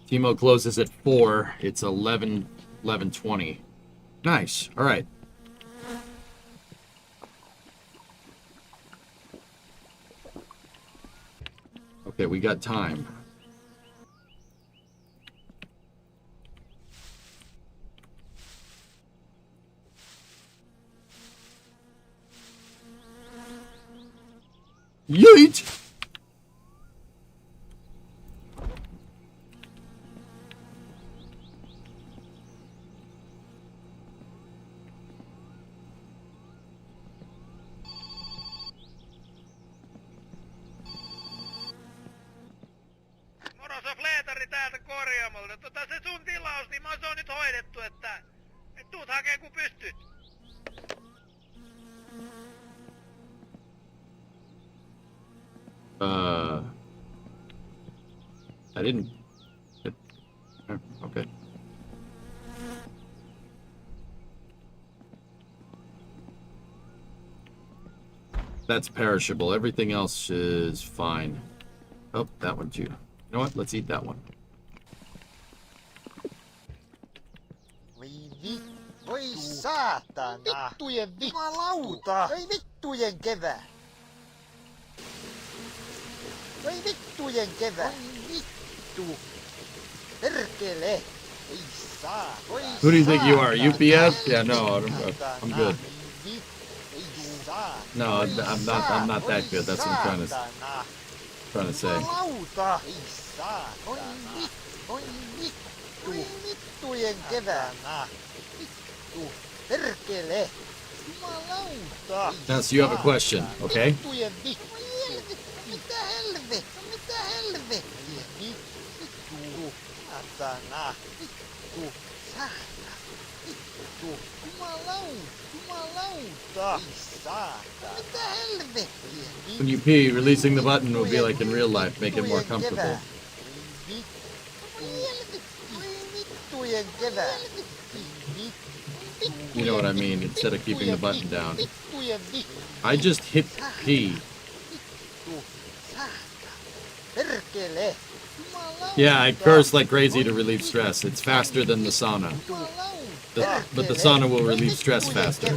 Timo closes at 4. It's 11:20. Nice. All right. Okay, we got time. Yeet! Moro, se on Fleetari täältä korjaamolta. Se sun tilaus, niin se on nyt hoidettu, että tuut hakee kun pystyt. I didn't. Okay. That's perishable. Everything else is fine. Oh, that one too. You know what? Let's eat that one. Voi saatana! Vittujen jumalauta! Voi vittujen kevää! Voi vittujen kevää! Voi vittu! Perkele! Voi saa! Voi Who do you think you are? UPS? Yeah, no, I'm good. No, I'm not. I'm not that good. That's what I'm trying to say. Jumalauta! Voi vittu! Voi vittu! Vittujen kevää! Vittu! Perkele! Jumalauta! Now, so you have a question, okay? Vittujen vittu! Mitä helvettiä? Mitä helvettiä? Vittu! Saatana! Vittu! Saatana! Vittu! Jumalauta! Ei saatana! Mitä helvettiä? When you pee, releasing the button will be like in real life, make it more comfortable. Vittujen kevää! You know what I mean, instead of keeping the button down. Vittujen I just hit P. Perkele! Yeah, I curse like crazy to relieve stress. It's faster than the sauna. But the sauna will relieve stress faster.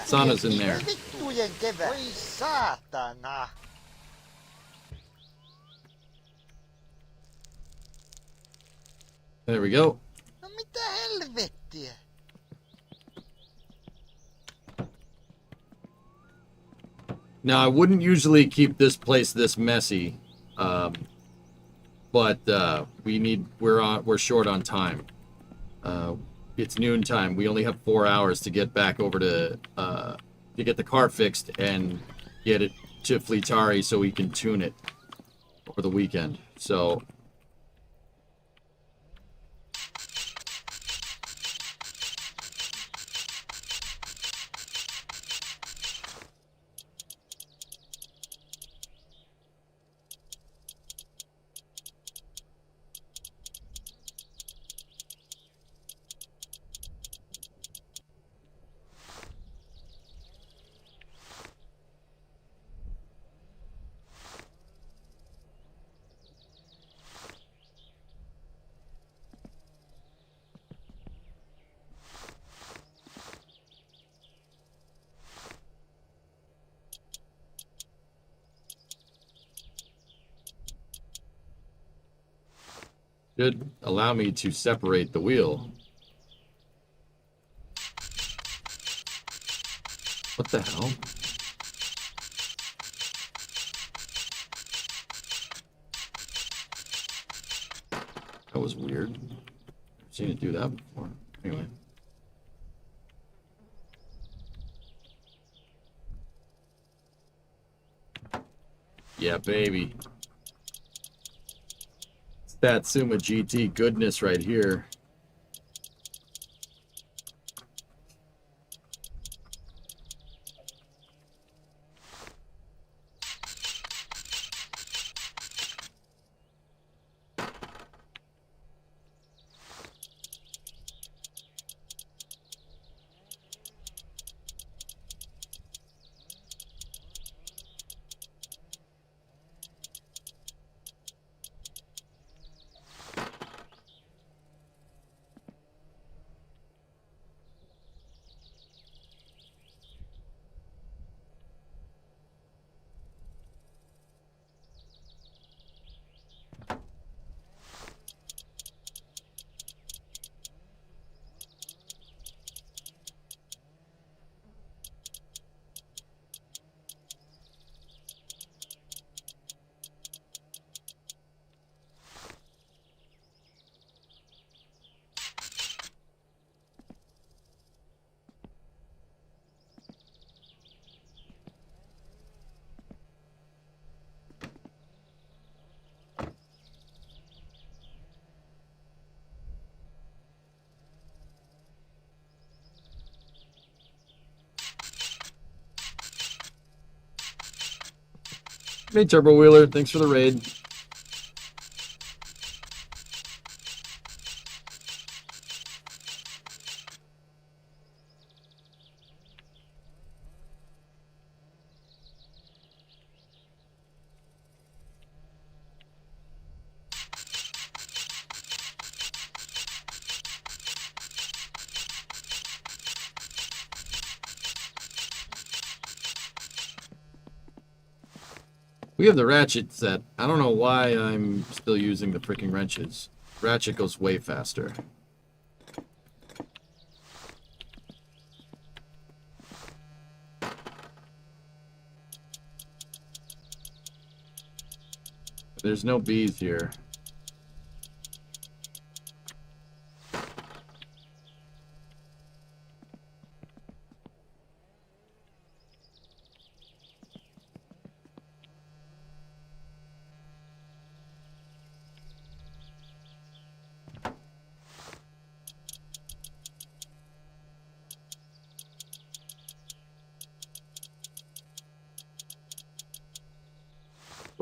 Sauna's in there. Vittujen kevää! Oi saatana! There we go. No mitä helvettiä? Now, I wouldn't usually keep this place this messy, but we're short on time. It's noontime. We only have 4 hours to get back over to get the car fixed and get it to Fleetari so we can tune it over the weekend. So. Should allow me to separate the wheel. What the hell? That was weird. I've seen it do that before. Anyway. Yeah, baby. That Suma GT goodness right here. Hey, Turbo Wheeler, thanks for the raid. We have the ratchet set. I don't know why I'm still using the freaking wrenches. Ratchet goes way faster. There's no bees here.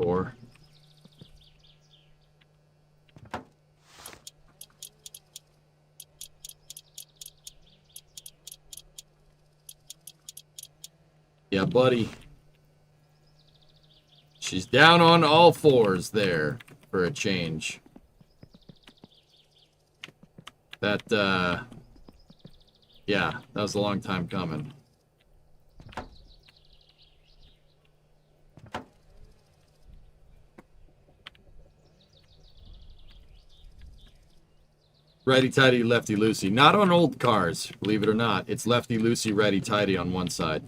4. Yeah, buddy. She's down on all 4s there for a change. That, yeah, that was a long time coming. Righty-tighty, lefty-loosey. Not on old cars, believe it or not. It's lefty-loosey, righty-tighty on one side.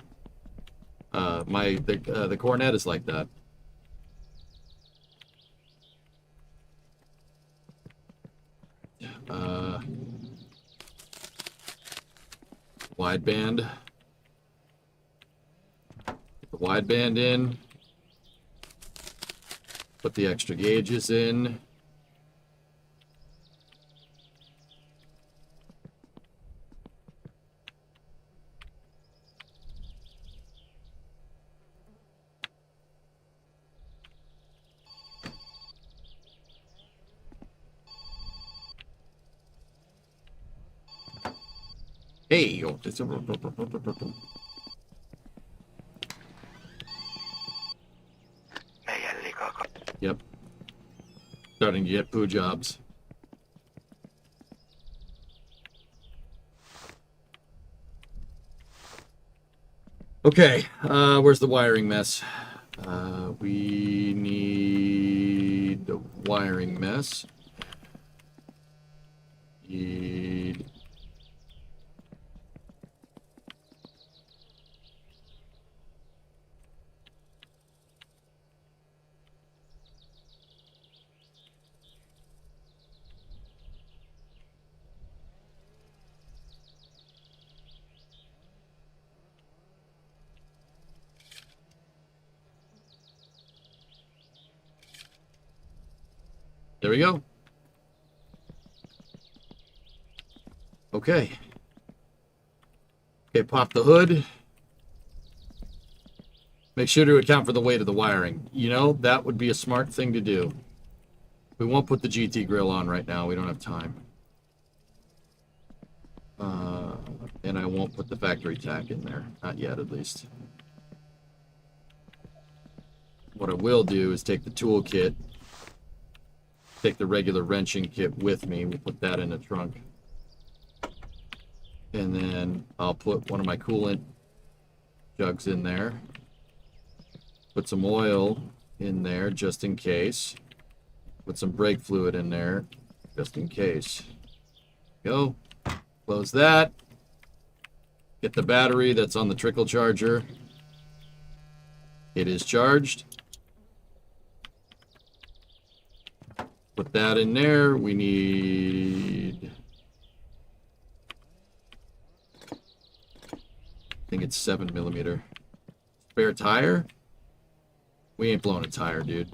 The Cornet is like that. Wideband. Put the wideband in. Put the extra gauges in. Hey, oh, it's a... Yep. Starting to get poo jobs. Okay, where's the wiring mess? We need the wiring mess. Need... There we go. Okay. Okay, pop the hood. Make sure to account for the weight of the wiring. You know, that would be a smart thing to do. We won't put the GT grill on right now. We don't have time. And I won't put the factory tack in there. Not yet, at least. What I will do is take the tool kit, take the regular wrenching kit with me. We'll put that in the trunk. And then I'll put one of my coolant jugs in there. Put some oil in there just in case. Put some brake fluid in there just in case. Go. Close that. Get the battery that's on the trickle charger. It is charged. Put that in there. We need... I think it's 7mm. Spare tire? We ain't blowing a tire, dude.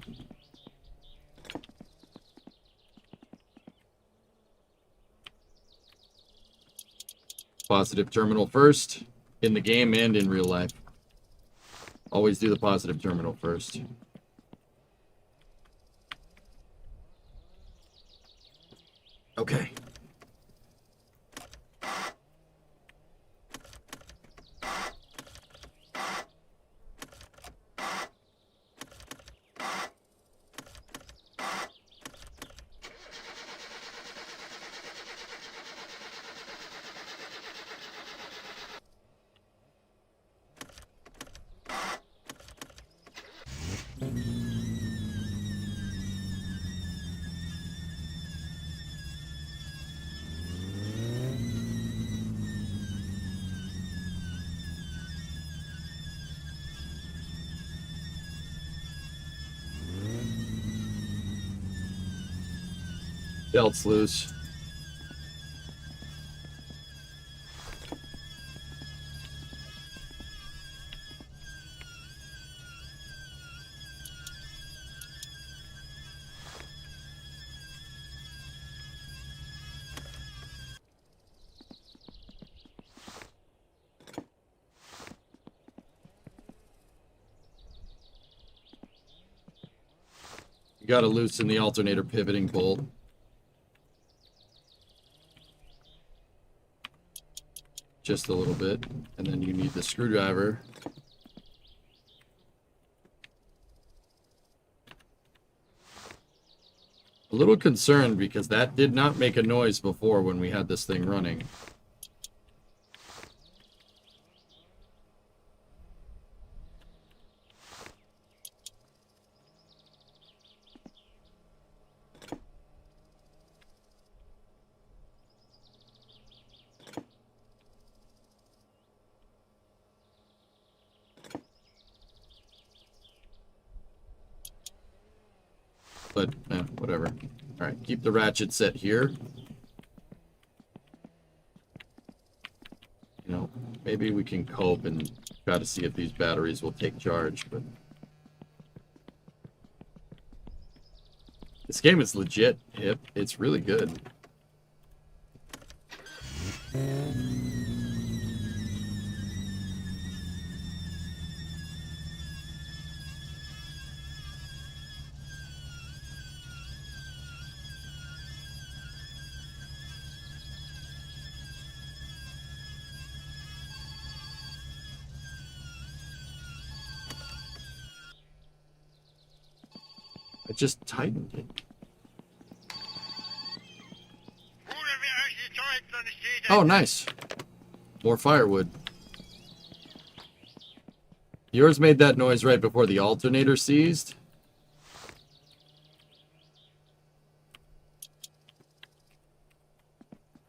Positive terminal first, in the game and in real life. Always do the positive terminal first. Okay. Belt's loose. got to loosen the alternator pivoting bolt. Just a little bit. And then you need the screwdriver. A little concerned because that did not make a noise before when we had this thing running. But, whatever. Alright, keep the ratchet set here. You know, maybe we can cope and try to see if these batteries will take charge, but... This game is legit, Hip. It's really good. I just tightened it. Oh, nice. More firewood. Yours made that noise right before the alternator seized.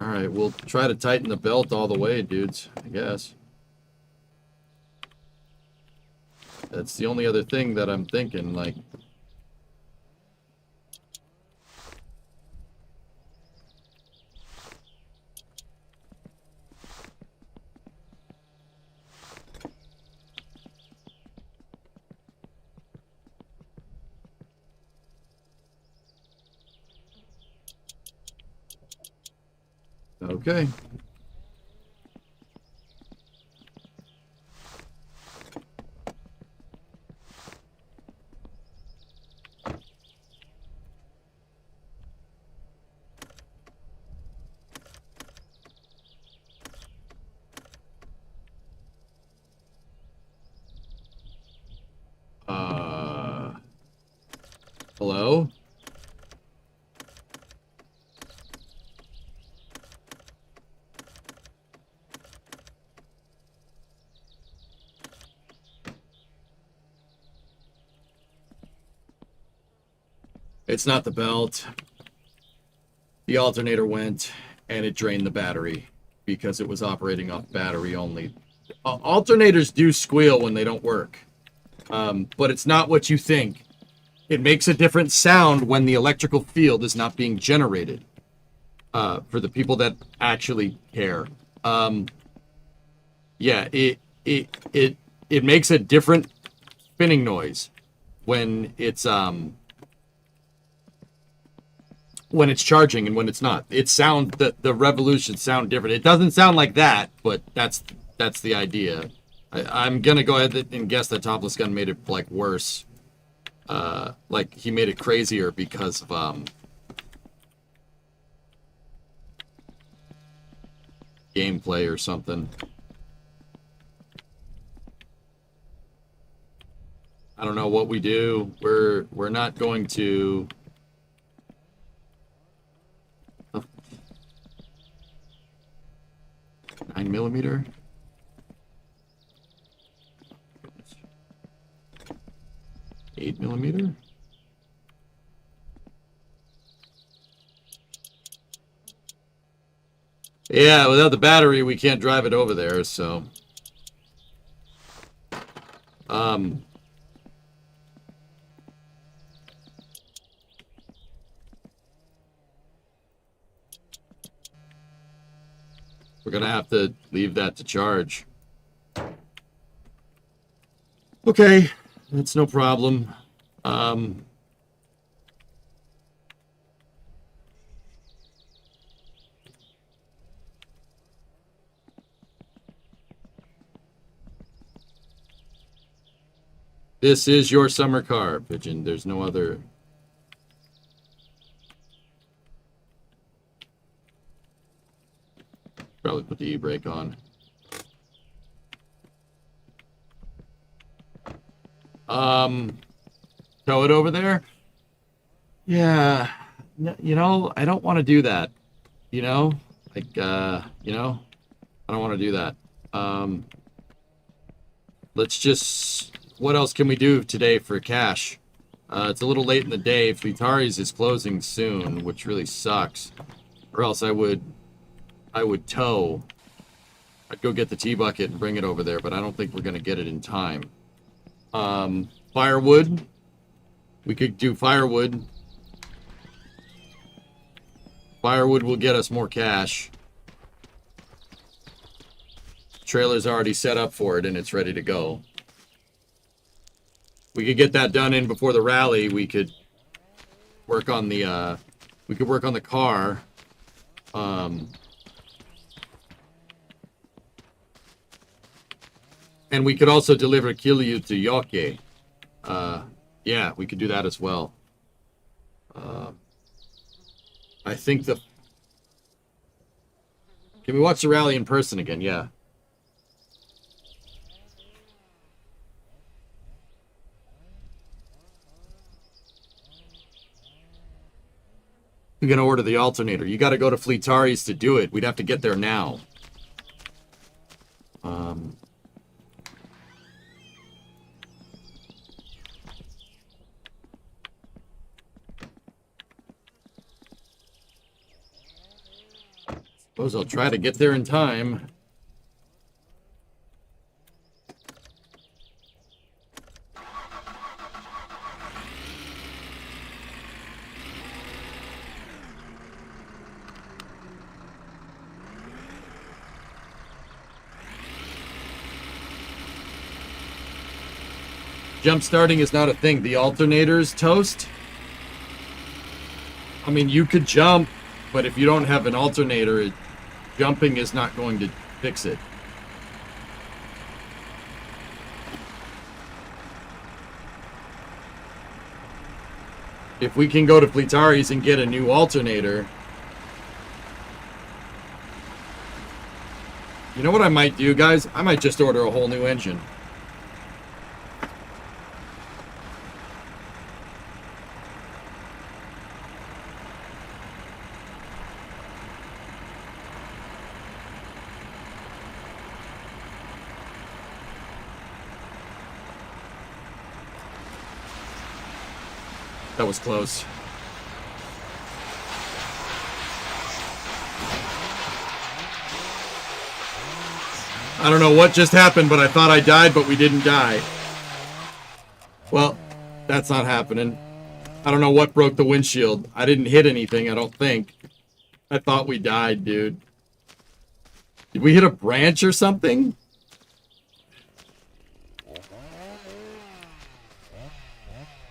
Alright, we'll try to tighten the belt all the way, dudes, I guess. That's the only other thing that I'm thinking, like... Okay. Hello? It's not the belt. The alternator went and it drained the battery because it was operating off battery only. Alternators do squeal when they don't work, but it's not what you think. It makes a different sound when the electrical field is not being generated. For the people that actually care, yeah, it makes a different spinning noise when it's charging and when it's not. It sound the revolutions sound different. It doesn't sound like that, but that's the idea. I'm gonna go ahead and guess that Topless Gun made it like worse. Like he made it crazier because of gameplay or something. I don't know what we do. We're not going to. 9mm. 8mm. Yeah, without the battery, we can't drive it over there, so. We're gonna have to leave that to charge. Okay, that's no problem. This is your summer car, Pigeon. There's no other Probably put the e-brake on. Tow it over there? Yeah. You know, I don't want to do that. You know? Like, you know? I don't want to do that. Let's just... What else can we do today for cash? It's a little late in the day. Fleetari's is closing soon, which really sucks. Or else I would tow. I'd go get the T-bucket and bring it over there, but I don't think we're going to get it in time. Firewood. We could do firewood. Firewood will get us more cash. Trailer's already set up for it and it's ready to go. We could get that done in before the rally. We could work on the car. And we could also deliver Kilyu to Yoke. Yeah, we could do that as well. I think the... Can we watch the rally in person again? Yeah. We're going to order the alternator. You got to go to Fleetari's to do it. We'd have to get there now. Suppose I'll try to get there in time. Jump starting is not a thing. The alternator's toast. I mean, you could jump, but if you don't have an alternator, jumping is not going to fix it. If we can go to Fleetari's and get a new alternator... You know what I might do, guys? I might just order a whole new engine. That was close. I don't know what just happened, but I thought I died, but we didn't die. Well, that's not happening. I don't know what broke the windshield. I didn't hit anything, I don't think. I thought we died, dude. Did we hit a branch or something?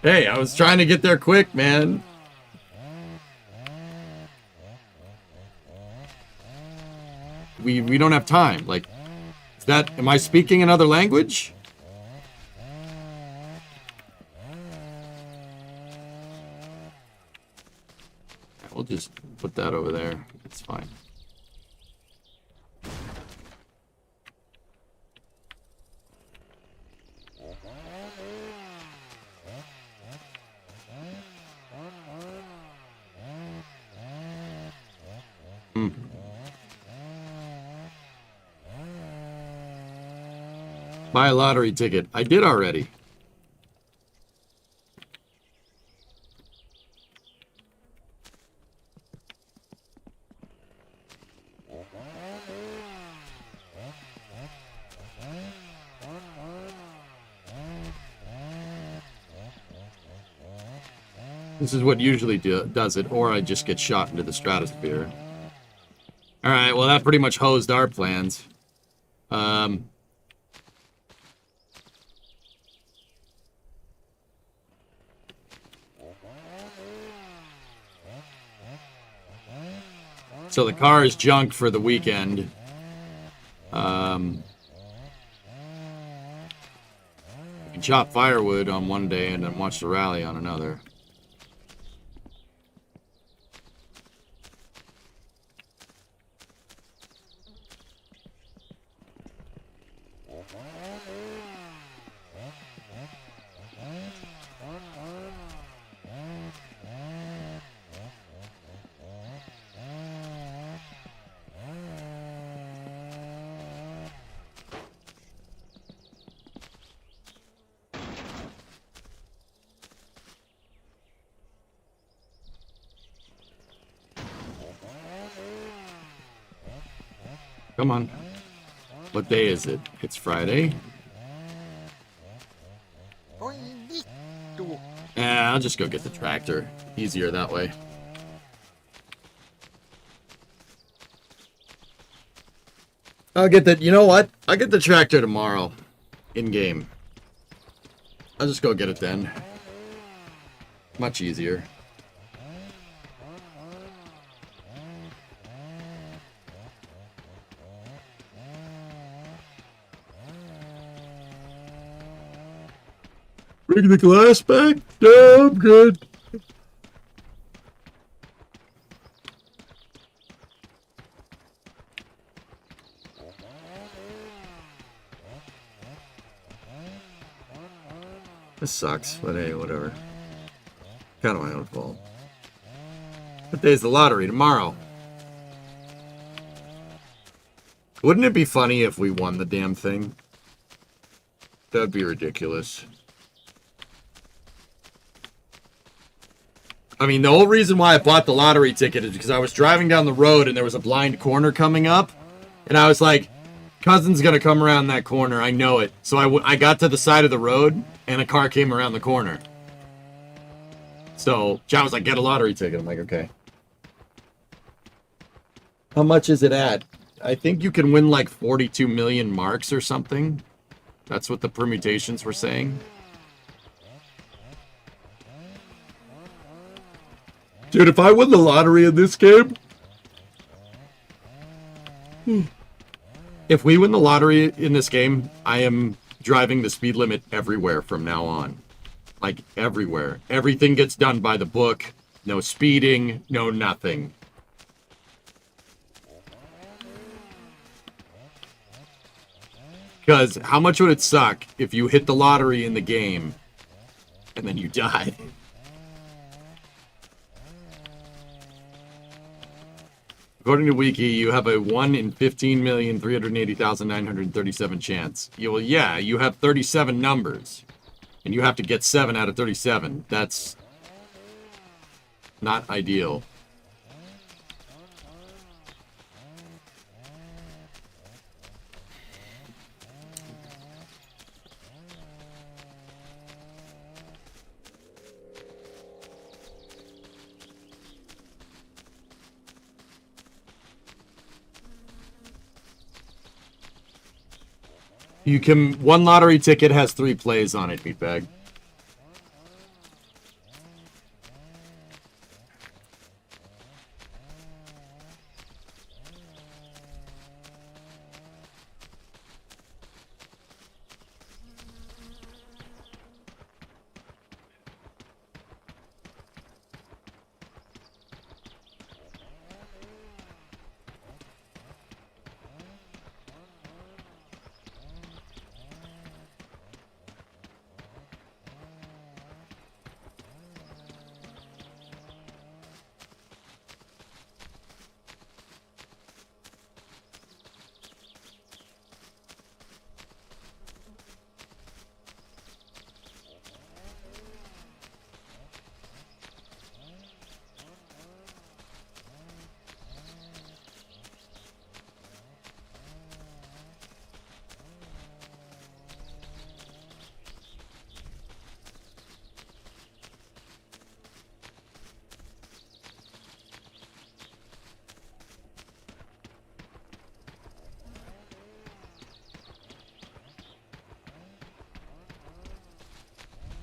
Hey, I was trying to get there quick, man. We don't have time. Like, is that... Am I speaking another language? We'll just put that over there. It's fine. Buy a lottery ticket. I did already. This is what usually does it, or I just get shot into the stratosphere. Alright, well that pretty much hosed our plans. So the car is junk for the weekend. We can chop firewood on one day and then watch the rally on another. Come on. What day is it? It's Friday. I'll just go get the tractor. Easier that way. I'll get that. You know what? I'll get the tractor tomorrow. In game. I'll just go get it then. Much easier. Bring the glass back? No, I'm good. This sucks, but hey, whatever. Kind of my own fault. What day's the lottery? Tomorrow. Wouldn't it be funny if we won the damn thing? That'd be ridiculous. I mean, the whole reason why I bought the lottery ticket is because I was driving down the road and there was a blind corner coming up. And I was like, cousin's going to come around that corner. I know it. So I got to the side of the road and a car came around the corner. So John was like, get a lottery ticket. I'm like, okay. How much is it at? I think you can win like 42 million marks or something. That's what the permutations were saying. Dude, if I win the lottery in this game... If we win the lottery in this game, I am driving the speed limit everywhere from now on. Like, everywhere. Everything gets done by the book. No speeding, no nothing. Because how much would it suck if you hit the lottery in the game and then you die? According to Wiki, you have a 1 in 15,380,937 chance. Well, yeah, you have 37 numbers. And you have to get 7 out of 37. That's not ideal. You can... One lottery ticket has 3 plays on it, meatbag.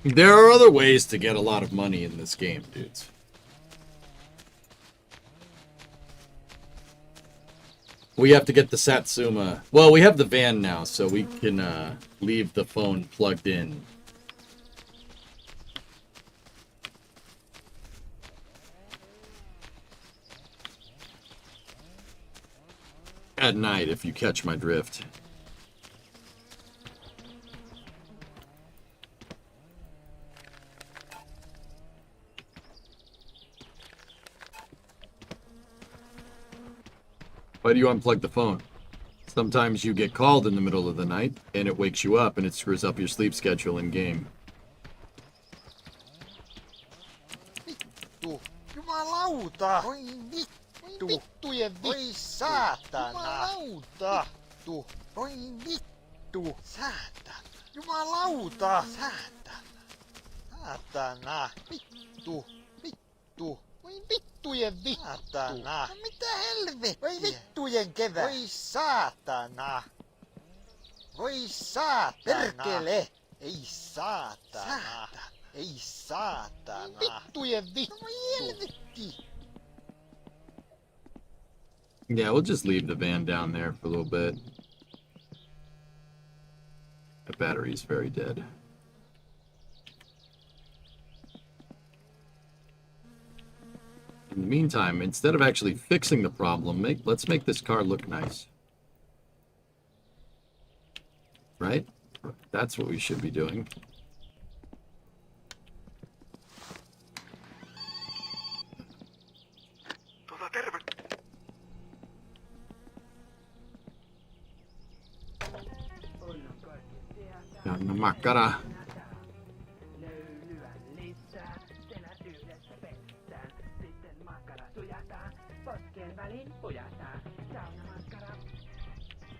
There are other ways to get a lot of money in this game, dudes. We have to get the Satsuma. Well, we have the van now, so we can leave the phone plugged in. At night, if you catch my drift. Why do you unplug the phone? Sometimes you get called in the middle of the night, and it wakes you up, and it screws up your sleep schedule in-game. Jumalauta! vittujen voi saatana. Jumalauta. Voi vittu. Saatana. Jumalauta. Saatana. Saatana. Vittu. Voi vittujen vittu. Saatana. Mitä helvettiä? Voi vittujen kevät. Voi saatana. Voi saatana. Perkele. Ei saatana. Ei saatana. Vittujen vittu. Voi helvetti. Yeah, we'll just leave the van down there for a little bit. The battery's very dead. In the meantime, instead of actually fixing the problem, let's make this car look nice. Right? That's what we should be doing. Anna makkara.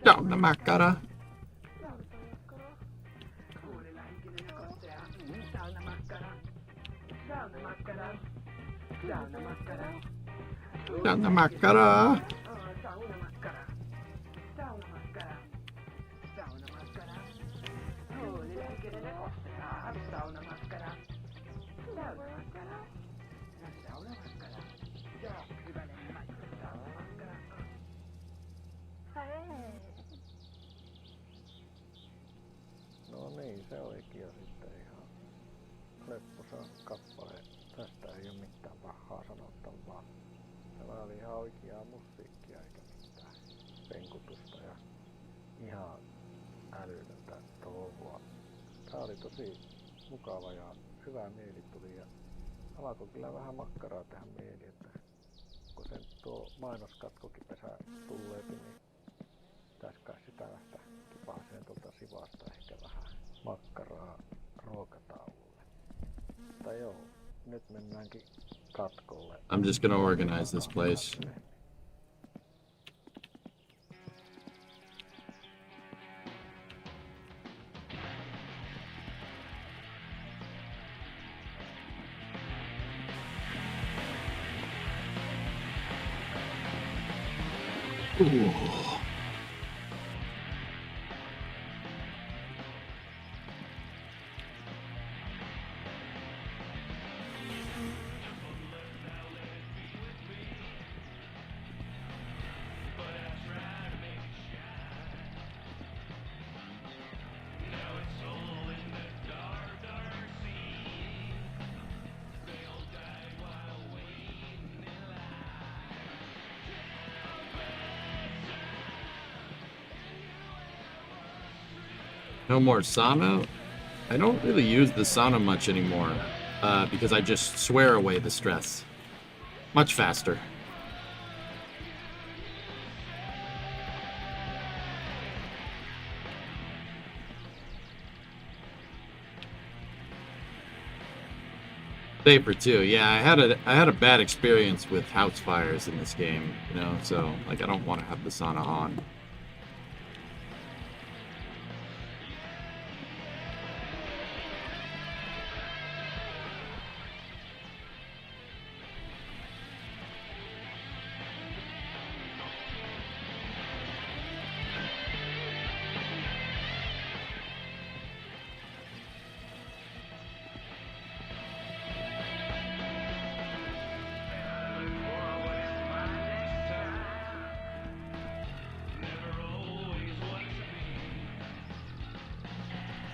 Anna makkara. Anna makkara. No niin, se olikin jo sitten ihan lepposa kappale. Tästä ei ole mitään pahaa sanottavaa. Tämä oli ihan oikeaa musiikkia eikä mitään penkutusta ja ihan älytöntä touhua. Tää oli tosi mukava ja hyvä mieli tuli ja alkoi kyllä vähän makkaraa tähän mieli, että kun sen tuo mainoskatkokin tässä tulleepi, niin pitäis kai sitä lähteä kipaaseen tuolta sivasta ehkä vähän makkaraa ruokatauolle. Mutta joo, nyt mennäänkin katkolle. I'm just gonna organize this place. Ooh. No more sauna? I don't really use the sauna much anymore, because I just swear away the stress. Much faster. Safer too. Yeah, I had a bad experience with house fires in this game, you know, so like I don't want to have the sauna on.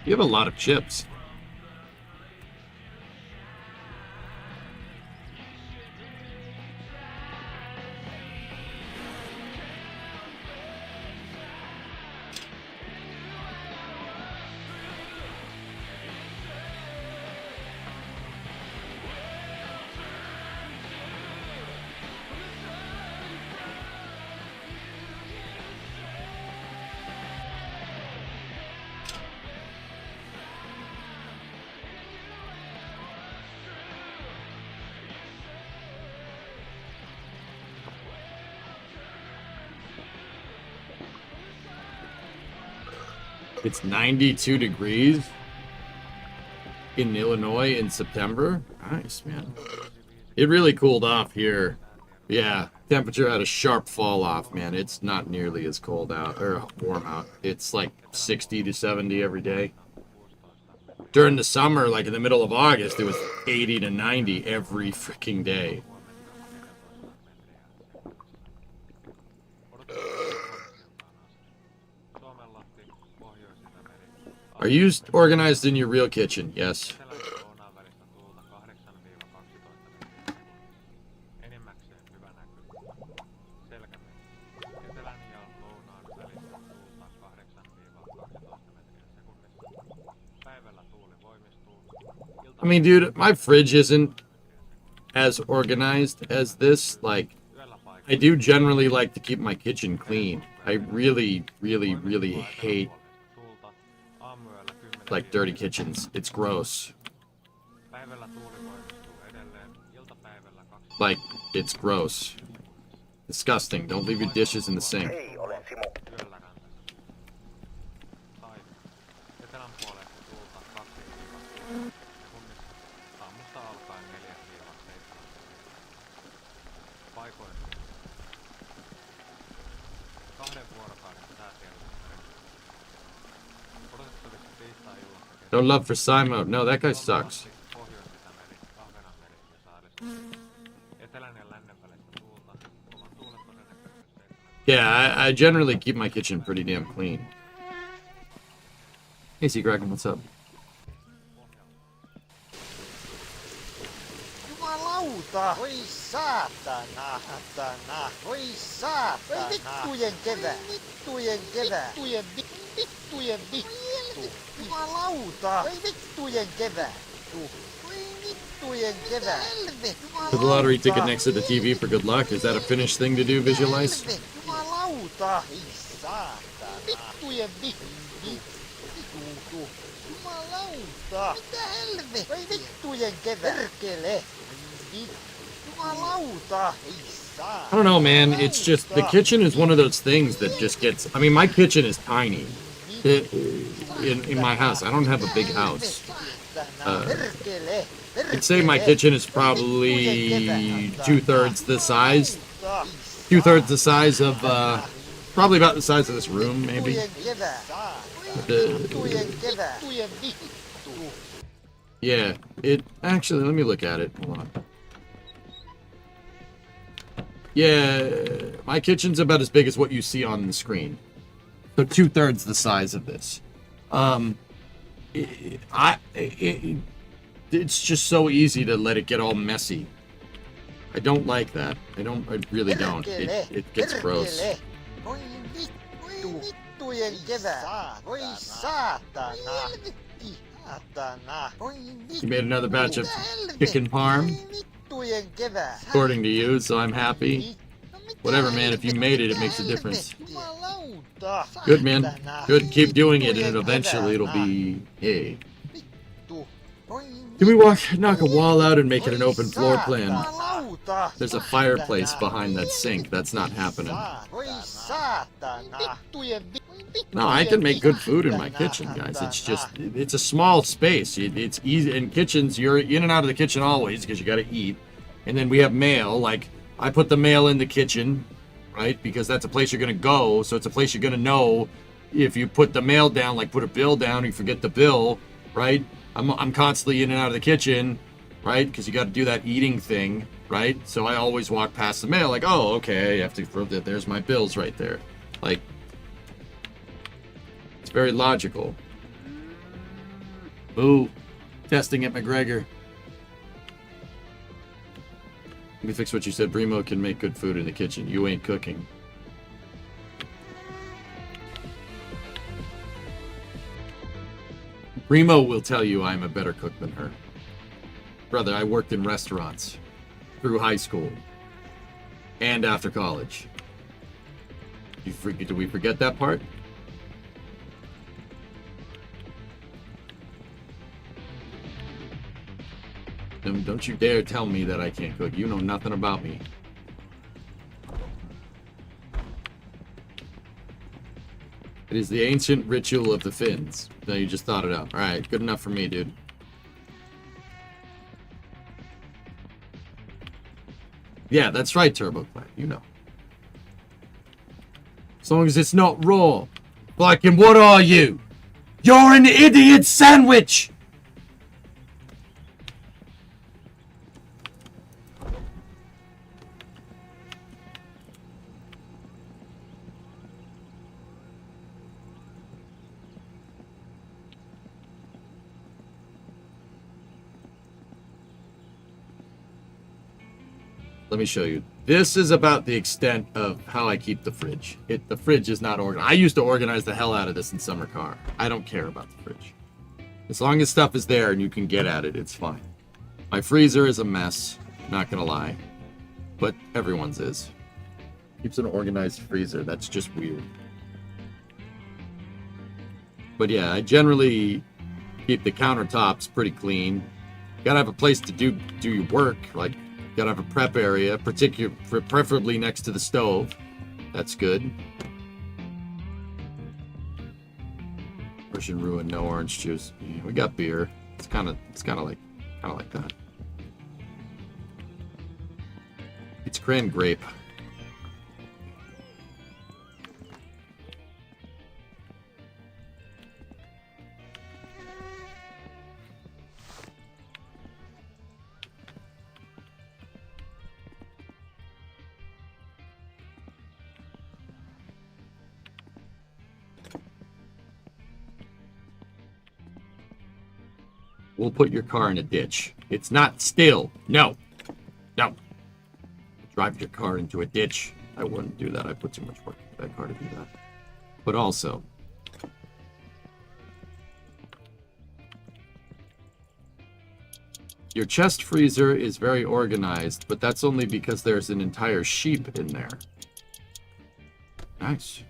You have a lot of chips. It's 92 degrees in Illinois in September. Nice, man. It really cooled off here. Yeah, temperature had a sharp fall off, man. It's not nearly as cold out or warm out. It's like 60 to 70 every day. During the summer, like in the middle of August, it was 80 to 90 every freaking day. Are you organized in your real kitchen? Yes. I mean, dude, my fridge isn't as organized as this. Like, I do generally like to keep my kitchen clean. I really, really, really hate, like, dirty kitchens. It's gross. Like, it's gross. Disgusting. Don't leave your dishes in the sink. No love for Simo. No, that guy sucks. Yeah, I generally keep my kitchen pretty damn clean. Hey, Seakraken, what's up? Jumalauta! Voi saatana! Satana! Voi saatana! Vittujen kevää! Vittujen kevää! Vittujen vittu! Jumalauta! Voi vittujen kevää! Voi vittujen kevää! Put the lottery ticket next to the TV for good luck. Is that a Finnish thing to do, visualize? Jumalauta! Ei saatana! Vittujen vittu! Jumalauta! Mitä helvettiä? Voi vittujen kevää! Perkele! Jumalauta! Ei saatana! I don't know, man. It's just, the kitchen is one of those things that just gets, I mean, my kitchen is tiny. In my house. I don't have a big house. I'd say my kitchen is probably two-thirds the size. Two-thirds the size of, probably about the size of this room, maybe. Yeah, it, actually, let me look at it. Hold on. Yeah, my kitchen's about as big as what you see on the screen. So two-thirds the size of this. It's just so easy to let it get all messy. I don't like that. I really don't. It gets gross. You made another batch of chicken parm, according to you, so I'm happy. Whatever, man, if you made it, it makes a difference. Good, man. Good, keep doing it, and eventually it'll be... Hey. Can we knock a wall out and make it an open floor plan? There's a fireplace behind that sink. That's not happening. No, I can make good food in my kitchen, guys. It's just, it's a small space. It's easy. In kitchens, you're in and out of the kitchen always because you got to eat. And then we have mail. Like, I put the mail in the kitchen, right? Because that's a place you're going to go. So it's a place you're going to know if you put the mail down, like put a bill down, you forget the bill, right? I'm constantly in and out of the kitchen, right? Because you got to do that eating thing, right? So I always walk past the mail like, oh, okay, I have to, there's my bills right there. Like, it's very logical. Ooh, testing at McGregor. Let me fix what you said. Brimo can make good food in the kitchen. You ain't cooking. Brimo will tell you I'm a better cook than her. Brother, I worked in restaurants through high school and after college. Did we forget that part? Don't you dare tell me that I can't cook. You know nothing about me. It is the ancient ritual of the Finns. No, you just thought it up. Alright, good enough for me, dude. Yeah, that's right, TurboClad. You know. As long as it's not raw. Fucking what are you? You're an idiot sandwich! Let me show you. This is about the extent of how I keep the fridge. The fridge is not organized. I used to organize the hell out of this in summer car. I don't care about the fridge. As long as stuff is there and you can get at it, it's fine. My freezer is a mess, not gonna lie. But everyone's is. Keeps an organized freezer. That's just weird. But yeah, I generally keep the countertops pretty clean. Gotta have a place to do your work, like gotta have a prep area, preferably next to the stove. That's good. Russian ruin, no orange juice. Yeah, we got beer. It's kind of like that. It's cran grape. We'll put your car in a ditch. It's not still. No. No. Drive your car into a ditch. I wouldn't do that. I put too much work into that car to do that. But also, your chest freezer is very organized, but that's only because there's an entire sheep in there. Nice.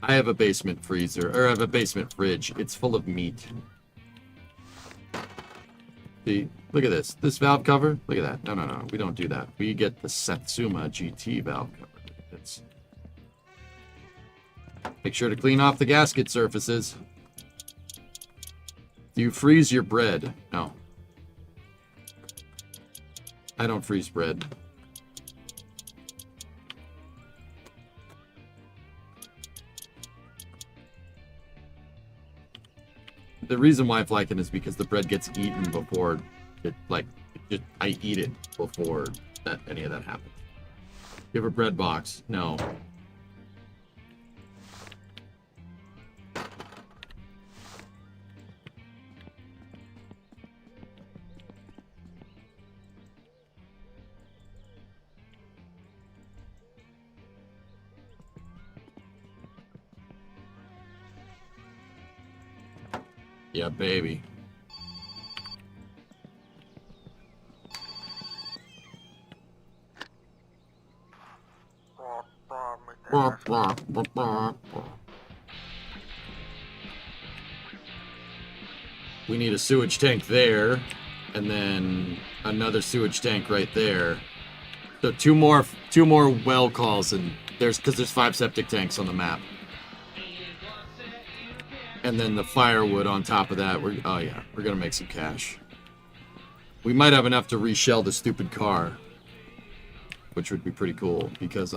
I have a basement freezer, or I have a basement fridge. It's full of meat. See, look at this. This valve cover, look at that. No, we don't do that. We get the Satsuma GT valve cover. It's... Make sure to clean off the gasket surfaces. Do you freeze your bread? No. I don't freeze bread. The reason why I flaken is because the bread gets eaten before it, I eat it before any of that happens. You have a bread box? No. Yeah, baby. We need a sewage tank there, and then another sewage tank right there. So two more well calls, and there's 5 septic tanks on the map. And then the firewood on top of that. We're gonna make some cash. We might have enough to reshell the stupid car, which would be pretty cool because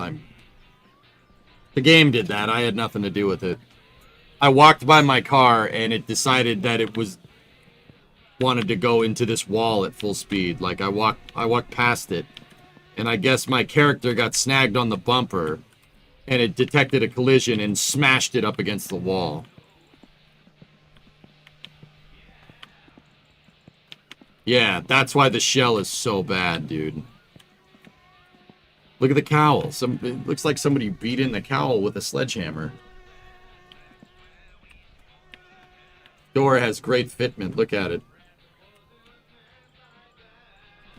the game did that. I had nothing to do with it. I walked by my car and it decided that it wanted to go into this wall at full speed. Like I walked past it, and I guess my character got snagged on the bumper, and it detected a collision and smashed it up against the wall. Yeah, that's why the shell is so bad, dude. Look at the cowl. It looks like somebody beat in the cowl with a sledgehammer. Door has great fitment. Look at it.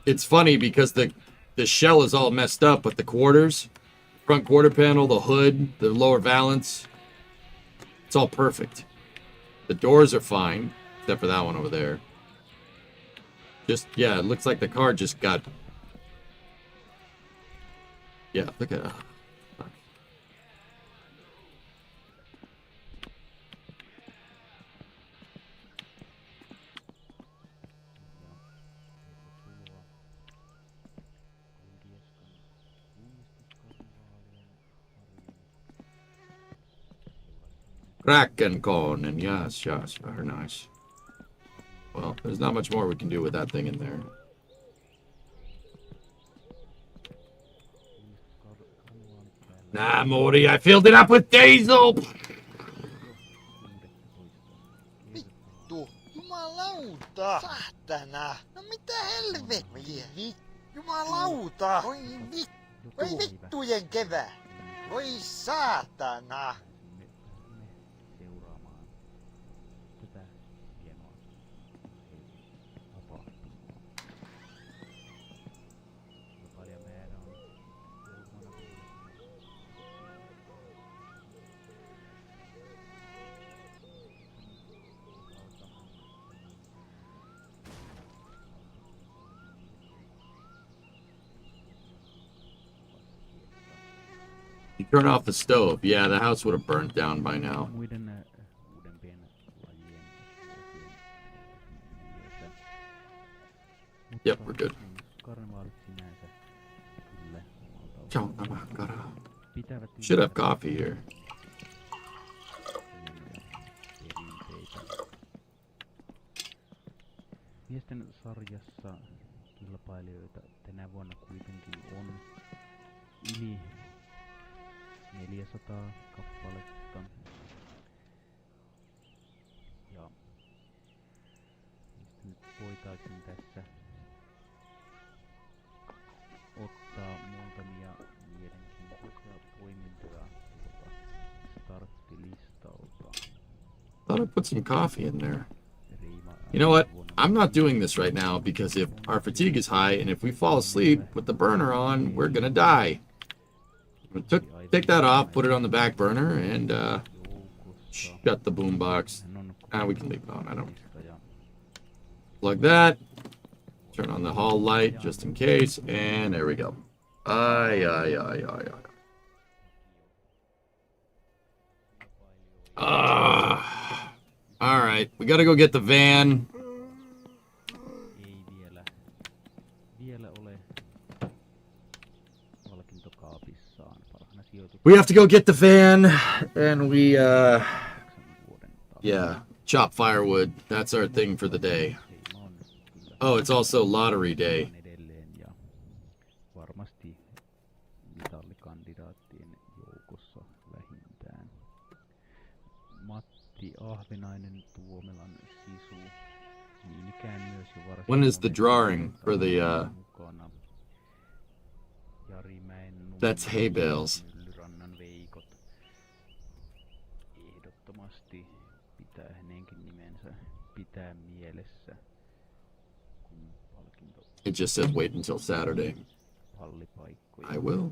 It's funny because the shell is all messed up, but the quarters, front quarter panel, the hood, the lower valance, it's all perfect. The doors are fine, except for that one over there. Yeah, it looks like the car just got Yeah, look at Kraken corn, and yes, very nice. Well, there's not much more we can do with that thing in there. Nah, Morty, I filled it up with diesel! Vittu! Jumalauta! Saatana! No mitä helvettiä? Jumalauta! Voi vittu! Voi vittujen kevää! Voi saatana! You turn off the stove. Yeah, the house would have burnt down by now. Yep, we're good. Should have coffee here. Miesten sarjassa kilpailijoita tänä vuonna kuitenkin on yli 400 kappaletta. Ja niistä nyt voitaisiin tässä ottaa muutamia mielenkiintoisia poimintoja starttilistalta. Thought I put some coffee in there. You know what? I'm not doing this right now because if our fatigue is high and if we fall asleep with the burner on, we're gonna die. Take that off, put it on the back burner, and shut the boombox. We can leave it on. I don't care. Plug that. Turn on the hall light just in case, and there we go. All right, we gotta go get the van. We have to go get the van, and we, yeah, chop firewood. That's our thing for the day. Oh, it's also lottery day. When is the drawing for the, that's hay bales. It just says wait until Saturday. I will.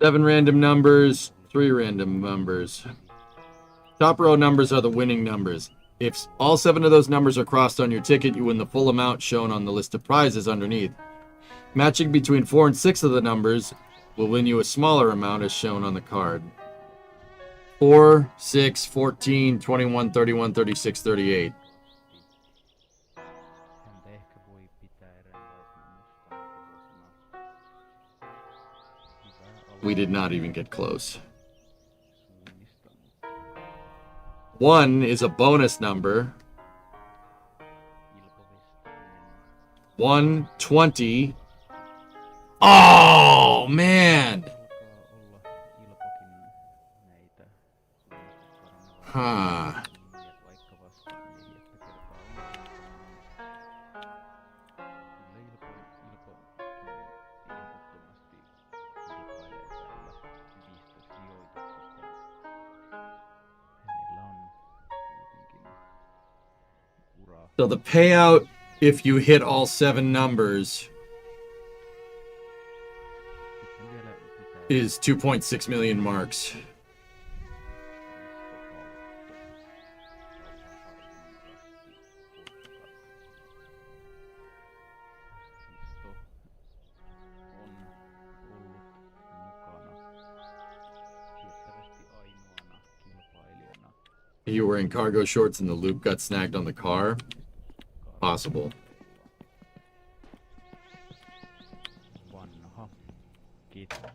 Seven random numbers, 3 random numbers. Top row numbers are the winning numbers. If all 7 of those numbers are crossed on your ticket, you win the full amount shown on the list of prizes underneath. Matching between 4 and 6 of the numbers will win you a smaller amount as shown on the card. 4, 6, 14, 21, 31, 36, 38. We did not even get close. 1 is a bonus number. 120. Oh, man. Huh. So the payout, if you hit all 7 numbers, is 2.6 million marks. You were in cargo shorts and the loop got snagged on the car? Possible. Vanha. Kiitos.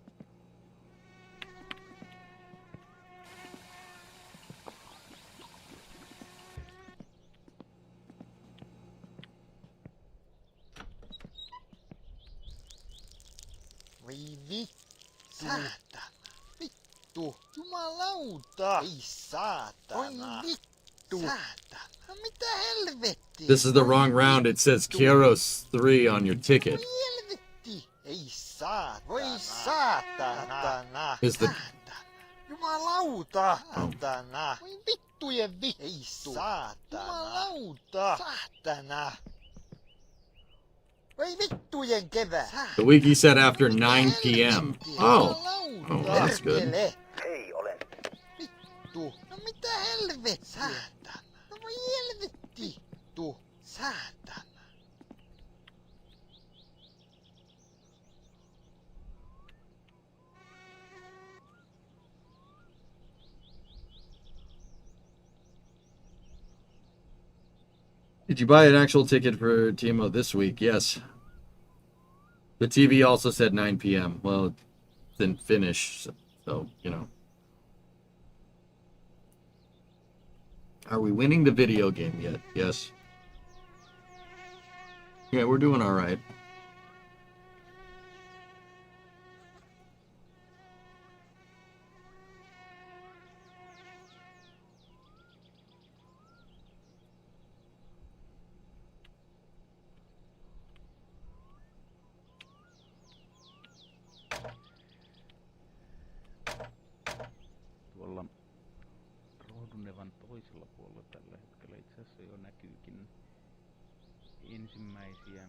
Voi vittu. Saatana. Vittu. Jumalauta. Ei saatana. Voi vittu. Saatana. No mitä helvettiä? This is the wrong round. It says Kieros 3 on your ticket. Voi helvetti. Ei saatana. Voi saatana. Is the Jumalauta. Saatana. Voi vittujen vittu. Ei saatana. Jumalauta. Saatana. Voi vittujen kevää. The wiki said after 9 p.m. Oh, that's good. Hei, olen. Vittu. No mitä helvettiä? Saatana. No voi helvetti. Vittu. Saatana. Did you buy an actual ticket for TMO this week? Yes. The TV also said 9 p.m. Well, it didn't finish, so, you know. Are we winning the video game yet? Yes. Yeah, we're doing all right. Tuolla Rohdunevan toisella puolella tällä hetkellä itse asiassa jo näkyykin ensimmäisiä.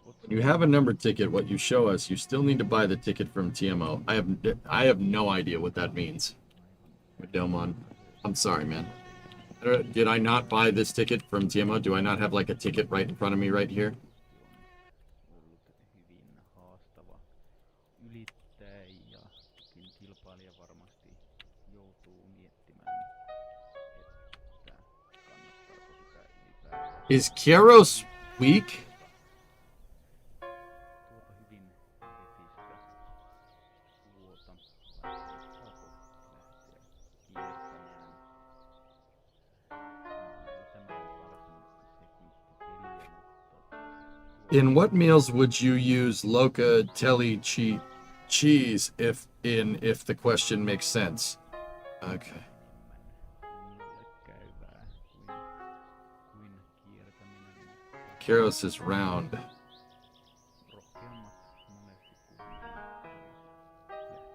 When you have a number ticket, what you show us, you still need to buy the ticket from TMO. I have no idea what that means. Delmon, I'm sorry, man. Did I not buy this ticket from TMO? Do I not have like a ticket right in front of me right here? Ollut hyvin haastava ylittää ja kilpailija varmasti joutuu miettimään, että kannattaako sitä ylipäätään. Is Kieros weak? Tuota hyvin etistä suota, saako lähteä kiertämään. Tämä on varsinaisesti sekunttipeliä, mutta In what meals would you use Loka Telly cheese if the question makes sense? Okay. minulle käyvää kuin kiertäminen, mutta Kieros is round. rohkeammat monesti kuin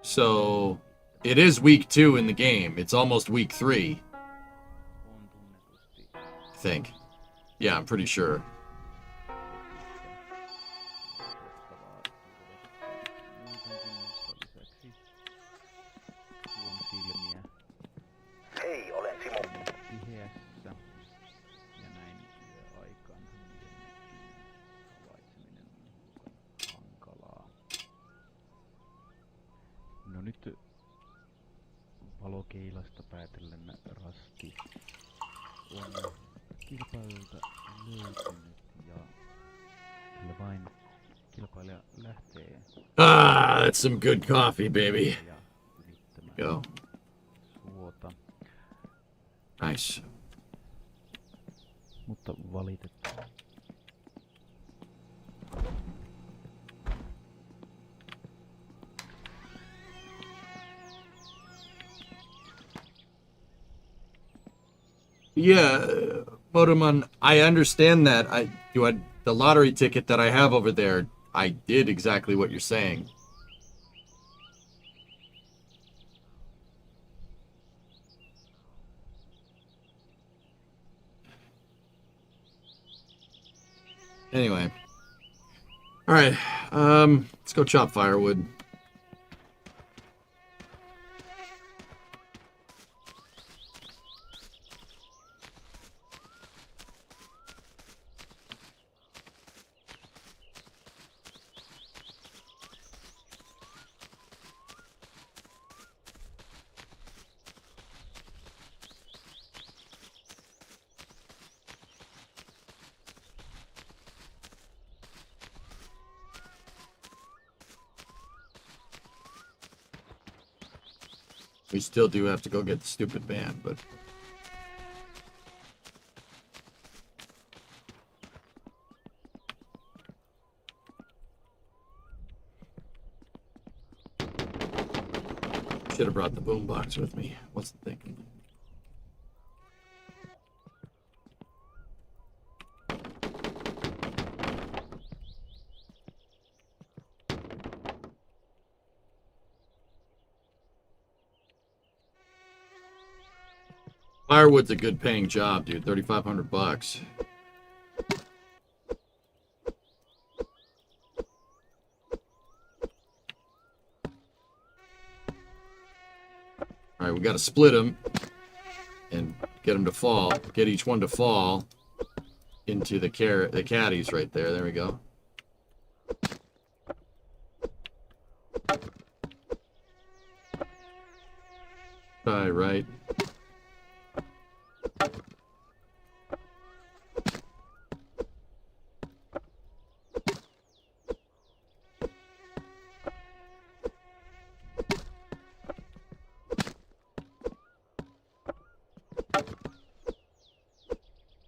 So it is week 2 in the game. It's almost week 3, on tunnetusti I think. Yeah, I'm pretty sure. uskottavaa muutenkin, mutta lisäksi tuon silmiä Hei, olen Simo. tiheässä ja näin yöaikaan hiljennekin havaitseminen on hiukan hankalaa. No nyt valokeilasta päätellen rasti on kilpailijoilta löytynyt ja kyllä vain kilpailija lähtee Ah, that's some good coffee, baby. ja ylittämään Go. suota, Nice. mutta valitettavasti Yeah, Motoman, I understand that. You had the lottery ticket that I have over there. I did exactly what you're saying. Anyway. Alright, let's go chop firewood. We still do have to go get the stupid van, but... Should have brought the boombox with me. What's the thinking? Firewood's a good paying job, dude. $3,500. All right, we got to split them and get them to fall. Get each one to fall into the caddies right there. There we go. Try right.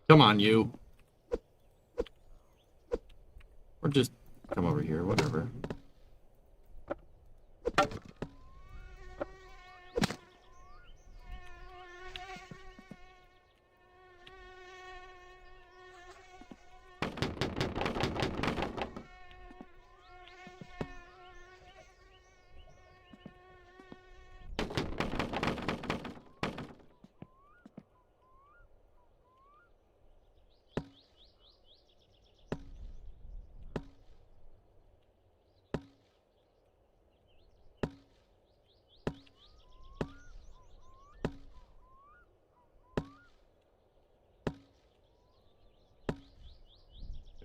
Come on, you. Or just come over here, whatever.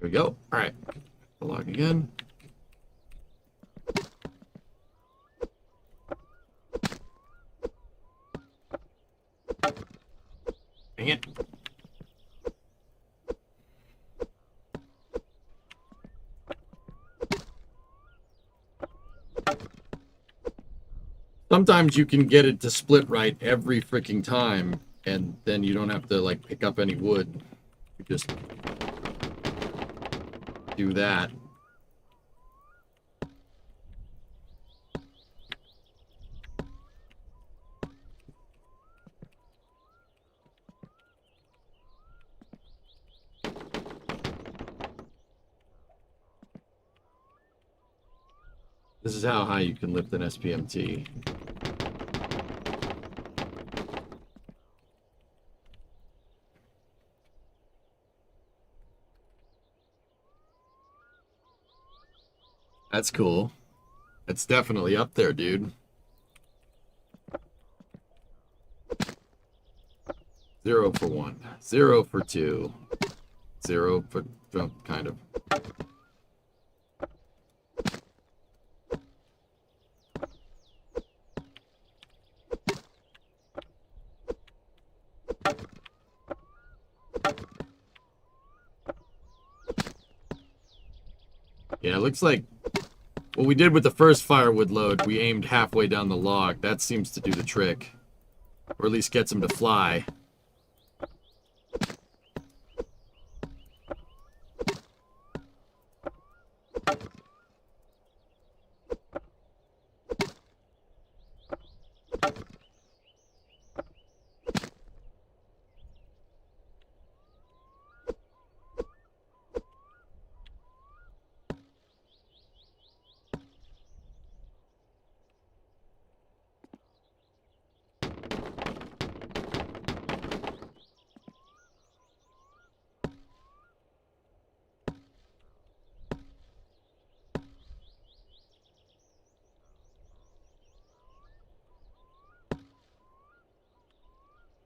There we go. All right. The log again. Dang it. Sometimes you can get it to split right every freaking time, and then you don't have to, like, pick up any wood. You just do that. This is how high you can lift an SPMT. That's cool. It's definitely up there, dude. 0 for 1. 0 for 2. 0 for... well, kind of. Yeah, it looks like what we did with the first firewood load, we aimed halfway down the log. That seems to do the trick. Or at least gets them to fly.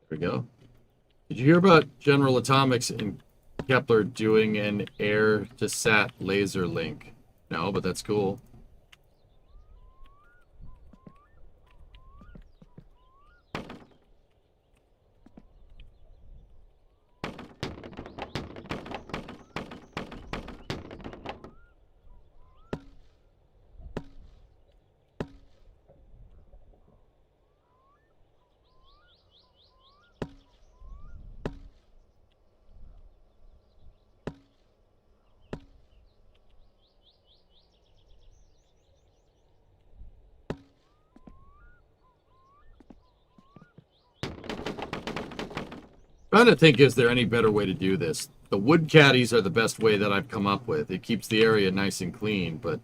There we go. Did you hear about General Atomics and Kepler doing an air-to-sat laser link? No, but that's cool. Trying to think, is there any better way to do this? The wood caddies are the best way that I've come up with. It keeps the area nice and clean, but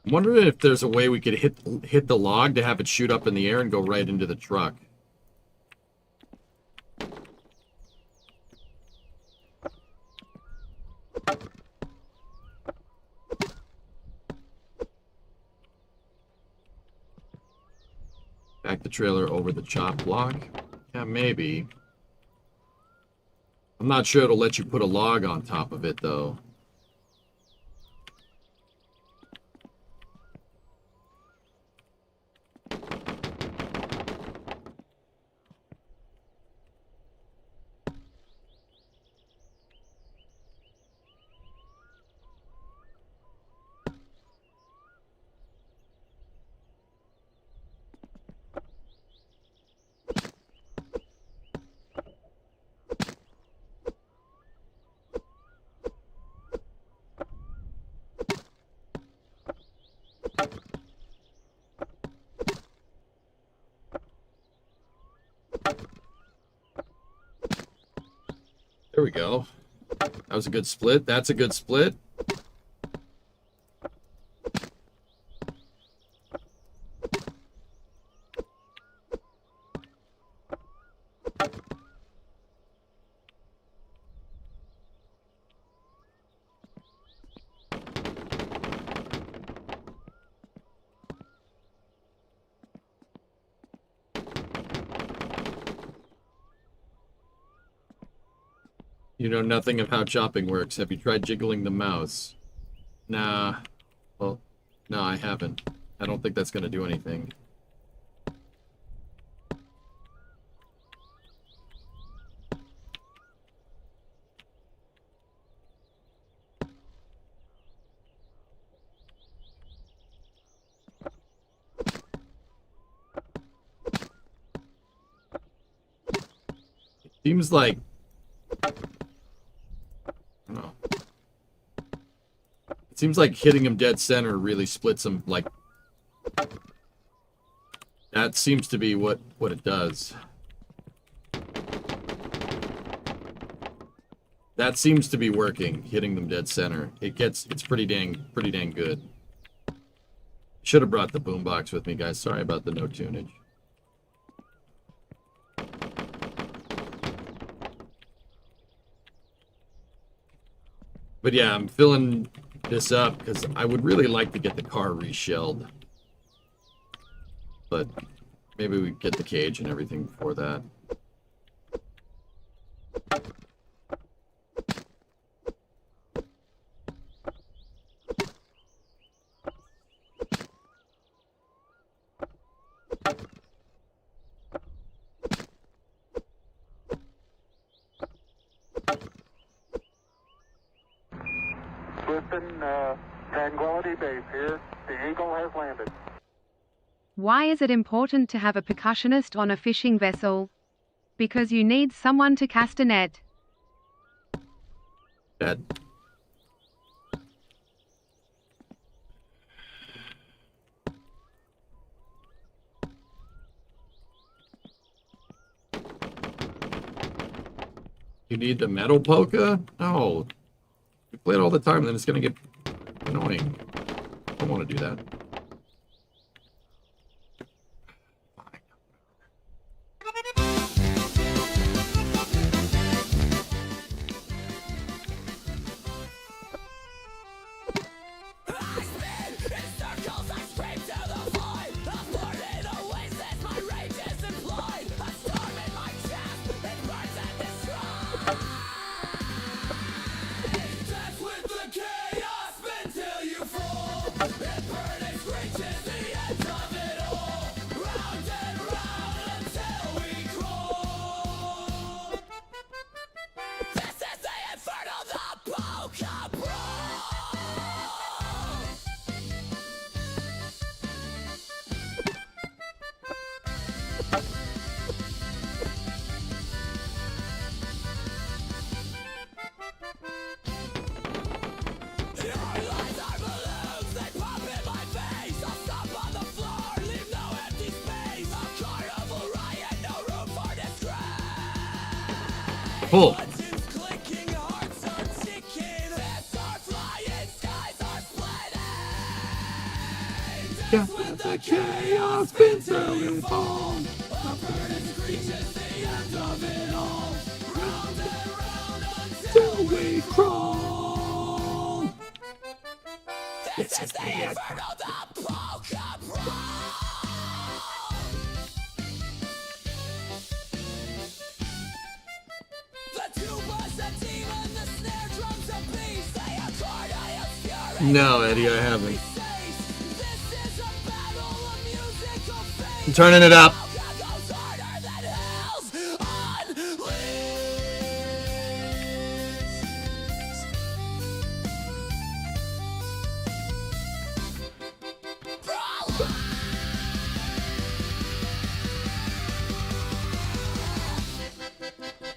I'm wondering if there's a way we could hit the log to have it shoot up in the air and go right into the truck. Back the trailer over the chop block? Yeah, maybe. I'm not sure it'll let you put a log on top of it, though. There we go. That was a good split. That's a good split. You know nothing of how chopping works. Have you tried jiggling the mouse? Nah. Well, no, I haven't. I don't think that's going to do anything. It seems like... Seems like hitting him dead center really splits him, like... That seems to be what it does. That seems to be working, hitting them dead center. It's pretty dang good. Should have brought the boombox with me, guys. Sorry about the no tunage. But yeah, I'm filling this up because I would really like to get the car reshelled. But maybe we get the cage and everything before that. Tranquility Base here. The Eagle has landed. Why is it important to have a percussionist on a fishing vessel? Because you need someone to cast a net. Dad. You need the metal polka? No. We play it all the time, then it's gonna get annoying. I don't want to do that. Pull. Yeah, the chaos been through it all. Till we crawl. This is the inferno, the Pokemon. No, Eddie, I haven't. I'm turning it up.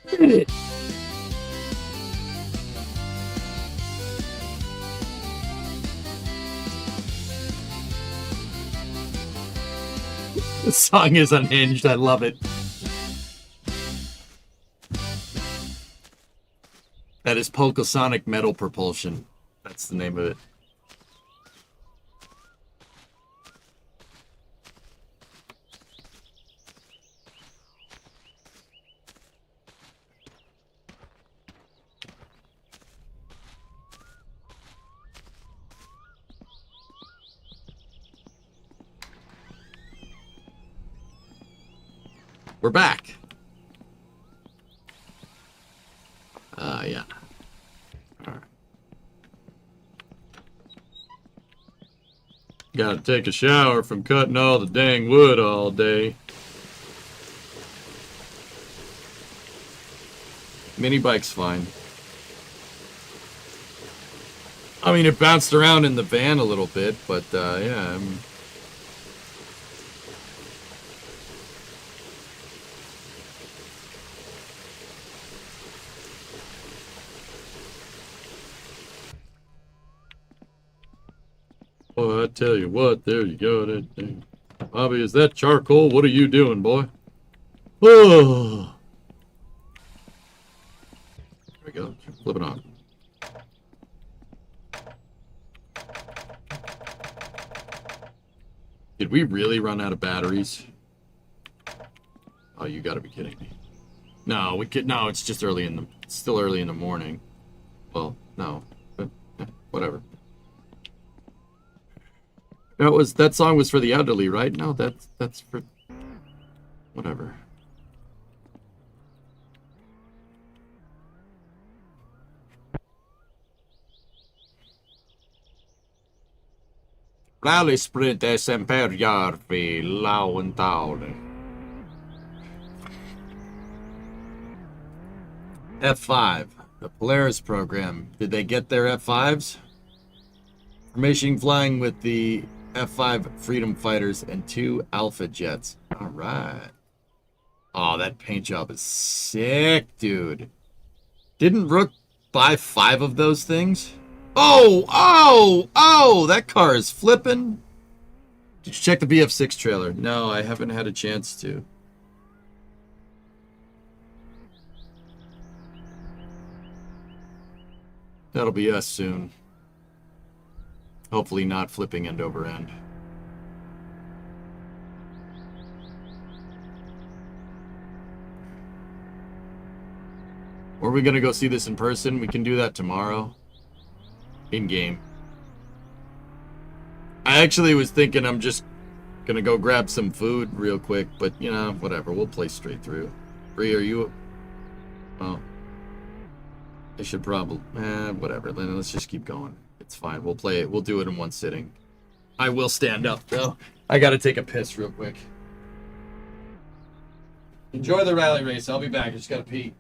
Did it. This song is unhinged. I love it. That is Pokosonic Metal Propulsion. That's the name of it. We're back. Yeah. All right. Gotta take a shower from cutting all the dang wood all day. Mini bike's fine. I mean, it bounced around in the van a little bit, but yeah. Oh, I tell you what, there you go. That thing. Bobby, is that charcoal? What are you doing, boy? Oh. There we go. Flip it on. Did we really run out of batteries? Oh, you gotta be kidding me. No, we could. No, it's just early in the. It's still early in the morning. Well, no, but whatever. That song was for the elderly, right? No, that's for whatever. Rally sprint SMP lauantaina. F5, the Polaris program. Did they get their F5s? Formation flying with the F5 Freedom Fighters and 2 Alpha Jets. All right. Oh, that paint job is sick, dude. Didn't Rook buy 5 of those things? Oh, that car is flipping. Did you check the BF6 trailer? No, I haven't had a chance to. That'll be us soon. Hopefully not flipping end over end. Or are we going to go see this in person? We can do that tomorrow. In-game. I actually was thinking I'm just going to go grab some food real quick, but, you know, whatever. We'll play straight through. Bree, are you... Well, I should probably... whatever. Let's just keep going. It's fine. We'll play it. We'll do it in one sitting. I will stand up, though. I got to take a piss real quick. Enjoy the rally race. I'll be back. I just got to pee.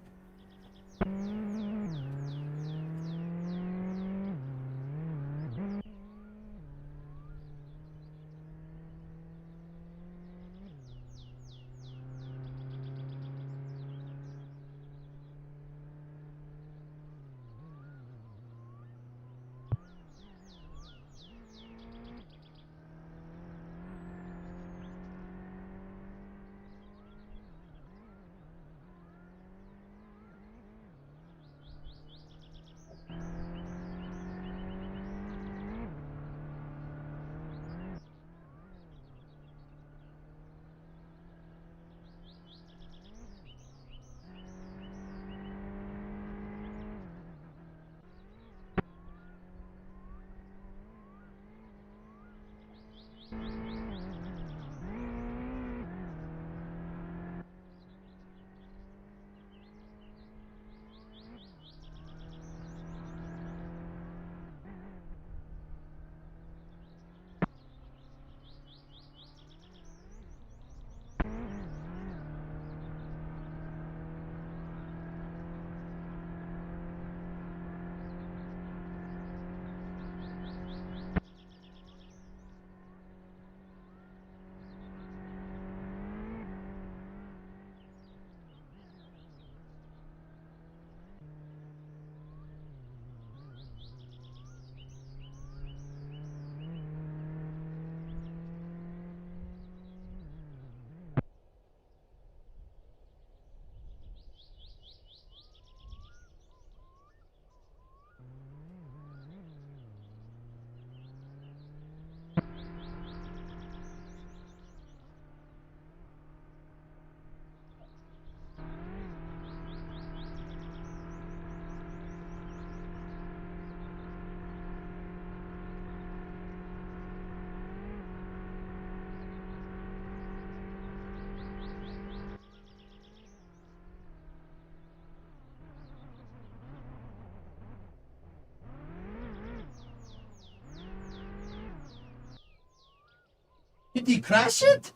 Did he crash it?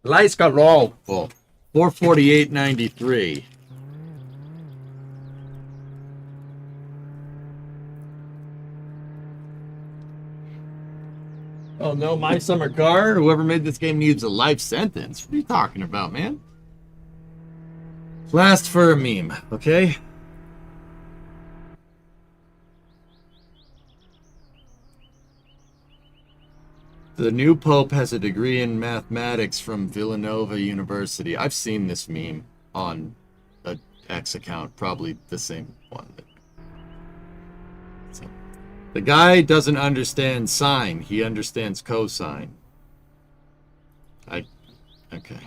Laiska Rolfo. 448.93. Oh no, my summer car. Whoever made this game needs a life sentence. What are you talking about, man? Last for a meme, okay? The new pope has a degree in mathematics from Villanova University. I've seen this meme on a X account, probably the same one. So, the guy doesn't understand sine, he understands cosine. Okay.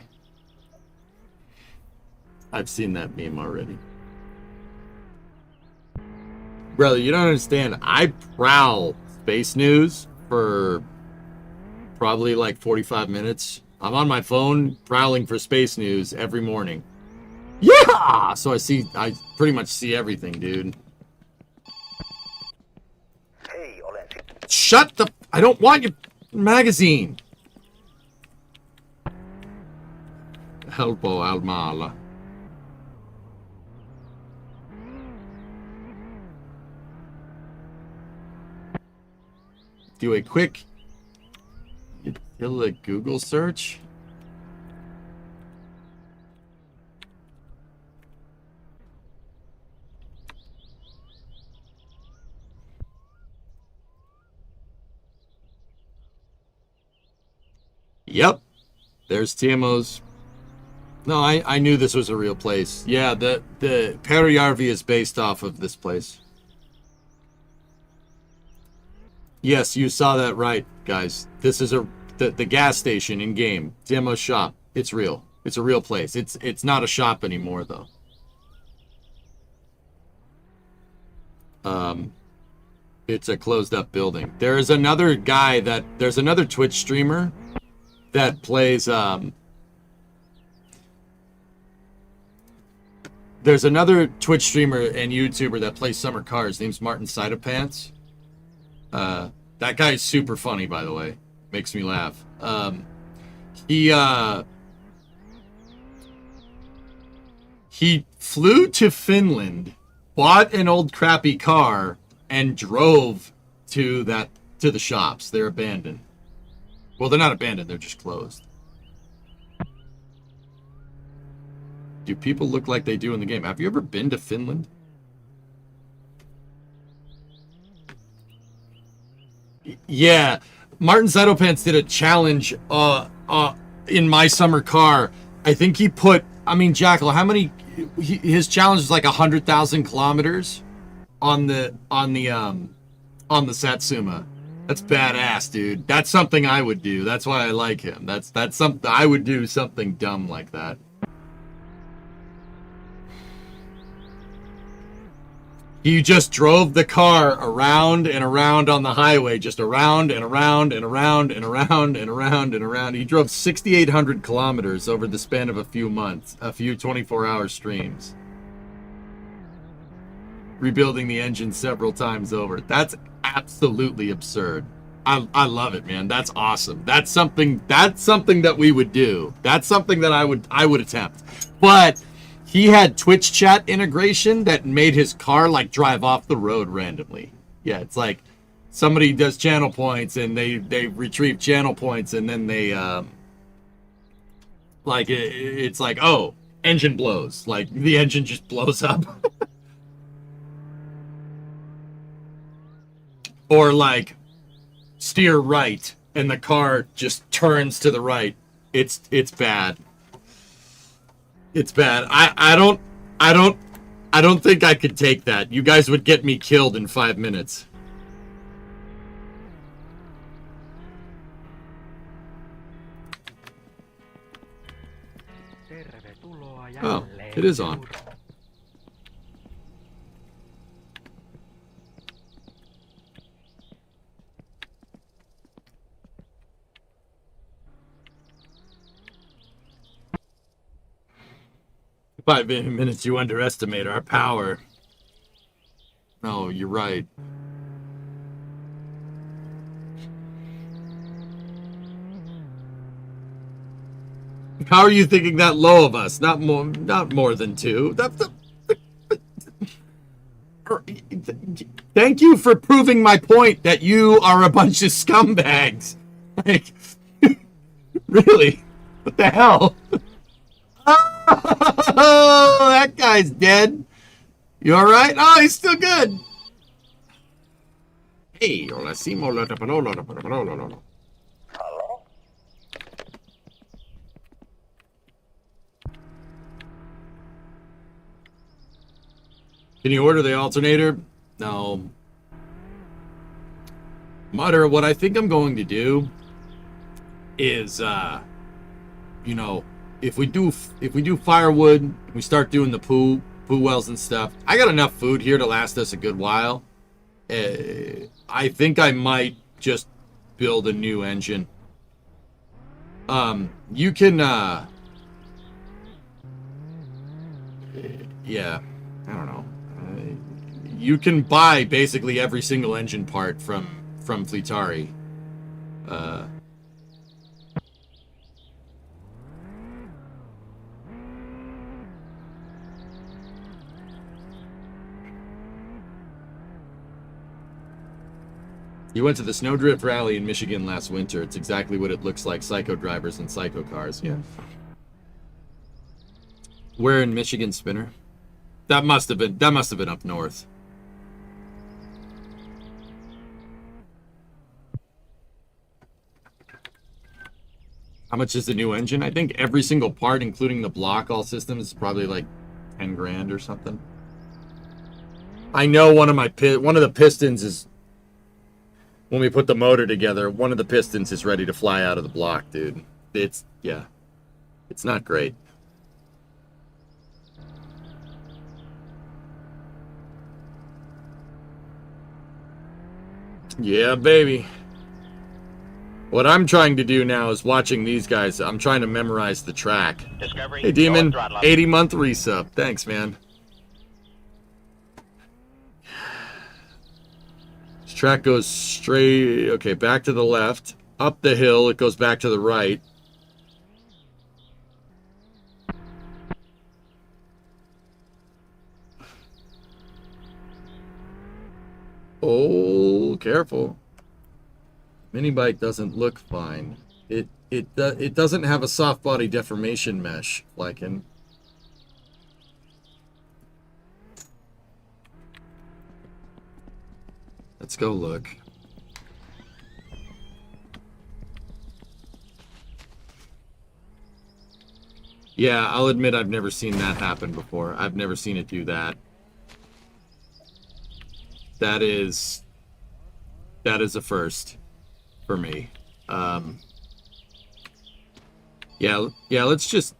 I've seen that meme already. Brother, you don't understand. I prowl space news for probably like 45 minutes. I'm on my phone prowling for space news every morning. Yeah! So I pretty much see everything, dude. Hei, olen Shut the... I don't want your magazine. Helpo Almala. Do a quick Google search. Yep. There's TMO's. No, I knew this was a real place. Yeah, the Perijärvi is based off of this place. Yes, you saw that right, guys. This is the gas station in game. TMO's shop. It's real. It's a real place. It's not a shop anymore though. It's a closed up building. There's another Twitch streamer that plays there's another Twitch streamer and YouTuber that plays summer cars. His name's Martin Sidepants. That guy is super funny, by the way. Makes me laugh. He flew to Finland, bought an old crappy car, and drove to the shops. They're abandoned. Well, they're not abandoned, they're just closed. Do people look like they do in the game? Have you ever been to Finland? Yeah, Martin Sidopants did a challenge in my summer car. I think he put, Jackal, how many, his challenge was like 100,000 kilometers on the Satsuma. That's badass, dude. That's something I would do. That's why I like him. That's something I would do, something dumb like that. He just drove the car around and around on the highway, just around and around and around and around and around and around. He drove 6,800 kilometers over the span of a few months, a few 24-hour streams. Rebuilding the engine several times over. That's absolutely absurd. I love it, man. That's awesome. That's something that we would do. That's something that I would attempt. But he had Twitch chat integration that made his car like drive off the road randomly. Yeah, it's like somebody does channel points and they retrieve channel points and then they it's like, oh, engine blows. Like the engine just blows up. Or like steer right and the car just turns to the right. It's bad. It's bad. I don't think I could take that. You guys would get me killed in 5 minutes. Oh, it is on. Five minutes, you underestimate our power. No, you're right. How are you thinking that low of us? Not more than 2. Thank you for proving my point that you are a bunch of scumbags. Like, really? What the hell? Oh, that guy's dead. You all right? Oh, he's still good. Hey, hola, Simo, Hello? Can you order the alternator? No. Mutter, what I think I'm going to do is, you know, if we do firewood, we start doing the poo wells and stuff. I got enough food here to last us a good while. I think I might just build a new engine. You can, yeah, I don't know. You can buy basically every single engine part from Fleetari. You went to the Snowdrift Rally in Michigan last winter. It's exactly what it looks like, psycho drivers and psycho cars. Yeah. Where in Michigan, Spinner? That must have been up north. How much is the new engine? I think every single part, including the block, all systems, is probably like 10 grand or something. I know one of the pistons is, when we put the motor together, one of the pistons is ready to fly out of the block, dude. It's not great. Yeah, baby. What I'm trying to do now is watching these guys. I'm trying to memorize the track. Discovery, hey, Demon, 80-month resub. Thanks, man. This track goes straight, okay, back to the left. Up the hill, it goes back to the right. Oh, careful. Mini bike doesn't look fine. It doesn't have a soft body deformation mesh, Lycan. Let's go look. Yeah, I'll admit I've never seen that happen before. I've never seen it do that. That is a first for me. Yeah, let's just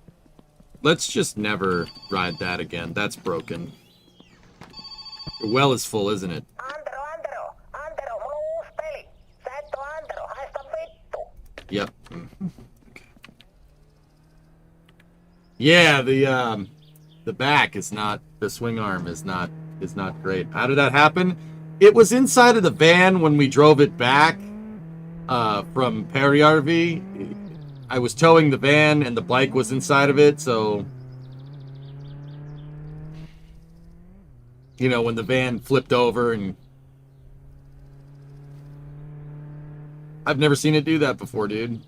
never ride that again. That's broken. Your well is full, isn't it? Yep. Okay. Yeah, the back is not, the swing arm is not great. How did that happen? It was inside of the van when we drove it back from Perry RV. I was towing the van and the bike was inside of it, so you know, when the van flipped over, and I've never seen it do that before, dude.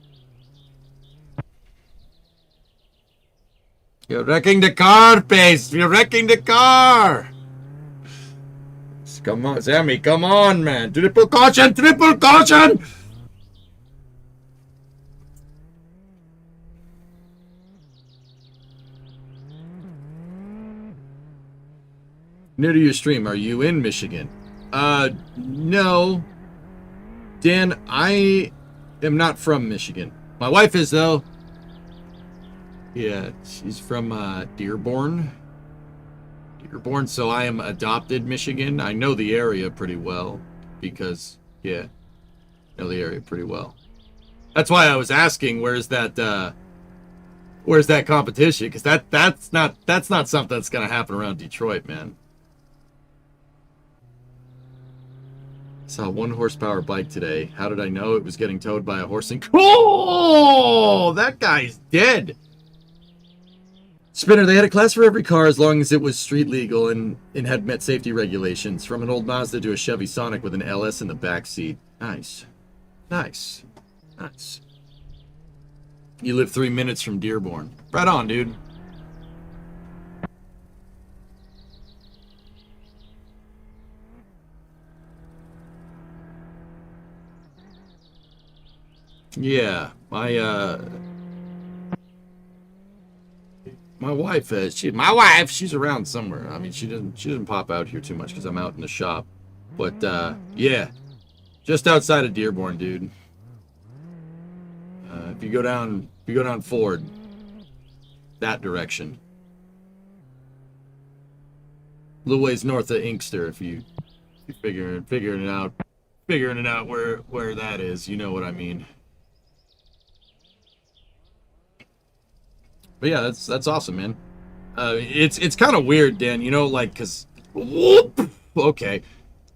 You're wrecking the car, Pace! You're wrecking the car! Come on, Sammy, come on, man. Triple caution, triple caution! New to your stream, are you in Michigan? No. Dan, I am not from Michigan. My wife is, though. Yeah, she's from Dearborn. Dearborn, so I am adopted Michigan. I know the area pretty well because, yeah, I know the area pretty well. That's why I was asking, where's that competition? Because that's not something that's gonna happen around Detroit, man. Saw a 1 horsepower bike today. How did I know? It was getting towed by a horse and... Oh, that guy's dead. Spinner, they had a class for every car as long as it was street legal and had met safety regulations. From an old Mazda to a Chevy Sonic with an LS in the back seat. Nice. Nice. Nice. You live 3 minutes from Dearborn. Right on, dude. Yeah, my wife, she's around somewhere. I mean, she doesn't pop out here too much because I'm out in the shop. But yeah, just outside of Dearborn, dude. If you go down Ford, that direction, a little ways north of Inkster, if you figuring it out where that is, you know what I mean. But yeah, that's awesome, man. It's kind of weird, Dan, you know, like, cause okay,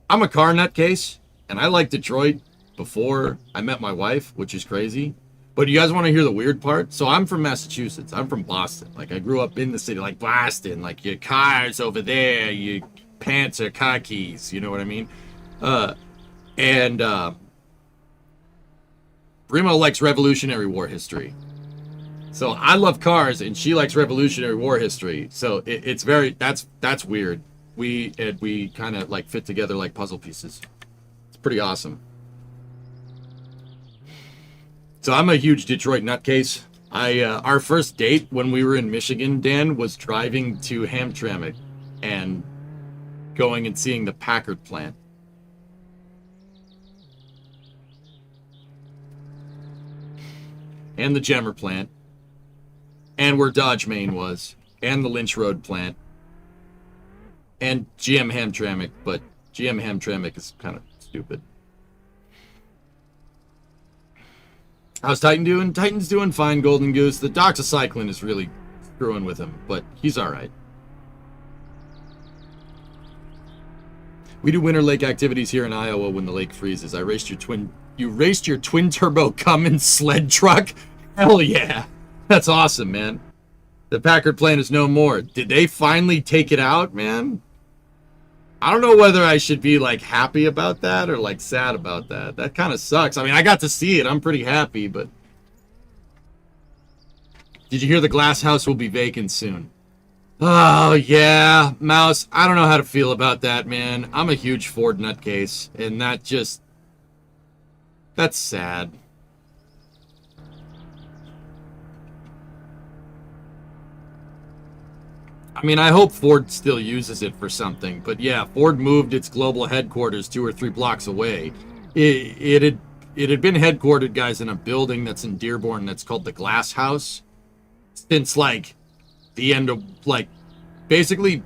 I'm a car nutcase, and I liked Detroit before I met my wife, which is crazy. But you guys want to hear the weird part? So I'm from Massachusetts. I'm from Boston. Like, I grew up in the city, like Boston. Like, your car's over there, your pants are khakis. You know what I mean? And Remo likes Revolutionary War history. So I love cars, and she likes Revolutionary War history. So it's very, that's weird. We kind of like fit together like puzzle pieces. It's pretty awesome. So I'm a huge Detroit nutcase. Our first date when we were in Michigan, Dan, was driving to Hamtramck and going and seeing the Packard plant. And the Gemmer plant. And where Dodge Main was. And the Lynch Road plant. And GM Hamtramck, but GM Hamtramck is kind of stupid. How's Titan doing? Titan's doing fine, Golden Goose. The doxycycline is really screwing with him, but he's alright. We do winter lake activities here in Iowa when the lake freezes. You raced your twin turbo Cummins sled truck? Hell yeah. That's awesome, man. The Packard plant is no more. Did they finally take it out, man? I don't know whether I should be like happy about that or like sad about that. That kind of sucks. I mean, I got to see it. I'm pretty happy, but did you hear the glass house will be vacant soon? Oh, yeah, Mouse. I don't know how to feel about that, man. I'm a huge Ford nutcase, and that's sad. I mean, I hope Ford still uses it for something, but yeah, Ford moved its global headquarters 2 or 3 blocks away. It had been headquartered, guys, in a building that's in Dearborn that's called the Glass House since like the end of like basically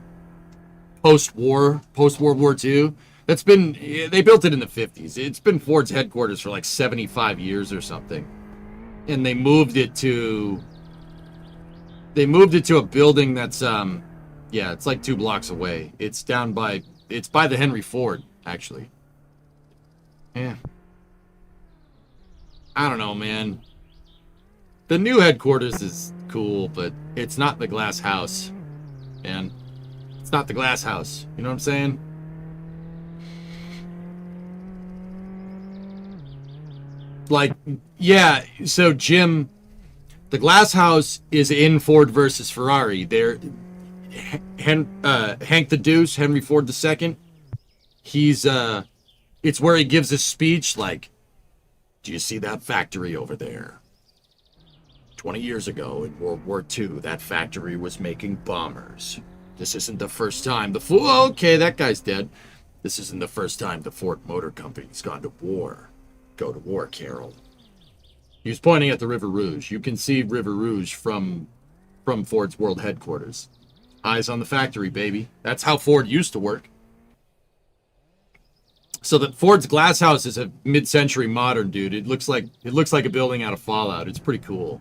post-World War II. They built it in the 50s. It's been Ford's headquarters for like 75 years or something, and they moved it to a building that's yeah, it's like 2 blocks away. It's by the Henry Ford, actually. Yeah. I don't know, man. The new headquarters is cool, but it's not the Glass House. And it's not the Glass House. You know what I'm saying? Like, yeah, so Jim, the Glass House is in Ford versus Ferrari. Hank the Deuce, Henry Ford II, it's where he gives a speech like, do you see that factory over there? 20 years ago in World War II, that factory was making bombers. This isn't the first time okay, that guy's dead. This isn't the first time the Ford Motor Company's gone to war. Go to war, Carol. He was pointing at the River Rouge. You can see River Rouge from Ford's world headquarters. Eyes on the factory, baby. That's how Ford used to work. So that Ford's Glass House is a mid-century modern, dude. It looks like a building out of Fallout. It's pretty cool.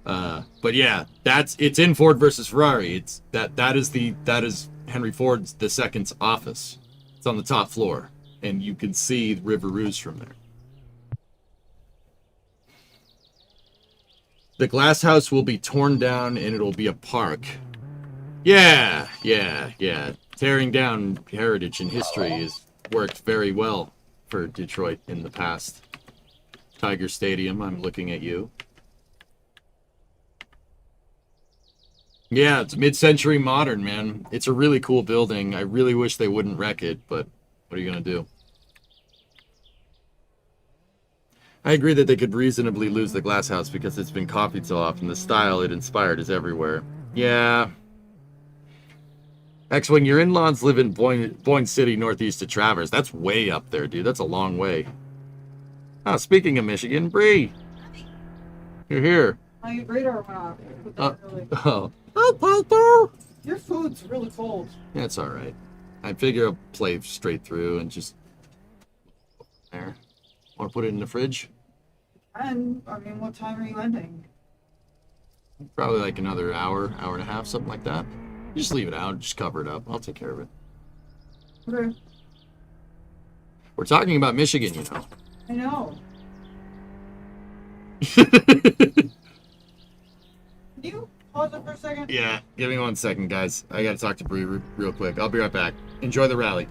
But yeah, it's in Ford versus Ferrari. That is Henry Ford II's office. It's on the top floor, and you can see River Rouge from there. The glass house will be torn down and it'll be a park. Yeah. Tearing down heritage and history has worked very well for Detroit in the past. Tiger Stadium, I'm looking at you. Yeah, it's mid-century modern, man. It's a really cool building. I really wish they wouldn't wreck it, but what are you going to do? I agree that they could reasonably lose the glass house because it's been copied so often. The style it inspired is everywhere. Yeah. X-Wing, your in-laws live in Boyne City, northeast of Traverse. That's way up there, dude. That's a long way. Oh, speaking of Michigan, Bree. You're here. My radar went off. Oh, Piper! Your food's really cold. Yeah, it's alright. I figure I'll play straight through and just... There. Want to put it in the fridge? And, I mean, what time are you ending? Probably like another hour, hour and a half, something like that. Just leave it out, just cover it up. I'll take care of it. Okay. We're talking about Michigan, you know. I know. Can you pause it for a second? Yeah, give me 1 second, guys. I gotta talk to Bree real quick. I'll be right back. Enjoy the rally.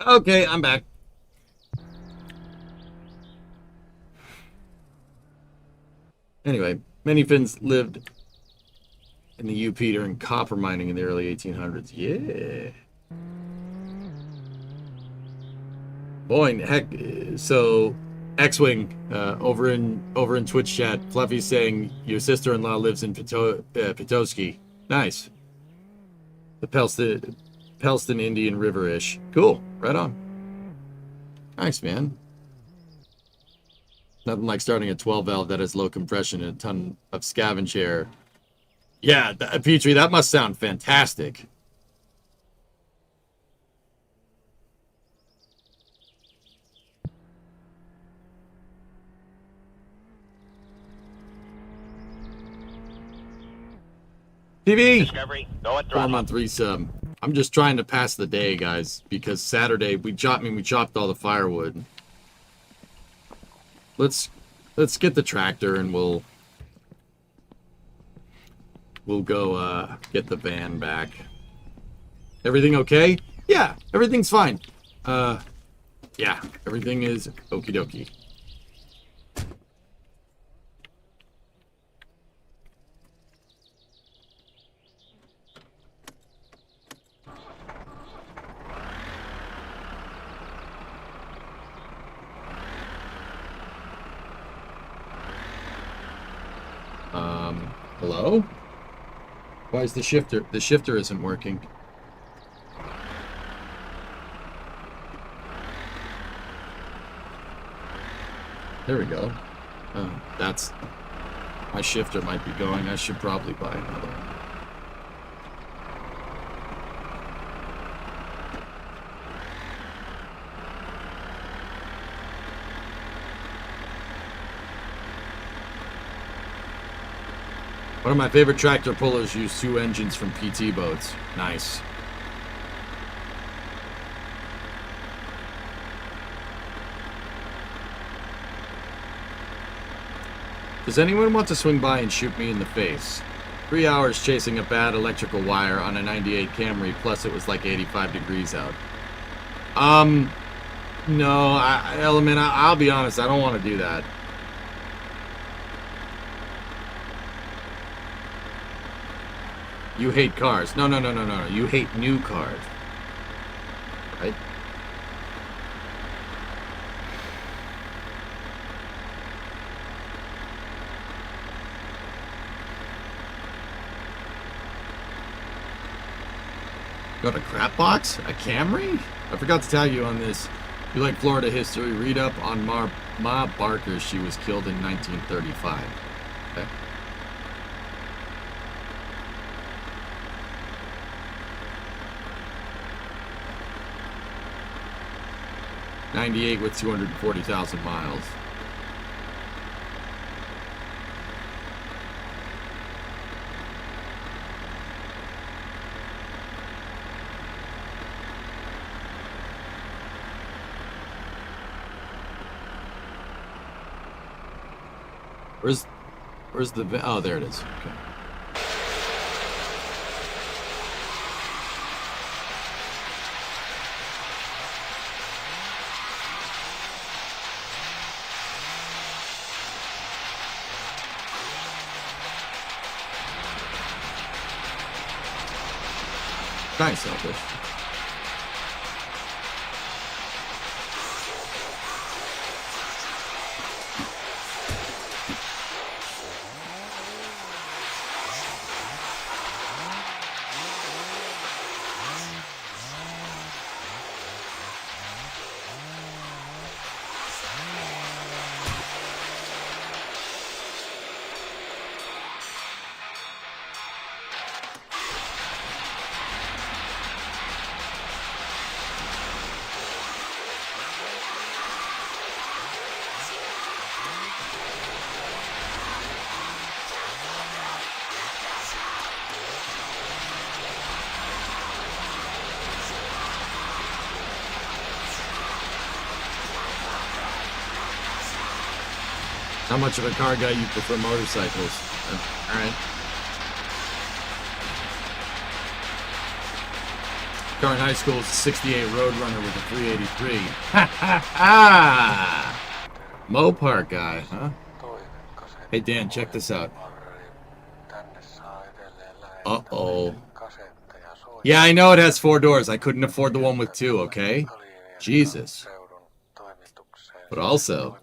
Okay, I'm back. Anyway, many Finns lived in the UP during copper mining in the early 1800s. Yeah. Boy, heck, so X-Wing over in Twitch chat, Fluffy's saying your sister-in-law lives in Petoskey. Nice. The Pelston Indian River-ish. Cool. Right on. Nice, man. Nothing like starting a 12 valve that has low compression and a ton of scavenge air. Yeah, Petrie, that must sound fantastic. TV! Discovery, go at throttle. 4-month resub. I'm just trying to pass the day, guys, because Saturday we chopped all the firewood. Let's get the tractor and we'll go get the van back. Everything okay? Yeah, everything's fine. Yeah, everything is okie dokie. Hello? Why is the shifter? The shifter isn't working. There we go. That's... My shifter might be going. I should probably buy another one. One of my favorite tractor pullers use 2 engines from PT boats. Nice. Does anyone want to swing by and shoot me in the face? 3 hours chasing a bad electrical wire on a 98 Camry, plus it was like 85 degrees out. No, Element, I'll be honest, I don't want to do that. You hate cars. No. You hate new cars. Right? Got a crap box? A Camry? I forgot to tag you on this. You like Florida history? Read up on Ma Barker. She was killed in 1935. Okay. '98 with 240,000 miles. Where's the... Oh, there it is. Okay. Nice, Selfish. How much of a car guy you prefer motorcycles? Alright. Car in high school was a 68 Roadrunner with a 383. Ha ha ha! Mopar guy, huh? Hey Dan, check this out. Uh-oh. Yeah, I know it has 4 doors. I couldn't afford the one with 2, okay? Jesus. But also...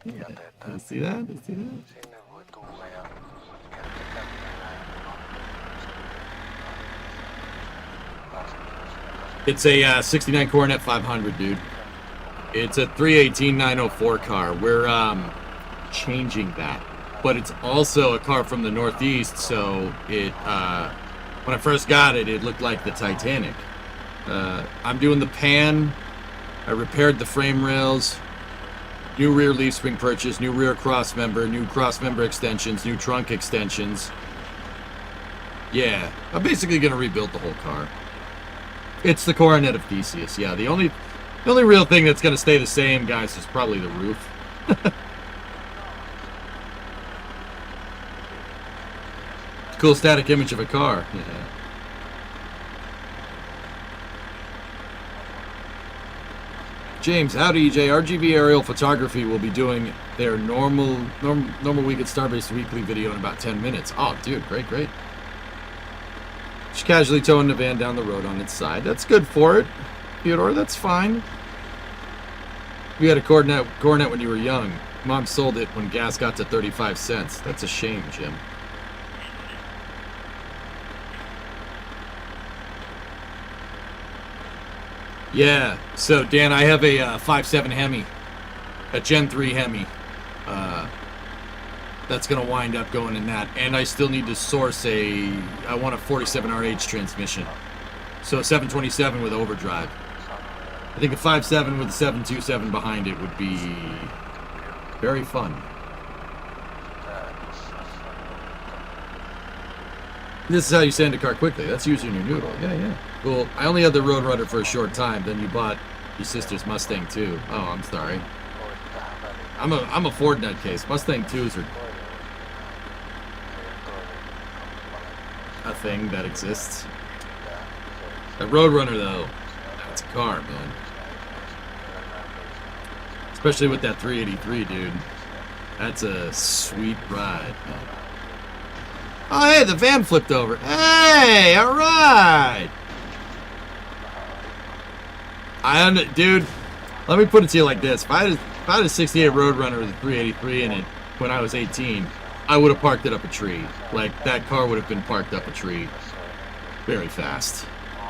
Yeah, you see that? You see that? It's a 69 Coronet 500, dude. It's a 318-904 car. We're changing that. But it's also a car from the Northeast, so it when I first got it, it looked like the Titanic. I'm doing the pan. I repaired the frame rails. New rear leaf spring purchase, new rear cross member extensions, new trunk extensions. Yeah, I'm basically gonna rebuild the whole car. It's the Coronet of Theseus. Yeah, the only real thing that's gonna stay the same, guys, is probably the roof. Cool static image of a car. Yeah. James, howdy EJ. RGB Aerial Photography will be doing their normal week at Starbase weekly video in about 10 minutes. Oh, dude, great. Just casually towing the van down the road on its side. That's good for it, Theodore. That's fine. You had a Coronet when you were young. Mom sold it when gas got to 35 cents. That's a shame, Jim. Yeah, so Dan, I have a 5.7 Hemi, a Gen 3 Hemi. That's going to wind up going in that. And I still need to source I want a 47RH transmission. So a 727 with overdrive. I think a 5.7 with a 727 behind it would be very fun. This is how you sand a car quickly. That's using your noodle. Yeah. Cool. I only had the Roadrunner for a short time. Then you bought your sister's Mustang too. Oh, I'm sorry. I'm a Ford nutcase. Mustang 2s are a thing that exists. A Roadrunner though, that's a car, man. Especially with that 383, dude. That's a sweet ride, man. Oh, hey, the van flipped over. Hey, all right. Dude, let me put it to you like this. If I had a 68 Roadrunner with a 383 in it when I was 18, I would have parked it up a tree. Like, that car would have been parked up a tree very fast.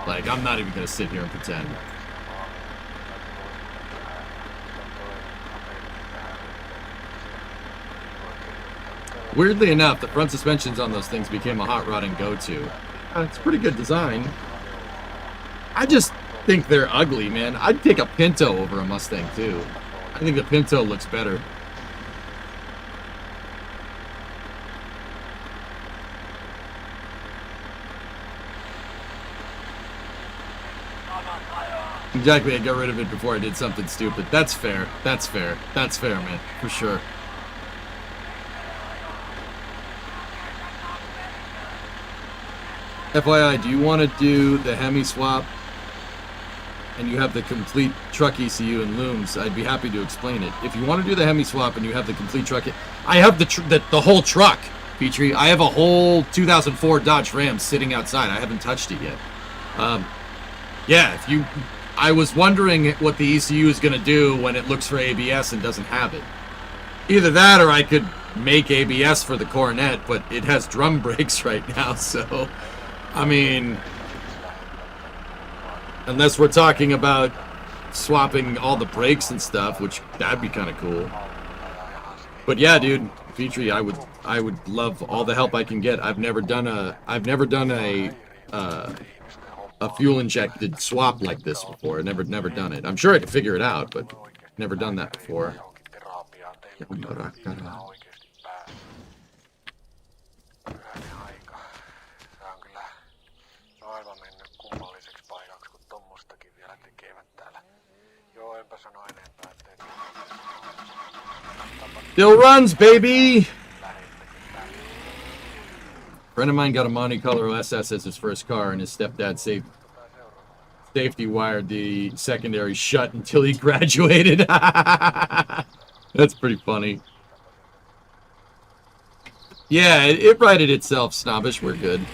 Like, I'm not even going to sit here and pretend. Weirdly enough, the front suspensions on those things became a hot rod and go-to. It's a pretty good design. I just think they're ugly, man. I'd take a Pinto over a Mustang, too. I think the Pinto looks better. Exactly, I got rid of it before I did something stupid. That's fair. That's fair, man. For sure. FYI, do you want to do the Hemi swap and you have the complete truck ECU and looms? I'd be happy to explain it. If you want to do the Hemi swap and you have the complete truck, I have the whole truck, Petrie. I have a whole 2004 Dodge Ram sitting outside. I haven't touched it yet. Yeah, I was wondering what the ECU is going to do when it looks for ABS and doesn't have it. Either that or I could make ABS for the Coronet, but it has drum brakes right now, so... I mean, unless we're talking about swapping all the brakes and stuff, which that'd be kind of cool. But yeah, dude, Petrie, I would love all the help I can get. I've never done a fuel injected swap like this before. I've never done it. I'm sure I could figure it out, but never done that before. Still runs, baby! A friend of mine got a Monte Carlo SS as his first car, and his stepdad safety wired the secondary shut until he graduated. That's pretty funny. Yeah, it righted itself, Snobbish. We're good.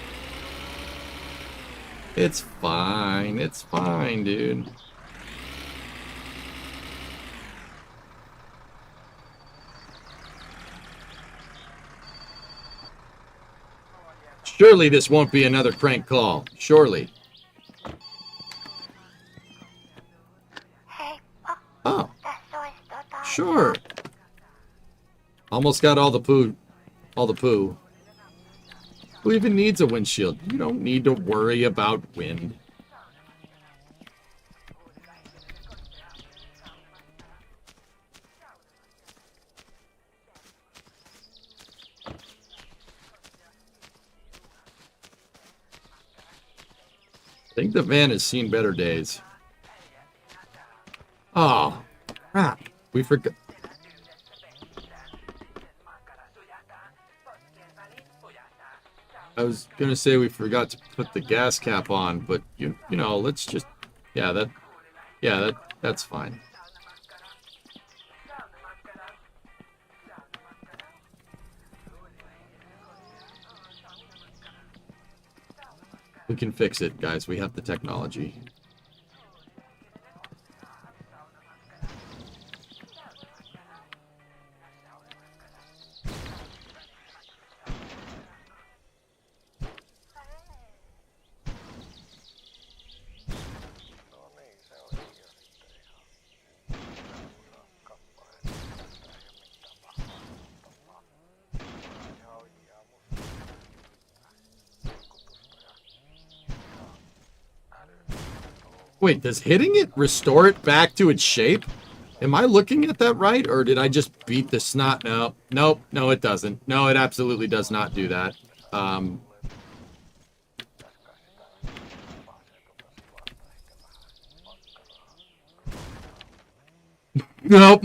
It's fine. It's fine, dude. Surely this won't be another prank call. Surely. Hey, Oh. Almost got all the poo. All the poo. Who even needs a windshield? You don't need to worry about wind. I think the van has seen better days. Oh, crap. We forgot. I was going to say we forgot to put the gas cap on, but you know, let's just, that's fine. We can fix it, guys. We have the technology. Wait, does hitting it restore it back to its shape? Am I looking at that right, or did I just beat the snot? No, it doesn't. No, it absolutely does not do that. Nope.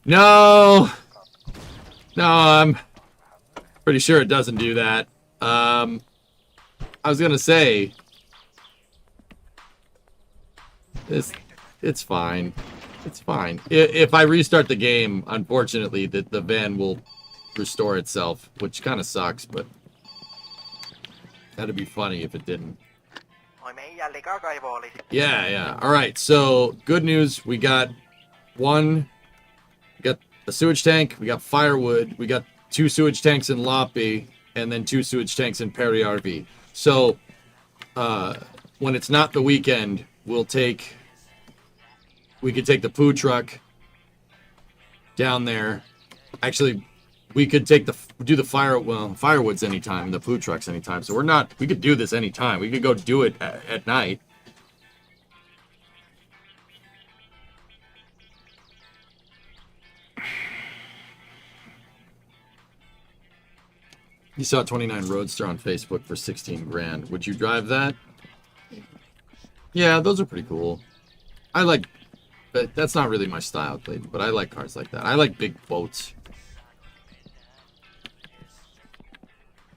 No, I'm pretty sure it doesn't do that. I was gonna say... It's fine. It's fine. If I restart the game, unfortunately, the van will restore itself, which kind of sucks, but that'd be funny if it didn't. Yeah. All right, so good news. We got a sewage tank, we got firewood, we got 2 sewage tanks in Loppe, and then 2 sewage tanks in Perry RV. So, when it's not the weekend, we could take the food truck down there. Actually, we could do the firewoods anytime, the food trucks anytime. So we could do this anytime. We could go do it at night. You saw 29 Roadster on Facebook for 16 grand. Would you drive that? Yeah, those are pretty cool. But that's not really my style, Clayton, but I like cars like that. I like big boats.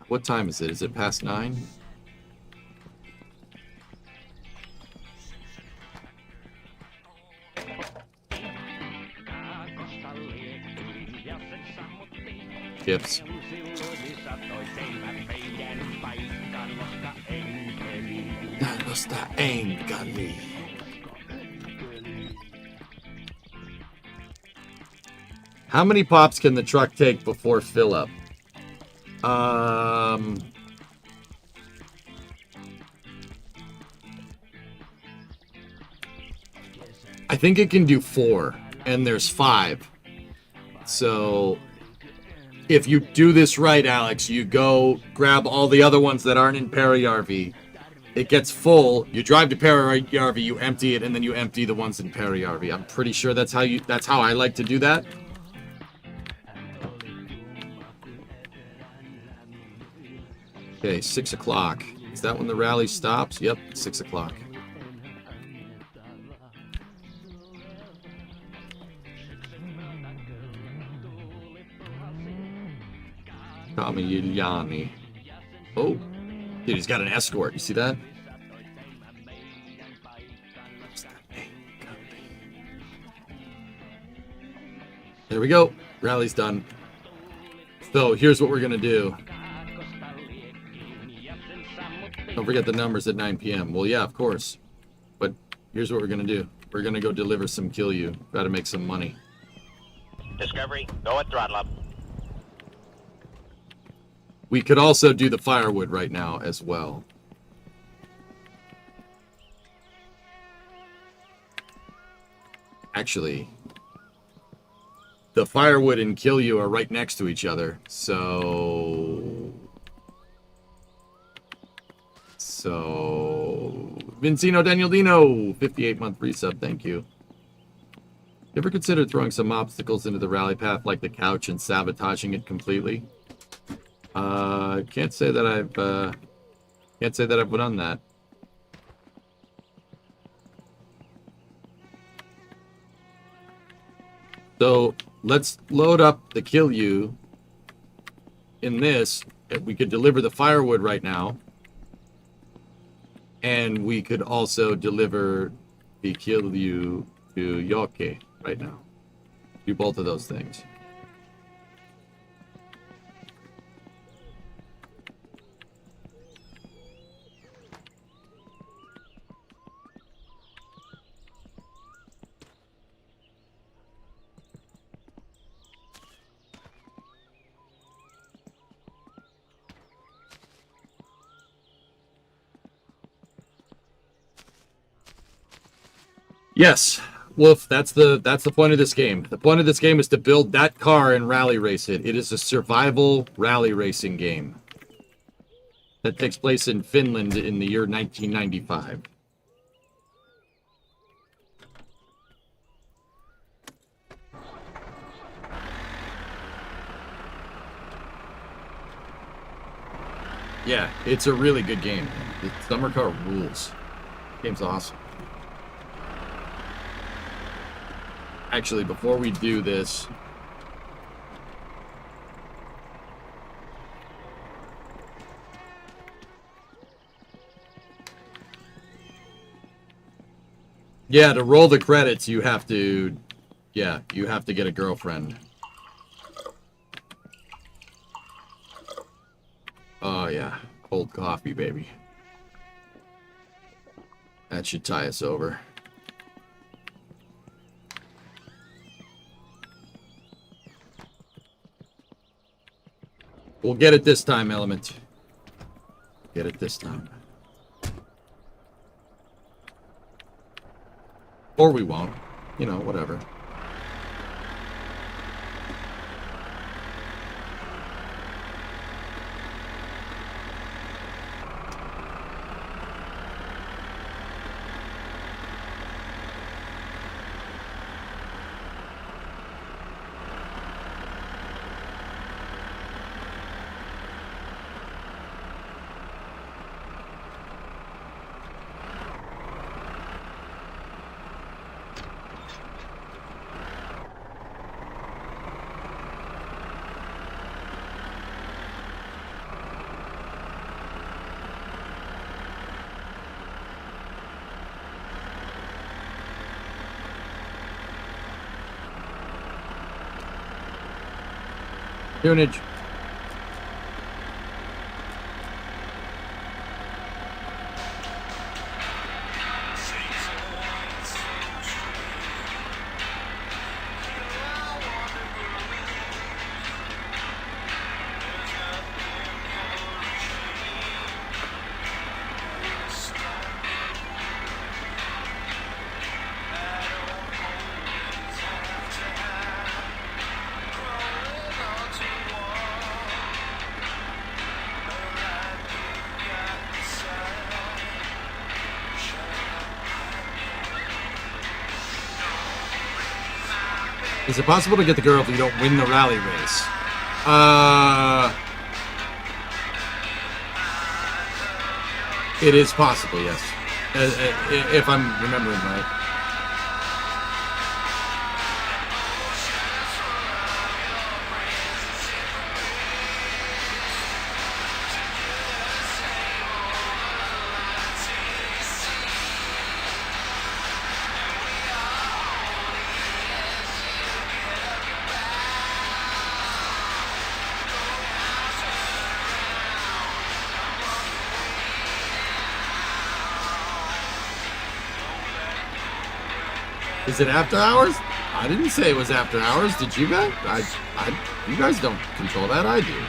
What time is it? Is it past 9? Gips. How many pops can the truck take before fill up? I think it can do 4, and there's 5. So if you do this right, Alex, you go grab all the other ones that aren't in Perry RV. It gets full. You drive to Perry RV, you empty it, and then you empty the ones in Perry RV. I'm pretty sure that's how I like to do that. Okay, 6 o'clock. Is that when the rally stops? Yep, 6 o'clock. Kamigliani. Oh, dude, he's got an escort. You see that? There we go. Rally's done. So here's what we're gonna do. Don't forget the numbers at 9 p.m. Well, yeah, of course. But here's what we're gonna do. We're gonna go deliver some kill you. Gotta make some money. Discovery, go at throttle up. We could also do the firewood right now as well. Actually, the firewood and kill you are right next to each other. So Vincino Daniel Dino, 58-month resub, thank you. You ever considered throwing some obstacles into the rally path like the couch and sabotaging it completely? Can't say that I've done that. So let's load up the kill you in this. We could deliver the firewood right now. And we could also deliver the kill you to Yoke right now. Do both of those things. Yes, Wolf, that's the point of this game. The point of this game is to build that car and rally race it. It is a survival rally racing game that takes place in Finland in the year 1995. Yeah, it's a really good game. The summer car rules. Game's awesome. Actually, before we do this, yeah, to roll the credits, you have to, yeah, you have to get a girlfriend. Oh, yeah, cold coffee, baby. That should tie us over. We'll get it this time, Element. Get it this time. Or we won't. You know, whatever. Tunage. Is it possible to get the girl if you don't win the rally race? It is possible, yes. If I'm remembering right. Is it after hours? I didn't say it was after hours. Did you guys? You guys don't control that. I do.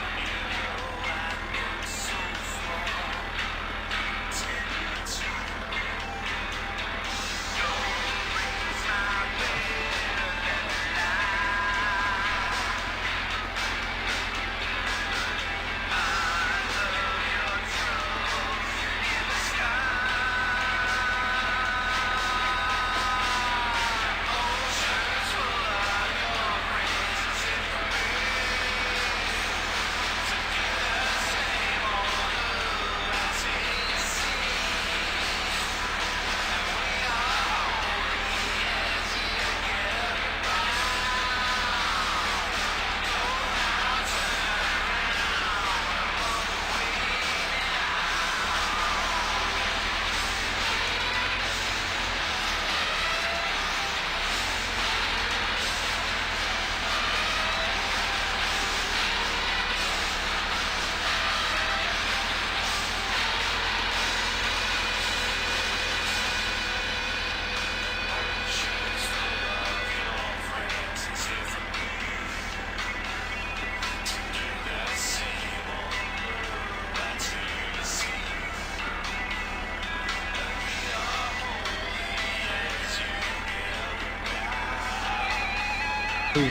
How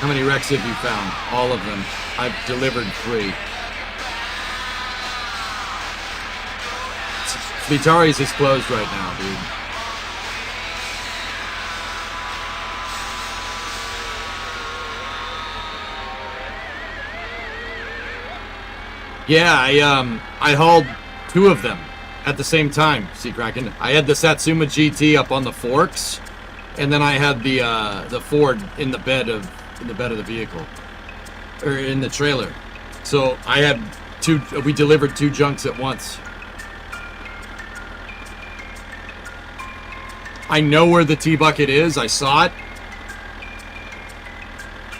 many wrecks have you found? All of them. I've delivered 3. Vitari's is closed right now, dude. Yeah, I hauled 2 of them at the same time, Sea Kraken. I had the Satsuma GT up on the forks, and then I had the Ford in the bed of the vehicle, or in the trailer. So I had 2. We delivered 2 junks at once. I know where the T-bucket is. I saw it,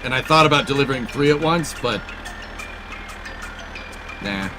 and I thought about delivering 3 at once, but nah.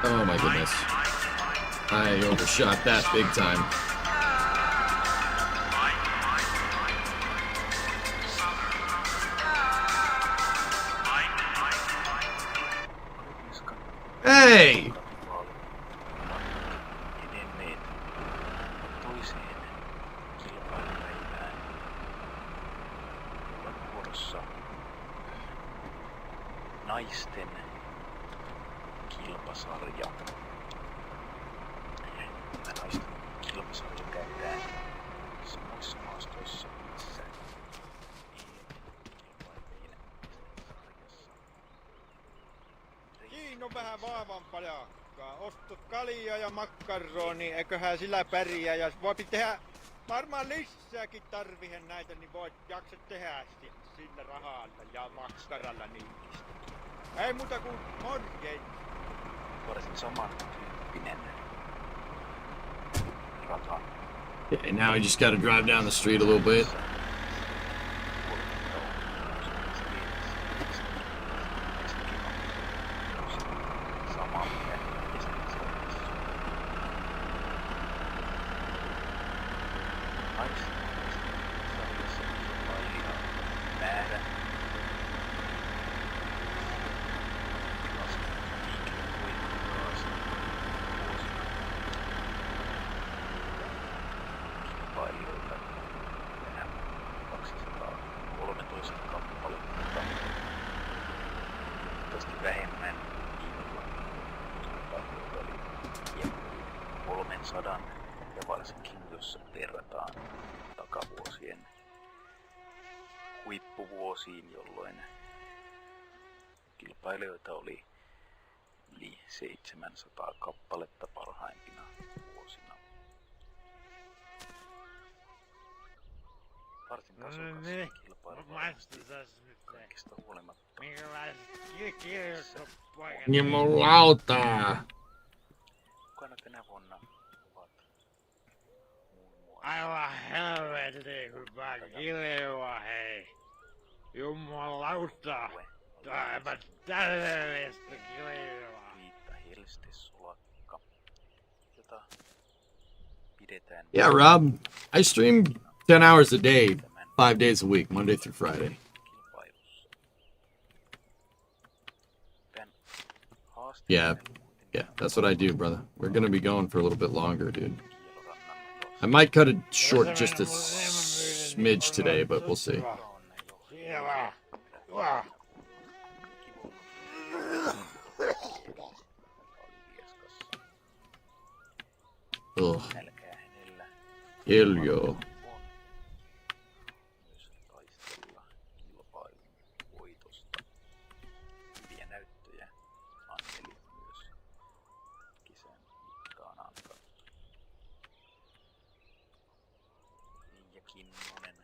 Oh my goodness. I overshot that big time. Hey! Naisten kilpasarja. Tämä naisten kilpasarja käydään samoissa maastoissa, missä kilpailtiin sarjassa. Siinä on vähän vaavanpajakkaa. Ostot kaljaa ja makkaroni, eiköhän sillä pärjää. Ja voi tehdä varmaan lisääkin tarvihen näitä, niin voit jaksa tehdä sillä rahalla ja makkaralla niistä. Ei muuta kuin morjens. Varsin samantyyppinen rata. Okay, now I just gotta drive down the street a little bit. Ja varsinkin jos verrataan takavuosien huippuvuosiin, jolloin kilpailijoita oli yli 700 kappaletta parhaimpina vuosina. Varsin tasokas kilpailuvarmasti kaikista huolimatta. Jumalauta! Mukana tänä vuonna ovat muun muassa Aivan helvetti, kun mä kiljoa, hei. Jumalauta. Aivan täydellistä kiljoa. Viitta helstesulakka, jota pidetään Yeah, Rob. I stream 10 hours a day, 5 days a week, Monday through Friday. kilpailussa. Tämän Yeah. Yeah, that's what I do, brother. We're gonna be going for a little bit longer, dude. I might cut it short just a smidge today, but we'll see. Ugh. Heljo. myös taistella kilpailun voitosta. Hyviä näyttöjä Anneli myös kisän mittaan antanut. Ja Kinnunen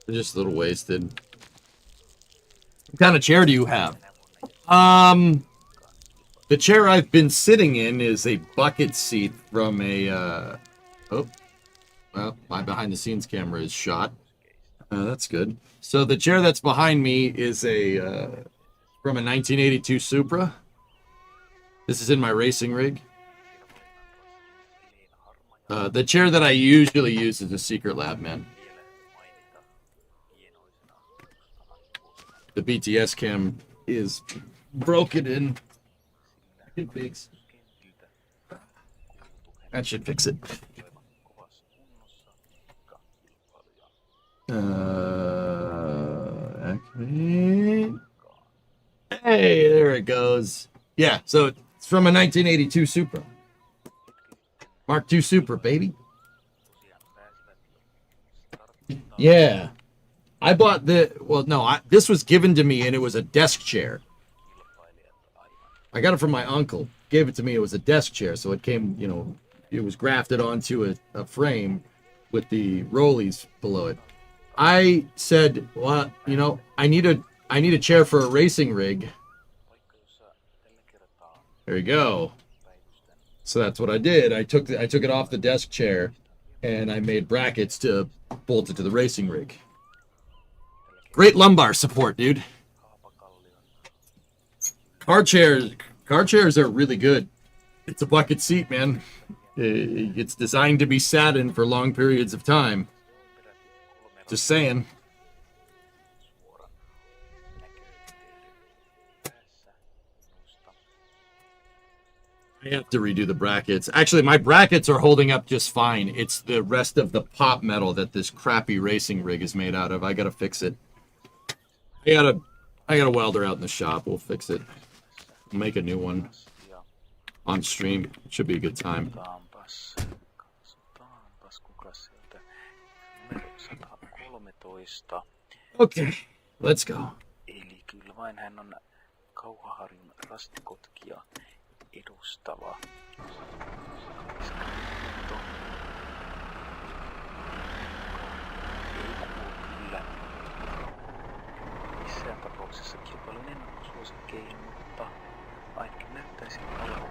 Just a little wasted. What kind of chair do you have? The chair I've been sitting in is a bucket seat from a, oh, well, my behind the scenes camera is shot. That's good. So the chair that's behind me is a, from a 1982 Supra. This is in my racing rig. The chair that I usually use is a Secret Lab, man. The BTS cam is broken in. It fix. That should fix it. Activate. Hey, there it goes. Yeah, so it's from a 1982 Supra. Mark II Supra, baby. Yeah. I bought this was given to me and it was a desk chair. I got it from my uncle. Gave it to me. It was a desk chair, so it came, it was grafted onto a frame with the rollies below it. I said, well, I need a chair for a racing rig. There you go. So that's what I did. I took it off the desk chair and I made brackets to bolt it to the racing rig. Great lumbar support, dude. Car chairs are really good. It's a bucket seat, man. It's designed to be sat in for long periods of time. Just saying. I have to redo the brackets. Actually, my brackets are holding up just fine. It's the rest of the pop metal that this crappy racing rig is made out of. I gotta fix it. I got a welder out in the shop. We'll fix it. We'll make a new one on stream. It should be a good time. Okay, let's go. Eli kyllä vain hän on Kauhaharjun rastikotkia edustava. Kyllä missään tapauksessa kilpailun ennakkosuosikkeihin, mutta ainakin näyttäisi olevan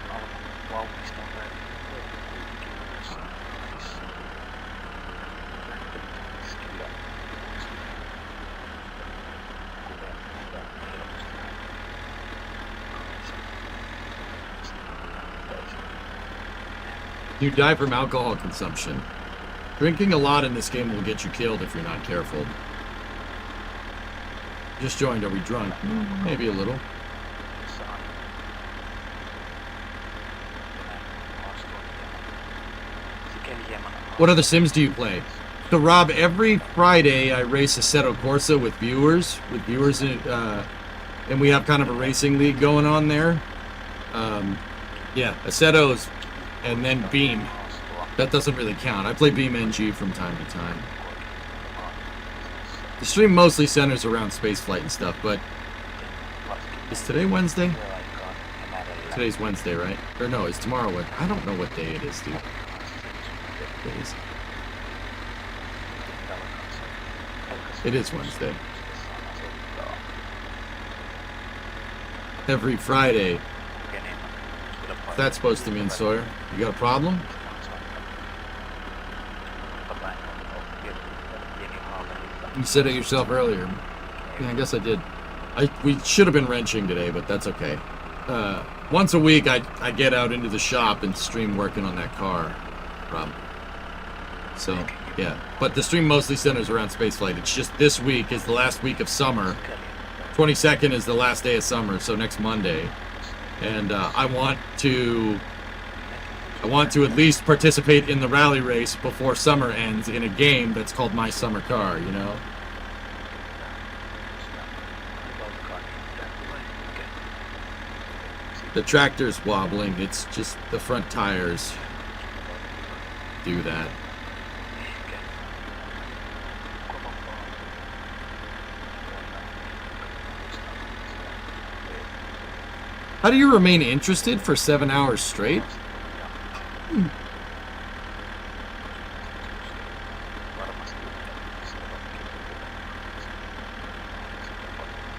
alkuun vauhdista päätynyt kuitenkin yhdessä välissä. Lähtenyt kyllä kuten helposti You die from alcohol consumption. Drinking a lot in this game will get you killed if you're not careful. Just joined. Are we drunk? Maybe a little. What other Sims do you play? So Rob, every Friday I race Assetto Corsa with viewers, and we have kind of a racing league going on there. Yeah, Assetto's, and then Beam. That doesn't really count. I play Beam NG from time to time. The stream mostly centers around spaceflight and stuff, but is today Wednesday? Today's Wednesday, right? Or no, is tomorrow what? I don't know what day it is, dude. Days. It is Wednesday. Every Friday. What's that supposed to mean, Sawyer? You got a problem? You said it yourself earlier. Yeah, I guess I did. We should have been wrenching today, but that's okay. Once a week, I get out into the shop and stream working on that car, Rob. So, yeah. But the stream mostly centers around spaceflight. It's just this week is the last week of summer. 22nd is the last day of summer, so next Monday. And I want to at least participate in the rally race before summer ends in a game that's called My Summer Car, you know? The tractor's wobbling, it's just the front tires do that. How do you remain interested for 7 hours straight?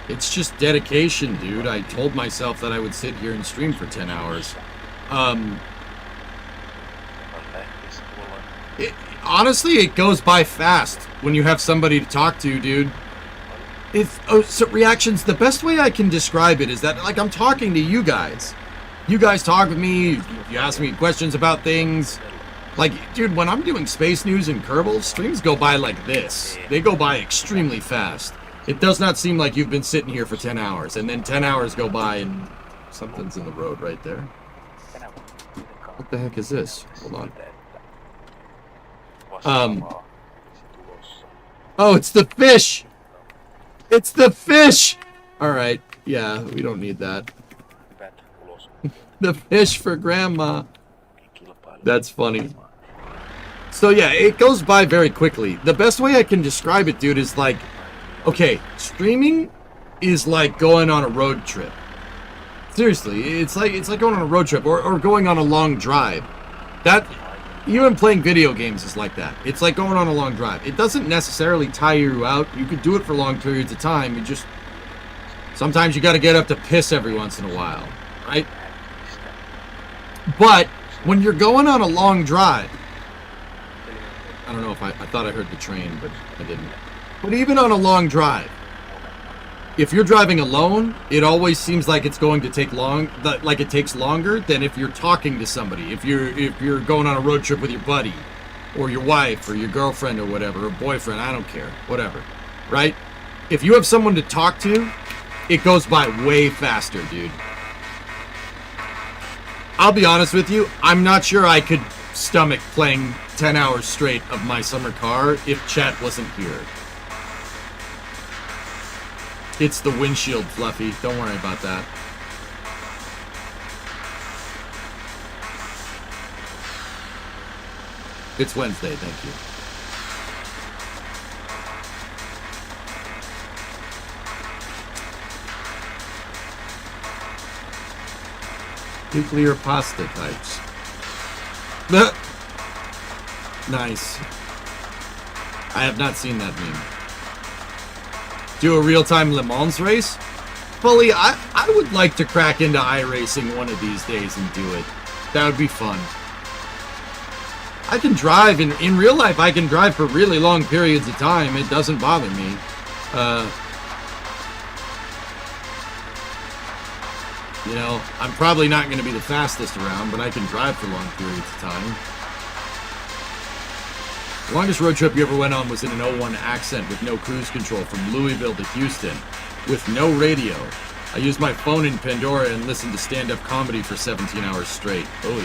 It's just dedication, dude. I told myself that I would sit here and stream for 10 hours. Honestly, it goes by fast when you have somebody to talk to, dude. So reactions, the best way I can describe it is that, like, I'm talking to you guys. You guys talk with me, you ask me questions about things. Like, dude, when I'm doing space news and Kerbal, streams go by like this. They go by extremely fast. It does not seem like you've been sitting here for 10 hours, and then 10 hours go by and something's in the road right there. What the heck is this? Hold on. Oh, it's the fish! It's the fish! Alright, yeah, we don't need that. The fish for Grandma. That's funny. So yeah, it goes by very quickly. The best way I can describe it, dude, is like, okay, streaming is like going on a road trip. Seriously, it's like going on a road trip or going on a long drive. That, even playing video games is like that. It's like going on a long drive. It doesn't necessarily tire you out. You could do it for long periods of time. You just, sometimes you got to get up to piss every once in a while, right? But when you're going on a long drive, I don't know if I thought I heard the train, but I didn't. But even on a long drive, if you're driving alone, it always seems like it's going to take like it takes longer than if you're talking to somebody. If you're going on a road trip with your buddy, or your wife, or your girlfriend, or whatever, or boyfriend, I don't care, whatever, right? If you have someone to talk to, it goes by way faster, dude. I'll be honest with you, I'm not sure I could stomach playing 10 hours straight of My Summer Car if chat wasn't here. It's the windshield, Fluffy. Don't worry about that. It's Wednesday, thank you. Nuclear pasta types. Nice. I have not seen that meme. Do a real-time Le Mans race? Fully, I would like to crack into iRacing one of these days and do it. That would be fun. I can drive, in real life, I can drive for really long periods of time. It doesn't bother me. You know, I'm probably not going to be the fastest around, but I can drive for long periods of time. The longest road trip you ever went on was in an 01 Accent with no cruise control from Louisville to Houston, with no radio. I used my phone in Pandora and listened to stand-up comedy for 17 hours straight. Oh.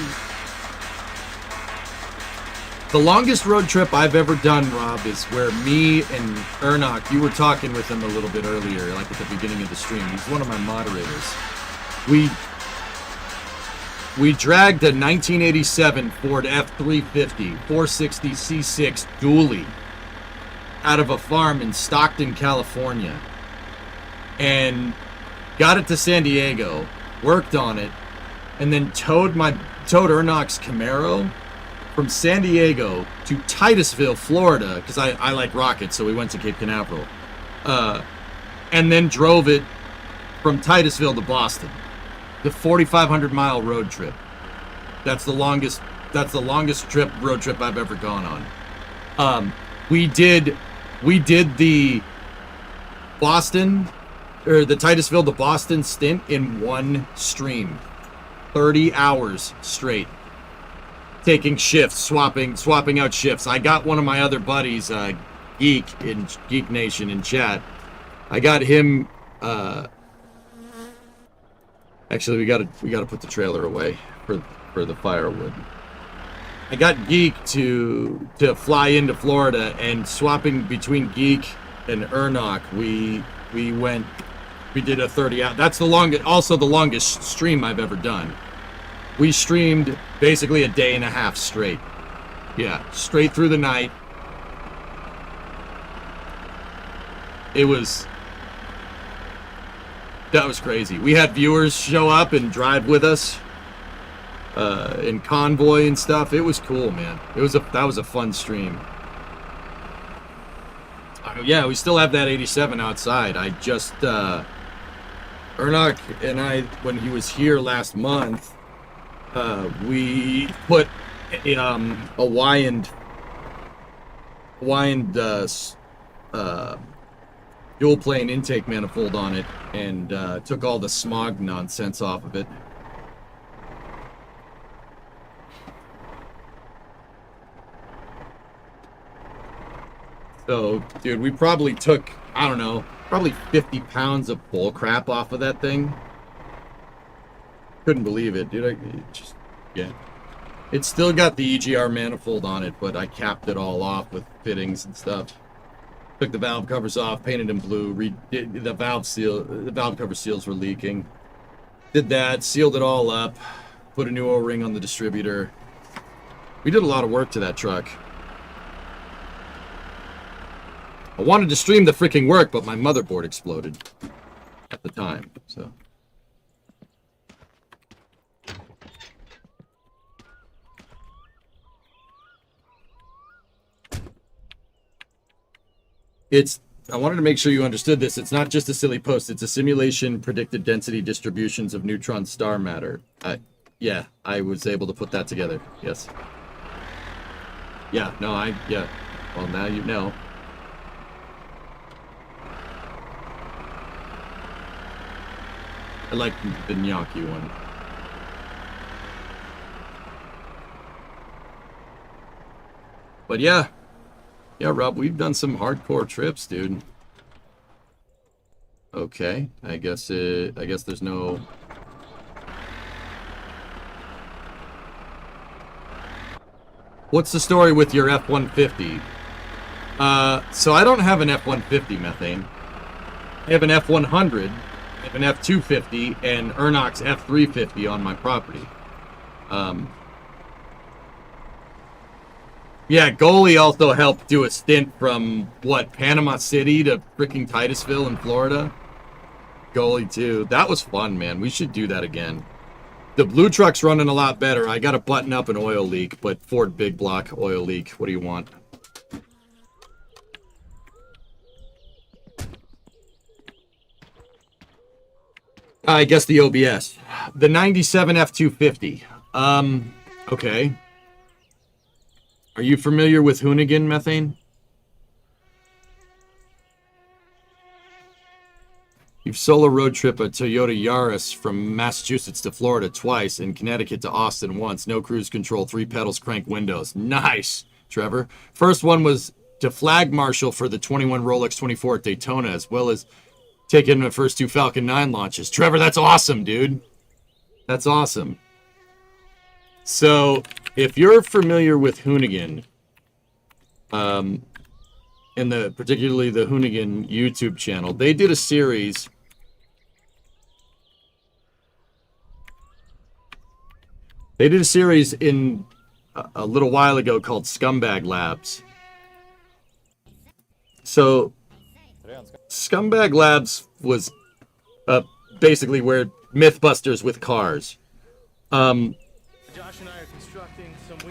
The longest road trip I've ever done, Rob, is where me and Ernok, you were talking with him a little bit earlier, like at the beginning of the stream. He's one of my moderators. We dragged a 1987 Ford F-350 460 C6 dually out of a farm in Stockton, California, and got it to San Diego, worked on it, and then towed Ernok's Camaro from San Diego to Titusville, Florida, because I like rockets, so we went to Cape Canaveral, and then drove it from Titusville to Boston. The 4,500 mile road trip. That's the longest road trip I've ever gone on. We did the Boston, or the Titusville to Boston stint in one stream. 30 hours straight. Taking shifts, swapping out shifts. I got one of my other buddies, Geek in Geek Nation in chat. I got him. Actually, we gotta put the trailer away for the firewood. I got Geek to fly into Florida, and swapping between Geek and Ernok, we did a 30 hour. That's the longest stream I've ever done. We streamed basically a day and a half straight. Yeah, straight through the night. That was crazy. We had viewers show up and drive with us in convoy and stuff. It was cool, man. That was a fun stream. Yeah, we still have that 87 outside. I just Ernok and I, when he was here last month, we put a Hawaiian dual plane intake manifold on it, and took all the smog nonsense off of it. So, dude, we probably took, I don't know, probably 50 pounds of bull crap off of that thing. Couldn't believe it, dude. Yeah. It's still got the EGR manifold on it, but I capped it all off with fittings and stuff. Took the valve covers off, painted them blue. The valve cover seals were leaking. Did that, sealed it all up, put a new O-ring on the distributor. We did a lot of work to that truck. I wanted to stream the freaking work, but my motherboard exploded at the time, so. I wanted to make sure you understood this. It's not just a silly post. It's a simulation predicted density distributions of neutron star matter. Yeah, I was able to put that together. Yes. Yeah, no, yeah. Well, now you know. I like the gnocchi one. But yeah. Yeah, Rob, we've done some hardcore trips, dude. Okay, I guess there's no... What's the story with your F-150? So I don't have an F-150 methane. I have an F-100, I have an F-250, and Ernok's F-350 on my property. Yeah, Goalie also helped do a stint from, what, Panama City to freaking Titusville in Florida? Goalie, too. That was fun, man. We should do that again. The blue truck's running a lot better. I got to button up an oil leak, but Ford Big Block oil leak. What do you want? I guess the OBS. The 97 F-250. Okay. Are you familiar with Hoonigan methane? You've solo road trip a Toyota Yaris from Massachusetts to Florida twice and Connecticut to Austin once. No cruise control, 3 pedals, crank windows. Nice, Trevor. First one was to flag marshal for the 21 Rolex 24 at Daytona, as well as taking the first 2 Falcon 9 launches. Trevor, that's awesome, dude. That's awesome. So, if you're familiar with Hoonigan, and particularly the Hoonigan YouTube channel, they did a series. They did a series in a little while ago called Scumbag Labs. So, Scumbag Labs was basically where Mythbusters with cars.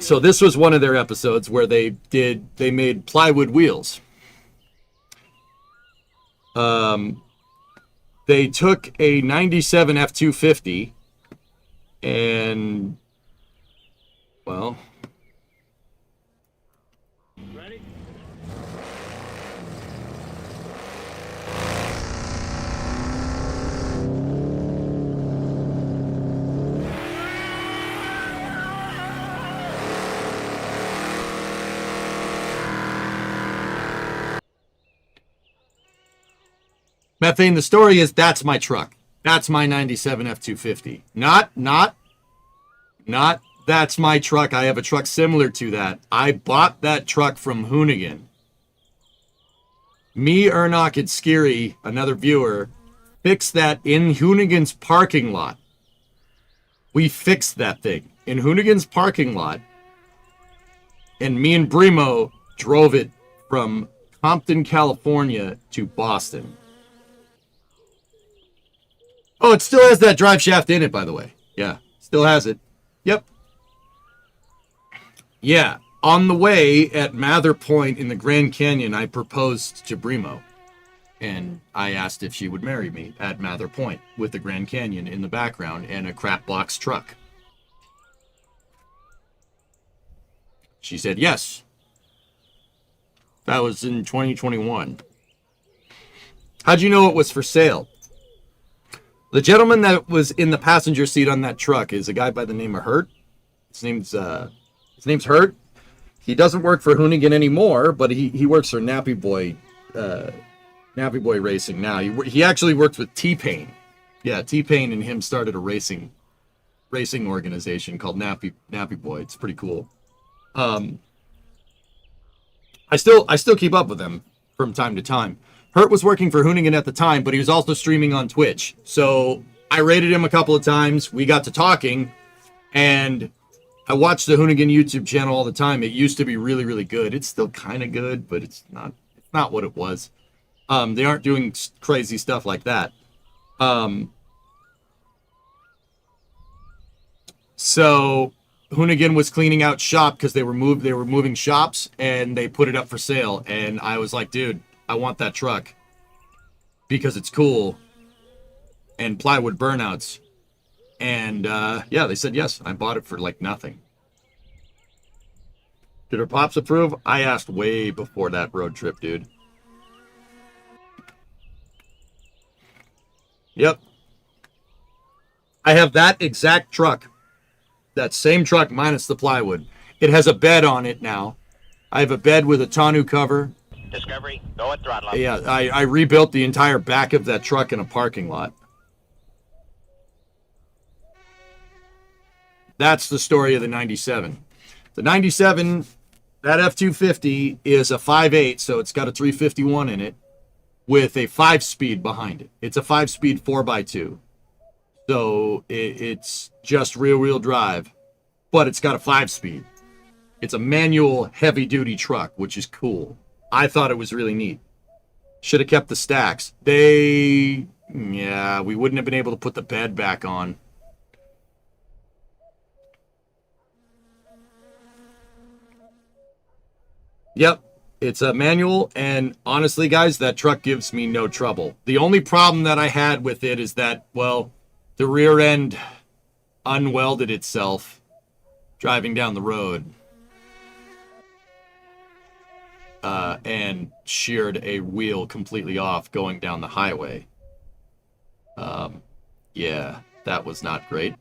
So this was one of their episodes where they made plywood wheels. They took a 97 F-250 and, well... Ready? Methane, the story is that's my truck. That's my 97 F-250. Not that's my truck. I have a truck similar to that. I bought that truck from Hoonigan. Me, Ernok, and Skiri, another viewer, fixed that in Hoonigan's parking lot. We fixed that thing in Hoonigan's parking lot. And me and Brimo drove it from Compton, California to Boston. Oh, it still has that drive shaft in it, by the way. Yeah, still has it. Yep. Yeah, on the way at Mather Point in the Grand Canyon, I proposed to Brimo. And I asked if she would marry me at Mather Point with the Grand Canyon in the background and a crap box truck. She said yes. That was in 2021. How'd you know it was for sale? The gentleman that was in the passenger seat on that truck is a guy by the name of Hurt. His name's Hurt. He doesn't work for Hoonigan anymore, but he works for Nappy Boy Racing now. He actually works with T-Pain. Yeah, T-Pain and him started a racing organization called Nappy Boy. It's pretty cool. I still keep up with them from time to time. Hurt was working for Hoonigan at the time, but he was also streaming on Twitch. So I raided him a couple of times. We got to talking, and I watched the Hoonigan YouTube channel all the time. It used to be really, really good. It's still kind of good, but it's not what it was. They aren't doing crazy stuff like that. So Hoonigan was cleaning out shop because they were moving shops, and they put it up for sale. And I was like, dude, I want that truck because it's cool and plywood burnouts. And yeah, they said yes. I bought it for like nothing. Did her pops approve? I asked way before that road trip, dude. Yep. I have that exact truck. That same truck minus the plywood. It has a bed on it now. I have a bed with a tonneau cover. Discovery, go at throttle up. Yeah, I rebuilt the entire back of that truck in a parking lot. That's the story of the 97. The 97, that F-250 is a 5.8, so it's got a 351 in it with a 5-speed behind it. It's a 5-speed 4x2. So it's just rear-wheel drive, but it's got a 5-speed. It's a manual heavy-duty truck, which is cool. I thought it was really neat. Should have kept the stacks. We wouldn't have been able to put the bed back on. Yep, it's a manual, and honestly, guys, that truck gives me no trouble. The only problem that I had with it is that, well, the rear end unwelded itself driving down the road. And sheared a wheel completely off going down the highway. Yeah, that was not great.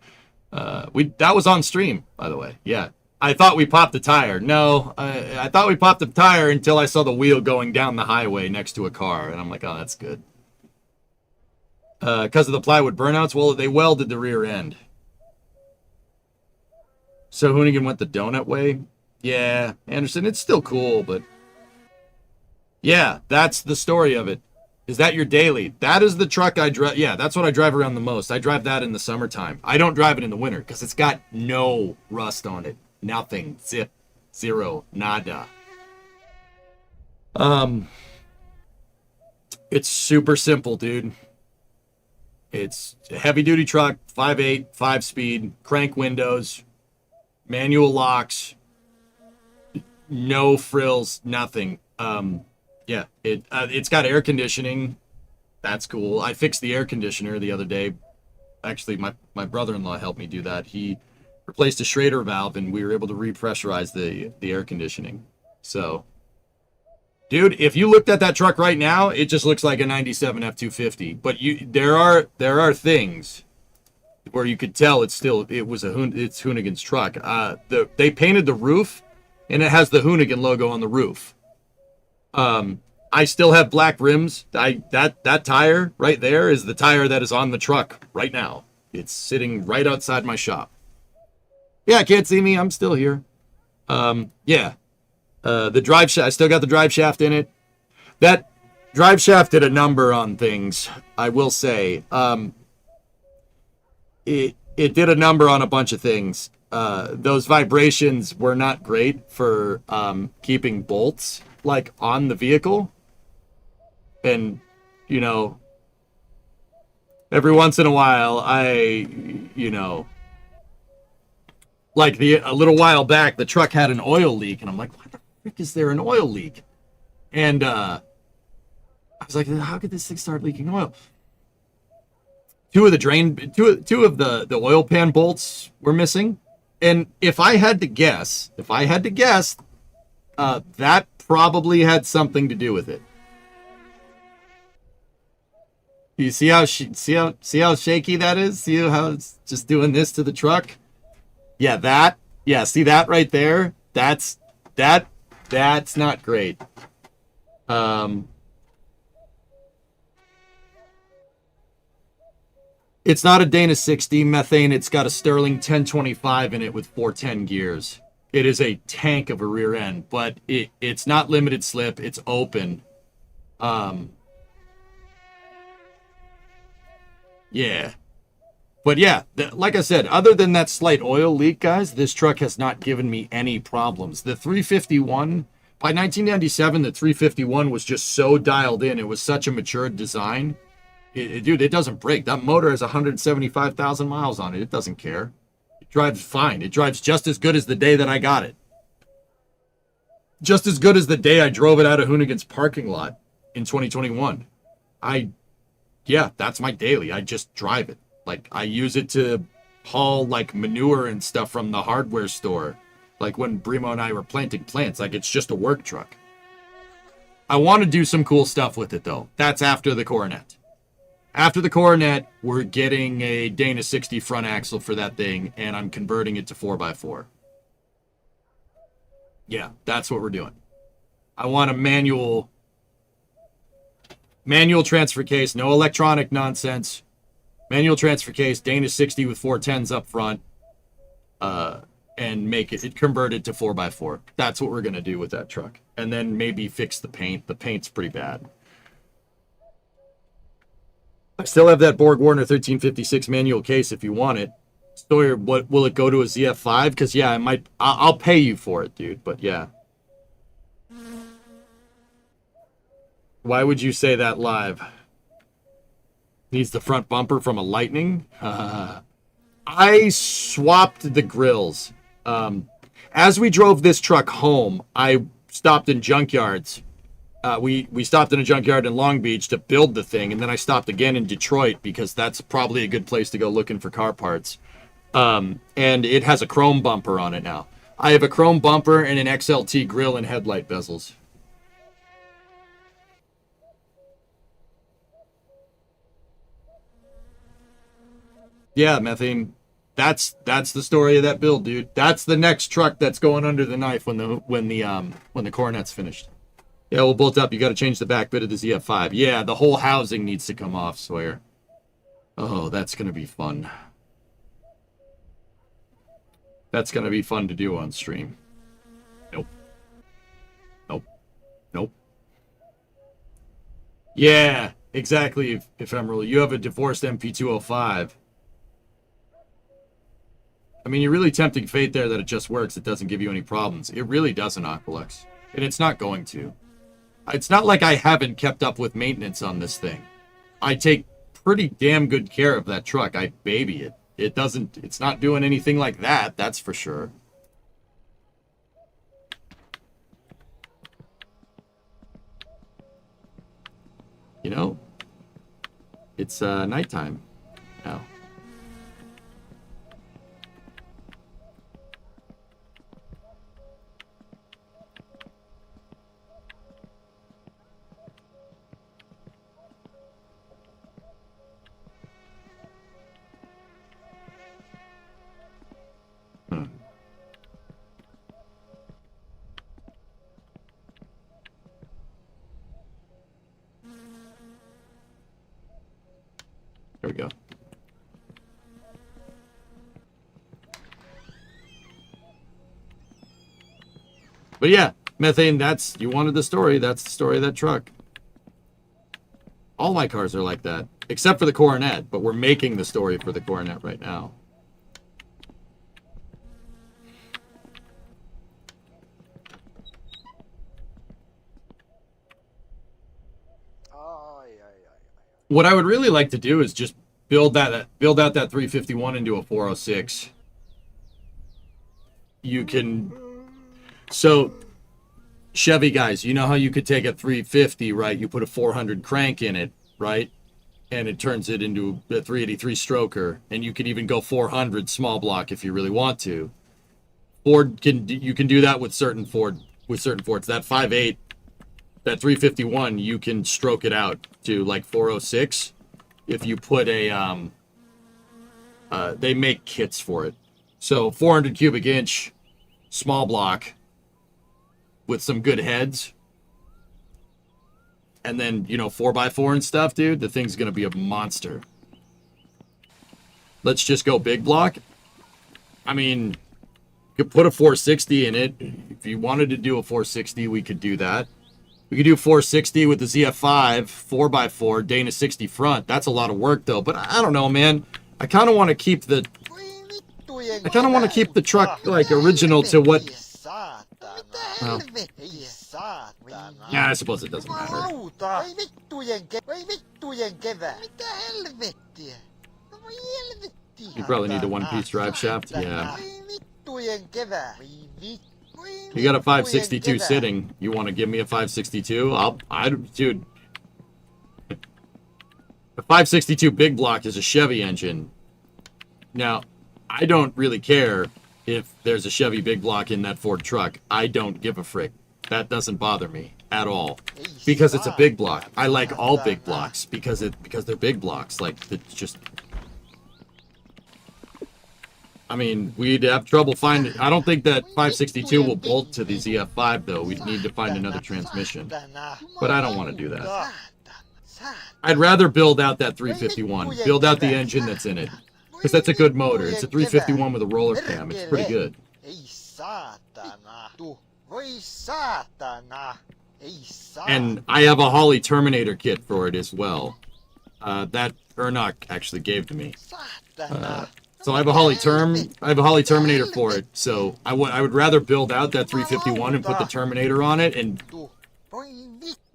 That was on stream, by the way. Yeah, I thought we popped the tire. No, I thought we popped the tire until I saw the wheel going down the highway next to a car, and I'm like, oh, that's good. Because of the plywood burnouts, well, they welded the rear end. So Hoonigan went the donut way. Yeah, Anderson, it's still cool, but yeah, that's the story of it. Is that your daily? That is the truck I drive. Yeah, that's what I drive around the most. I drive that in the summertime. I don't drive it in the winter because it's got no rust on it. Nothing. Zip. Zero. Nada. It's super simple, dude. It's a heavy duty truck, 5.8, 5-speed, crank windows, manual locks, no frills, nothing. Yeah, it's got air conditioning. That's cool. I fixed the air conditioner the other day. Actually, my brother-in-law helped me do that. He replaced a Schrader valve, and we were able to repressurize the air conditioning. So, dude, if you looked at that truck right now, it just looks like a 97 F-250. But there are things where you could tell it's Hoonigan's truck. They painted the roof, and it has the Hoonigan logo on the roof. I still have black rims. That tire right there is the tire that is on the truck right now. It's sitting right outside my shop. Yeah, can't see me. I'm still here. Yeah. The drive shaft, I still got the drive shaft in it. That drive shaft did a number on things, I will say. It did a number on a bunch of things. Those vibrations were not great for keeping bolts like on the vehicle. And, you know, every once in a while, like a little while back, the truck had an oil leak, and I'm like, what the frick is there an oil leak? And I was like, how could this thing start leaking oil? Two of the oil pan bolts were missing, and if I had to guess, that probably had something to do with it. You see how shaky that is? See how it's just doing this to the truck? Yeah, see that right there? That's not great. It's not a Dana 60 methane. It's got a Sterling 1025 in it with 410 gears. It is a tank of a rear end, but it's not limited slip. It's open. Yeah. But yeah, like I said, other than that slight oil leak, guys, this truck has not given me any problems. The 351, by 1997, the 351 was just so dialed in. It was such a matured design. Dude, it doesn't break. That motor has 175,000 miles on it. It doesn't care. It drives fine. It drives just as good as the day that I got it. Just as good as the day I drove it out of Hoonigan's parking lot in 2021. Yeah, that's my daily. I just drive it. Like, I use it to haul, like, manure and stuff from the hardware store. Like, when Brimo and I were planting plants. Like, it's just a work truck. I want to do some cool stuff with it, though. That's after the Coronet. After the Coronet, we're getting a Dana 60 front axle for that thing, and I'm converting it to 4x4. Yeah, that's what we're doing. I want a manual transfer case, no electronic nonsense. Manual transfer case, Dana 60 with 410s up front, and make it converted to 4x4. That's what we're going to do with that truck. And then maybe fix the paint. The paint's pretty bad. I still have that Borg Warner 1356 manual case if you want it. Sawyer, what will it go to a ZF5? Because, yeah, I'll pay you for it, dude. But, yeah. Why would you say that live? Needs the front bumper from a Lightning? I swapped the grills. As we drove this truck home, I stopped in junkyards. We stopped in a junkyard in Long Beach to build the thing, and then I stopped again in Detroit because that's probably a good place to go looking for car parts. And it has a chrome bumper on it now. I have a chrome bumper and an XLT grill and headlight bezels. Yeah, Methane. That's the story of that build, dude. That's the next truck that's going under the knife when the Coronet's finished. Yeah, we'll bolt up. You got to change the back bit of the ZF5. Yeah, the whole housing needs to come off, Sawyer. Oh, that's gonna be fun. That's gonna be fun to do on stream. Nope. Yeah, exactly. Ephemeral, you have a divorced MP205. I mean, you're really tempting fate there that it just works. It doesn't give you any problems. It really doesn't, Aqualex. And it's not going to. It's not like I haven't kept up with maintenance on this thing. I take pretty damn good care of that truck. I baby it. It's not doing anything like that, that's for sure. You know, it's nighttime now. There we go. But yeah, methane, you wanted the story. That's the story of that truck. All my cars are like that, except for the Coronet, but we're making the story for the Coronet right now. What I would really like to do is just build out that 351 into a 406. You can, so Chevy guys, you know how you could take a 350, right? You put a 400 crank in it, right? And it turns it into a 383 stroker, and you could even go 400 small block if you really want to. You can do that with certain Fords. That 5.8, that 351, you can stroke it out to like 406 if you put a they make kits for it. So 400 cubic inch small block with some good heads, and then 4x4 and stuff, dude, the thing's gonna be a monster. Let's just go big block. I mean, you could put a 460 in it. If you wanted to do a 460, we could do that. We could do 460 with the ZF5, 4x4, Dana 60 front. That's a lot of work, though. But I don't know, man. I kind of want to keep the truck like original to what. Well, yeah, I suppose it doesn't matter. You probably need the one-piece drive shaft. Yeah. You got a 562 sitting. You want to give me a 562? Dude. A 562 big block is a Chevy engine. Now, I don't really care if there's a Chevy big block in that Ford truck. I don't give a frick. That doesn't bother me at all. Because it's a big block. I like all big blocks because they're big blocks. Like, it's just... I mean, we'd have trouble finding... I don't think that 562 will bolt to the ZF5, though. We'd need to find another transmission. But I don't want to do that. I'd rather build out that 351. Build out the engine that's in it. Because that's a good motor. It's a 351 with a roller cam. It's pretty good. And I have a Holly Terminator kit for it as well. That Ernok actually gave to me. So I have a Holly Terminator for it. So I would rather build out that 351 and put the Terminator on it and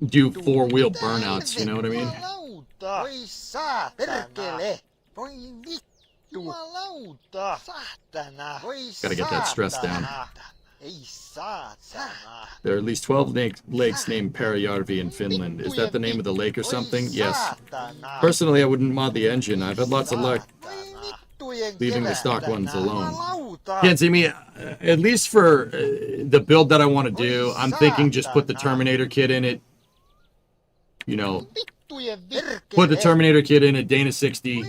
do four-wheel burnouts. You know what I mean? Gotta get that stress down. There are at least 12 lakes named Perijärvi in Finland. Is that the name of the lake or something? Yes. Personally, I wouldn't mod the engine. I've had lots of luck leaving the stock ones alone. Can't see me, at least for the build that I want to do, I'm thinking just put the Terminator kit in it. You know, put the Terminator kit in a Dana 60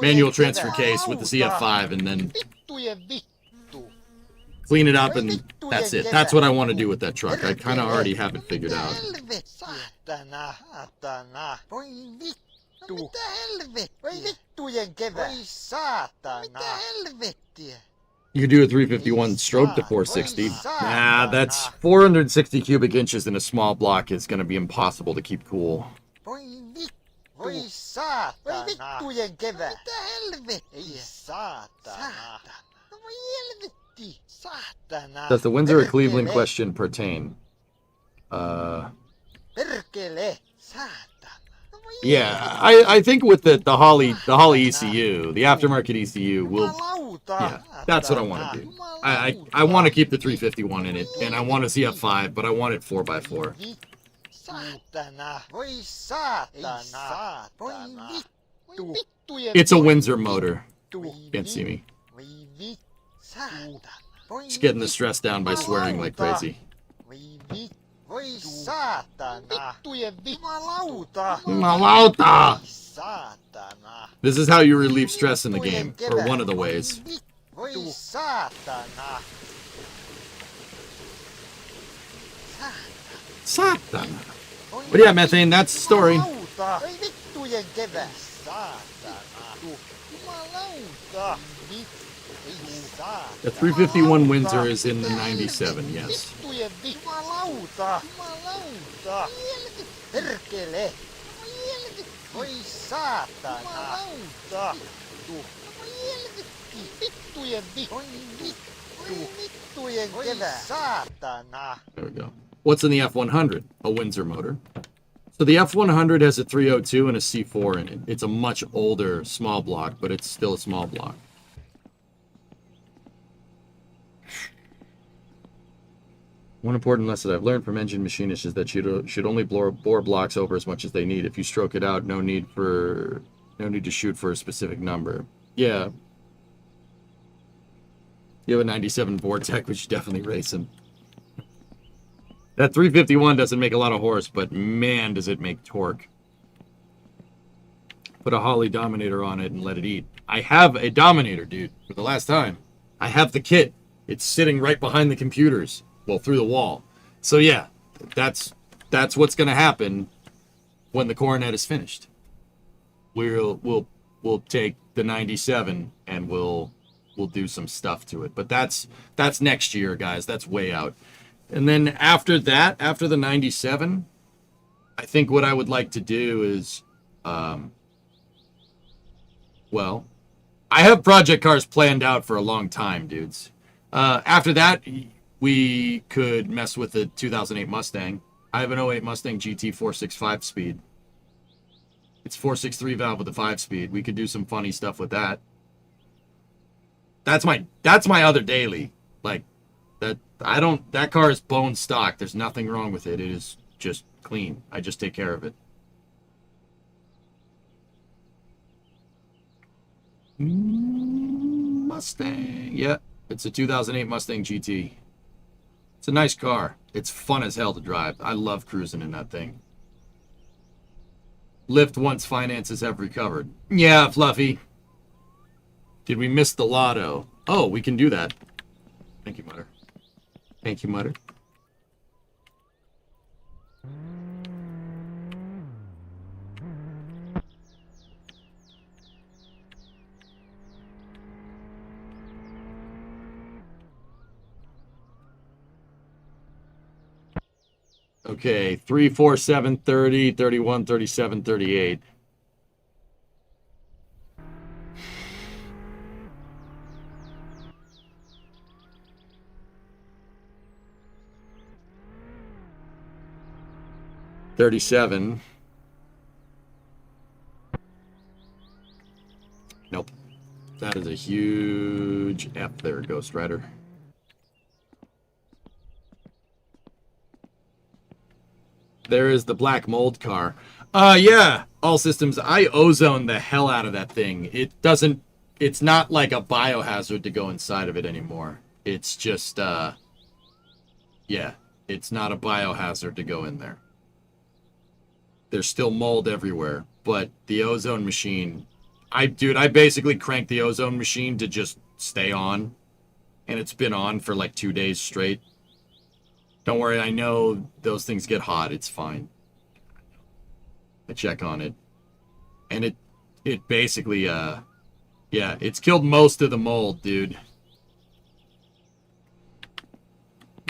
manual transfer case with the ZF5 and then clean it up, and that's it. That's what I want to do with that truck. I kind of already have it figured out. You could do a 351 stroke to 460. Nah, that's 460 cubic inches in a small block is going to be impossible to keep cool. Does the Windsor or Cleveland question pertain? Perkele, saatana. Yeah, I think with the Holly ECU, the aftermarket ECU, will. Yeah, that's what I want to do. I want to keep the 351 in it, and I want a ZF5, but I want it 4x4. Saatana, voi saatana, voi vittu. It's a Windsor motor. Can't see me. Just getting the stress down by swearing like crazy. Voi saatana, jumalauta. Jumalauta! Saatana. This is how you relieve stress in the game, or one of the ways. Voi saatana. Satan. But yeah, Methane, that's the story. Jumalauta. Voi vittujen kevä. Saatana. Jumalauta. The 351 Windsor is in the 97, yes. Jumalauta. Jumalauta. Perkele. Voi saatana. Jumalauta. Vittujen vittu. Vittujen kevä. Saatana. There we go. What's in the F100? A Windsor motor. So the F100 has a 302 and a C4 in it. It's a much older small block, but it's still a small block. One important lesson I've learned from engine machinists is that you should only bore blocks over as much as they need. If you stroke it out, no need to shoot for a specific number. Yeah. You have a 97 Vortec, we should definitely race him. That 351 doesn't make a lot of horse, but man, does it make torque. Put a Holly Dominator on it and let it eat. I have a Dominator, dude, for the last time. I have the kit. It's sitting right behind the computers. Well, through the wall. So yeah, that's what's gonna happen when the Coronet is finished. We'll take the 97 and we'll do some stuff to it. But that's next year, guys. That's way out. And then after that, after the 97, I think what I would like to do is, well, I have project cars planned out for a long time, dudes. After that, we could mess with the 2008 Mustang. I have an 08 Mustang GT 465 speed. It's 463 valve with a 5-speed. We could do some funny stuff with that. That's my other daily. Like that car is bone stock. There's nothing wrong with it. It is just clean. I just take care of it. Mustang. Yeah, it's a 2008 Mustang GT. It's a nice car. It's fun as hell to drive. I love cruising in that thing. Lift once finances have recovered. Yeah, Fluffy. Did we miss the lotto? Oh, we can do that. Thank you, Mutter. Thank you, Mutter. Okay, 3, 4, 7, 30, 31, 37, 38. $37. Nope. That is a huge F there, Ghost Rider. There is the black mold car. Yeah, all systems. I ozone the hell out of that thing. It's not like a biohazard to go inside of it anymore. It's just, yeah, it's not a biohazard to go in there. There's still mold everywhere, but the ozone machine, I basically cranked the ozone machine to just stay on, and it's been on for like 2 days straight. Don't worry, I know those things get hot. It's fine. I check on it. And it basically, yeah, it's killed most of the mold, dude.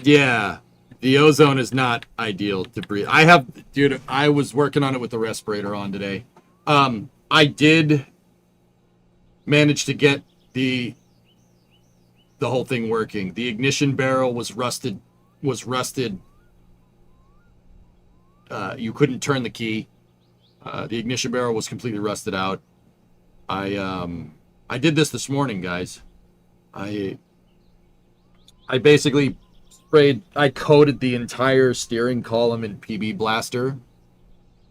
Yeah, the ozone is not ideal to breathe. I was working on it with the respirator on today. I did manage to get the whole thing working. The ignition barrel was rusted you couldn't turn the key. The ignition barrel was completely rusted out. I did this morning, guys. I basically I coated the entire steering column in PB Blaster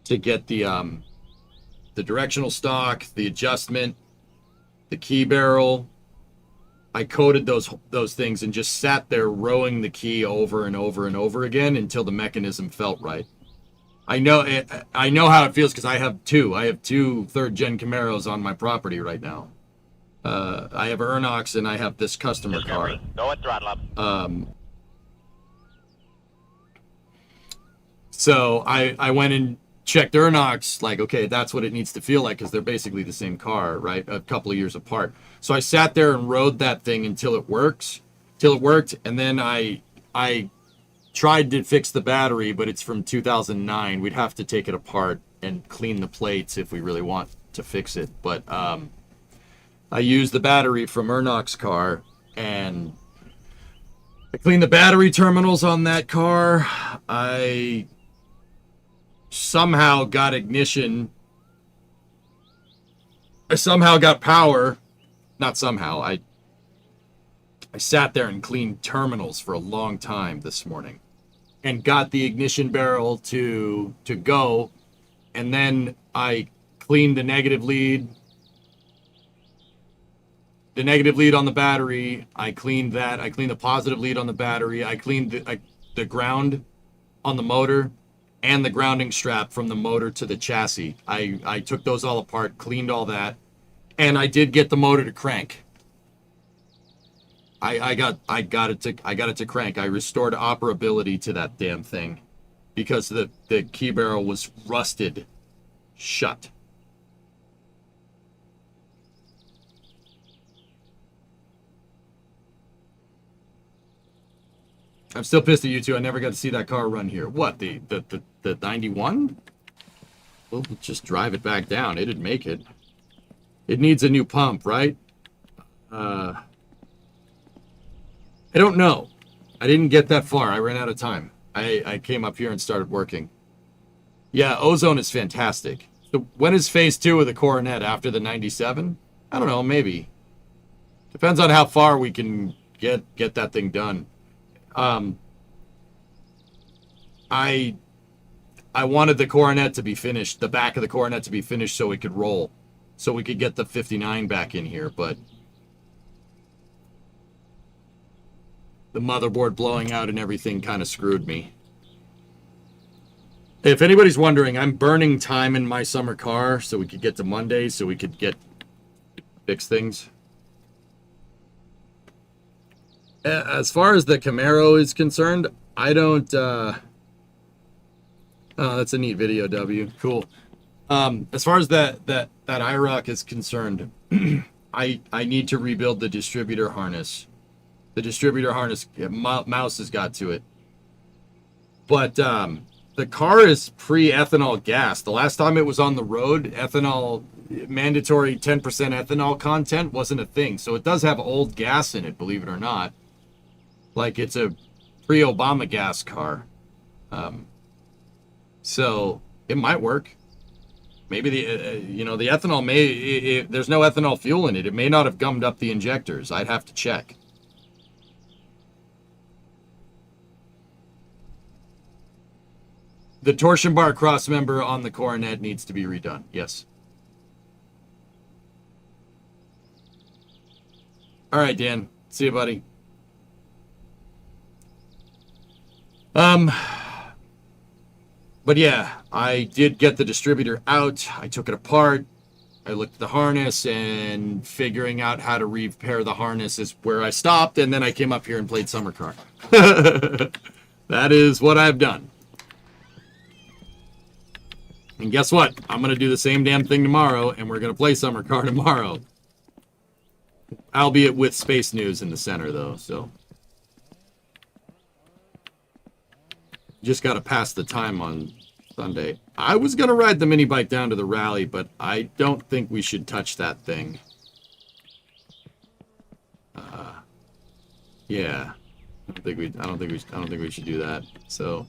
to get the directional stock, the adjustment, the key barrel. I coated those things and just sat there rowing the key over and over and over again until the mechanism felt right. I know how it feels because I have two 3rd gen Camaros on my property right now. I have Ernox and I have this customer car. Go at throttle up. So I went and checked Ernox, like, okay, that's what it needs to feel like because they're basically the same car, right? A couple of years apart. So I sat there and rode that thing until it worked, and then I tried to fix the battery, but it's from 2009. We'd have to take it apart and clean the plates if we really want to fix it. But I used the battery from Ernox car, and I cleaned the battery terminals on that car. I somehow got ignition. I somehow got power. Not somehow. I sat there and cleaned terminals for a long time this morning and got the ignition barrel to go. And then I cleaned the negative lead. The negative lead on the battery. I cleaned that. I cleaned the positive lead on the battery. I cleaned the ground on the motor and the grounding strap from the motor to the chassis. I took those all apart, cleaned all that, and I did get the motor to crank. I got it to crank. I restored operability to that damn thing because the key barrel was rusted shut. I'm still pissed at you two. I never got to see that car run here. What, the 91? We'll just drive it back down. It'd make it. It needs a new pump, right? I don't know. I didn't get that far. I ran out of time. I came up here and started working. Yeah, Ozone is fantastic. So when is phase 2 of the Coronet? After the 97? I don't know, maybe. Depends on how far we can get that thing done. I wanted the Coronet to be finished, the back of the Coronet to be finished so it could roll. So we could get the 59 back in here, but the motherboard blowing out and everything kind of screwed me. If anybody's wondering, I'm burning time in my summer car so we could get to Monday, so we could fix things. As far as the Camaro is concerned, I don't... Oh, that's a neat video, W. Cool. As far as that IROC is concerned, I need to rebuild the distributor harness. The distributor harness, Mouse has got to it. But the car is pre-ethanol gas. The last time it was on the road, ethanol, mandatory 10% ethanol content wasn't a thing. So it does have old gas in it, believe it or not. Like it's a pre-Obama gas car. So it might work. Maybe the ethanol may, there's no ethanol fuel in it. It may not have gummed up the injectors. I'd have to check. The torsion bar cross member on the Coronet needs to be redone. Yes. All right, Dan. See you, buddy. But yeah, I did get the distributor out. I took it apart. I looked at the harness, and figuring out how to repair the harness is where I stopped, and then I came up here and played Summer Car. That is what I've done. And guess what? I'm going to do the same damn thing tomorrow, and we're going to play Summer Car tomorrow. Albeit with Space News in the center, though, so... Just got to pass the time on Sunday. I was going to ride the mini bike down to the rally, but I don't think we should touch that thing. Yeah. I don't think we should do that. So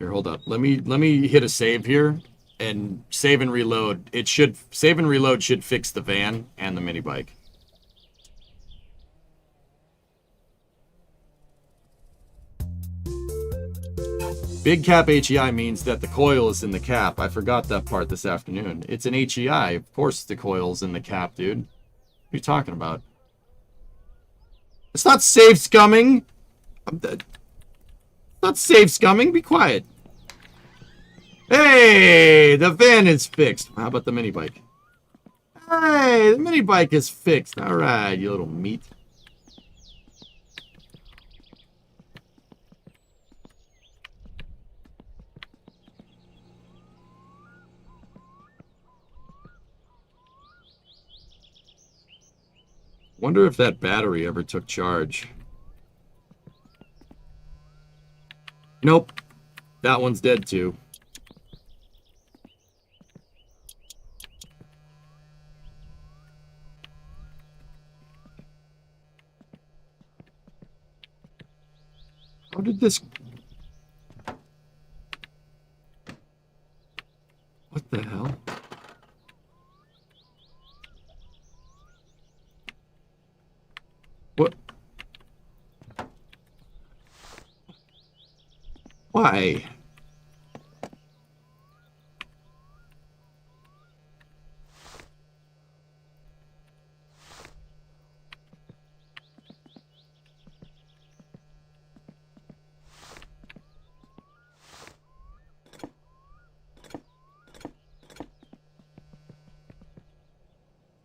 Here, hold up. Let me hit a save here and save and reload. It should save and reload should fix the van and the mini bike. Big cap HEI means that the coil is in the cap. I forgot that part this afternoon. It's an HEI. Of course the coil's in the cap, dude. What are you talking about? It's not safe scumming. Not safe scumming. Be quiet. Hey, the van is fixed. How about the mini bike? Hey, the mini bike is fixed. All right, you little meat. Wonder if that battery ever took charge. Nope. That one's dead too. How did this... What the hell? What? Why?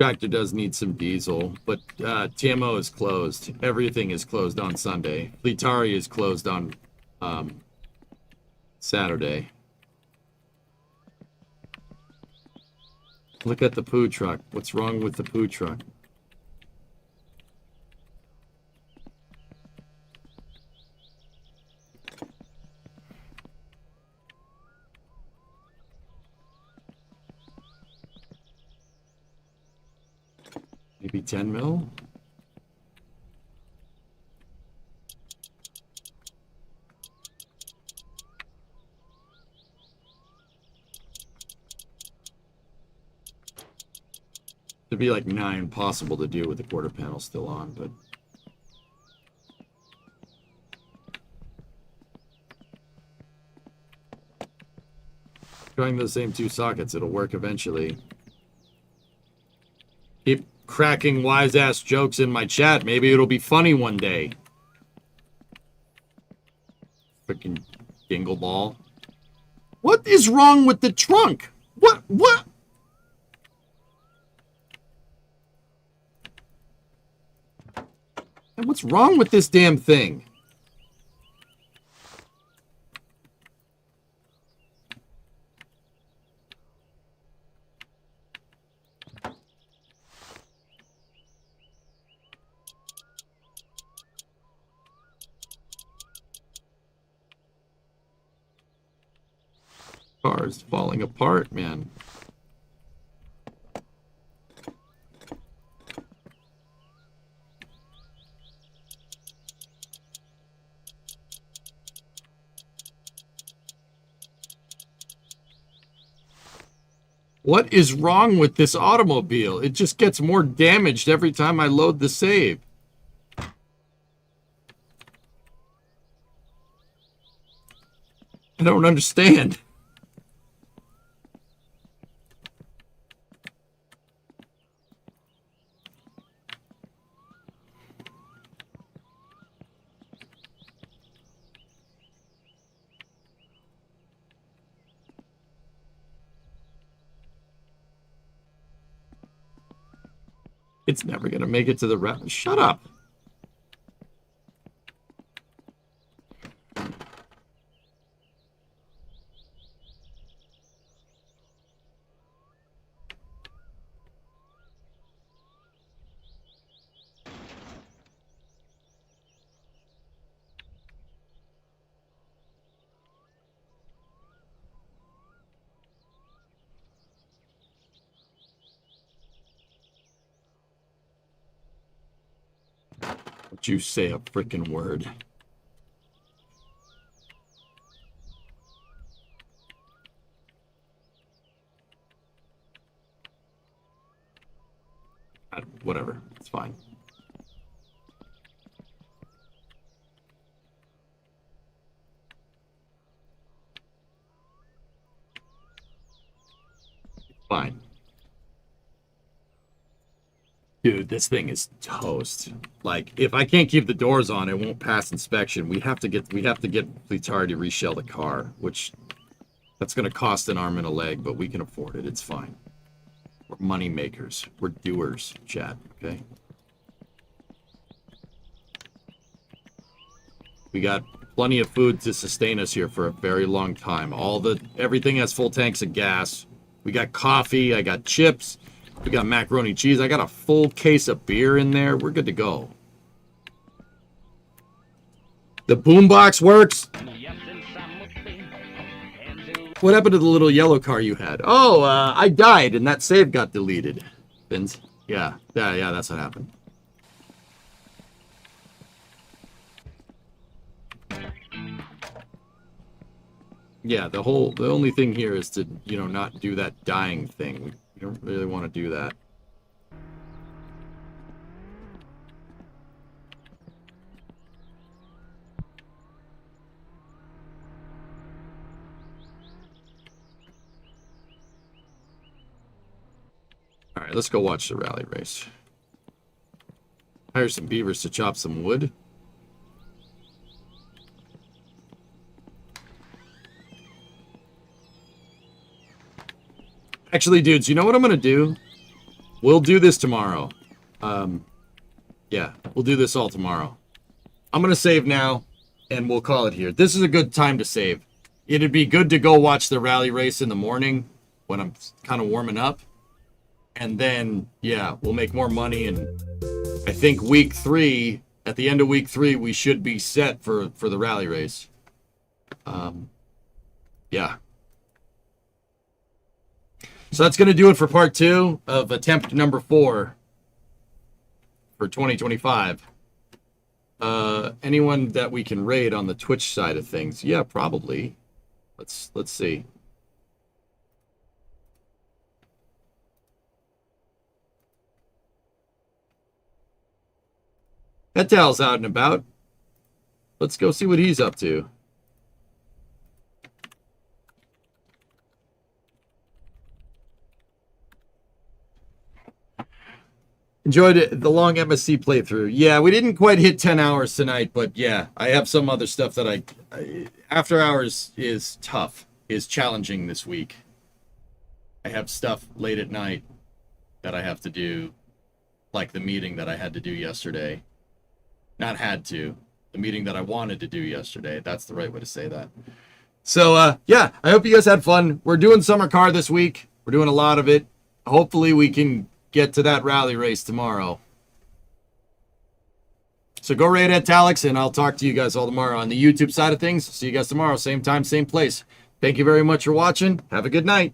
Tractor does need some diesel, but TMO is closed. Everything is closed on Sunday. Litari is closed on Saturday. Look at the poo truck. What's wrong with the poo truck? Maybe 10 mil? It'd be like 9 possible to do with the quarter panel still on, but... Trying the same 2 sockets, it'll work eventually. Keep cracking wise-ass jokes in my chat. Maybe it'll be funny one day. Freaking dingle ball. What is wrong with the trunk? What? And what's wrong with this damn thing? Car's falling apart, man. What is wrong with this automobile? It just gets more damaged every time I load the save. I don't understand. It's never going to make it to the rep. Shut up. Don't you say a freaking word. Whatever. It's fine. Fine. Dude, this thing is toast. Like, if I can't keep the doors on, it won't pass inspection. We have to get Plitard to reshell the car, which that's gonna cost an arm and a leg, but we can afford it. It's fine. We're money makers. We're doers, chat, okay? We got plenty of food to sustain us here for a very long time. Everything has full tanks of gas. We got coffee, I got chips, we got macaroni cheese, I got a full case of beer in there. We're good to go. The boombox works. What happened to the little yellow car you had? Oh, I died and that save got deleted. Vince. Yeah, that's what happened. Yeah, the only thing here is to, not do that dying thing. We don't really want to do that. All right, let's go watch the rally race. Hire some beavers to chop some wood. Actually, dudes, you know what I'm going to do? We'll do this tomorrow. Yeah, we'll do this all tomorrow. I'm going to save now, and we'll call it here. This is a good time to save. It'd be good to go watch the rally race in the morning when I'm kind of warming up. And then, yeah, we'll make more money. And I think week 3, at the end of week 3, we should be set for the rally race. Yeah. So that's going to do it for part 2 of attempt number 4 for 2025. Anyone that we can raid on the Twitch side of things? Yeah, probably. Let's see. Hetal's out and about. Let's go see what he's up to. Enjoyed the long MSC playthrough. Yeah, we didn't quite hit 10 hours tonight, but yeah, I have some other stuff that after hours is tough, is challenging this week. I have stuff late at night that I have to do, like the meeting that I had to do yesterday. Not had to, the meeting that I wanted to do yesterday. That's the right way to say that. So, yeah, I hope you guys had fun. We're doing Summer Car this week. We're doing a lot of it. Hopefully we can get to that rally race tomorrow. So go raid at Talix, and I'll talk to you guys all tomorrow on the YouTube side of things. See you guys tomorrow, same time, same place. Thank you very much for watching. Have a good night.